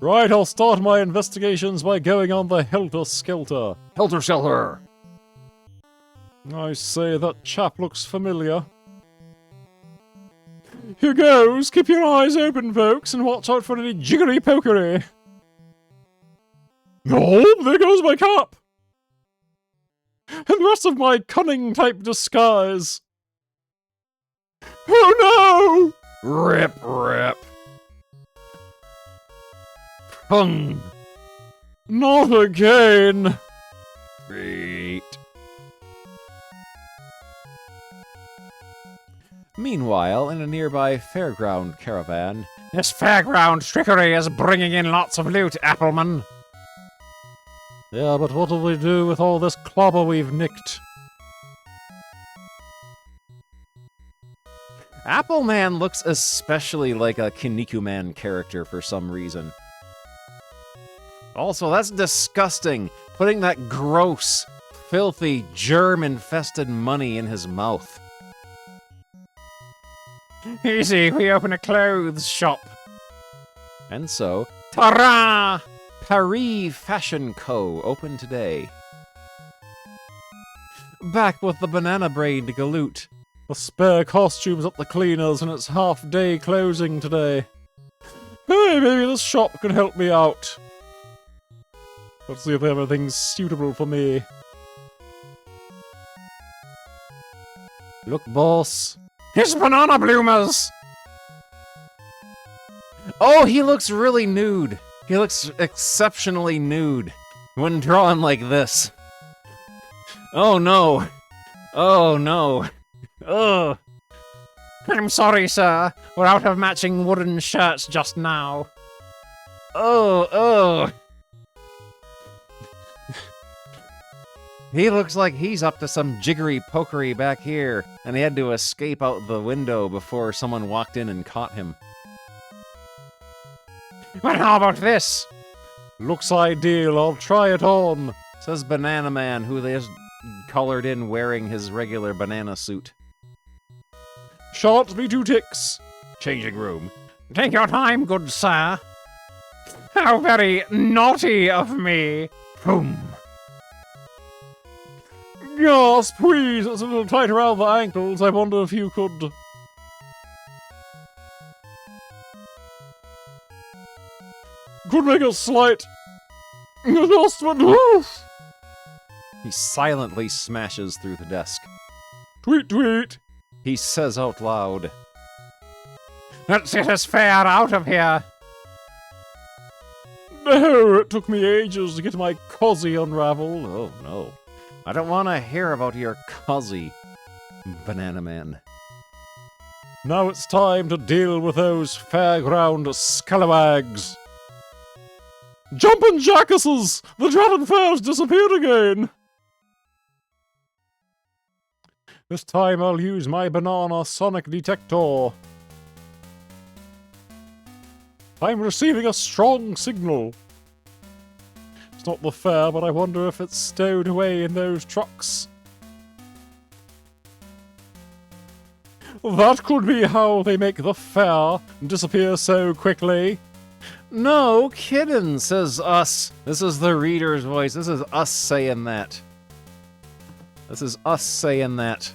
Speaker 7: Right, I'll start my investigations by going on the helter-skelter.
Speaker 2: Helter-skelter!
Speaker 7: I say, that chap looks familiar. Here goes. Keep your eyes open, folks, and watch out for any jiggery-pokery. Oh, there goes my cap! And the rest of my cunning-type disguise. Oh no!
Speaker 2: Rip, rip.
Speaker 7: Hung. Not again.
Speaker 2: Great. Meanwhile, in a nearby fairground caravan...
Speaker 5: This fairground trickery is bringing in lots of loot, Appleman.
Speaker 7: Yeah, but what'll we do with all this clobber we've nicked?
Speaker 2: Appleman looks especially like a Kinnikuman character for some reason. Also, that's disgusting, putting that gross, filthy, germ-infested money in his mouth.
Speaker 5: Easy, we open a clothes shop.
Speaker 2: And so,
Speaker 5: ta-ra!
Speaker 2: Paris Fashion Co. open today. Back with the banana brain to galoot.
Speaker 7: The spare costumes at the cleaners and it's half-day closing today. Hey, maybe this shop can help me out. Let's see if they have anything suitable for me.
Speaker 2: Look, boss.
Speaker 5: It's banana bloomers!
Speaker 2: Oh, he looks really nude. He looks exceptionally nude when drawn like this. Oh no! Oh no! Ugh!
Speaker 5: I'm sorry, sir. We're out of matching wooden shirts just now.
Speaker 2: Oh! He looks like he's up to some jiggery pokery back here, and he had to escape out the window before someone walked in and caught him.
Speaker 5: Well, how about this?
Speaker 7: Looks ideal, I'll try it on.
Speaker 2: Says Banana Man, who they just colored in wearing his regular banana suit.
Speaker 7: Shan't be 2 ticks.
Speaker 2: Changing room.
Speaker 5: Take your time, good sir. How very naughty of me. Boom.
Speaker 7: Yes, please, it's a little tight around the ankles. I wonder if you could... Could make a slight... adjustment.
Speaker 2: He silently smashes through the desk.
Speaker 7: Tweet, tweet.
Speaker 2: He says out loud.
Speaker 5: Let's get us fair out of here.
Speaker 7: No, it took me ages to get my cozzy unraveled.
Speaker 2: Oh no. I don't want to hear about your cozzy, Banana Man.
Speaker 7: Now it's time to deal with those fairground scalawags. Jumpin' jackasses! The dreaded fair's disappeared again! This time I'll use my banana sonic detector. I'm receiving a strong signal. It's not the fair, but I wonder if it's stowed away in those trucks. That could be how they make the fair disappear so quickly.
Speaker 2: No kiddin', says us. This is the reader's voice. This is us saying that. This is us saying that.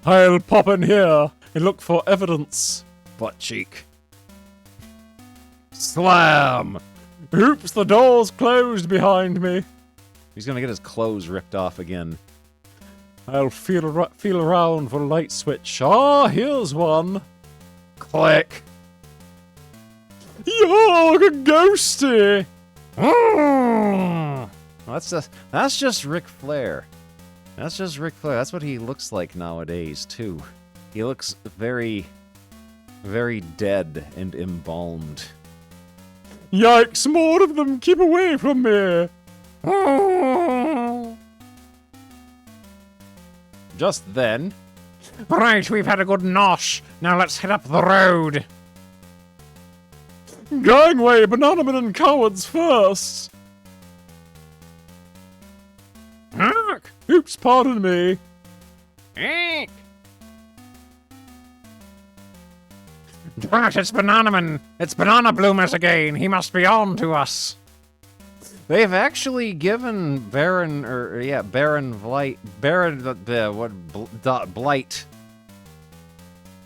Speaker 7: I'll pop in here and look for evidence.
Speaker 2: Butt cheek. Slam!
Speaker 7: Oops, the door's closed behind me.
Speaker 2: He's gonna get his clothes ripped off again.
Speaker 7: I'll feel around for a light switch. Ah, here's one.
Speaker 2: Click.
Speaker 7: You're a ghosty.
Speaker 2: That's just Ric Flair. That's just Ric Flair. That's what he looks like nowadays too. He looks very, very dead and embalmed.
Speaker 7: Yikes, more of them! Keep away from me!
Speaker 2: Just then...
Speaker 5: Right, we've had a good nosh. Now let's head up the road.
Speaker 7: Gangway, banana and cowards first! Oops, pardon me.
Speaker 5: Drat, it's Bananaman. It's Banana Bloomers again. He must be on to us.
Speaker 2: They've actually given Baron Blight, Blight,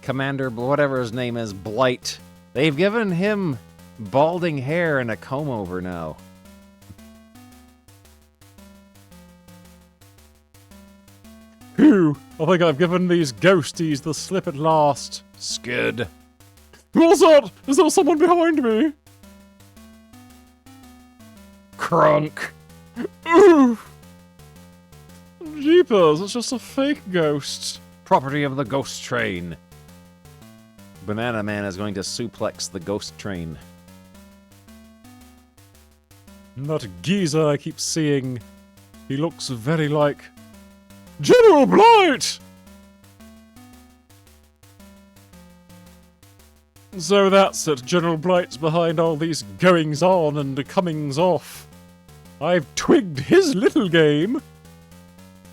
Speaker 2: Commander, whatever his name is, Blight. They've given him balding hair and a comb over now.
Speaker 7: Phew, I think I've given these ghosties the slip at last.
Speaker 2: Skid.
Speaker 7: What's that? Is there someone behind me?
Speaker 2: Crunk.
Speaker 7: Oof. Jeepers, it's just a fake ghost.
Speaker 2: Property of the ghost train. Banana Man is going to suplex the ghost train.
Speaker 7: That geezer I keep seeing. He looks very like... General Blight! So that's it, General Blight's behind all these goings-on and comings-off. I've twigged his little game.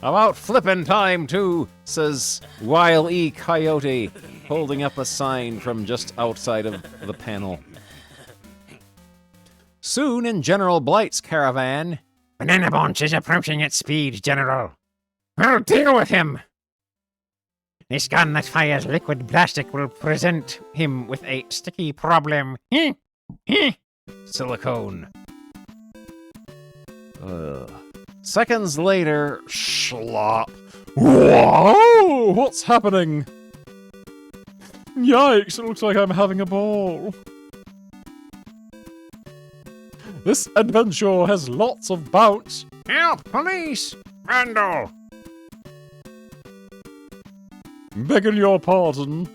Speaker 2: About flippin' time, too, says Wile E. Coyote, holding up a sign from just outside of the panel. Soon in General Blight's caravan...
Speaker 5: Banana Bunch is approaching at speed, General. We'll deal with him. This gun that fires liquid plastic will present him with a sticky problem.
Speaker 2: Silicone. Seconds later, schlop.
Speaker 7: Whoa! What's happening? Yikes, it looks like I'm having a ball. This adventure has lots of bounce,
Speaker 5: Help! Police! Vandal!
Speaker 7: Begging your pardon.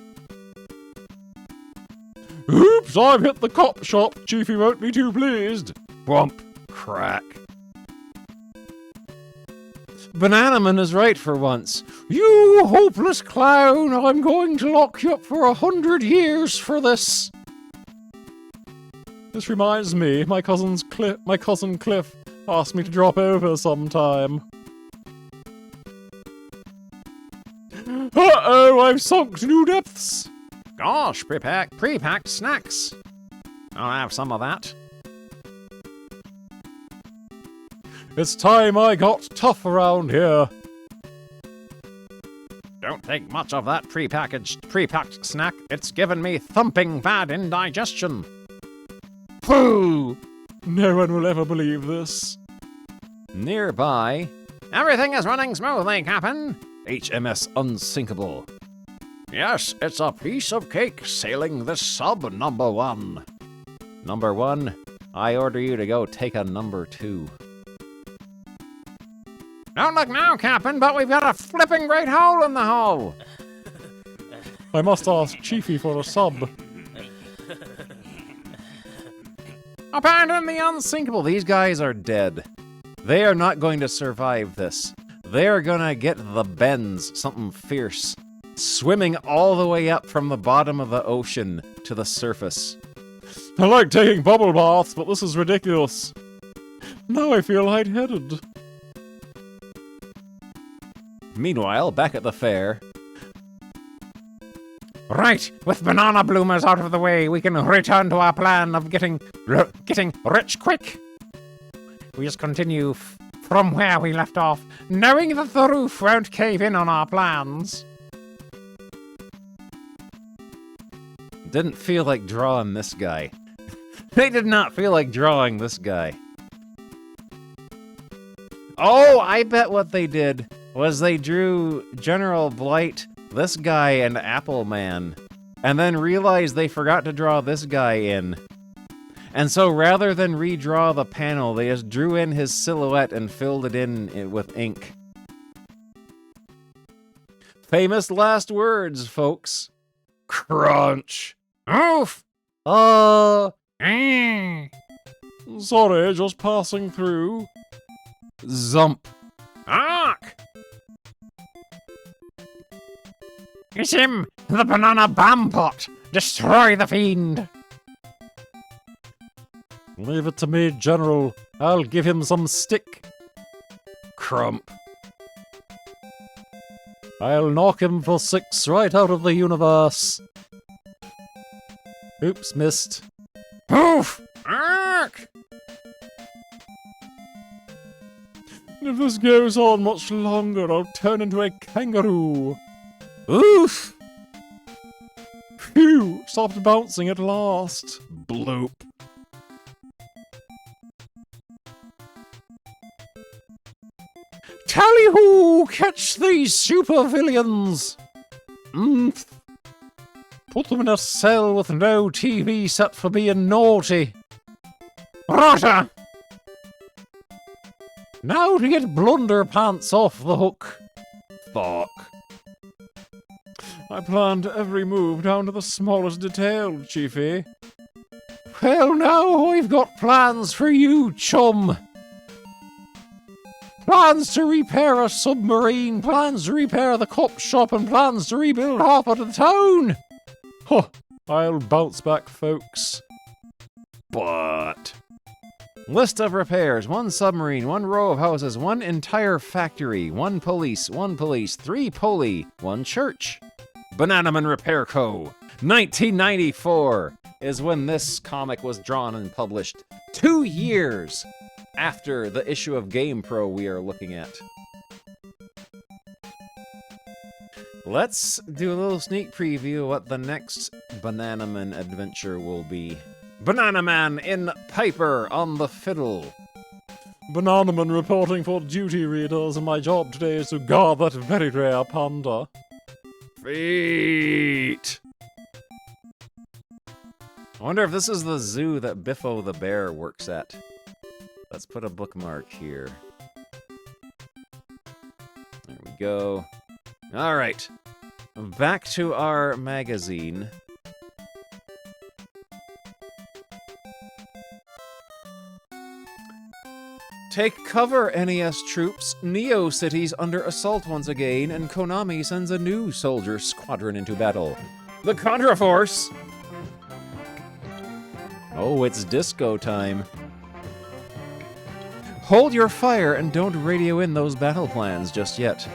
Speaker 7: Oops, I've hit the cop shop. Chiefy won't be too pleased.
Speaker 2: Whomp. Crack. Bananaman is right for once.
Speaker 7: You hopeless clown, I'm going to lock you up for 100 years for this. This reminds me, my cousin Cliff asked me to drop over sometime. Uh-oh, I've sunk to new depths.
Speaker 5: Gosh, pre-packed snacks. I'll have some of that.
Speaker 7: It's time I got tough around here.
Speaker 5: Don't take much of that pre-packed snack. It's given me thumping bad indigestion.
Speaker 7: Pooh! No one will ever believe this.
Speaker 2: Nearby,
Speaker 5: Everything is running smoothly, Captain.
Speaker 2: HMS Unsinkable.
Speaker 5: Yes, it's a piece of cake sailing this sub, number 1.
Speaker 2: Number 1, I order you to go take a number 2.
Speaker 5: Don't look now, Captain, but we've got a flipping great hole in the hull.
Speaker 7: I must ask Chiefy for a sub.
Speaker 5: Abandon the unsinkable.
Speaker 2: These guys are dead. They are not going to survive this. They are gonna get the bends, something fierce, swimming all the way up from the bottom of the ocean to the surface.
Speaker 7: I like taking bubble baths, but this is ridiculous. Now I feel lightheaded.
Speaker 2: Meanwhile, back at the fair.
Speaker 5: Right, with banana bloomers out of the way, we can return to our plan of getting rich quick. We just continue from where we left off, knowing that the roof won't cave in on our plans.
Speaker 2: Didn't feel like drawing this guy. They did not feel like drawing this guy. Oh, I bet what they did was they drew General Blight, this guy, and Apple Man, and then realized they forgot to draw this guy in. And so rather than redraw the panel, they just drew in his silhouette and filled it in with ink. Famous last words, folks. Crunch.
Speaker 5: Oof!
Speaker 7: Sorry, just passing through.
Speaker 2: Zump.
Speaker 5: Ark! It's him, the banana bam pot. Destroy the fiend.
Speaker 7: Leave it to me, General. I'll give him some stick.
Speaker 2: Crump.
Speaker 7: I'll knock him for 6 right out of the universe. Oops, missed.
Speaker 5: Oof! Ark!
Speaker 7: If this goes on much longer, I'll turn into a kangaroo.
Speaker 2: Oof!
Speaker 7: Phew! Stopped bouncing at last.
Speaker 2: Bloop.
Speaker 7: Tally-ho! Catch these supervillains! Put them in a cell with no TV set for being naughty.
Speaker 5: Rotter!
Speaker 7: Now to get Blunderpants off the hook.
Speaker 2: Fuck.
Speaker 7: I planned every move down to the smallest detail, Chiefy. Well, now I've got plans for you, chum. Plans to repair a submarine, plans to repair the cop shop, and plans to rebuild half of the town. Huh, I'll bounce back, folks.
Speaker 2: But... List of repairs: 1 submarine, 1 row of houses, 1 entire factory, 1 police, 3 poli, 1 church. Bananaman Repair Co. 1994 is when this comic was drawn and published. 2 years after the issue of Game Pro we are looking at. Let's do a little sneak preview of what the next Bananaman adventure will be. Bananaman in Piper on the fiddle.
Speaker 7: Bananaman reporting for duty, readers, and my job today is to guard that very rare panda.
Speaker 2: Feet! I wonder if this is the zoo that Biffo the bear works at. Let's put a bookmark here. go. All right. Back to our magazine. Take cover, NES troops. Neo City's under assault once again, and Konami sends a new soldier squadron into battle. The Contra Force! Oh, it's disco time. Hold your fire and don't radio in those battle plans just yet.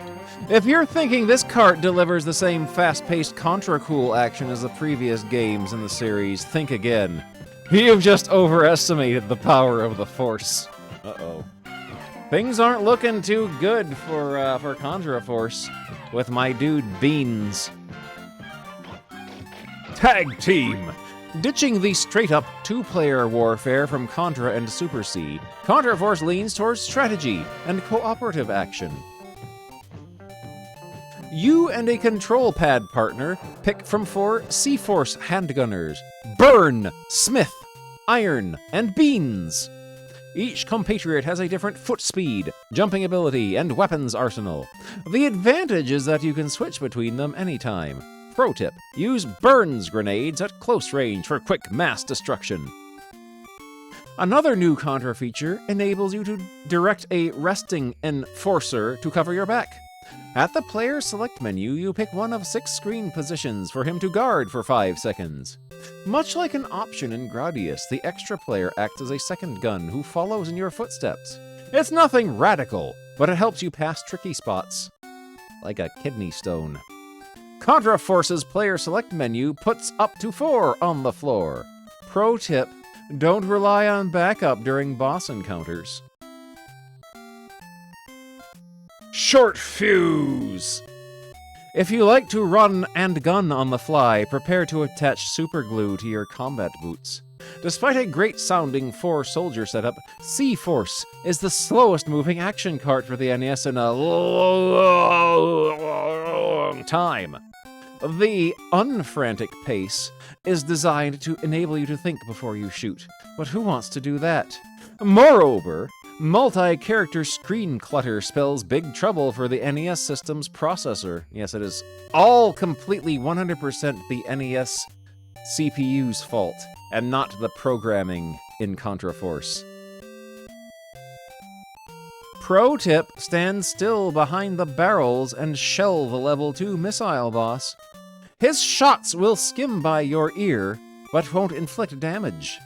Speaker 2: If you're thinking this cart delivers the same fast-paced Contra-cool action as the previous games in the series, think again. You've just overestimated the power of the Force. Uh-oh. Things aren't looking too good for Contra Force with my dude Beans. Tag Team! Ditching the straight-up two-player warfare from Contra and Super C, Contra Force leans towards strategy and cooperative action. You and a control pad partner pick from 4 C-Force handgunners: Burn, Smith, Iron, and Beans. Each compatriot has a different foot speed, jumping ability, and weapons arsenal. The advantage is that you can switch between them anytime. Pro tip: use Burns grenades at close range for quick mass destruction. Another new Contra feature enables you to direct a resting enforcer to cover your back. At the player select menu, you pick one of 6 screen positions for him to guard for 5 seconds. Much like an option in Gradius, the extra player acts as a second gun who follows in your footsteps. It's nothing radical, but it helps you pass tricky spots. Like a kidney stone. Contra Force's player select menu puts up to 4 on the floor. Pro tip: don't rely on backup during boss encounters. Short Fuse! If you like to run and gun on the fly, prepare to attach super glue to your combat boots. Despite a great-sounding 4-soldier setup, C-Force is the slowest moving action cart for the NES in a long time. The unfrantic pace is designed to enable you to think before you shoot, but who wants to do that? Moreover, multi-character screen clutter spells big trouble for the NES system's processor. Yes, it is all completely 100% the NES CPU's fault, and not the programming in Contra Force. Pro tip: stand still behind the barrels and shell the level 2 missile boss. His shots will skim by your ear, but won't inflict damage.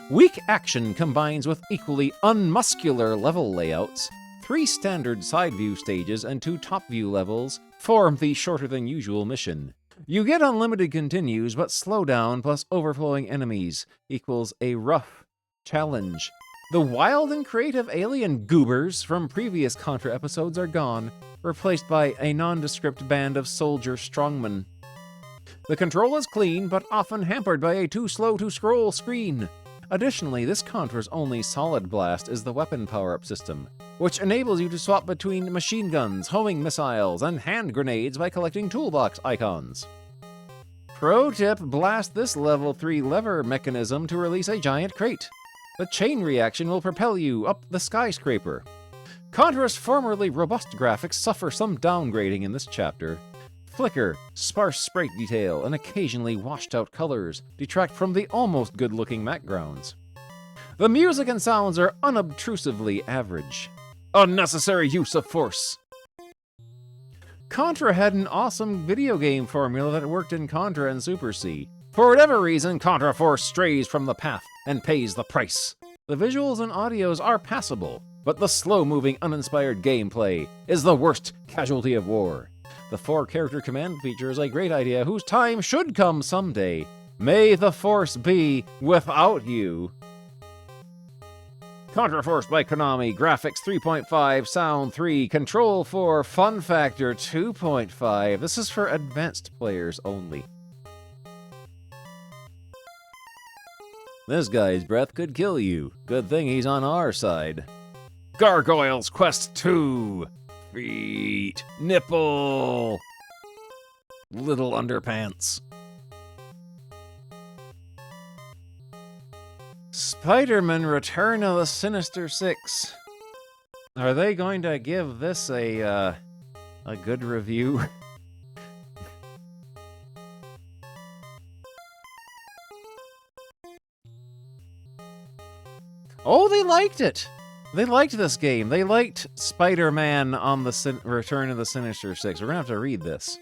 Speaker 2: Weak action combines with equally unmuscular level layouts. 3 standard side view stages and 2 top view levels form the shorter than usual mission. You get unlimited continues, but slowdown plus overflowing enemies equals a rough challenge. The wild and creative alien goobers from previous Contra episodes are gone, replaced by a nondescript band of soldier strongmen. The control is clean, but often hampered by a too slow to scroll screen. Additionally, this Contra's only solid blast is the weapon power-up system, which enables you to swap between machine guns, homing missiles, and hand grenades by collecting toolbox icons. Pro tip: blast this level 3 lever mechanism to release a giant crate. The chain reaction will propel you up the skyscraper. Contra's formerly robust graphics suffer some downgrading in this chapter. Flicker, sparse sprite detail, and occasionally washed-out colors detract from the almost good-looking backgrounds. The music and sounds are unobtrusively average. Unnecessary use of force. Contra had an awesome video game formula that worked in Contra and Super C. For whatever reason, Contra Force strays from the path and pays the price. The visuals and audios are passable, but the slow-moving, uninspired gameplay is the worst casualty of war. The 4-character command feature is a great idea whose time should come someday. May the Force be without you. Contra Force by Konami, graphics 3.5, sound 3, control 4, fun factor 2.5. This is for advanced players only. This guy's breath could kill you. Good thing he's on our side. Gargoyles Quest 2. Feet. Nipple. Little underpants. Spider-Man Return of the Sinister Six. Are they going to give this a a good review. Oh, they liked it! They liked this game. They liked Spider-Man on the Return of the Sinister Six. We're gonna have to read this.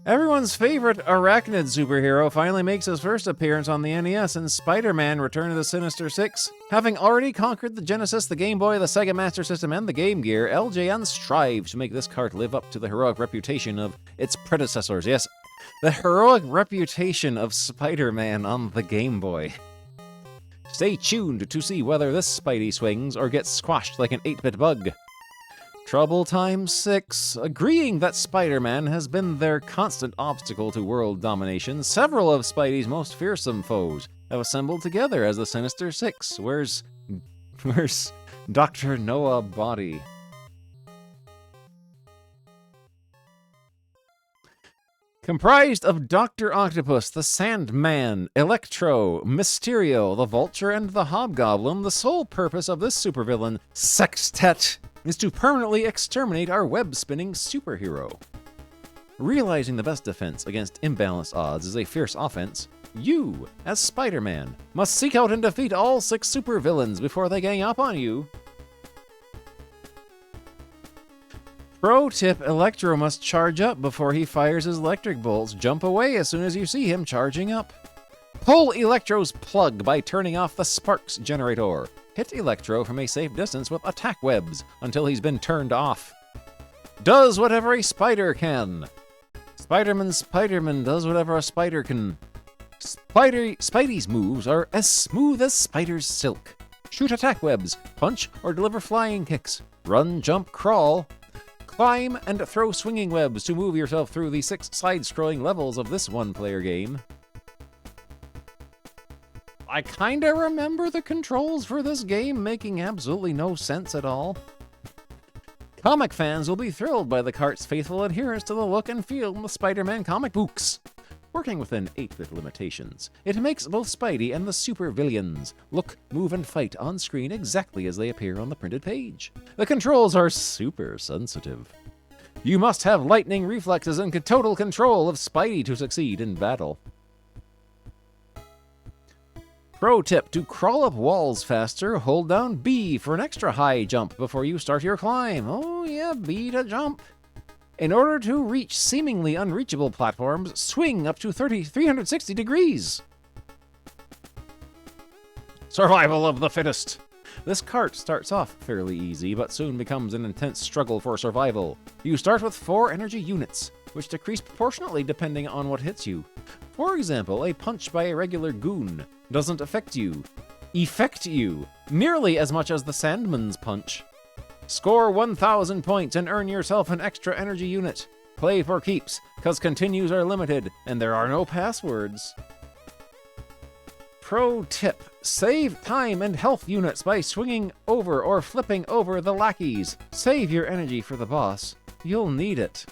Speaker 2: Everyone's favorite arachnid superhero finally makes his first appearance on the NES in Spider-Man Return of the Sinister Six. Having already conquered the Genesis, the Game Boy, the Sega Master System, and the Game Gear, LJN strives to make this cart live up to the heroic reputation of its predecessors. Yes, the heroic reputation of Spider-Man on the Game Boy. Stay tuned to see whether this Spidey swings or gets squashed like an 8-bit bug. Trouble Time 6. Agreeing that Spider-Man has been their constant obstacle to world domination, several of Spidey's most fearsome foes have assembled together as the Sinister Six. Where's Dr. Noah Body? Comprised of Dr. Octopus, the Sandman, Electro, Mysterio, the Vulture, and the Hobgoblin, the sole purpose of this supervillain sextet is to permanently exterminate our web-spinning superhero. Realizing the best defense against imbalanced odds is a fierce offense, you, as Spider-Man, must seek out and defeat all 6 supervillains before they gang up on you. Pro tip, Electro must charge up before he fires his electric bolts. Jump away as soon as you see him charging up. Pull Electro's plug by turning off the sparks generator. Hit Electro from a safe distance with attack webs until he's been turned off. Does whatever a spider can. Spider-Man does whatever a spider can. Spidey's moves are as smooth as spider's silk. Shoot attack webs, punch or deliver flying kicks. Run, jump, crawl. Climb and throw swinging webs to move yourself through the 6 side-scrolling levels of this one-player game. I kinda remember the controls for this game making absolutely no sense at all. Comic fans will be thrilled by the cart's faithful adherence to the look and feel of the Spider-Man comic books. Working within 8-bit limitations, it makes both Spidey and the super-villains look, move, and fight on screen exactly as they appear on the printed page. The controls are super sensitive. You must have lightning reflexes and total control of Spidey to succeed in battle. Pro tip, to crawl up walls faster, hold down B for an extra high jump before you start your climb. Oh yeah, B to jump. In order to reach seemingly unreachable platforms, swing up to 360 degrees. Survival of the fittest. This cart starts off fairly easy, but soon becomes an intense struggle for survival. You start with 4 energy units, which decrease proportionately depending on what hits you. For example, a punch by a regular goon doesn't affect you nearly as much as the Sandman's punch. Score 1,000 points and earn yourself an extra energy unit. Play for keeps, cause continues are limited, and there are no passwords. Pro tip, save time and health units by swinging over or flipping over the lackeys. Save your energy for the boss. You'll need it.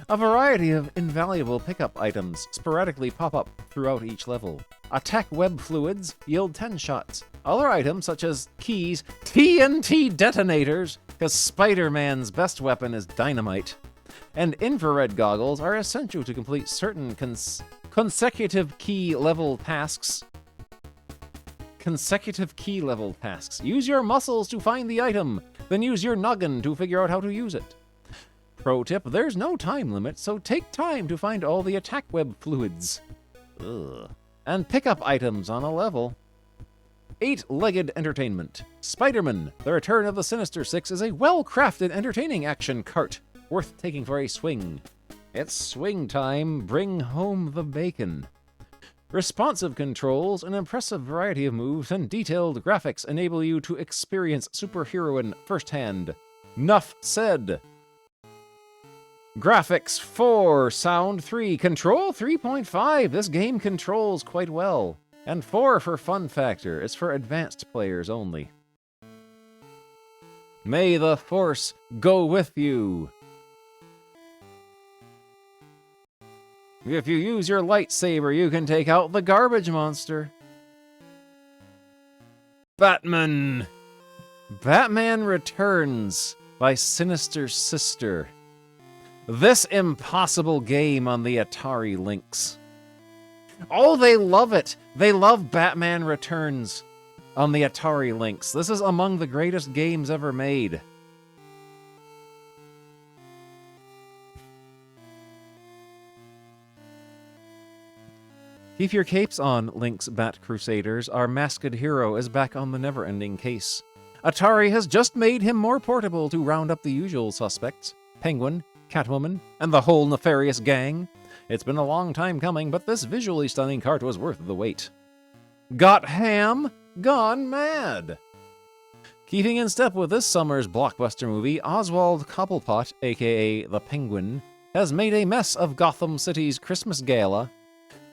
Speaker 2: A variety of invaluable pickup items sporadically pop up throughout each level. Attack web fluids yield 10 shots. Other items such as keys, TNT detonators, because Spider-Man's best weapon is dynamite, and infrared goggles are essential to complete certain consecutive key level tasks. Use your muscles to find the item, then use your noggin to figure out how to use it. Pro tip, there's no time limit, so take time to find all the attack web fluids. And pick up items on a level. 8-legged entertainment. Spider-Man, The Return of the Sinister Six is a well-crafted, entertaining action cart, worth taking for a swing. It's swing time, bring home the bacon. Responsive controls, an impressive variety of moves, and detailed graphics enable you to experience superheroine firsthand. Nuff said. Graphics 4, sound 3, control 3.5. This game controls quite well. And 4 for fun factor. It's for advanced players only. May the Force go with you. If you use your lightsaber, you can take out the garbage monster. Batman. Batman Returns by Sinister Sister. This impossible game on the Atari Lynx. Oh, they love it. They love Batman Returns on the Atari Lynx. This is among the greatest games ever made. Keep your capes on, Lynx Bat Crusaders. Our masked hero is back on the never-ending case. Atari has just made him more portable to round up the usual suspects. Penguin, Catwoman, and the whole nefarious gang. It's been a long time coming, but this visually stunning cart was worth the wait. Got ham? Gone mad! Keeping in step with this summer's blockbuster movie, Oswald Cobblepot, aka the Penguin, has made a mess of Gotham City's Christmas gala.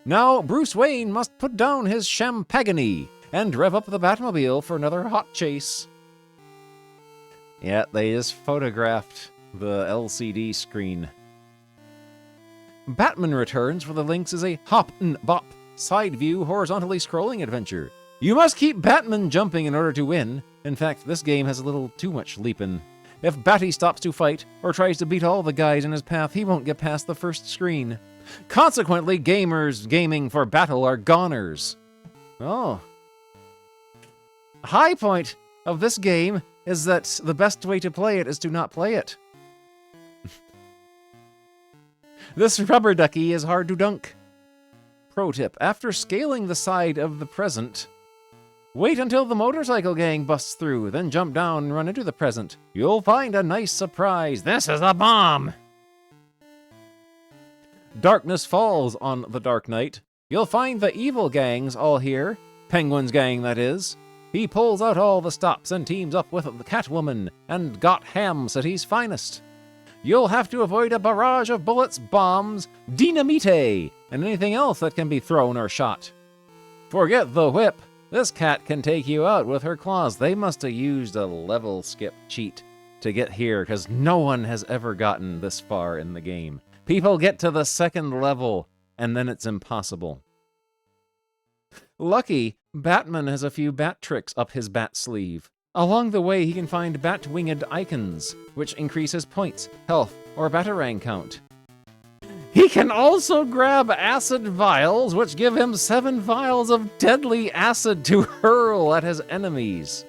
Speaker 2: Now Bruce Wayne must put down his champagony and rev up the Batmobile for another hot chase. Yeah, they just photographed the LCD screen. Batman Returns for the Lynx is a hop-n-bop, side-view, horizontally scrolling adventure. You must keep Batman jumping in order to win. In fact, this game has a little too much leapin'. If Batty stops to fight, or tries to beat all the guys in his path, he won't get past the first screen. Consequently, gamers gaming for battle are goners. Oh. High point of this game is that the best way to play it is to not play it. This rubber ducky is hard to dunk. Pro tip, after scaling the side of the present, wait until the motorcycle gang busts through, then jump down and run into the present. You'll find a nice surprise. This is a bomb! Darkness falls on the Dark Knight. You'll find the evil gangs all here. Penguin's gang, that is. He pulls out all the stops and teams up with the Catwoman and Gotham City's finest. You'll have to avoid a barrage of bullets, bombs, dynamite, and anything else that can be thrown or shot. Forget the whip. This cat can take you out with her claws. They must have used a level skip cheat to get here, because no one has ever gotten this far in the game. People get to the second level, and then it's impossible. Lucky, Batman has a few bat tricks up his bat sleeve. Along the way, he can find bat-winged icons, which increase his points, health, or batarang count. He can also grab acid vials, which give him 7 vials of deadly acid to hurl at his enemies.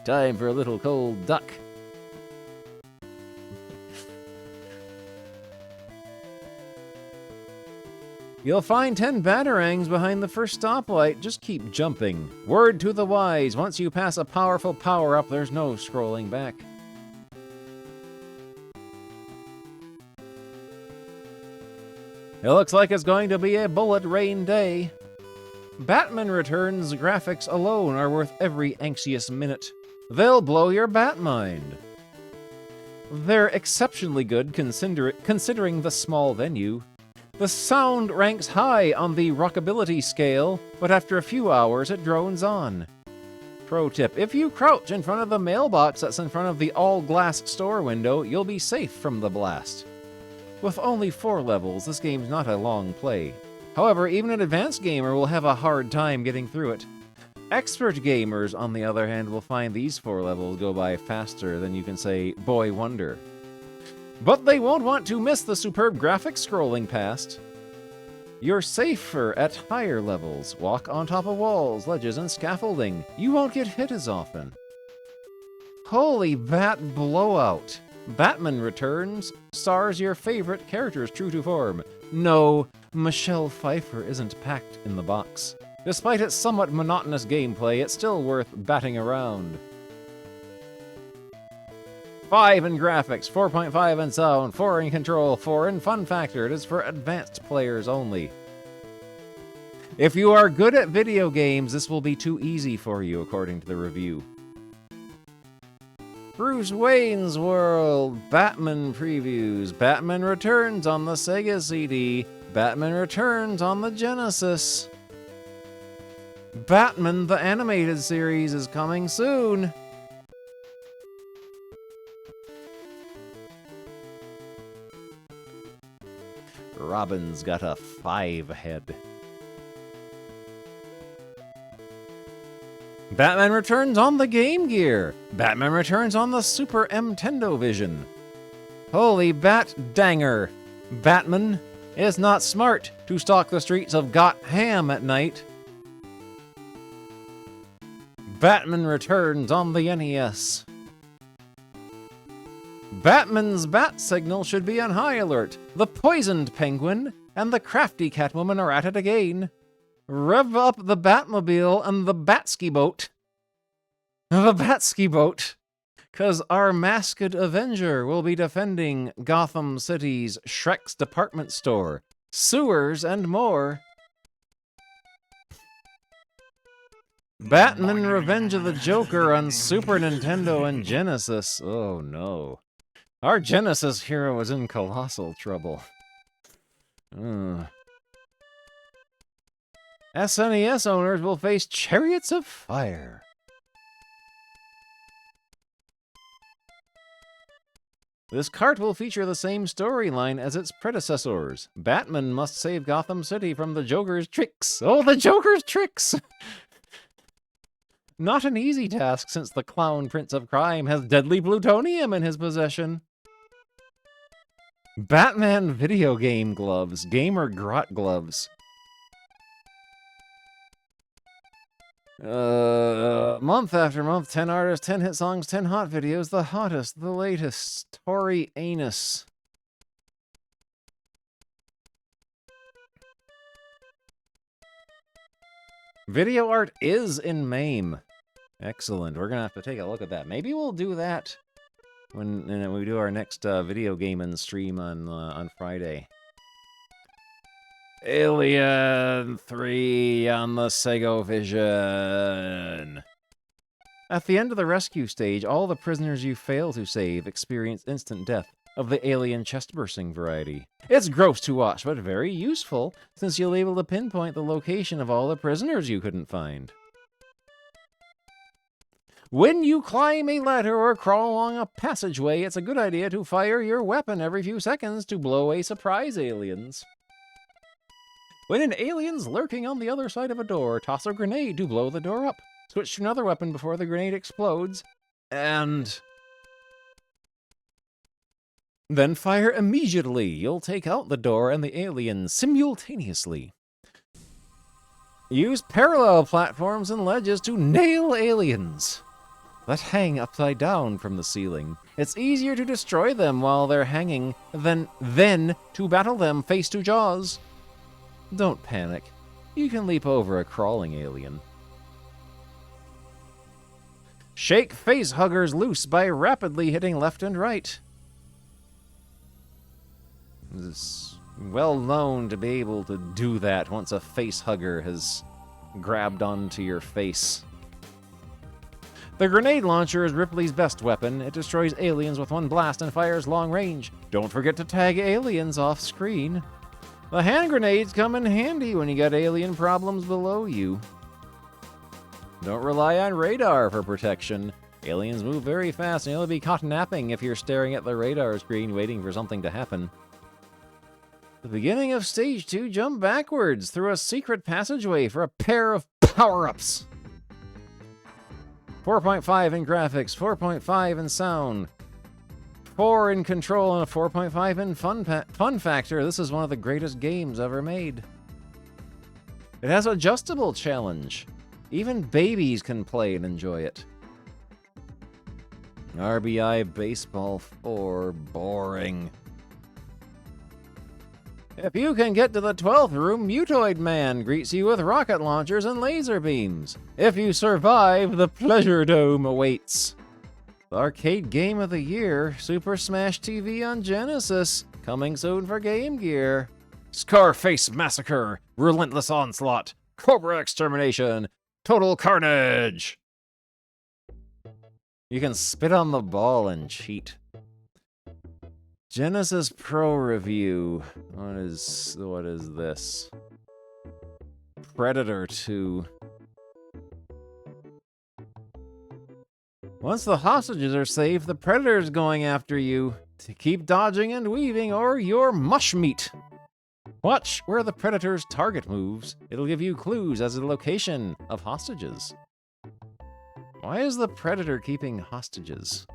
Speaker 2: Time for a little cold duck. You'll find 10 batarangs behind the first stoplight. Just keep jumping. Word to the wise, once you pass a powerful power-up, there's no scrolling back. It looks like it's going to be a bullet rain day. Batman Returns graphics alone are worth every anxious minute. They'll blow your bat mind. They're exceptionally good considering the small venue. The sound ranks high on the rockability scale, but after a few hours it drones on. Pro tip, if you crouch in front of the mailbox that's in front of the all-glass store window, you'll be safe from the blast. With only 4 levels, this game's not a long play. However, even an advanced gamer will have a hard time getting through it. Expert gamers, on the other hand, will find these 4 levels go by faster than you can say, boy wonder. But they won't want to miss the superb graphics scrolling past. You're safer at higher levels. Walk on top of walls, ledges, and scaffolding. You won't get hit as often. Holy bat blowout. Batman Returns stars your favorite characters true to form. No, Michelle Pfeiffer isn't packed in the box. Despite its somewhat monotonous gameplay, it's still worth batting around. 5 in graphics, 4.5 in sound, 4 in control, 4 in fun factor. It is for advanced players only. If you are good at video games, this will be too easy for you, according to the review. Bruce Wayne's World, Batman previews, Batman Returns on the Sega CD, Batman Returns on the Genesis. Batman the Animated Series is coming soon. Robin's got a 5 head. Batman Returns on the Game Gear. Batman Returns on the Super Nintendo Vision. Holy bat danger. Batman is not smart to stalk the streets of Gotham at night. Batman Returns on the NES. Batman's bat signal should be on high alert. The poisoned penguin and the crafty Catwoman are at it again. Rev up the Batmobile and the Batski boat. The Batski boat. 'Cause our masked Avenger will be defending Gotham City's Shrek's department store, sewers, and more. Batman Revenge of the Joker on Super Nintendo and Genesis. Oh no. Our Genesis hero is in colossal trouble. SNES owners will face Chariots of Fire. This cart will feature the same storyline as its predecessors. Batman must save Gotham City from the Joker's tricks. Oh, the Joker's tricks! Not an easy task since the clown Prince of Crime has deadly plutonium in his possession. Batman video game gloves. Gamer grot gloves. Month after month, 10 artists, 10 hit songs, 10 hot videos, the hottest, the latest, Tory Anus. Video art is in MAME. Excellent. We're gonna have to take a look at that. Maybe we'll do that when we do our next video gaming stream on Friday. Alien 3 on the Sega Vision. At the end of the rescue stage, all the prisoners you fail to save experience instant death of the alien chest-bursting variety. It's gross to watch, but very useful, since you'll be able to pinpoint the location of all the prisoners you couldn't find. When you climb a ladder or crawl along a passageway, it's a good idea to fire your weapon every few seconds to blow away surprise aliens. When an alien's lurking on the other side of a door, toss a grenade to blow the door up. Switch to another weapon before the grenade explodes, and then fire immediately. You'll take out the door and the alien simultaneously. Use parallel platforms and ledges to nail aliens that hang upside down from the ceiling. It's easier to destroy them while they're hanging than to battle them face to jaws. Don't panic. You can leap over a crawling alien. Shake face huggers loose by rapidly hitting left and right. It's well known to be able to do that once a face hugger has grabbed onto your face. The grenade launcher is Ripley's best weapon. It destroys aliens with one blast and fires long range. Don't forget to tag aliens off screen. The hand grenades come in handy when you got alien problems below you. Don't rely on radar for protection. Aliens move very fast and you'll be caught napping if you're staring at the radar screen waiting for something to happen. The beginning of Stage 2, jump backwards through a secret passageway for a pair of power-ups. 4.5 in graphics, 4.5 in sound, 4 in control, and a 4.5 in fun factor. This is one of the greatest games ever made. It has adjustable challenge. Even babies can play and enjoy it. RBI Baseball 4, boring. If you can get to the 12th room, Mutoid Man greets you with rocket launchers and laser beams. If you survive, the Pleasure Dome awaits. The arcade game of the year, Super Smash TV on Genesis, coming soon for Game Gear. Scarface Massacre, Relentless Onslaught, Cobra Extermination, Total Carnage. You can spit on the ball and cheat. Genesis Pro review. What is this? Predator 2. Once the hostages are safe, the Predator's going after you. To keep dodging and weaving or you're mush meat. Watch where the Predator's target moves. It'll give you clues as to the location of hostages. Why is the Predator keeping hostages?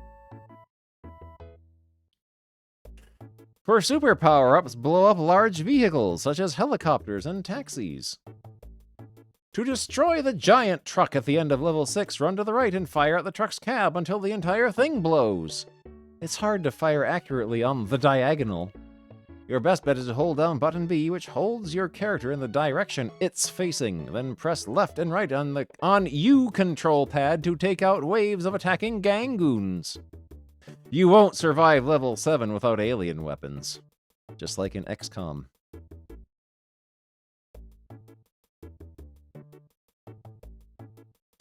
Speaker 2: For super power-ups, blow up large vehicles, such as helicopters and taxis. To destroy the giant truck at the end of level 6, run to the right and fire at the truck's cab until the entire thing blows. It's hard to fire accurately on the diagonal. Your best bet is to hold down button B, which holds your character in the direction it's facing. Then press left and right on U control pad to take out waves of attacking gangoons. You won't survive level 7 without alien weapons. Just like in XCOM.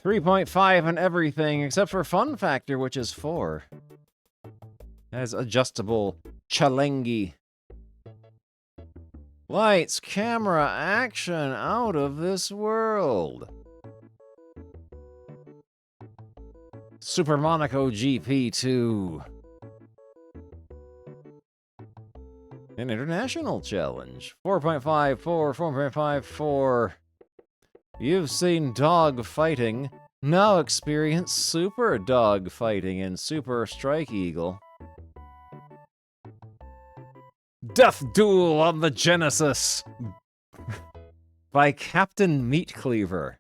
Speaker 2: .5 on everything except for fun factor, which is 4. Has adjustable chalengi. Lights, camera, action, out of this world. Super Monaco GP2. An international challenge. 4.54, 4.54. You've seen dog fighting. Now experience super dog fighting in Super Strike Eagle. Death Duel on the Genesis by Captain Meat Cleaver.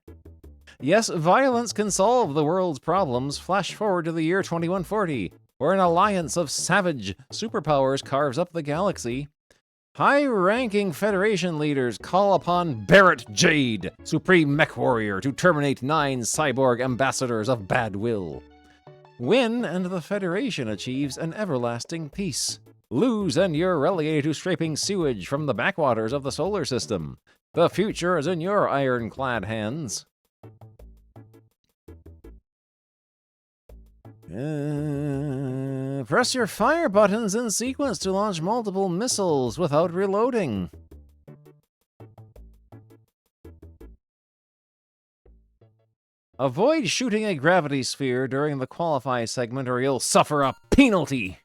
Speaker 2: Yes, violence can solve the world's problems. Flash forward to the year 2140, where an alliance of savage superpowers carves up the galaxy. High-ranking Federation leaders call upon Barrett Jade, Supreme Mech Warrior, to terminate 9 cyborg ambassadors of bad will. Win, and the Federation achieves an everlasting peace. Lose, and you're relegated to scraping sewage from the backwaters of the solar system. The future is in your ironclad hands. Press your fire buttons in sequence to launch multiple missiles without reloading. Avoid shooting a gravity sphere during the qualify segment or you'll suffer a penalty.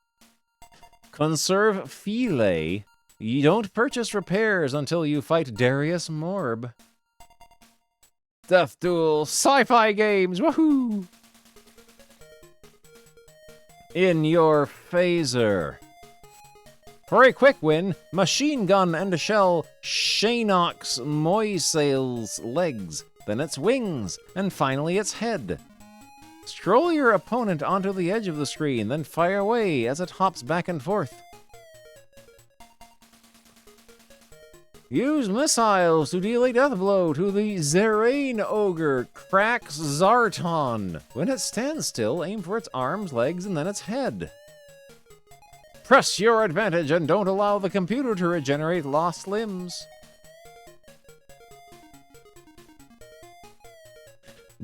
Speaker 2: Conserve filet. You don't purchase repairs until you fight Darius Morb. Death Duel, sci-fi games, woohoo! In your phaser. For a quick win, machine gun and a shell Shanox Moisail's legs, then its wings, and finally its head. Scroll your opponent onto the edge of the screen, then fire away as it hops back and forth. Use missiles to deal a death blow to the Zerain Ogre Crax Zarton. When it stands still, aim for its arms, legs, and then its head. Press your advantage and don't allow the computer to regenerate lost limbs.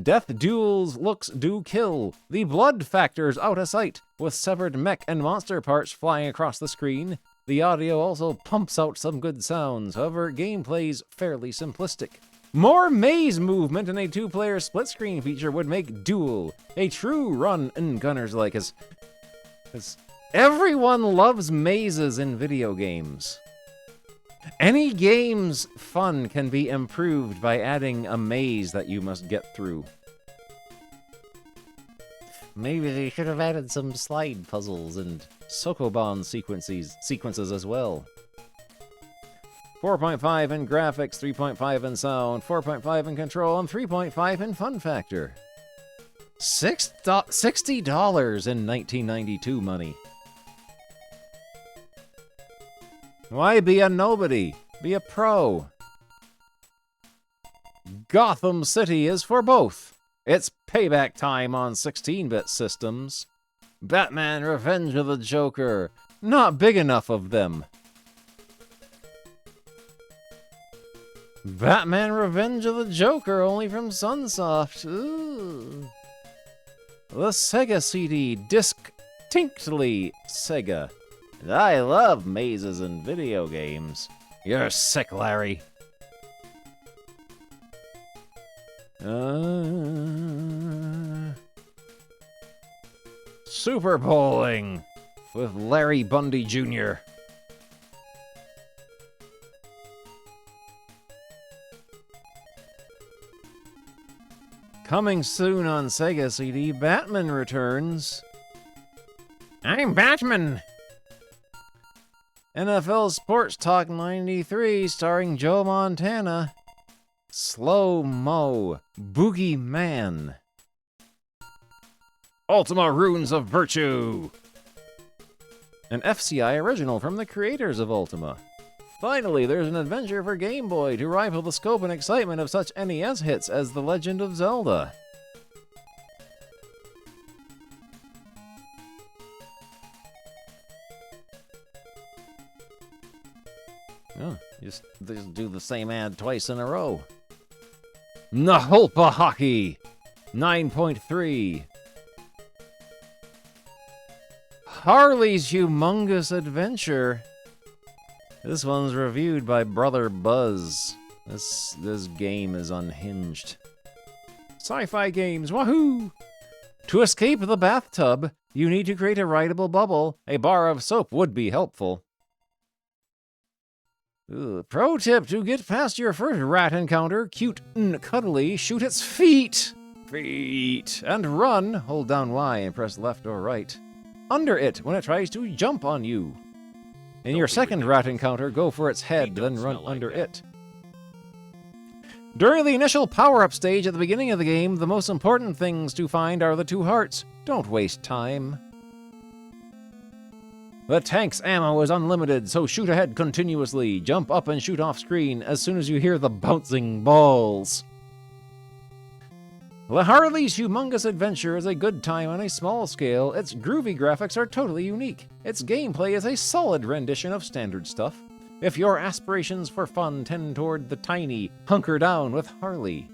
Speaker 2: Death Duel's looks do kill. The blood factor's out of sight, with severed mech and monster parts flying across the screen. The audio also pumps out some good sounds, however, gameplay's fairly simplistic. More maze movement and a 2-player split-screen feature would make Duel a true run and gunners like as everyone loves mazes in video games. Any game's fun can be improved by adding a maze that you must get through. Maybe they should have added some slide puzzles and Sokoban sequences as well. 4.5 in graphics, 3.5 in sound, 4.5 in control, and 3.5 in fun factor. $60 in 1992 money. Why be a nobody? Be a pro. Gotham City is for both. It's payback time on 16-bit systems. Batman Revenge of the Joker. Not big enough of them. Batman Revenge of the Joker only from Sunsoft. Ooh. The Sega CD, distinctly Sega. And I love mazes in video games. You're sick, Larry. Super Bowling with Larry Bundy Jr. Coming soon on Sega CD, Batman Returns.
Speaker 5: I'm Batman.
Speaker 2: NFL Sports Talk 93 starring Joe Montana. Slow Mo, Boogie Man. Ultima Runes of Virtue. An FCI original from the creators of Ultima. Finally, there's an adventure for Game Boy to rival the scope and excitement of such NES hits as The Legend of Zelda. Oh, just do the same ad twice in a row. Nahulpa Hockey 9.3. Harley's Humongous Adventure. This one's reviewed by Brother Buzz. This game is unhinged. Sci-fi games, wahoo! To escape the bathtub, you need to create a rideable bubble. A bar of soap would be helpful. Pro tip to get past your first rat encounter, cute and cuddly, shoot its feet. Feet. And run, hold down Y and press left or right. Under it when it tries to jump on you. In your second rat encounter, go for its head, then run under it. During the initial power-up stage at the beginning of the game, the most important things to find are the 2 hearts. Don't waste time. The tank's ammo is unlimited, so shoot ahead continuously. Jump up and shoot off screen as soon as you hear the bouncing balls. The Harley's Humongous Adventure is a good time on a small scale. Its groovy graphics are totally unique. Its gameplay is a solid rendition of standard stuff. If your aspirations for fun tend toward the tiny, hunker down with Harley.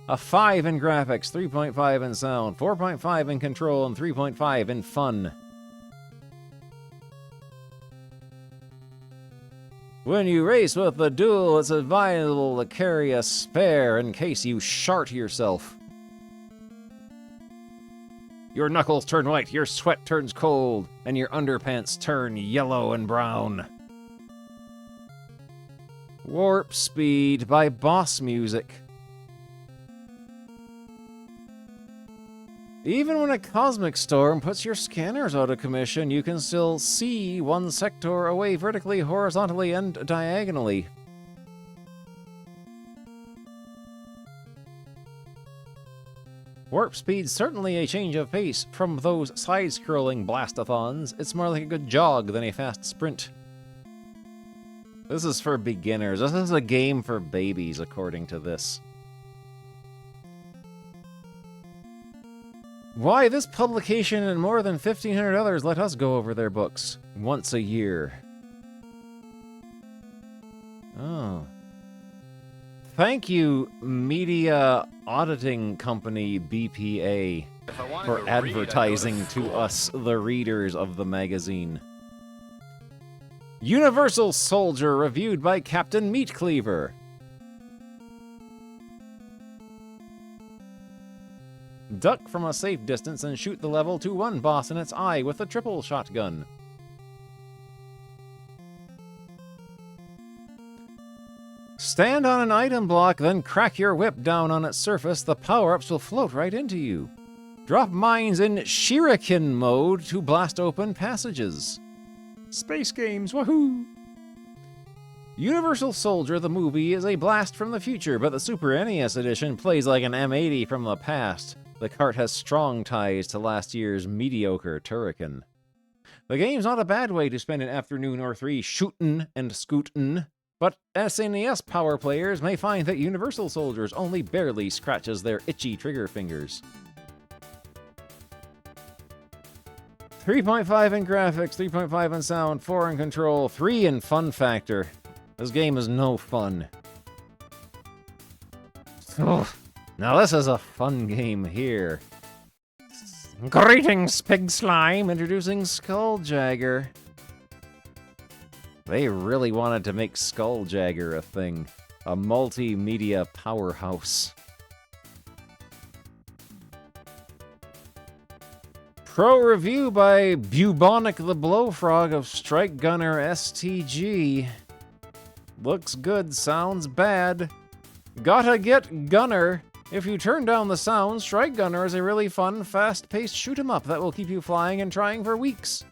Speaker 2: A 5 in graphics, 3.5 in sound, 4.5 in control, and 3.5 in fun. When you race with the duel, it's advisable to carry a spare in case you shart yourself. Your knuckles turn white, your sweat turns cold, and your underpants turn yellow and brown. Warp Speed by Boss Music. Even when a cosmic storm puts your scanners out of commission, you can still see one sector away vertically, horizontally, and diagonally. Warp Speed's certainly a change of pace from those side-scrolling blastathons. It's more like a good jog than a fast sprint. This is for beginners. This is a game for babies, according to this. Why this publication and more than 1,500 others let us go over their books once a year. Oh. Thank you, Media Auditing Company, BPA, for advertising to us, the readers of the magazine. Universal Soldier, reviewed by Captain Meatcleaver. Duck from a safe distance and shoot the level 2-1 boss in its eye with a triple shotgun. Stand on an item block, then crack your whip down on its surface. The power-ups will float right into you. Drop mines in shuriken mode to blast open passages. Space games, woohoo! Universal Soldier, the movie, is a blast from the future, but the Super NES edition plays like an M80 from the past. The cart has strong ties to last year's mediocre Turrican. The game's not a bad way to spend an afternoon or 3 shootin' and scootin', but SNES power players may find that Universal Soldiers only barely scratches their itchy trigger fingers. 3.5 in graphics, 3.5 in sound, 4 in control, 3 in fun factor. This game is no fun. Oh, now this is a fun game here. Greetings, Pig Slime, introducing Skulljagger. They really wanted to make Skulljagger a thing. A multimedia powerhouse. Pro review by Bubonic the Blowfrog of Strike Gunner STG. Looks good, sounds bad. Gotta get Gunner. If you turn down the sound, Strike Gunner is a really fun, fast-paced shoot-'em-up that will keep you flying and trying for weeks.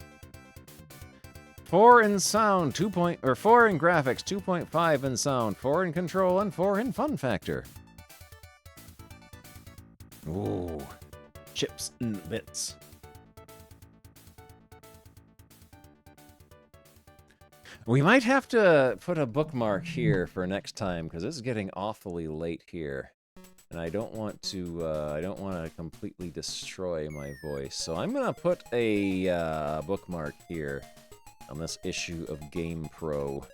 Speaker 2: 4 in sound, 4 in graphics, 2.5 in sound, 4 in control, and 4 in fun factor. Ooh, chips and bits. We might have to put a bookmark here for next time because it's getting awfully late here, and I don't want to completely destroy my voice. So I'm gonna put a bookmark here on this issue of Game Pro.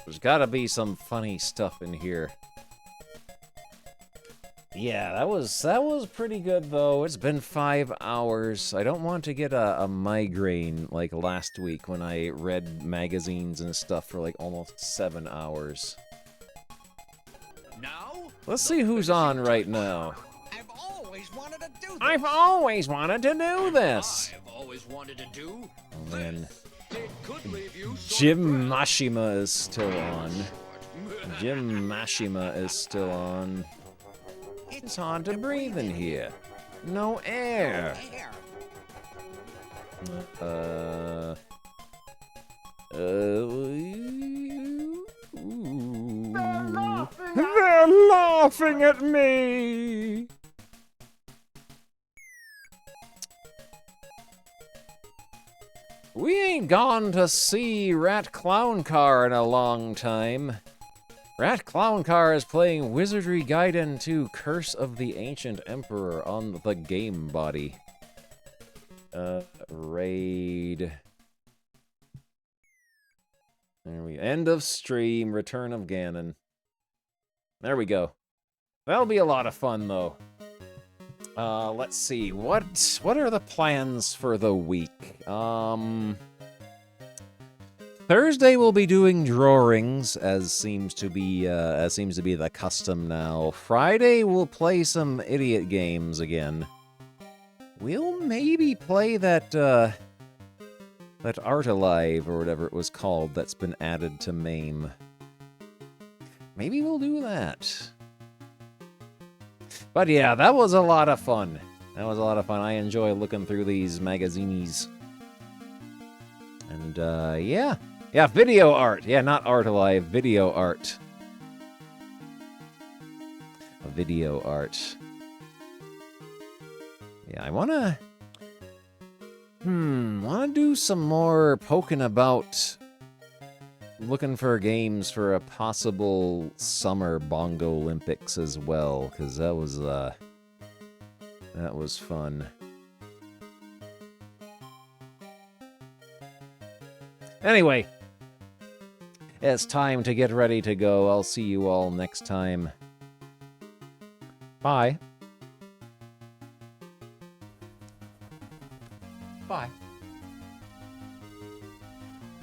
Speaker 2: There's got to be some funny stuff in here. Yeah, that was pretty good, though. It's been 5 hours. I don't want to get a migraine like last week when I read magazines and stuff for like almost 7 hours.
Speaker 3: Now?
Speaker 2: Let's see who's on right now.
Speaker 3: I've always wanted to do this.
Speaker 2: I've always wanted to do this.
Speaker 3: I've always wanted to do.
Speaker 2: Oh, man.
Speaker 3: It could leave you so
Speaker 2: Jim Mashima is still on. Jim Mashima is still on. It's hard to breathe in here. No air.
Speaker 5: They're laughing at me!
Speaker 2: We ain't gone to see Rat Clown Car in a long time. Rat Clown Car is playing Wizardry Gaiden 2 Curse of the Ancient Emperor on the Game Body. Raid. There we end of stream, Return of Ganon. There we go. That'll be a lot of fun, though. Let's see. What are the plans for the week? Thursday we'll be doing drawings, as seems to be the custom now. Friday we'll play some idiot games again. We'll maybe play that Art Alive or whatever it was called that's been added to MAME. Maybe we'll do that. But yeah, that was a lot of fun. I enjoy looking through these magazines. And yeah. Yeah, video art. Yeah, not Art Alive, video art. Video art. Yeah, I wanna do some more poking about, looking for games for a possible summer Bongo Olympics as well, because that was fun. Anyway, it's time to get ready to go. I'll see you all next time. Bye.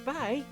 Speaker 11: Bye.